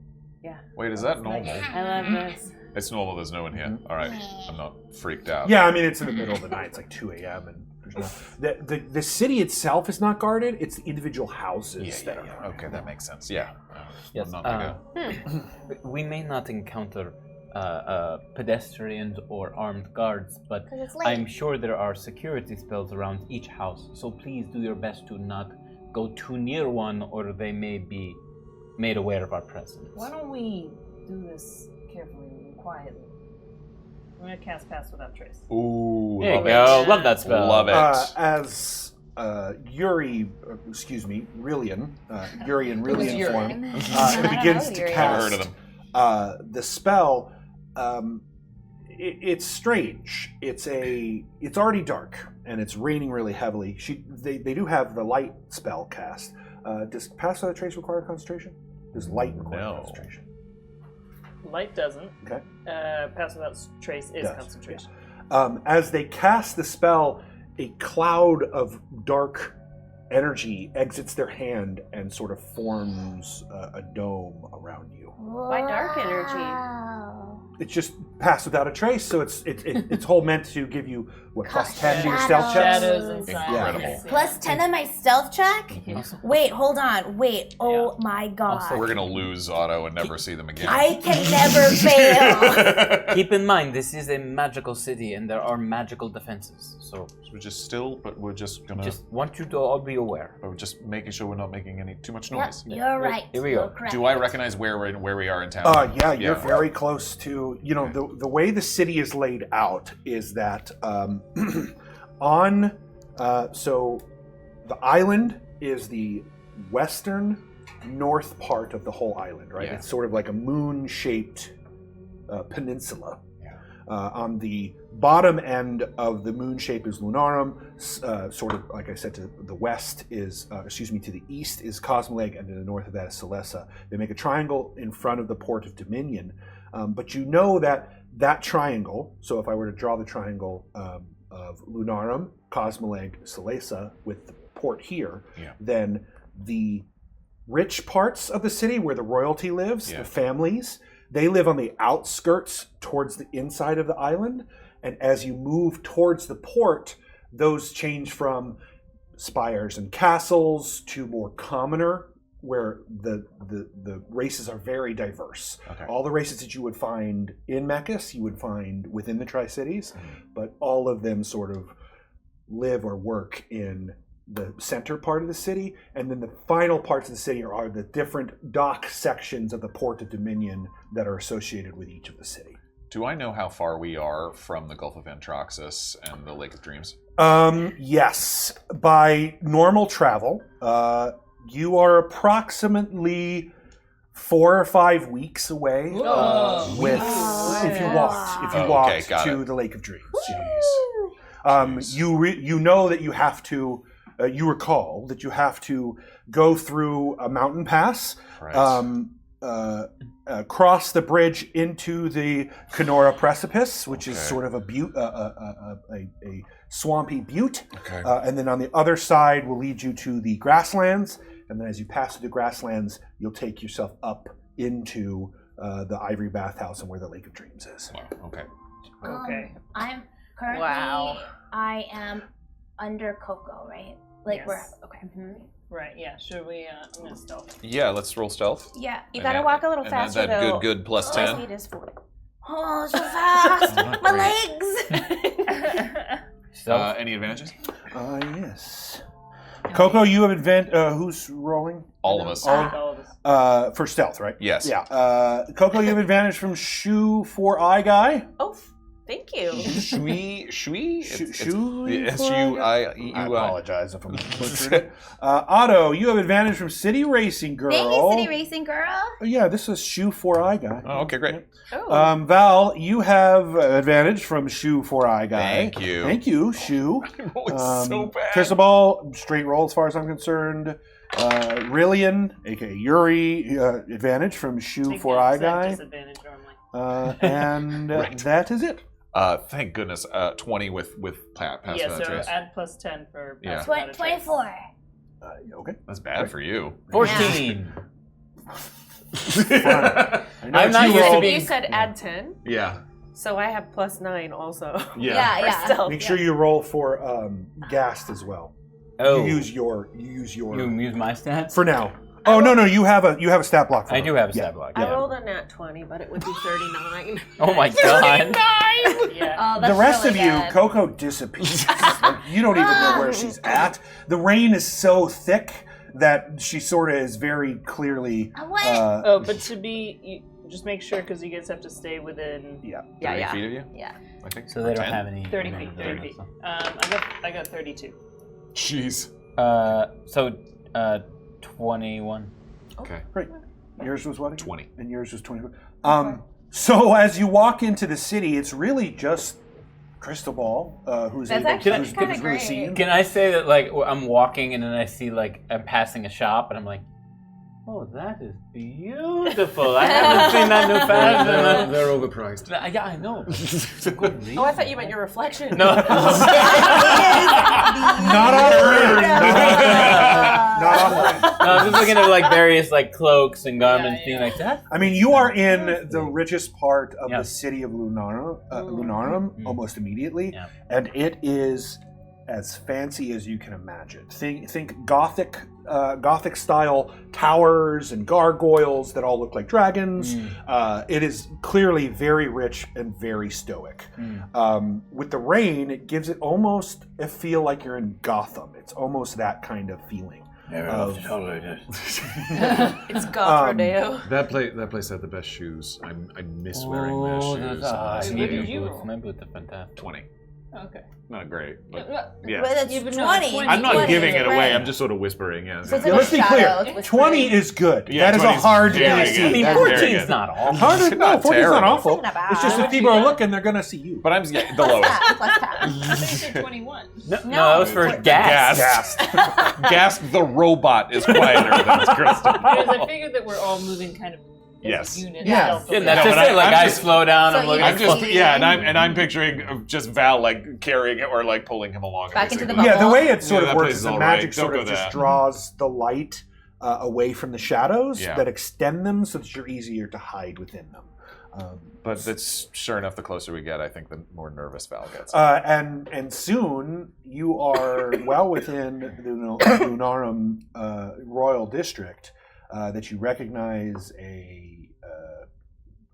[SPEAKER 9] yeah.
[SPEAKER 12] Wait, is that normal?
[SPEAKER 9] I love this.
[SPEAKER 12] It's normal. There's no one here. All right. I'm not freaked out.
[SPEAKER 10] Yeah, I mean it's in the middle of the night. It's like 2 a.m. and there's no, the city itself is not guarded. It's the individual houses that are.
[SPEAKER 12] Okay, that makes sense. Yeah.
[SPEAKER 7] Yes.
[SPEAKER 12] I'm not gonna
[SPEAKER 7] We may not encounter pedestrians or armed guards, but
[SPEAKER 6] 'Cause it's late.
[SPEAKER 7] I'm sure there are security spells around each house. So please do your best to not go too near one, or they may be made aware of our presence.
[SPEAKER 9] Why don't we do this carefully and quietly? I'm gonna cast Pass Without Trace.
[SPEAKER 12] Ooh,
[SPEAKER 7] There you
[SPEAKER 12] love
[SPEAKER 7] go.
[SPEAKER 12] it.
[SPEAKER 7] Love that spell.
[SPEAKER 12] Love it.
[SPEAKER 10] As Yuri, excuse me, Rilian, Yuri in Rilian
[SPEAKER 11] Yuri?
[SPEAKER 10] form, begins to
[SPEAKER 11] Yuri.
[SPEAKER 12] Never heard
[SPEAKER 10] cast
[SPEAKER 12] of them.
[SPEAKER 10] the spell. It's strange. It's already dark and it's raining really heavily. They do have the light spell cast. Does Pass Without Trace require concentration? Does light require concentration?
[SPEAKER 9] Light doesn't.
[SPEAKER 10] Okay.
[SPEAKER 9] Pass Without Trace is concentration.
[SPEAKER 10] As they cast the spell, a cloud of dark energy exits their hand and sort of forms a dome around you.
[SPEAKER 8] Why dark energy?
[SPEAKER 6] Wow.
[SPEAKER 10] It's just Pass Without a Trace, so it's whole meant to give you what plus 10 to your stealth
[SPEAKER 9] Shadows
[SPEAKER 10] checks.
[SPEAKER 9] inside.
[SPEAKER 12] Incredible.
[SPEAKER 6] Plus 10 on my stealth check? Wait, hold on. Wait. Oh my god.
[SPEAKER 12] We're gonna lose Otto and never see them again.
[SPEAKER 6] I can never fail.
[SPEAKER 7] Keep in mind, this is a magical city, and there are magical defenses. So
[SPEAKER 12] We're just still, but we're just gonna.
[SPEAKER 7] just want you to all be aware.
[SPEAKER 12] We're just making sure we're not making too much
[SPEAKER 6] Yep,
[SPEAKER 12] noise.
[SPEAKER 6] you're right.
[SPEAKER 7] Here we
[SPEAKER 6] You're
[SPEAKER 7] go.
[SPEAKER 6] correct.
[SPEAKER 12] Do I recognize where we are in town?
[SPEAKER 10] Yeah, you're very close to, the way the city is laid out is that so the island is the western north part of the whole island, right?
[SPEAKER 12] Yeah.
[SPEAKER 10] It's sort of like a moon-shaped peninsula. On the bottom end of the moon shape is Lunarum, sort of like I said, to the west is, to the east is Cosmoleg, and to the north of that is Celessa. They make a triangle in front of the port of Dominion, but you know that triangle, so if I were to draw the triangle of Lunarum, Cosmoleg, Celessa with the port here, then the rich parts of the city where the royalty lives, the families, they live on the outskirts towards the inside of the island. And as you move towards the port, those change from spires and castles to more commoner, where the races are very diverse.
[SPEAKER 12] Okay.
[SPEAKER 10] All the races that you would find in Mechas, you would find within the Tri-Cities, but all of them sort of live or work in the center part of the city, and then the final parts of the city are the different dock sections of the Port of Dominion that are associated with each of the city.
[SPEAKER 12] Do I know how far we are from the Gulf of Antraxis and the Lake of Dreams?
[SPEAKER 10] Yes. By normal travel, you are approximately 4 or 5 weeks away if you walked to the Lake of Dreams. You know that you have to. You recall that you have to go through a mountain pass, cross the bridge into the Kenora Precipice, which is sort of a swampy butte.
[SPEAKER 12] Okay.
[SPEAKER 10] And then on the other side will lead you to the grasslands. And then as you pass through the grasslands, you'll take yourself up into the Ivory Bathhouse and where the Lake of Dreams is.
[SPEAKER 12] Wow. Okay.
[SPEAKER 9] Okay.
[SPEAKER 6] I'm currently.
[SPEAKER 8] Wow.
[SPEAKER 6] I am under KoKo, right? Like
[SPEAKER 9] Yes.
[SPEAKER 6] we're okay.
[SPEAKER 9] Right, yeah. Should we, I'm gonna stealth.
[SPEAKER 12] Yeah, let's roll stealth.
[SPEAKER 6] Yeah.
[SPEAKER 8] You
[SPEAKER 12] And
[SPEAKER 8] gotta
[SPEAKER 12] that-
[SPEAKER 8] walk a little
[SPEAKER 12] and
[SPEAKER 8] faster
[SPEAKER 12] that
[SPEAKER 8] though.
[SPEAKER 12] good plus
[SPEAKER 8] My
[SPEAKER 12] 10.
[SPEAKER 8] speed is 4.
[SPEAKER 6] Oh, so fast!
[SPEAKER 12] not
[SPEAKER 6] My
[SPEAKER 12] great.
[SPEAKER 6] legs.
[SPEAKER 12] Any advantages?
[SPEAKER 10] Yes. KoKo, you have who's rolling?
[SPEAKER 12] All of us.
[SPEAKER 9] All of us.
[SPEAKER 10] For stealth, right?
[SPEAKER 12] Yes.
[SPEAKER 10] Yeah. KoKo, you have advantage from Shoe 4-Eye guy.
[SPEAKER 8] Oh, thank you.
[SPEAKER 12] Shui?
[SPEAKER 10] Shui?
[SPEAKER 12] S-U-I-E-U-I.
[SPEAKER 10] I apologize if I'm butchering it. Otto, you have advantage from City Racing Girl.
[SPEAKER 6] Thank you, City Racing Girl.
[SPEAKER 10] Yeah, this is Shoe 4-Eye guy.
[SPEAKER 12] Oh, okay, great.
[SPEAKER 8] Oh.
[SPEAKER 10] Val, you have advantage from Shoe 4-Eye guy.
[SPEAKER 12] Thank you.
[SPEAKER 10] Thank you, Shoe.
[SPEAKER 12] I'm rolling so bad.
[SPEAKER 10] Cristobal, straight roll as far as I'm concerned. Rilian, aka Yuri, advantage from Shoe 4-Eye guy.
[SPEAKER 9] Disadvantage normally.
[SPEAKER 10] And that is it.
[SPEAKER 12] Thank goodness. 20 with pass
[SPEAKER 9] Yeah,
[SPEAKER 12] without
[SPEAKER 9] so
[SPEAKER 12] trace.
[SPEAKER 9] add plus 10 for
[SPEAKER 12] Yeah.
[SPEAKER 9] pass without a trace.
[SPEAKER 6] 24.
[SPEAKER 10] Okay.
[SPEAKER 12] That's bad for you.
[SPEAKER 7] 14.
[SPEAKER 10] I'm
[SPEAKER 7] not used to being-
[SPEAKER 8] You said add 10,
[SPEAKER 12] Yeah.
[SPEAKER 8] so I have plus 9 also.
[SPEAKER 12] Yeah.
[SPEAKER 8] For stealth.
[SPEAKER 10] Make sure you roll for Gast as well.
[SPEAKER 7] Oh.
[SPEAKER 10] You use your.
[SPEAKER 7] You use my stats?
[SPEAKER 10] For now. Oh no, you have a stat block. For
[SPEAKER 7] I
[SPEAKER 10] her.
[SPEAKER 7] do have a stat block.
[SPEAKER 8] I
[SPEAKER 7] Yeah.
[SPEAKER 8] rolled a nat 20, but it would be 39.
[SPEAKER 7] Oh my god.
[SPEAKER 9] Yeah.
[SPEAKER 6] Oh, that's
[SPEAKER 10] The rest
[SPEAKER 6] really
[SPEAKER 10] of you,
[SPEAKER 6] good.
[SPEAKER 10] KoKo disappears. Like, you don't even know where she's at. The rain is so thick that she sort of is very clearly.
[SPEAKER 9] Oh, but to be, you just make sure because you guys have to stay within
[SPEAKER 12] 30 feet of you?
[SPEAKER 6] Yeah.
[SPEAKER 12] I think.
[SPEAKER 7] So they don't
[SPEAKER 12] 10?
[SPEAKER 7] have any.
[SPEAKER 9] 30 feet. 30 feet. I got 32.
[SPEAKER 12] Jeez.
[SPEAKER 7] So 21.
[SPEAKER 12] Okay.
[SPEAKER 10] Great. Yours was what?
[SPEAKER 12] 20.
[SPEAKER 10] And yours was 20. So as you walk into the city, it's really just Cristobal, who's
[SPEAKER 11] That's
[SPEAKER 10] able
[SPEAKER 11] actually
[SPEAKER 10] who's
[SPEAKER 11] kinda
[SPEAKER 10] really
[SPEAKER 11] great.
[SPEAKER 10] seen.
[SPEAKER 7] Can I say that like I'm walking and then I see like I'm passing a shop and I'm like, oh, that is beautiful. I haven't seen that new fashion.
[SPEAKER 12] They're overpriced.
[SPEAKER 7] Yeah, I know. It's a good reason.
[SPEAKER 8] Oh, I thought you meant your reflection.
[SPEAKER 7] No.
[SPEAKER 10] Not on brand. Not on brand.
[SPEAKER 7] No, I'm just looking at like various like cloaks and garments,
[SPEAKER 9] Yeah,
[SPEAKER 7] being
[SPEAKER 9] yeah.
[SPEAKER 7] like that.
[SPEAKER 10] I mean, you are in the richest part of the city of Lunarum almost immediately, and it is as fancy as you can imagine. Think Gothic style towers and gargoyles that all look like dragons. It is clearly very rich and very stoic. With the rain, it gives it almost a feel like you're in Gotham. It's almost that kind of feeling.
[SPEAKER 8] It's Godrodeo.
[SPEAKER 12] That place had the best shoes. I miss wearing their shoes.
[SPEAKER 7] What
[SPEAKER 9] did you roll?
[SPEAKER 7] My boots are fantastic.
[SPEAKER 12] 20.
[SPEAKER 9] Okay.
[SPEAKER 12] Not great, but
[SPEAKER 9] Yeah.
[SPEAKER 6] But it's
[SPEAKER 9] Yeah, but
[SPEAKER 6] 20.
[SPEAKER 9] no,
[SPEAKER 12] I'm not
[SPEAKER 6] 20
[SPEAKER 12] giving
[SPEAKER 6] is
[SPEAKER 12] it away.
[SPEAKER 6] right.
[SPEAKER 12] I'm just sort of whispering. Yeah.
[SPEAKER 6] So it's
[SPEAKER 10] Yeah,
[SPEAKER 6] like
[SPEAKER 10] let's be
[SPEAKER 6] shadows
[SPEAKER 10] clear.
[SPEAKER 6] with
[SPEAKER 10] 20
[SPEAKER 6] green.
[SPEAKER 10] is good.
[SPEAKER 12] Yeah,
[SPEAKER 10] that is a
[SPEAKER 12] 20 's
[SPEAKER 10] hard
[SPEAKER 12] very
[SPEAKER 10] DC.
[SPEAKER 12] good.
[SPEAKER 7] I mean,
[SPEAKER 12] That's
[SPEAKER 7] 14
[SPEAKER 12] very
[SPEAKER 7] is
[SPEAKER 12] good.
[SPEAKER 7] not awful.
[SPEAKER 10] Hard is,
[SPEAKER 12] Not
[SPEAKER 10] 14 is not
[SPEAKER 12] terrible.
[SPEAKER 10] awful.
[SPEAKER 6] Not bad.
[SPEAKER 10] It's just if people are looking, they're going to see you.
[SPEAKER 12] But I'm the lowest.
[SPEAKER 6] Plus tap.
[SPEAKER 9] I think you said 21.
[SPEAKER 7] No, that was for gas.
[SPEAKER 12] Gast the robot is quieter than Crystal.
[SPEAKER 9] Because I figured that we're all moving kind of as
[SPEAKER 12] Yes.
[SPEAKER 9] a unit.
[SPEAKER 10] Yeah.
[SPEAKER 9] stealthily.
[SPEAKER 7] Yeah, that's
[SPEAKER 12] No,
[SPEAKER 7] just
[SPEAKER 12] but
[SPEAKER 7] it. Like
[SPEAKER 12] I'm
[SPEAKER 7] I
[SPEAKER 12] just-
[SPEAKER 7] slow down.
[SPEAKER 6] So
[SPEAKER 7] I'm looking.
[SPEAKER 6] you
[SPEAKER 12] I'm just
[SPEAKER 6] See?
[SPEAKER 12] I'm picturing just Val like carrying it or like pulling him along.
[SPEAKER 6] Back into the
[SPEAKER 12] basically.
[SPEAKER 10] Yeah, the way it sort
[SPEAKER 12] Yeah,
[SPEAKER 10] of
[SPEAKER 12] that
[SPEAKER 10] works
[SPEAKER 12] place
[SPEAKER 10] is
[SPEAKER 12] is
[SPEAKER 10] the
[SPEAKER 12] all
[SPEAKER 10] magic
[SPEAKER 12] right.
[SPEAKER 10] sort
[SPEAKER 12] Don't
[SPEAKER 10] of
[SPEAKER 12] go
[SPEAKER 10] just
[SPEAKER 12] there.
[SPEAKER 10] draws the light away from the shadows
[SPEAKER 12] Yeah.
[SPEAKER 10] that extend them so that you're easier to hide within them.
[SPEAKER 12] But that's sure enough. The closer we get, I think the more nervous Val gets.
[SPEAKER 10] And soon you are well within the Lunarum Royal District that you recognize a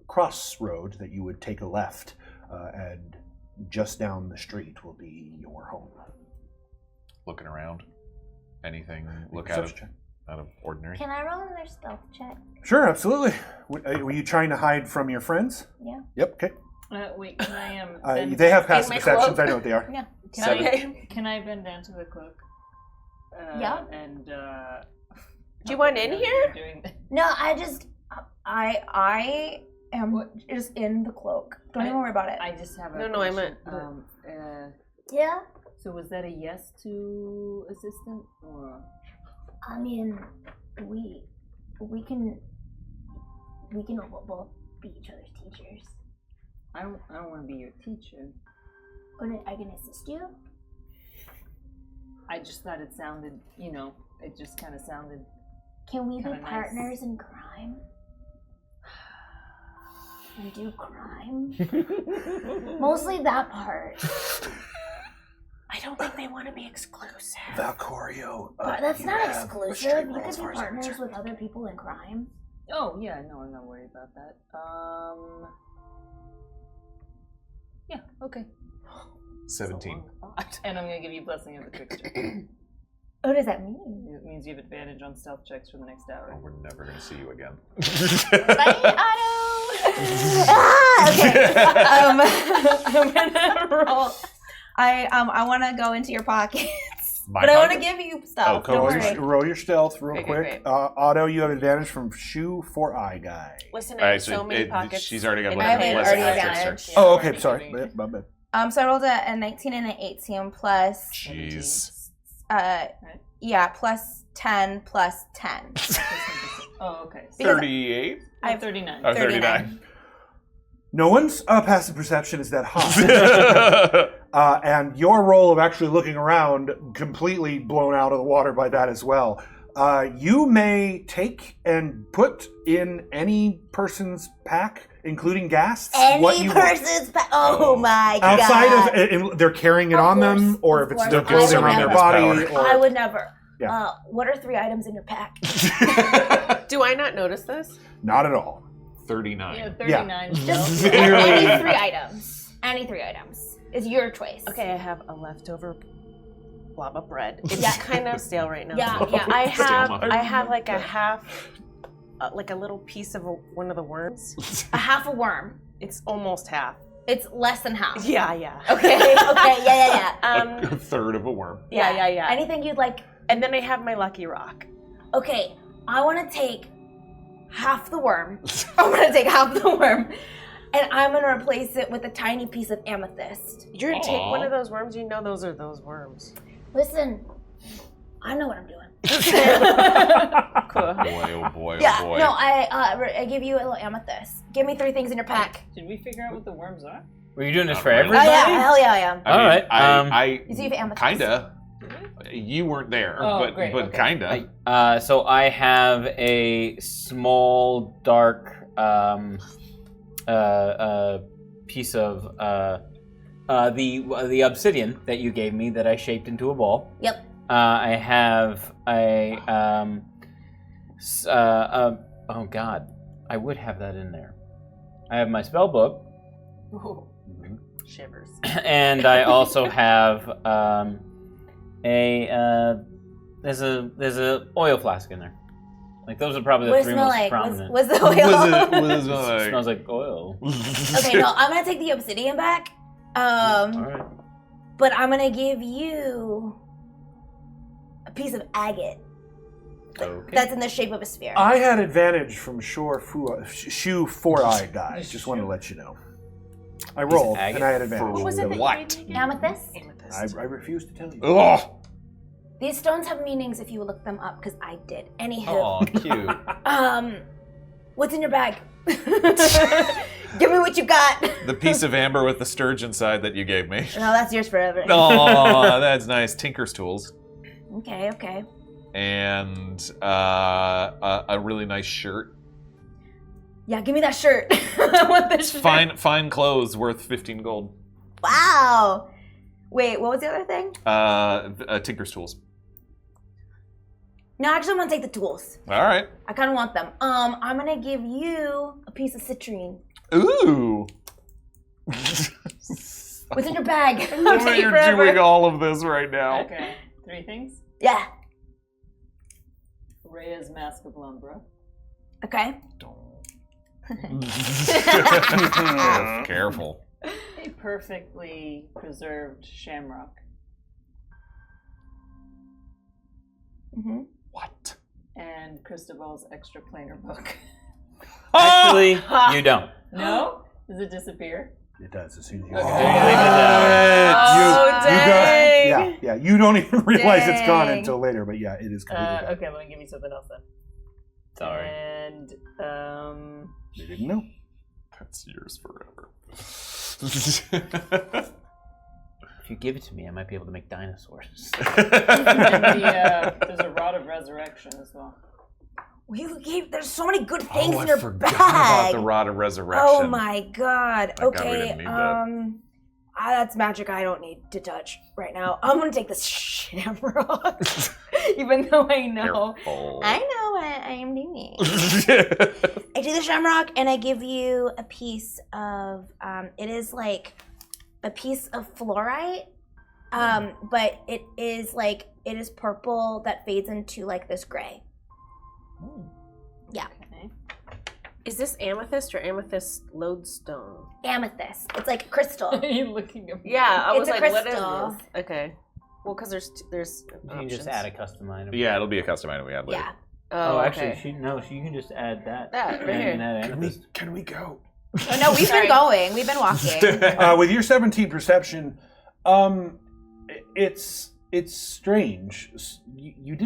[SPEAKER 10] crossroad that you would take a left, and just down the street will be your home.
[SPEAKER 12] Looking around, anything look
[SPEAKER 10] Perception
[SPEAKER 12] out of ordinary.
[SPEAKER 6] Can I roll another stealth check?
[SPEAKER 10] Sure, absolutely. Were you trying to hide from your friends?
[SPEAKER 6] Yeah.
[SPEAKER 10] Yep. Okay.
[SPEAKER 9] Wait, can I bend
[SPEAKER 10] They have passive
[SPEAKER 8] my
[SPEAKER 10] perceptions.
[SPEAKER 8] cloak.
[SPEAKER 10] I know what they are.
[SPEAKER 6] Yeah.
[SPEAKER 9] Can I bend down to the cloak?
[SPEAKER 6] Yeah.
[SPEAKER 9] And
[SPEAKER 8] Do you want in here?
[SPEAKER 6] No, I am just in the cloak. Don't even worry about it.
[SPEAKER 9] I just have a
[SPEAKER 8] No, I
[SPEAKER 9] question.
[SPEAKER 8] meant
[SPEAKER 6] Yeah.
[SPEAKER 9] So was that a yes to assistant or?
[SPEAKER 6] I mean, we can we can both be each other's teachers.
[SPEAKER 9] I don't want to be your teacher.
[SPEAKER 6] I can assist you.
[SPEAKER 9] I just thought it sounded, it just kind of sounded.
[SPEAKER 6] Can we be
[SPEAKER 9] Kinda nice.
[SPEAKER 6] partners in crime? And do crime? Mostly that part.
[SPEAKER 8] I don't think they want to be exclusive.
[SPEAKER 10] Valcorio.
[SPEAKER 6] But that's
[SPEAKER 10] you
[SPEAKER 6] not
[SPEAKER 10] have
[SPEAKER 6] exclusive.
[SPEAKER 10] restraint
[SPEAKER 6] You
[SPEAKER 10] roll
[SPEAKER 6] could
[SPEAKER 10] as
[SPEAKER 6] be
[SPEAKER 10] far as I'm
[SPEAKER 6] partners
[SPEAKER 10] concerned.
[SPEAKER 6] with other people in crime.
[SPEAKER 9] Oh yeah, no, I'm not worried about that. Yeah, okay.
[SPEAKER 12] 17.
[SPEAKER 9] And I'm gonna give you blessing of the quick check.
[SPEAKER 6] What does that mean?
[SPEAKER 9] It means you have advantage on stealth checks for the next hour.
[SPEAKER 12] Oh, we're never going to see you again.
[SPEAKER 6] Bye, Otto!
[SPEAKER 11] Okay. I'm gonna roll. I want to go into your pockets, but I want to give you stuff. Don't worry.
[SPEAKER 10] Roll your stealth real
[SPEAKER 8] Okay,
[SPEAKER 10] quick.
[SPEAKER 8] great.
[SPEAKER 10] Otto, you have advantage from shoe for eye guy.
[SPEAKER 8] Listen,
[SPEAKER 12] All
[SPEAKER 8] I
[SPEAKER 12] right,
[SPEAKER 8] have so many pockets.
[SPEAKER 12] she's already got
[SPEAKER 8] in
[SPEAKER 12] whatever
[SPEAKER 8] my hand.
[SPEAKER 12] blessing
[SPEAKER 11] already
[SPEAKER 12] checks
[SPEAKER 11] advantage.
[SPEAKER 12] her.
[SPEAKER 10] Oh, okay. Sorry. My bad.
[SPEAKER 11] So I rolled a 19 and an 18 plus.
[SPEAKER 12] Jeez.
[SPEAKER 11] Plus 10 plus 10.
[SPEAKER 9] Oh, okay. So
[SPEAKER 12] 38?
[SPEAKER 11] I have
[SPEAKER 9] 39.
[SPEAKER 12] Oh, 39.
[SPEAKER 10] No one's passive perception is that high. And your role of actually looking around completely blown out of the water by that as well. You may take and put in any person's pack, including Gast's, what you want.
[SPEAKER 6] Oh my god.
[SPEAKER 10] Outside of, they're carrying it on them, or if it's
[SPEAKER 6] course.
[SPEAKER 10] their clothing
[SPEAKER 6] I would
[SPEAKER 10] around their
[SPEAKER 6] never.
[SPEAKER 10] body. Or,
[SPEAKER 6] I would never.
[SPEAKER 10] Yeah.
[SPEAKER 6] What are 3 items in your pack?
[SPEAKER 8] Do I not notice this?
[SPEAKER 10] Not at all.
[SPEAKER 12] 39.
[SPEAKER 9] Yeah, 39.
[SPEAKER 6] Just
[SPEAKER 10] Barely.
[SPEAKER 6] any 3 items. Any 3 items. It's your choice.
[SPEAKER 8] Okay, I have a leftover lava bread. It's
[SPEAKER 6] Yeah.
[SPEAKER 8] kind of stale right now.
[SPEAKER 6] Yeah, yeah.
[SPEAKER 8] I have like a half, like a little piece of one of the worms.
[SPEAKER 6] A half a worm.
[SPEAKER 8] It's almost half.
[SPEAKER 6] It's less than half.
[SPEAKER 8] Yeah, yeah.
[SPEAKER 6] Okay, okay, yeah.
[SPEAKER 12] A third of a worm.
[SPEAKER 8] Yeah.
[SPEAKER 6] Anything you'd like.
[SPEAKER 8] And then I have my lucky rock.
[SPEAKER 6] Okay, I want to take half the worm. I'm going to take half the worm. And I'm going to replace it with a tiny piece of amethyst.
[SPEAKER 8] You're gonna take one of those worms, you know those are those worms.
[SPEAKER 6] Listen, I know what I'm doing.
[SPEAKER 8] Cool.
[SPEAKER 12] Boy, oh boy, oh
[SPEAKER 6] Yeah,
[SPEAKER 12] boy.
[SPEAKER 6] no, I give you a little amethyst. Give me 3 things in your pack.
[SPEAKER 9] Did we figure out what the worms are?
[SPEAKER 7] Were you doing this for
[SPEAKER 6] Oh
[SPEAKER 7] everybody?
[SPEAKER 6] yeah, hell yeah, I am.
[SPEAKER 12] I mean,
[SPEAKER 7] All right,
[SPEAKER 12] I
[SPEAKER 6] You see if amethyst.
[SPEAKER 12] kinda. You weren't there,
[SPEAKER 9] Oh,
[SPEAKER 12] but
[SPEAKER 9] great, okay.
[SPEAKER 12] kinda.
[SPEAKER 7] So I have a small, dark piece of the obsidian that you gave me that I shaped into a ball.
[SPEAKER 6] Yep.
[SPEAKER 7] I have a oh god, I would have that in there. I have my spell book.
[SPEAKER 8] Ooh. Shivers.
[SPEAKER 7] And I also have there's a oil flask in there. Like those are probably the
[SPEAKER 6] What does
[SPEAKER 7] 3
[SPEAKER 6] it smell
[SPEAKER 7] most
[SPEAKER 6] like?
[SPEAKER 7] prominent.
[SPEAKER 6] What's the oil?
[SPEAKER 12] What does it smell
[SPEAKER 7] It
[SPEAKER 12] like?
[SPEAKER 7] smells like oil.
[SPEAKER 6] Okay, no, I'm gonna take the obsidian back.
[SPEAKER 7] All right.
[SPEAKER 6] But I'm gonna give you a piece of agate
[SPEAKER 7] Okay.
[SPEAKER 6] that's in the shape of a sphere.
[SPEAKER 10] I had advantage from shoe for eye guy. Just wanted to let you know. I rolled and I had advantage.
[SPEAKER 8] What was it that you
[SPEAKER 12] What?
[SPEAKER 8] gave me again?
[SPEAKER 6] Amethyst.
[SPEAKER 10] I refuse to tell you.
[SPEAKER 12] Ugh.
[SPEAKER 6] These stones have meanings if you look them up, because I did. Anywho,
[SPEAKER 12] Oh, cute.
[SPEAKER 6] what's in your bag? Give me what you got.
[SPEAKER 12] The piece of amber with the sturgeon side that you gave me.
[SPEAKER 6] No, that's yours forever.
[SPEAKER 12] Oh, that's nice. Tinker's tools.
[SPEAKER 6] Okay, okay.
[SPEAKER 12] And a really nice shirt.
[SPEAKER 6] Yeah, give me that shirt. I want this shirt.
[SPEAKER 12] Fine clothes worth 15 gold.
[SPEAKER 6] Wow. Wait, what was the other thing?
[SPEAKER 12] Tinker's tools.
[SPEAKER 6] No, actually, I'm gonna take the tools.
[SPEAKER 12] All right.
[SPEAKER 6] I kind of want them. I'm gonna give you a piece of citrine.
[SPEAKER 12] Ooh.
[SPEAKER 6] What's in your bag?
[SPEAKER 12] You're doing all of this right now.
[SPEAKER 9] Okay. 3 things.
[SPEAKER 6] Yeah.
[SPEAKER 9] Rhea's Mask of Lumbra.
[SPEAKER 6] Okay.
[SPEAKER 12] Careful.
[SPEAKER 9] A perfectly preserved shamrock.
[SPEAKER 6] Mm-hmm.
[SPEAKER 12] What?
[SPEAKER 9] And Cristobal's extra planar book.
[SPEAKER 7] Actually, you don't.
[SPEAKER 9] No? Does it disappear?
[SPEAKER 10] It does as soon as you.
[SPEAKER 9] Okay.
[SPEAKER 8] Oh, dang.
[SPEAKER 10] Yeah. You don't even realize it's gone
[SPEAKER 8] Dang.
[SPEAKER 10] until later, but yeah, it is completely gone.
[SPEAKER 9] Okay, let me give you something else then.
[SPEAKER 7] Sorry.
[SPEAKER 9] And
[SPEAKER 10] You didn't know.
[SPEAKER 12] That's yours forever.
[SPEAKER 7] If you give it to me, I might be able to make dinosaurs.
[SPEAKER 9] and there's a rod of resurrection as well.
[SPEAKER 11] There's so many good things
[SPEAKER 12] Oh,
[SPEAKER 11] in your
[SPEAKER 12] I forgot
[SPEAKER 11] bag.
[SPEAKER 12] about the Rod of Resurrection.
[SPEAKER 11] Oh my god.
[SPEAKER 12] God, we
[SPEAKER 11] Okay.
[SPEAKER 12] didn't need that.
[SPEAKER 11] That's magic I don't need to touch right now. I'm gonna take this shamrock. Even though I know.
[SPEAKER 12] Careful.
[SPEAKER 11] I know what I am doing. I do the shamrock and I give you a piece of it is like a piece of fluorite. But it is purple that fades into like this gray. Yeah.
[SPEAKER 8] Okay. Is this amethyst or amethyst lodestone?
[SPEAKER 11] Amethyst. It's like crystal.
[SPEAKER 9] Are you looking at me?
[SPEAKER 8] Yeah, I was
[SPEAKER 11] It's a
[SPEAKER 8] like, what is
[SPEAKER 11] crystal.
[SPEAKER 8] this? Okay. Well, because there's
[SPEAKER 7] You can just add a custom item.
[SPEAKER 12] Yeah, it'll be a custom item we add later.
[SPEAKER 11] Yeah.
[SPEAKER 7] Oh, actually,
[SPEAKER 8] okay.
[SPEAKER 7] you can just add that.
[SPEAKER 8] That, right here.
[SPEAKER 7] And that
[SPEAKER 12] Can
[SPEAKER 7] amethyst.
[SPEAKER 12] we go?
[SPEAKER 11] Oh, no, we've been going. We've been walking.
[SPEAKER 10] With your 17 perception, it's strange. You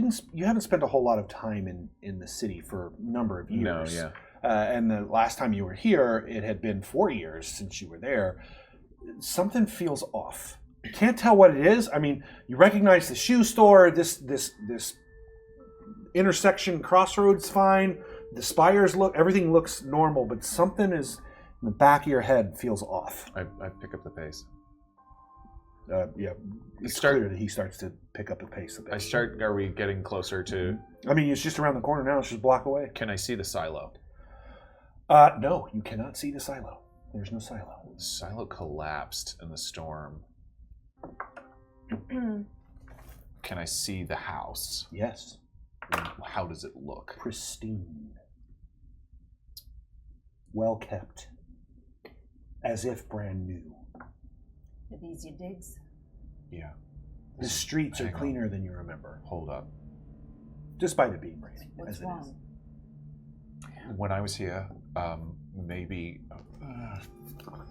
[SPEAKER 10] haven't spent a whole lot of time in the city for a number of years.
[SPEAKER 12] No, yeah.
[SPEAKER 10] And the last time you were here, it had been 4 years since you were there. Something feels off. You can't tell what it is. I mean, you recognize the shoe store. This intersection crossroads fine. The spires everything looks normal, but something is in the back of your head feels off.
[SPEAKER 12] I pick up the pace.
[SPEAKER 10] Yeah, it's clear that he starts to pick up the pace a bit.
[SPEAKER 12] Are we getting closer to...
[SPEAKER 10] I mean, it's just around the corner now. It's just a block away.
[SPEAKER 12] Can I see the silo?
[SPEAKER 10] No, you cannot see the silo. There's no silo.
[SPEAKER 12] The silo collapsed in the storm. Can I see the house?
[SPEAKER 10] Yes.
[SPEAKER 12] How does it look?
[SPEAKER 10] Pristine. Well kept. As if brand new.
[SPEAKER 9] Are these your digs?
[SPEAKER 12] Yeah.
[SPEAKER 10] The streets are
[SPEAKER 12] Hang on.
[SPEAKER 10] cleaner than you remember.
[SPEAKER 12] Hold up.
[SPEAKER 10] Despite it being raining,
[SPEAKER 9] What's
[SPEAKER 10] as it
[SPEAKER 9] wrong?
[SPEAKER 10] is.
[SPEAKER 12] When I was here, maybe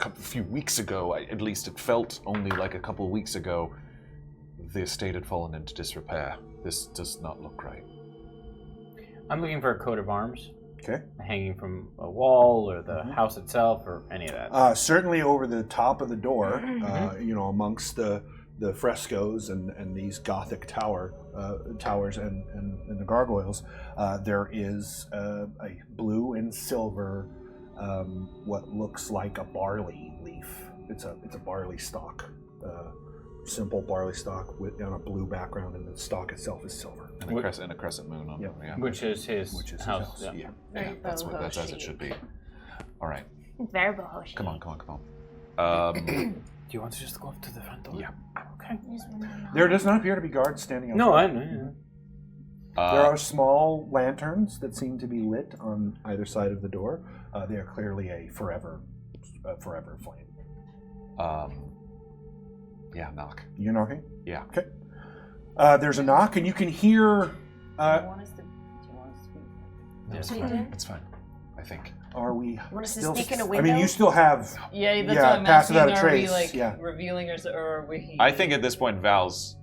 [SPEAKER 12] a few weeks ago, at least it felt only like a couple of weeks ago, the estate had fallen into disrepair. This does not look right.
[SPEAKER 7] I'm looking for a coat of arms.
[SPEAKER 10] Okay.
[SPEAKER 7] Hanging from a wall or the house itself or any of that.
[SPEAKER 10] Certainly over the top of the door, amongst the frescoes and these Gothic towers and the gargoyles, there is a blue and silver, what looks like a barley leaf. It's a barley stalk, simple barley stalk on a blue background, and the stalk itself is silver.
[SPEAKER 12] And a crescent moon on it. Yeah.
[SPEAKER 7] Which is his house.
[SPEAKER 10] Yeah.
[SPEAKER 12] Yeah, that's as it should be. All right.
[SPEAKER 11] Very boho.
[SPEAKER 12] Come on.
[SPEAKER 7] Do you want to just go up to the front door?
[SPEAKER 12] Yeah.
[SPEAKER 7] Okay.
[SPEAKER 10] There does not appear to be guards standing outside.
[SPEAKER 7] No, I know.
[SPEAKER 10] There are small lanterns that seem to be lit on either side of the door. They are clearly a forever flame.
[SPEAKER 12] Yeah, knock.
[SPEAKER 10] You're knocking?
[SPEAKER 12] Yeah.
[SPEAKER 10] Okay. There's a knock, and you can hear.
[SPEAKER 9] Do you want us to speak?
[SPEAKER 12] No, it's
[SPEAKER 11] So you
[SPEAKER 12] fine.
[SPEAKER 11] did?
[SPEAKER 12] It's fine. I think.
[SPEAKER 10] Are we
[SPEAKER 11] Want us to
[SPEAKER 10] still?
[SPEAKER 11] sneak in a
[SPEAKER 10] I
[SPEAKER 11] window?
[SPEAKER 10] mean, you still have.
[SPEAKER 9] Yeah, that's
[SPEAKER 10] Yeah,
[SPEAKER 9] what I'm
[SPEAKER 10] pass
[SPEAKER 9] asking.
[SPEAKER 10] without a
[SPEAKER 9] Are we
[SPEAKER 10] trace,
[SPEAKER 9] like
[SPEAKER 10] yeah.
[SPEAKER 9] revealing or are we?
[SPEAKER 12] I think at this point Val's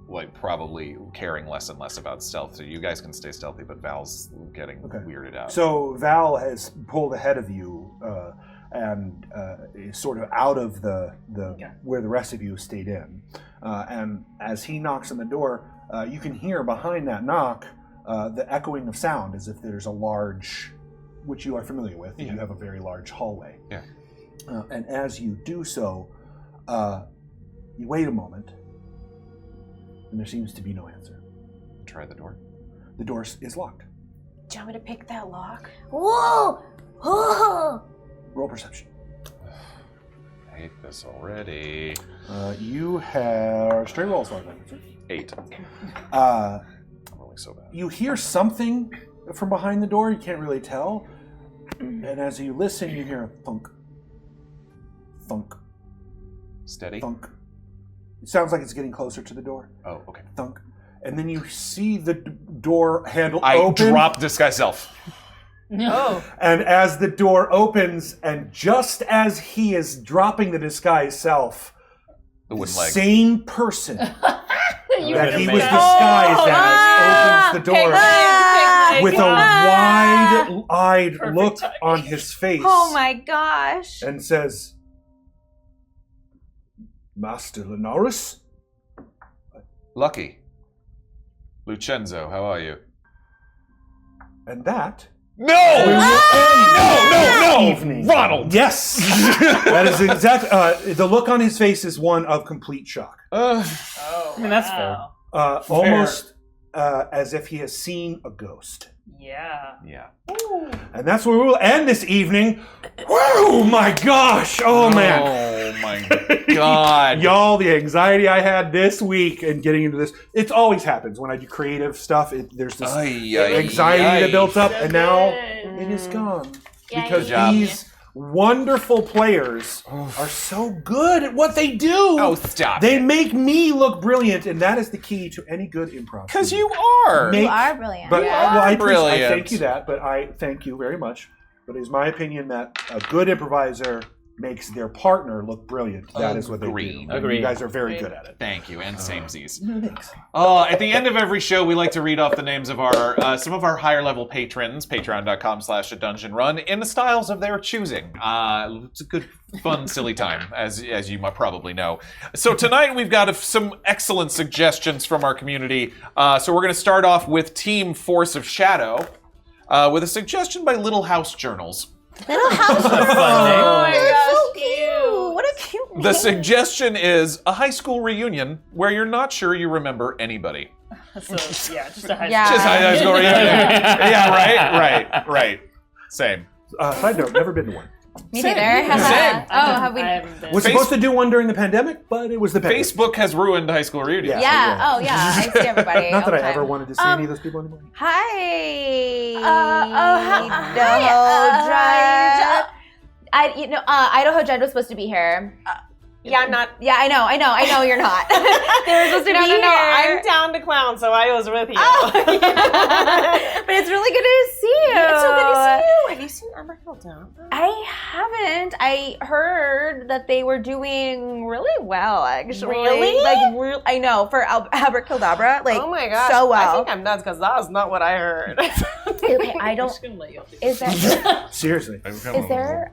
[SPEAKER 12] like probably caring less and less about stealth. So you guys can stay stealthy, but Val's getting weirded out.
[SPEAKER 10] So Val has pulled ahead of you and is sort of out of the where the rest of you stayed in. And as he knocks on the door, you can hear behind that knock the echoing of sound, as if there's a large, which you are familiar with.
[SPEAKER 12] Yeah.
[SPEAKER 10] You have a very large hallway.
[SPEAKER 12] Yeah.
[SPEAKER 10] And as you do so, you wait a moment, and there seems to be no answer.
[SPEAKER 12] Try the door.
[SPEAKER 10] The door is locked.
[SPEAKER 11] Do you want me to pick that lock? Whoa! Whoa!
[SPEAKER 10] Roll perception.
[SPEAKER 12] I hate this already.
[SPEAKER 10] You have straight rolls like that.
[SPEAKER 12] 8.
[SPEAKER 10] I'm
[SPEAKER 12] rolling so bad.
[SPEAKER 10] You hear something from behind the door. You can't really tell. And as you listen, you hear a thunk, thunk,
[SPEAKER 12] Steady.
[SPEAKER 10] thunk. It sounds like it's getting closer to the door.
[SPEAKER 12] Oh, okay.
[SPEAKER 10] Thunk. And then you see the door handle
[SPEAKER 12] I
[SPEAKER 10] open.
[SPEAKER 12] drop disguise self.
[SPEAKER 9] No.
[SPEAKER 10] And as the door opens, and just as he is dropping the disguise self,
[SPEAKER 12] The
[SPEAKER 10] the
[SPEAKER 12] wooden leg.
[SPEAKER 10] same person
[SPEAKER 9] You
[SPEAKER 10] that he
[SPEAKER 9] picked
[SPEAKER 10] was
[SPEAKER 9] it.
[SPEAKER 10] disguised as opens the door. with a wide-eyed look on his face.
[SPEAKER 11] Oh my gosh.
[SPEAKER 10] And says, Master Lunaris?
[SPEAKER 12] Lucky. Lucenzo, how are you?
[SPEAKER 10] And that...
[SPEAKER 12] No! No!
[SPEAKER 10] Evening.
[SPEAKER 12] Ronald!
[SPEAKER 10] Yes! That is exactly... the look on his face is one of complete shock.
[SPEAKER 9] Oh,
[SPEAKER 7] I mean, that's fair.
[SPEAKER 10] Almost as if he has seen a ghost.
[SPEAKER 9] Yeah.
[SPEAKER 12] Yeah.
[SPEAKER 10] And that's where we'll end this evening. Oh my gosh! Oh man!
[SPEAKER 12] Oh my god!
[SPEAKER 10] Y'all, the anxiety I had this week and getting into this, it always happens when I do creative stuff. There's this anxiety that built up, and now it is gone. Because these wonderful players are so good at what they do.
[SPEAKER 12] Oh, stop
[SPEAKER 10] They
[SPEAKER 12] it.
[SPEAKER 10] make me look brilliant, and that is the key to any good improv.
[SPEAKER 12] Because you are.
[SPEAKER 11] You are brilliant.
[SPEAKER 10] But I
[SPEAKER 12] brilliant.
[SPEAKER 10] thank you that, but I thank you very much. But it is my opinion that a good improviser makes their partner look brilliant. That is what they do.
[SPEAKER 12] Agreed.
[SPEAKER 10] You guys are very good at it.
[SPEAKER 12] Thank you, and samesies.
[SPEAKER 10] Thanks.
[SPEAKER 12] At the end of every show, we like to read off the names of our some of our higher level patrons, patreon.com/adungeonrun, in the styles of their choosing. It's a good, fun, silly time, as you might probably know. So tonight we've got some excellent suggestions from our community. So we're going to start off with Team Force of Shadow with a suggestion by Little House Journals.
[SPEAKER 11] Little House
[SPEAKER 7] Fun name.
[SPEAKER 11] Oh my gosh, so cute. What a cute name.
[SPEAKER 12] The suggestion is a high school reunion where you're not sure you remember anybody.
[SPEAKER 9] So, yeah, just a high
[SPEAKER 12] Just high school reunion. Yeah, right. Same.
[SPEAKER 10] Side note, never been to one.
[SPEAKER 11] Me neither.
[SPEAKER 12] Same.
[SPEAKER 11] Oh, have we?
[SPEAKER 10] Was supposed to do one during the pandemic, but it was the pandemic.
[SPEAKER 12] Facebook has ruined high school reunions.
[SPEAKER 11] Yeah. Oh, yeah. I see everybody.
[SPEAKER 10] Not that
[SPEAKER 11] all the
[SPEAKER 10] I ever
[SPEAKER 11] time.
[SPEAKER 10] wanted to see any of those people anymore.
[SPEAKER 11] Hi. Idaho Judge was supposed to be here.
[SPEAKER 8] Yeah, I'm not.
[SPEAKER 11] Yeah, I know you're not. They were supposed to be here.
[SPEAKER 8] No, I'm down to clown, so I was with you.
[SPEAKER 11] Oh, yeah. But it's really good to see you.
[SPEAKER 8] It's so good to see you. Have you seen Abercrombie?
[SPEAKER 11] I haven't. I heard that they were doing really well, actually.
[SPEAKER 8] Really?
[SPEAKER 11] I know, for Abracadabra,
[SPEAKER 8] oh my gosh,
[SPEAKER 11] so well.
[SPEAKER 8] I think I'm nuts because that was not what I heard.
[SPEAKER 11] Okay, I don't. Is that
[SPEAKER 10] seriously?
[SPEAKER 11] Is there?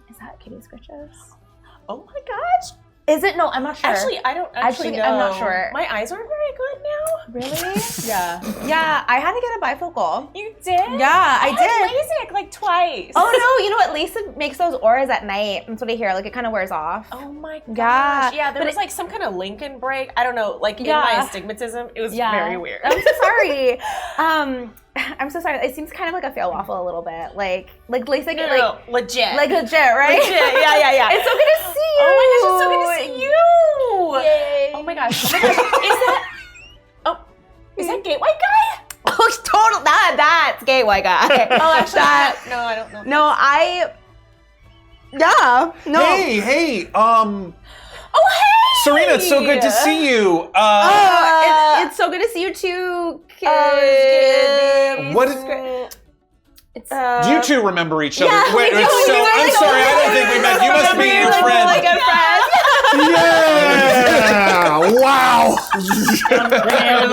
[SPEAKER 11] Is that Kitty Scritches?
[SPEAKER 8] Oh my gosh.
[SPEAKER 11] Is it? No, I'm not sure.
[SPEAKER 8] Actually, I don't actually know.
[SPEAKER 11] I'm not sure.
[SPEAKER 8] My eyes aren't very good now.
[SPEAKER 11] Really? Yeah, I had to get a bifocal.
[SPEAKER 8] You did?
[SPEAKER 11] Yeah, I did.
[SPEAKER 8] LASIK like twice.
[SPEAKER 11] Oh no, you know what? LASIK makes those auras at night. That's what I hear. Like it kind of wears off.
[SPEAKER 8] Oh my gosh.
[SPEAKER 11] Yeah.
[SPEAKER 8] Yeah, there was like some kind of Lincoln break. I don't know. Like in my astigmatism, it was very weird.
[SPEAKER 11] I'm so sorry. I'm so sorry. It seems kind of like a fail waffle a little bit. Like LASIK,
[SPEAKER 8] no, legit.
[SPEAKER 11] Like legit, right?
[SPEAKER 8] Legit. Yeah.
[SPEAKER 11] It's so good to see you.
[SPEAKER 8] Oh my gosh, it's so good to see you.
[SPEAKER 11] Yay.
[SPEAKER 8] Oh my gosh. Is that gay white guy?
[SPEAKER 11] Oh, total. That's gay white guy.
[SPEAKER 8] Oh, actually, no, I don't know.
[SPEAKER 11] No, yeah, no.
[SPEAKER 12] Hey.
[SPEAKER 8] Oh, hey!
[SPEAKER 12] Serena, it's so good to see you.
[SPEAKER 11] It's so good to see you too.
[SPEAKER 12] What is? Do you two remember each other?
[SPEAKER 11] Yeah,
[SPEAKER 12] Wait,
[SPEAKER 11] we do.
[SPEAKER 12] I'm sorry, I don't think we met. You must be your friend.
[SPEAKER 11] Really good friends.
[SPEAKER 10] Yeah! Wow!
[SPEAKER 11] Really good.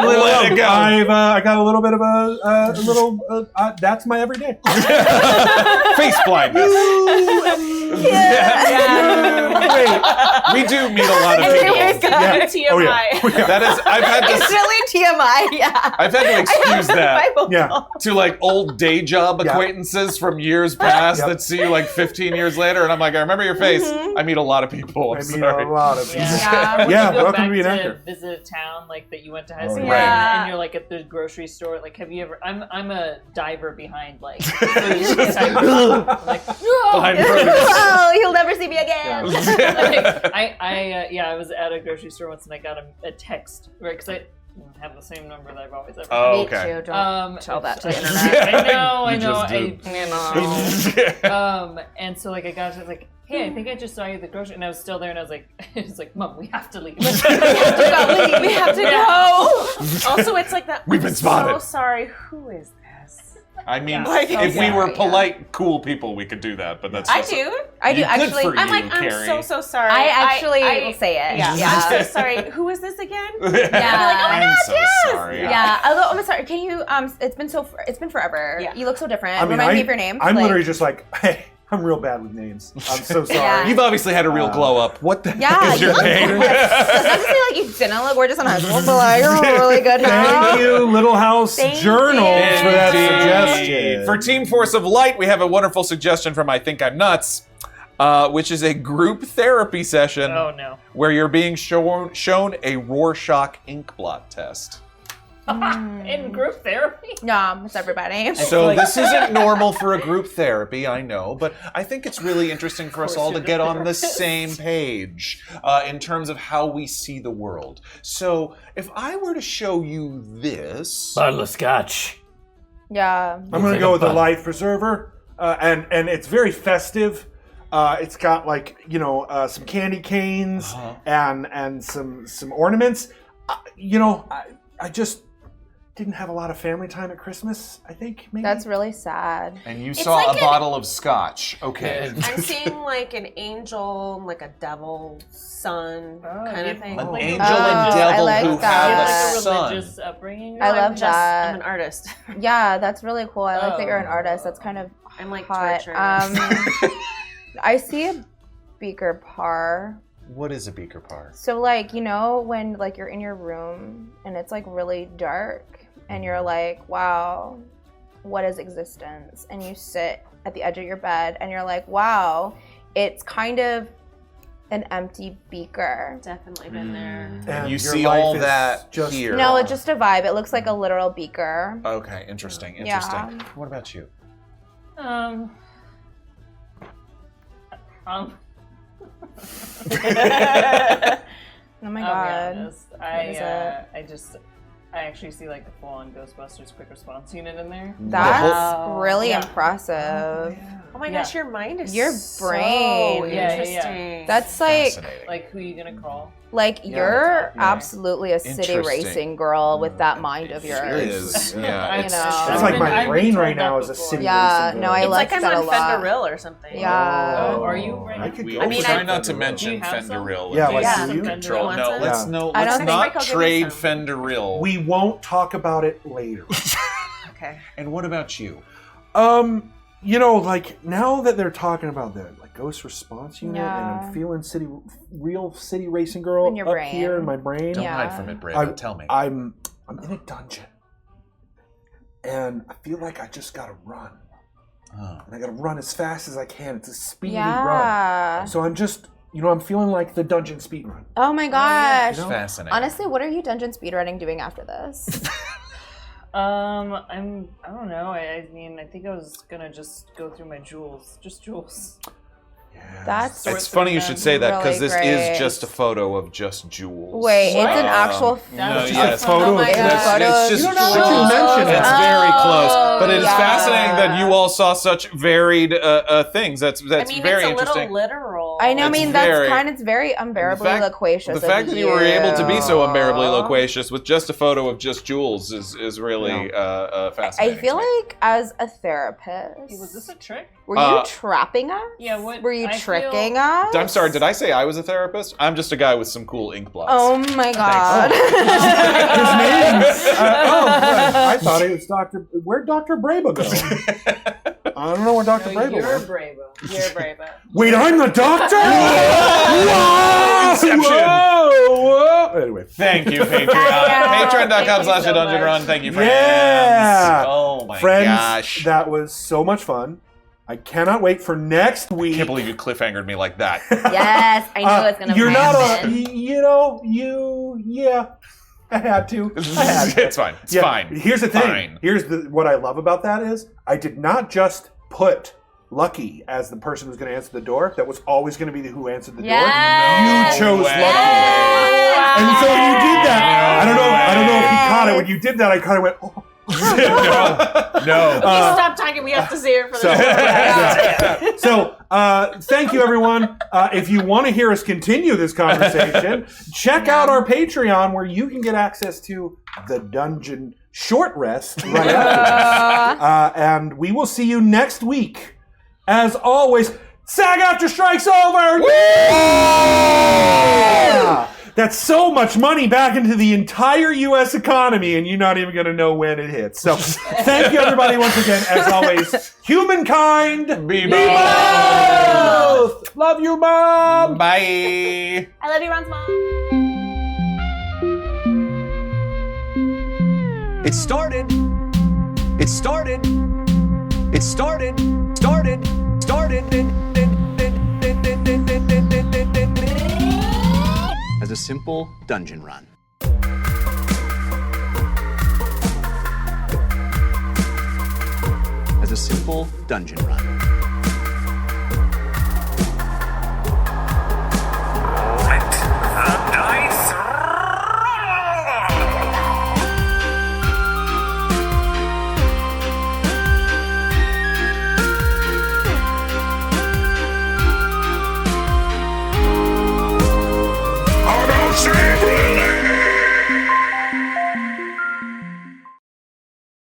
[SPEAKER 12] Let it go.
[SPEAKER 10] I got a little bit of that's my everyday.
[SPEAKER 12] Face blindness. Wait, we do meet a lot of people.
[SPEAKER 8] TMI.
[SPEAKER 10] Oh, yeah.
[SPEAKER 12] That is, I've had to.
[SPEAKER 11] It's really TMI. Yeah.
[SPEAKER 12] I've had to excuse that
[SPEAKER 10] Yeah.
[SPEAKER 12] to like old day job acquaintances from years past
[SPEAKER 10] Yep.
[SPEAKER 12] that see you like 15 years later, and I'm like, I remember your face. I meet a lot of people. I'm
[SPEAKER 10] I mean,
[SPEAKER 12] sorry.
[SPEAKER 10] a lot of people.
[SPEAKER 9] Yeah,
[SPEAKER 10] Yeah,
[SPEAKER 9] you go
[SPEAKER 10] welcome
[SPEAKER 9] back
[SPEAKER 10] to be an actor.
[SPEAKER 9] Visit a town like that you went to high
[SPEAKER 10] Oh,
[SPEAKER 9] school,
[SPEAKER 11] yeah.
[SPEAKER 9] and you're like at the grocery store. Like, have you ever? I'm a diver behind like food type of- like
[SPEAKER 12] Behind produce.
[SPEAKER 11] Oh, he'll never see me again.
[SPEAKER 9] I was at a grocery store once and I got a text, right? Because I have the same number that I've always ever.
[SPEAKER 12] Oh,
[SPEAKER 11] Me
[SPEAKER 12] okay.
[SPEAKER 11] too. Don't tell that to the internet.
[SPEAKER 9] I know.
[SPEAKER 12] just
[SPEAKER 9] And so like I got to like, hey, I think I just saw you at the grocery, and I was still there, and I was like, it's like, Mom, we have to leave.
[SPEAKER 8] We have to go. Also, it's like that.
[SPEAKER 12] We've been spotted.
[SPEAKER 8] So sorry. Who is this?
[SPEAKER 12] I mean,
[SPEAKER 9] Yeah.
[SPEAKER 12] if we were polite, cool people, we could do that. But that's
[SPEAKER 8] I
[SPEAKER 12] just
[SPEAKER 8] do.
[SPEAKER 11] I do
[SPEAKER 12] Good
[SPEAKER 11] actually.
[SPEAKER 12] for
[SPEAKER 8] I'm
[SPEAKER 12] you,
[SPEAKER 8] like,
[SPEAKER 12] Kari.
[SPEAKER 8] I'm so sorry.
[SPEAKER 11] I actually will say it.
[SPEAKER 8] Yeah.
[SPEAKER 11] Yeah.
[SPEAKER 8] I'm so sorry. Who is this again?
[SPEAKER 11] Yeah.
[SPEAKER 12] I'm so
[SPEAKER 11] Yes.
[SPEAKER 12] sorry.
[SPEAKER 11] Yeah. Although I'm sorry. Can you? It's been forever.
[SPEAKER 8] Yeah.
[SPEAKER 11] You look so different.
[SPEAKER 10] I mean,
[SPEAKER 11] Remind me of your name.
[SPEAKER 10] I'm
[SPEAKER 11] Like-
[SPEAKER 10] literally just like, hey, I'm real bad with names. I'm so sorry.
[SPEAKER 11] Yeah.
[SPEAKER 3] You've obviously had a real glow up. What the
[SPEAKER 11] Yeah,
[SPEAKER 3] heck is your
[SPEAKER 11] you look
[SPEAKER 3] name?
[SPEAKER 11] gorgeous. That's not to say like you didn't look gorgeous in high school, but like you're really good now.
[SPEAKER 10] Thank you, Little House
[SPEAKER 11] Thank
[SPEAKER 10] Journal,
[SPEAKER 11] you.
[SPEAKER 10] for that
[SPEAKER 3] Indeed.
[SPEAKER 10] suggestion.
[SPEAKER 3] For Team Force of Light, we have a wonderful suggestion from I Think I'm Nuts, which is a group therapy session
[SPEAKER 9] Oh no.
[SPEAKER 3] where you're being shown a Rorschach ink blot test.
[SPEAKER 9] In group therapy?
[SPEAKER 11] Yeah, it's everybody.
[SPEAKER 3] So this isn't normal for a group therapy, I know, but I think it's really interesting for us all to get on the same page in terms of how we see the world. So if I were to show you this...
[SPEAKER 5] Bottle of scotch.
[SPEAKER 11] Yeah.
[SPEAKER 10] I'm going to go with the life preserver, and it's very festive. It's got like some candy canes and some ornaments. I just didn't have a lot of family time at Christmas. I think maybe
[SPEAKER 11] That's really sad.
[SPEAKER 12] And you
[SPEAKER 8] It's
[SPEAKER 12] saw
[SPEAKER 8] like
[SPEAKER 12] a bottle of scotch. Okay.
[SPEAKER 8] I'm seeing like an angel, like a devil, sun kind of thing.
[SPEAKER 12] An
[SPEAKER 8] Like,
[SPEAKER 12] angel
[SPEAKER 11] I
[SPEAKER 12] and devil
[SPEAKER 11] like
[SPEAKER 12] who
[SPEAKER 11] that.
[SPEAKER 12] have a
[SPEAKER 9] Like a
[SPEAKER 12] son.
[SPEAKER 9] religious upbringing?
[SPEAKER 11] I love
[SPEAKER 8] I'm
[SPEAKER 11] that.
[SPEAKER 8] an artist.
[SPEAKER 11] Yeah, that's really cool. I like that you're an
[SPEAKER 9] Oh.
[SPEAKER 11] artist. That's kind of
[SPEAKER 8] I'm like
[SPEAKER 11] hot.
[SPEAKER 8] torturing.
[SPEAKER 11] I see a beaker par.
[SPEAKER 3] What is a beaker par?
[SPEAKER 11] So like, when like you're in your room and it's like really dark and you're like, wow, what is existence? And you sit at the edge of your bed and you're like, wow, it's kind of an empty beaker.
[SPEAKER 8] Definitely been there.
[SPEAKER 10] And
[SPEAKER 3] You
[SPEAKER 10] your
[SPEAKER 3] see
[SPEAKER 10] life
[SPEAKER 3] all
[SPEAKER 10] is
[SPEAKER 3] that
[SPEAKER 10] just
[SPEAKER 3] here.
[SPEAKER 11] No, it's just a vibe. It looks like a literal beaker.
[SPEAKER 3] Okay, interesting.
[SPEAKER 11] Yeah.
[SPEAKER 3] What about you?
[SPEAKER 11] Oh my
[SPEAKER 9] I'll
[SPEAKER 11] god.
[SPEAKER 9] be honest.
[SPEAKER 11] What is
[SPEAKER 9] I actually see like the full-on Ghostbusters quick response unit in there.
[SPEAKER 11] That's really
[SPEAKER 9] Yeah.
[SPEAKER 11] impressive.
[SPEAKER 8] Oh my gosh, your mind is
[SPEAKER 11] Your
[SPEAKER 8] so
[SPEAKER 11] brain.
[SPEAKER 9] Yeah,
[SPEAKER 8] interesting.
[SPEAKER 11] That's like
[SPEAKER 3] Fascinating.
[SPEAKER 9] Like, who are you gonna call?
[SPEAKER 11] Like
[SPEAKER 10] Yeah,
[SPEAKER 11] you're
[SPEAKER 10] yeah.
[SPEAKER 11] absolutely a city
[SPEAKER 3] Interesting.
[SPEAKER 11] racing girl with that mind of yours.
[SPEAKER 3] It is. Yeah.
[SPEAKER 11] You
[SPEAKER 3] It's,
[SPEAKER 11] know.
[SPEAKER 10] It's like my
[SPEAKER 9] I've been
[SPEAKER 10] brain right
[SPEAKER 9] told
[SPEAKER 10] now
[SPEAKER 9] that
[SPEAKER 10] is a
[SPEAKER 9] before.
[SPEAKER 10] city
[SPEAKER 11] Yeah,
[SPEAKER 10] racing.
[SPEAKER 11] no, I
[SPEAKER 8] It's
[SPEAKER 11] like
[SPEAKER 8] like I'm
[SPEAKER 11] that a
[SPEAKER 8] on
[SPEAKER 11] lot.
[SPEAKER 8] Fenderill or something.
[SPEAKER 11] Yeah.
[SPEAKER 9] Oh, are you right?
[SPEAKER 10] I could
[SPEAKER 12] We
[SPEAKER 10] go
[SPEAKER 11] I
[SPEAKER 10] for
[SPEAKER 11] mean,
[SPEAKER 12] try
[SPEAKER 10] that.
[SPEAKER 12] not to
[SPEAKER 9] Do
[SPEAKER 12] mention
[SPEAKER 9] you have some?
[SPEAKER 12] Fenderill.
[SPEAKER 10] Yeah,
[SPEAKER 12] in
[SPEAKER 10] like,
[SPEAKER 12] this
[SPEAKER 10] do you?
[SPEAKER 12] control.
[SPEAKER 8] Want
[SPEAKER 12] No,
[SPEAKER 8] some?
[SPEAKER 12] let's
[SPEAKER 10] Yeah.
[SPEAKER 12] no.
[SPEAKER 11] I don't
[SPEAKER 12] Let's
[SPEAKER 11] think
[SPEAKER 12] not
[SPEAKER 8] Michael, give me
[SPEAKER 12] trade
[SPEAKER 8] some.
[SPEAKER 12] Fenderill.
[SPEAKER 10] We won't talk about it later.
[SPEAKER 8] Okay.
[SPEAKER 12] And what about you?
[SPEAKER 10] Like now that they're talking about the ghost response unit, and
[SPEAKER 11] Yeah.
[SPEAKER 10] I'm feeling real city racing girl
[SPEAKER 11] In your
[SPEAKER 10] up
[SPEAKER 11] brain.
[SPEAKER 10] here in my brain.
[SPEAKER 3] Don't
[SPEAKER 11] Yeah.
[SPEAKER 3] hide from it, Bravo. Tell me.
[SPEAKER 10] I'm in a dungeon, and I feel like I just gotta run,
[SPEAKER 3] Oh.
[SPEAKER 10] and I gotta run as fast as I can. It's a speedy run.
[SPEAKER 11] Yeah.
[SPEAKER 10] So I'm just, I'm feeling like the dungeon speed run.
[SPEAKER 11] Oh my gosh.
[SPEAKER 10] You know?
[SPEAKER 3] Fascinating.
[SPEAKER 11] Honestly, what are you dungeon speedrunning doing after this?
[SPEAKER 9] I don't know. I mean, I think I was gonna just go through my jewels. Just jewels.
[SPEAKER 11] That's
[SPEAKER 3] It's funny you should say that because
[SPEAKER 11] really
[SPEAKER 3] this
[SPEAKER 11] great.
[SPEAKER 3] is just a photo of just jewels.
[SPEAKER 11] Wait, it's an actual
[SPEAKER 3] No,
[SPEAKER 10] Just
[SPEAKER 3] yes.
[SPEAKER 10] a photo
[SPEAKER 11] Oh my
[SPEAKER 10] of
[SPEAKER 11] God.
[SPEAKER 10] this.
[SPEAKER 11] Photo
[SPEAKER 3] It's
[SPEAKER 11] of
[SPEAKER 3] just
[SPEAKER 10] You don't know what
[SPEAKER 3] jewels.
[SPEAKER 10] you mentioned.
[SPEAKER 3] It's
[SPEAKER 11] Oh,
[SPEAKER 3] very close, but it is
[SPEAKER 11] yeah.
[SPEAKER 3] fascinating that you all saw such varied things. That's
[SPEAKER 8] I mean,
[SPEAKER 3] very
[SPEAKER 8] it's a
[SPEAKER 3] interesting.
[SPEAKER 8] little literal.
[SPEAKER 11] I know, I
[SPEAKER 3] It's
[SPEAKER 11] mean,
[SPEAKER 3] very-
[SPEAKER 11] it's very unbearably
[SPEAKER 3] the fact-
[SPEAKER 11] loquacious.
[SPEAKER 3] The fact
[SPEAKER 11] of
[SPEAKER 3] that you were able to be so unbearably
[SPEAKER 11] you.
[SPEAKER 3] loquacious with just a photo of just jewels is really fascinating.
[SPEAKER 11] I feel
[SPEAKER 3] to me.
[SPEAKER 11] like as a therapist,
[SPEAKER 9] Was this a trick?
[SPEAKER 11] were you trapping us?
[SPEAKER 9] Yeah. What?
[SPEAKER 11] Were you
[SPEAKER 9] I
[SPEAKER 11] tricking
[SPEAKER 9] feel-
[SPEAKER 11] us?
[SPEAKER 3] I'm sorry, did I say I was a therapist? I'm just a guy with some cool ink blots.
[SPEAKER 11] Oh my god.
[SPEAKER 10] His name. I thought it was Dr. Where'd Dr. Braba go? I don't know where Dr.
[SPEAKER 9] No,
[SPEAKER 10] Braba
[SPEAKER 9] you're
[SPEAKER 10] went.
[SPEAKER 9] brave. You're brave.
[SPEAKER 10] Wait, I'm the doctor?
[SPEAKER 3] Inception.
[SPEAKER 10] Whoa! Anyway.
[SPEAKER 3] Thank you, Patreon.
[SPEAKER 11] Yeah.
[SPEAKER 3] Patreon.com/dungeonrun. Thank you, friends.
[SPEAKER 10] Yeah.
[SPEAKER 3] Oh my
[SPEAKER 10] Friends,
[SPEAKER 3] gosh.
[SPEAKER 10] that was so much fun. I cannot wait for next week.
[SPEAKER 3] I can't believe you cliffhangered me like that.
[SPEAKER 11] Yes, I knew it was gonna
[SPEAKER 10] You're not
[SPEAKER 11] happen.
[SPEAKER 10] yeah. I had to.
[SPEAKER 3] It's fine. It's
[SPEAKER 10] Yeah,
[SPEAKER 3] fine.
[SPEAKER 10] Here's the thing.
[SPEAKER 3] Fine.
[SPEAKER 10] Here's what I love about that is I did not just put Lucky as the person who's going to answer the door. That was always going to be who answered the
[SPEAKER 11] Yes.
[SPEAKER 10] door. You chose
[SPEAKER 3] way.
[SPEAKER 10] Lucky, and so you did that. I don't know if he caught it when you did that. I kind of went. Oh.
[SPEAKER 3] No.
[SPEAKER 8] Stop talking. We have to say it for the
[SPEAKER 10] So thank you, everyone. If you want to hear us continue this conversation, check out our Patreon where you can get access to the dungeon
[SPEAKER 2] short rest right after this. And we will see you next week. As always, SAG After Strike's over! Yeah! That's so much money back into the entire U.S. economy, and you're not even going to know when it hits. So, thank you, everybody, once again. As always, humankind, be both! Love you, Mom!
[SPEAKER 3] Bye!
[SPEAKER 6] I love you, Ron's mom.
[SPEAKER 1] It started. It started. It started. Started. As a simple dungeon run. As a simple dungeon run.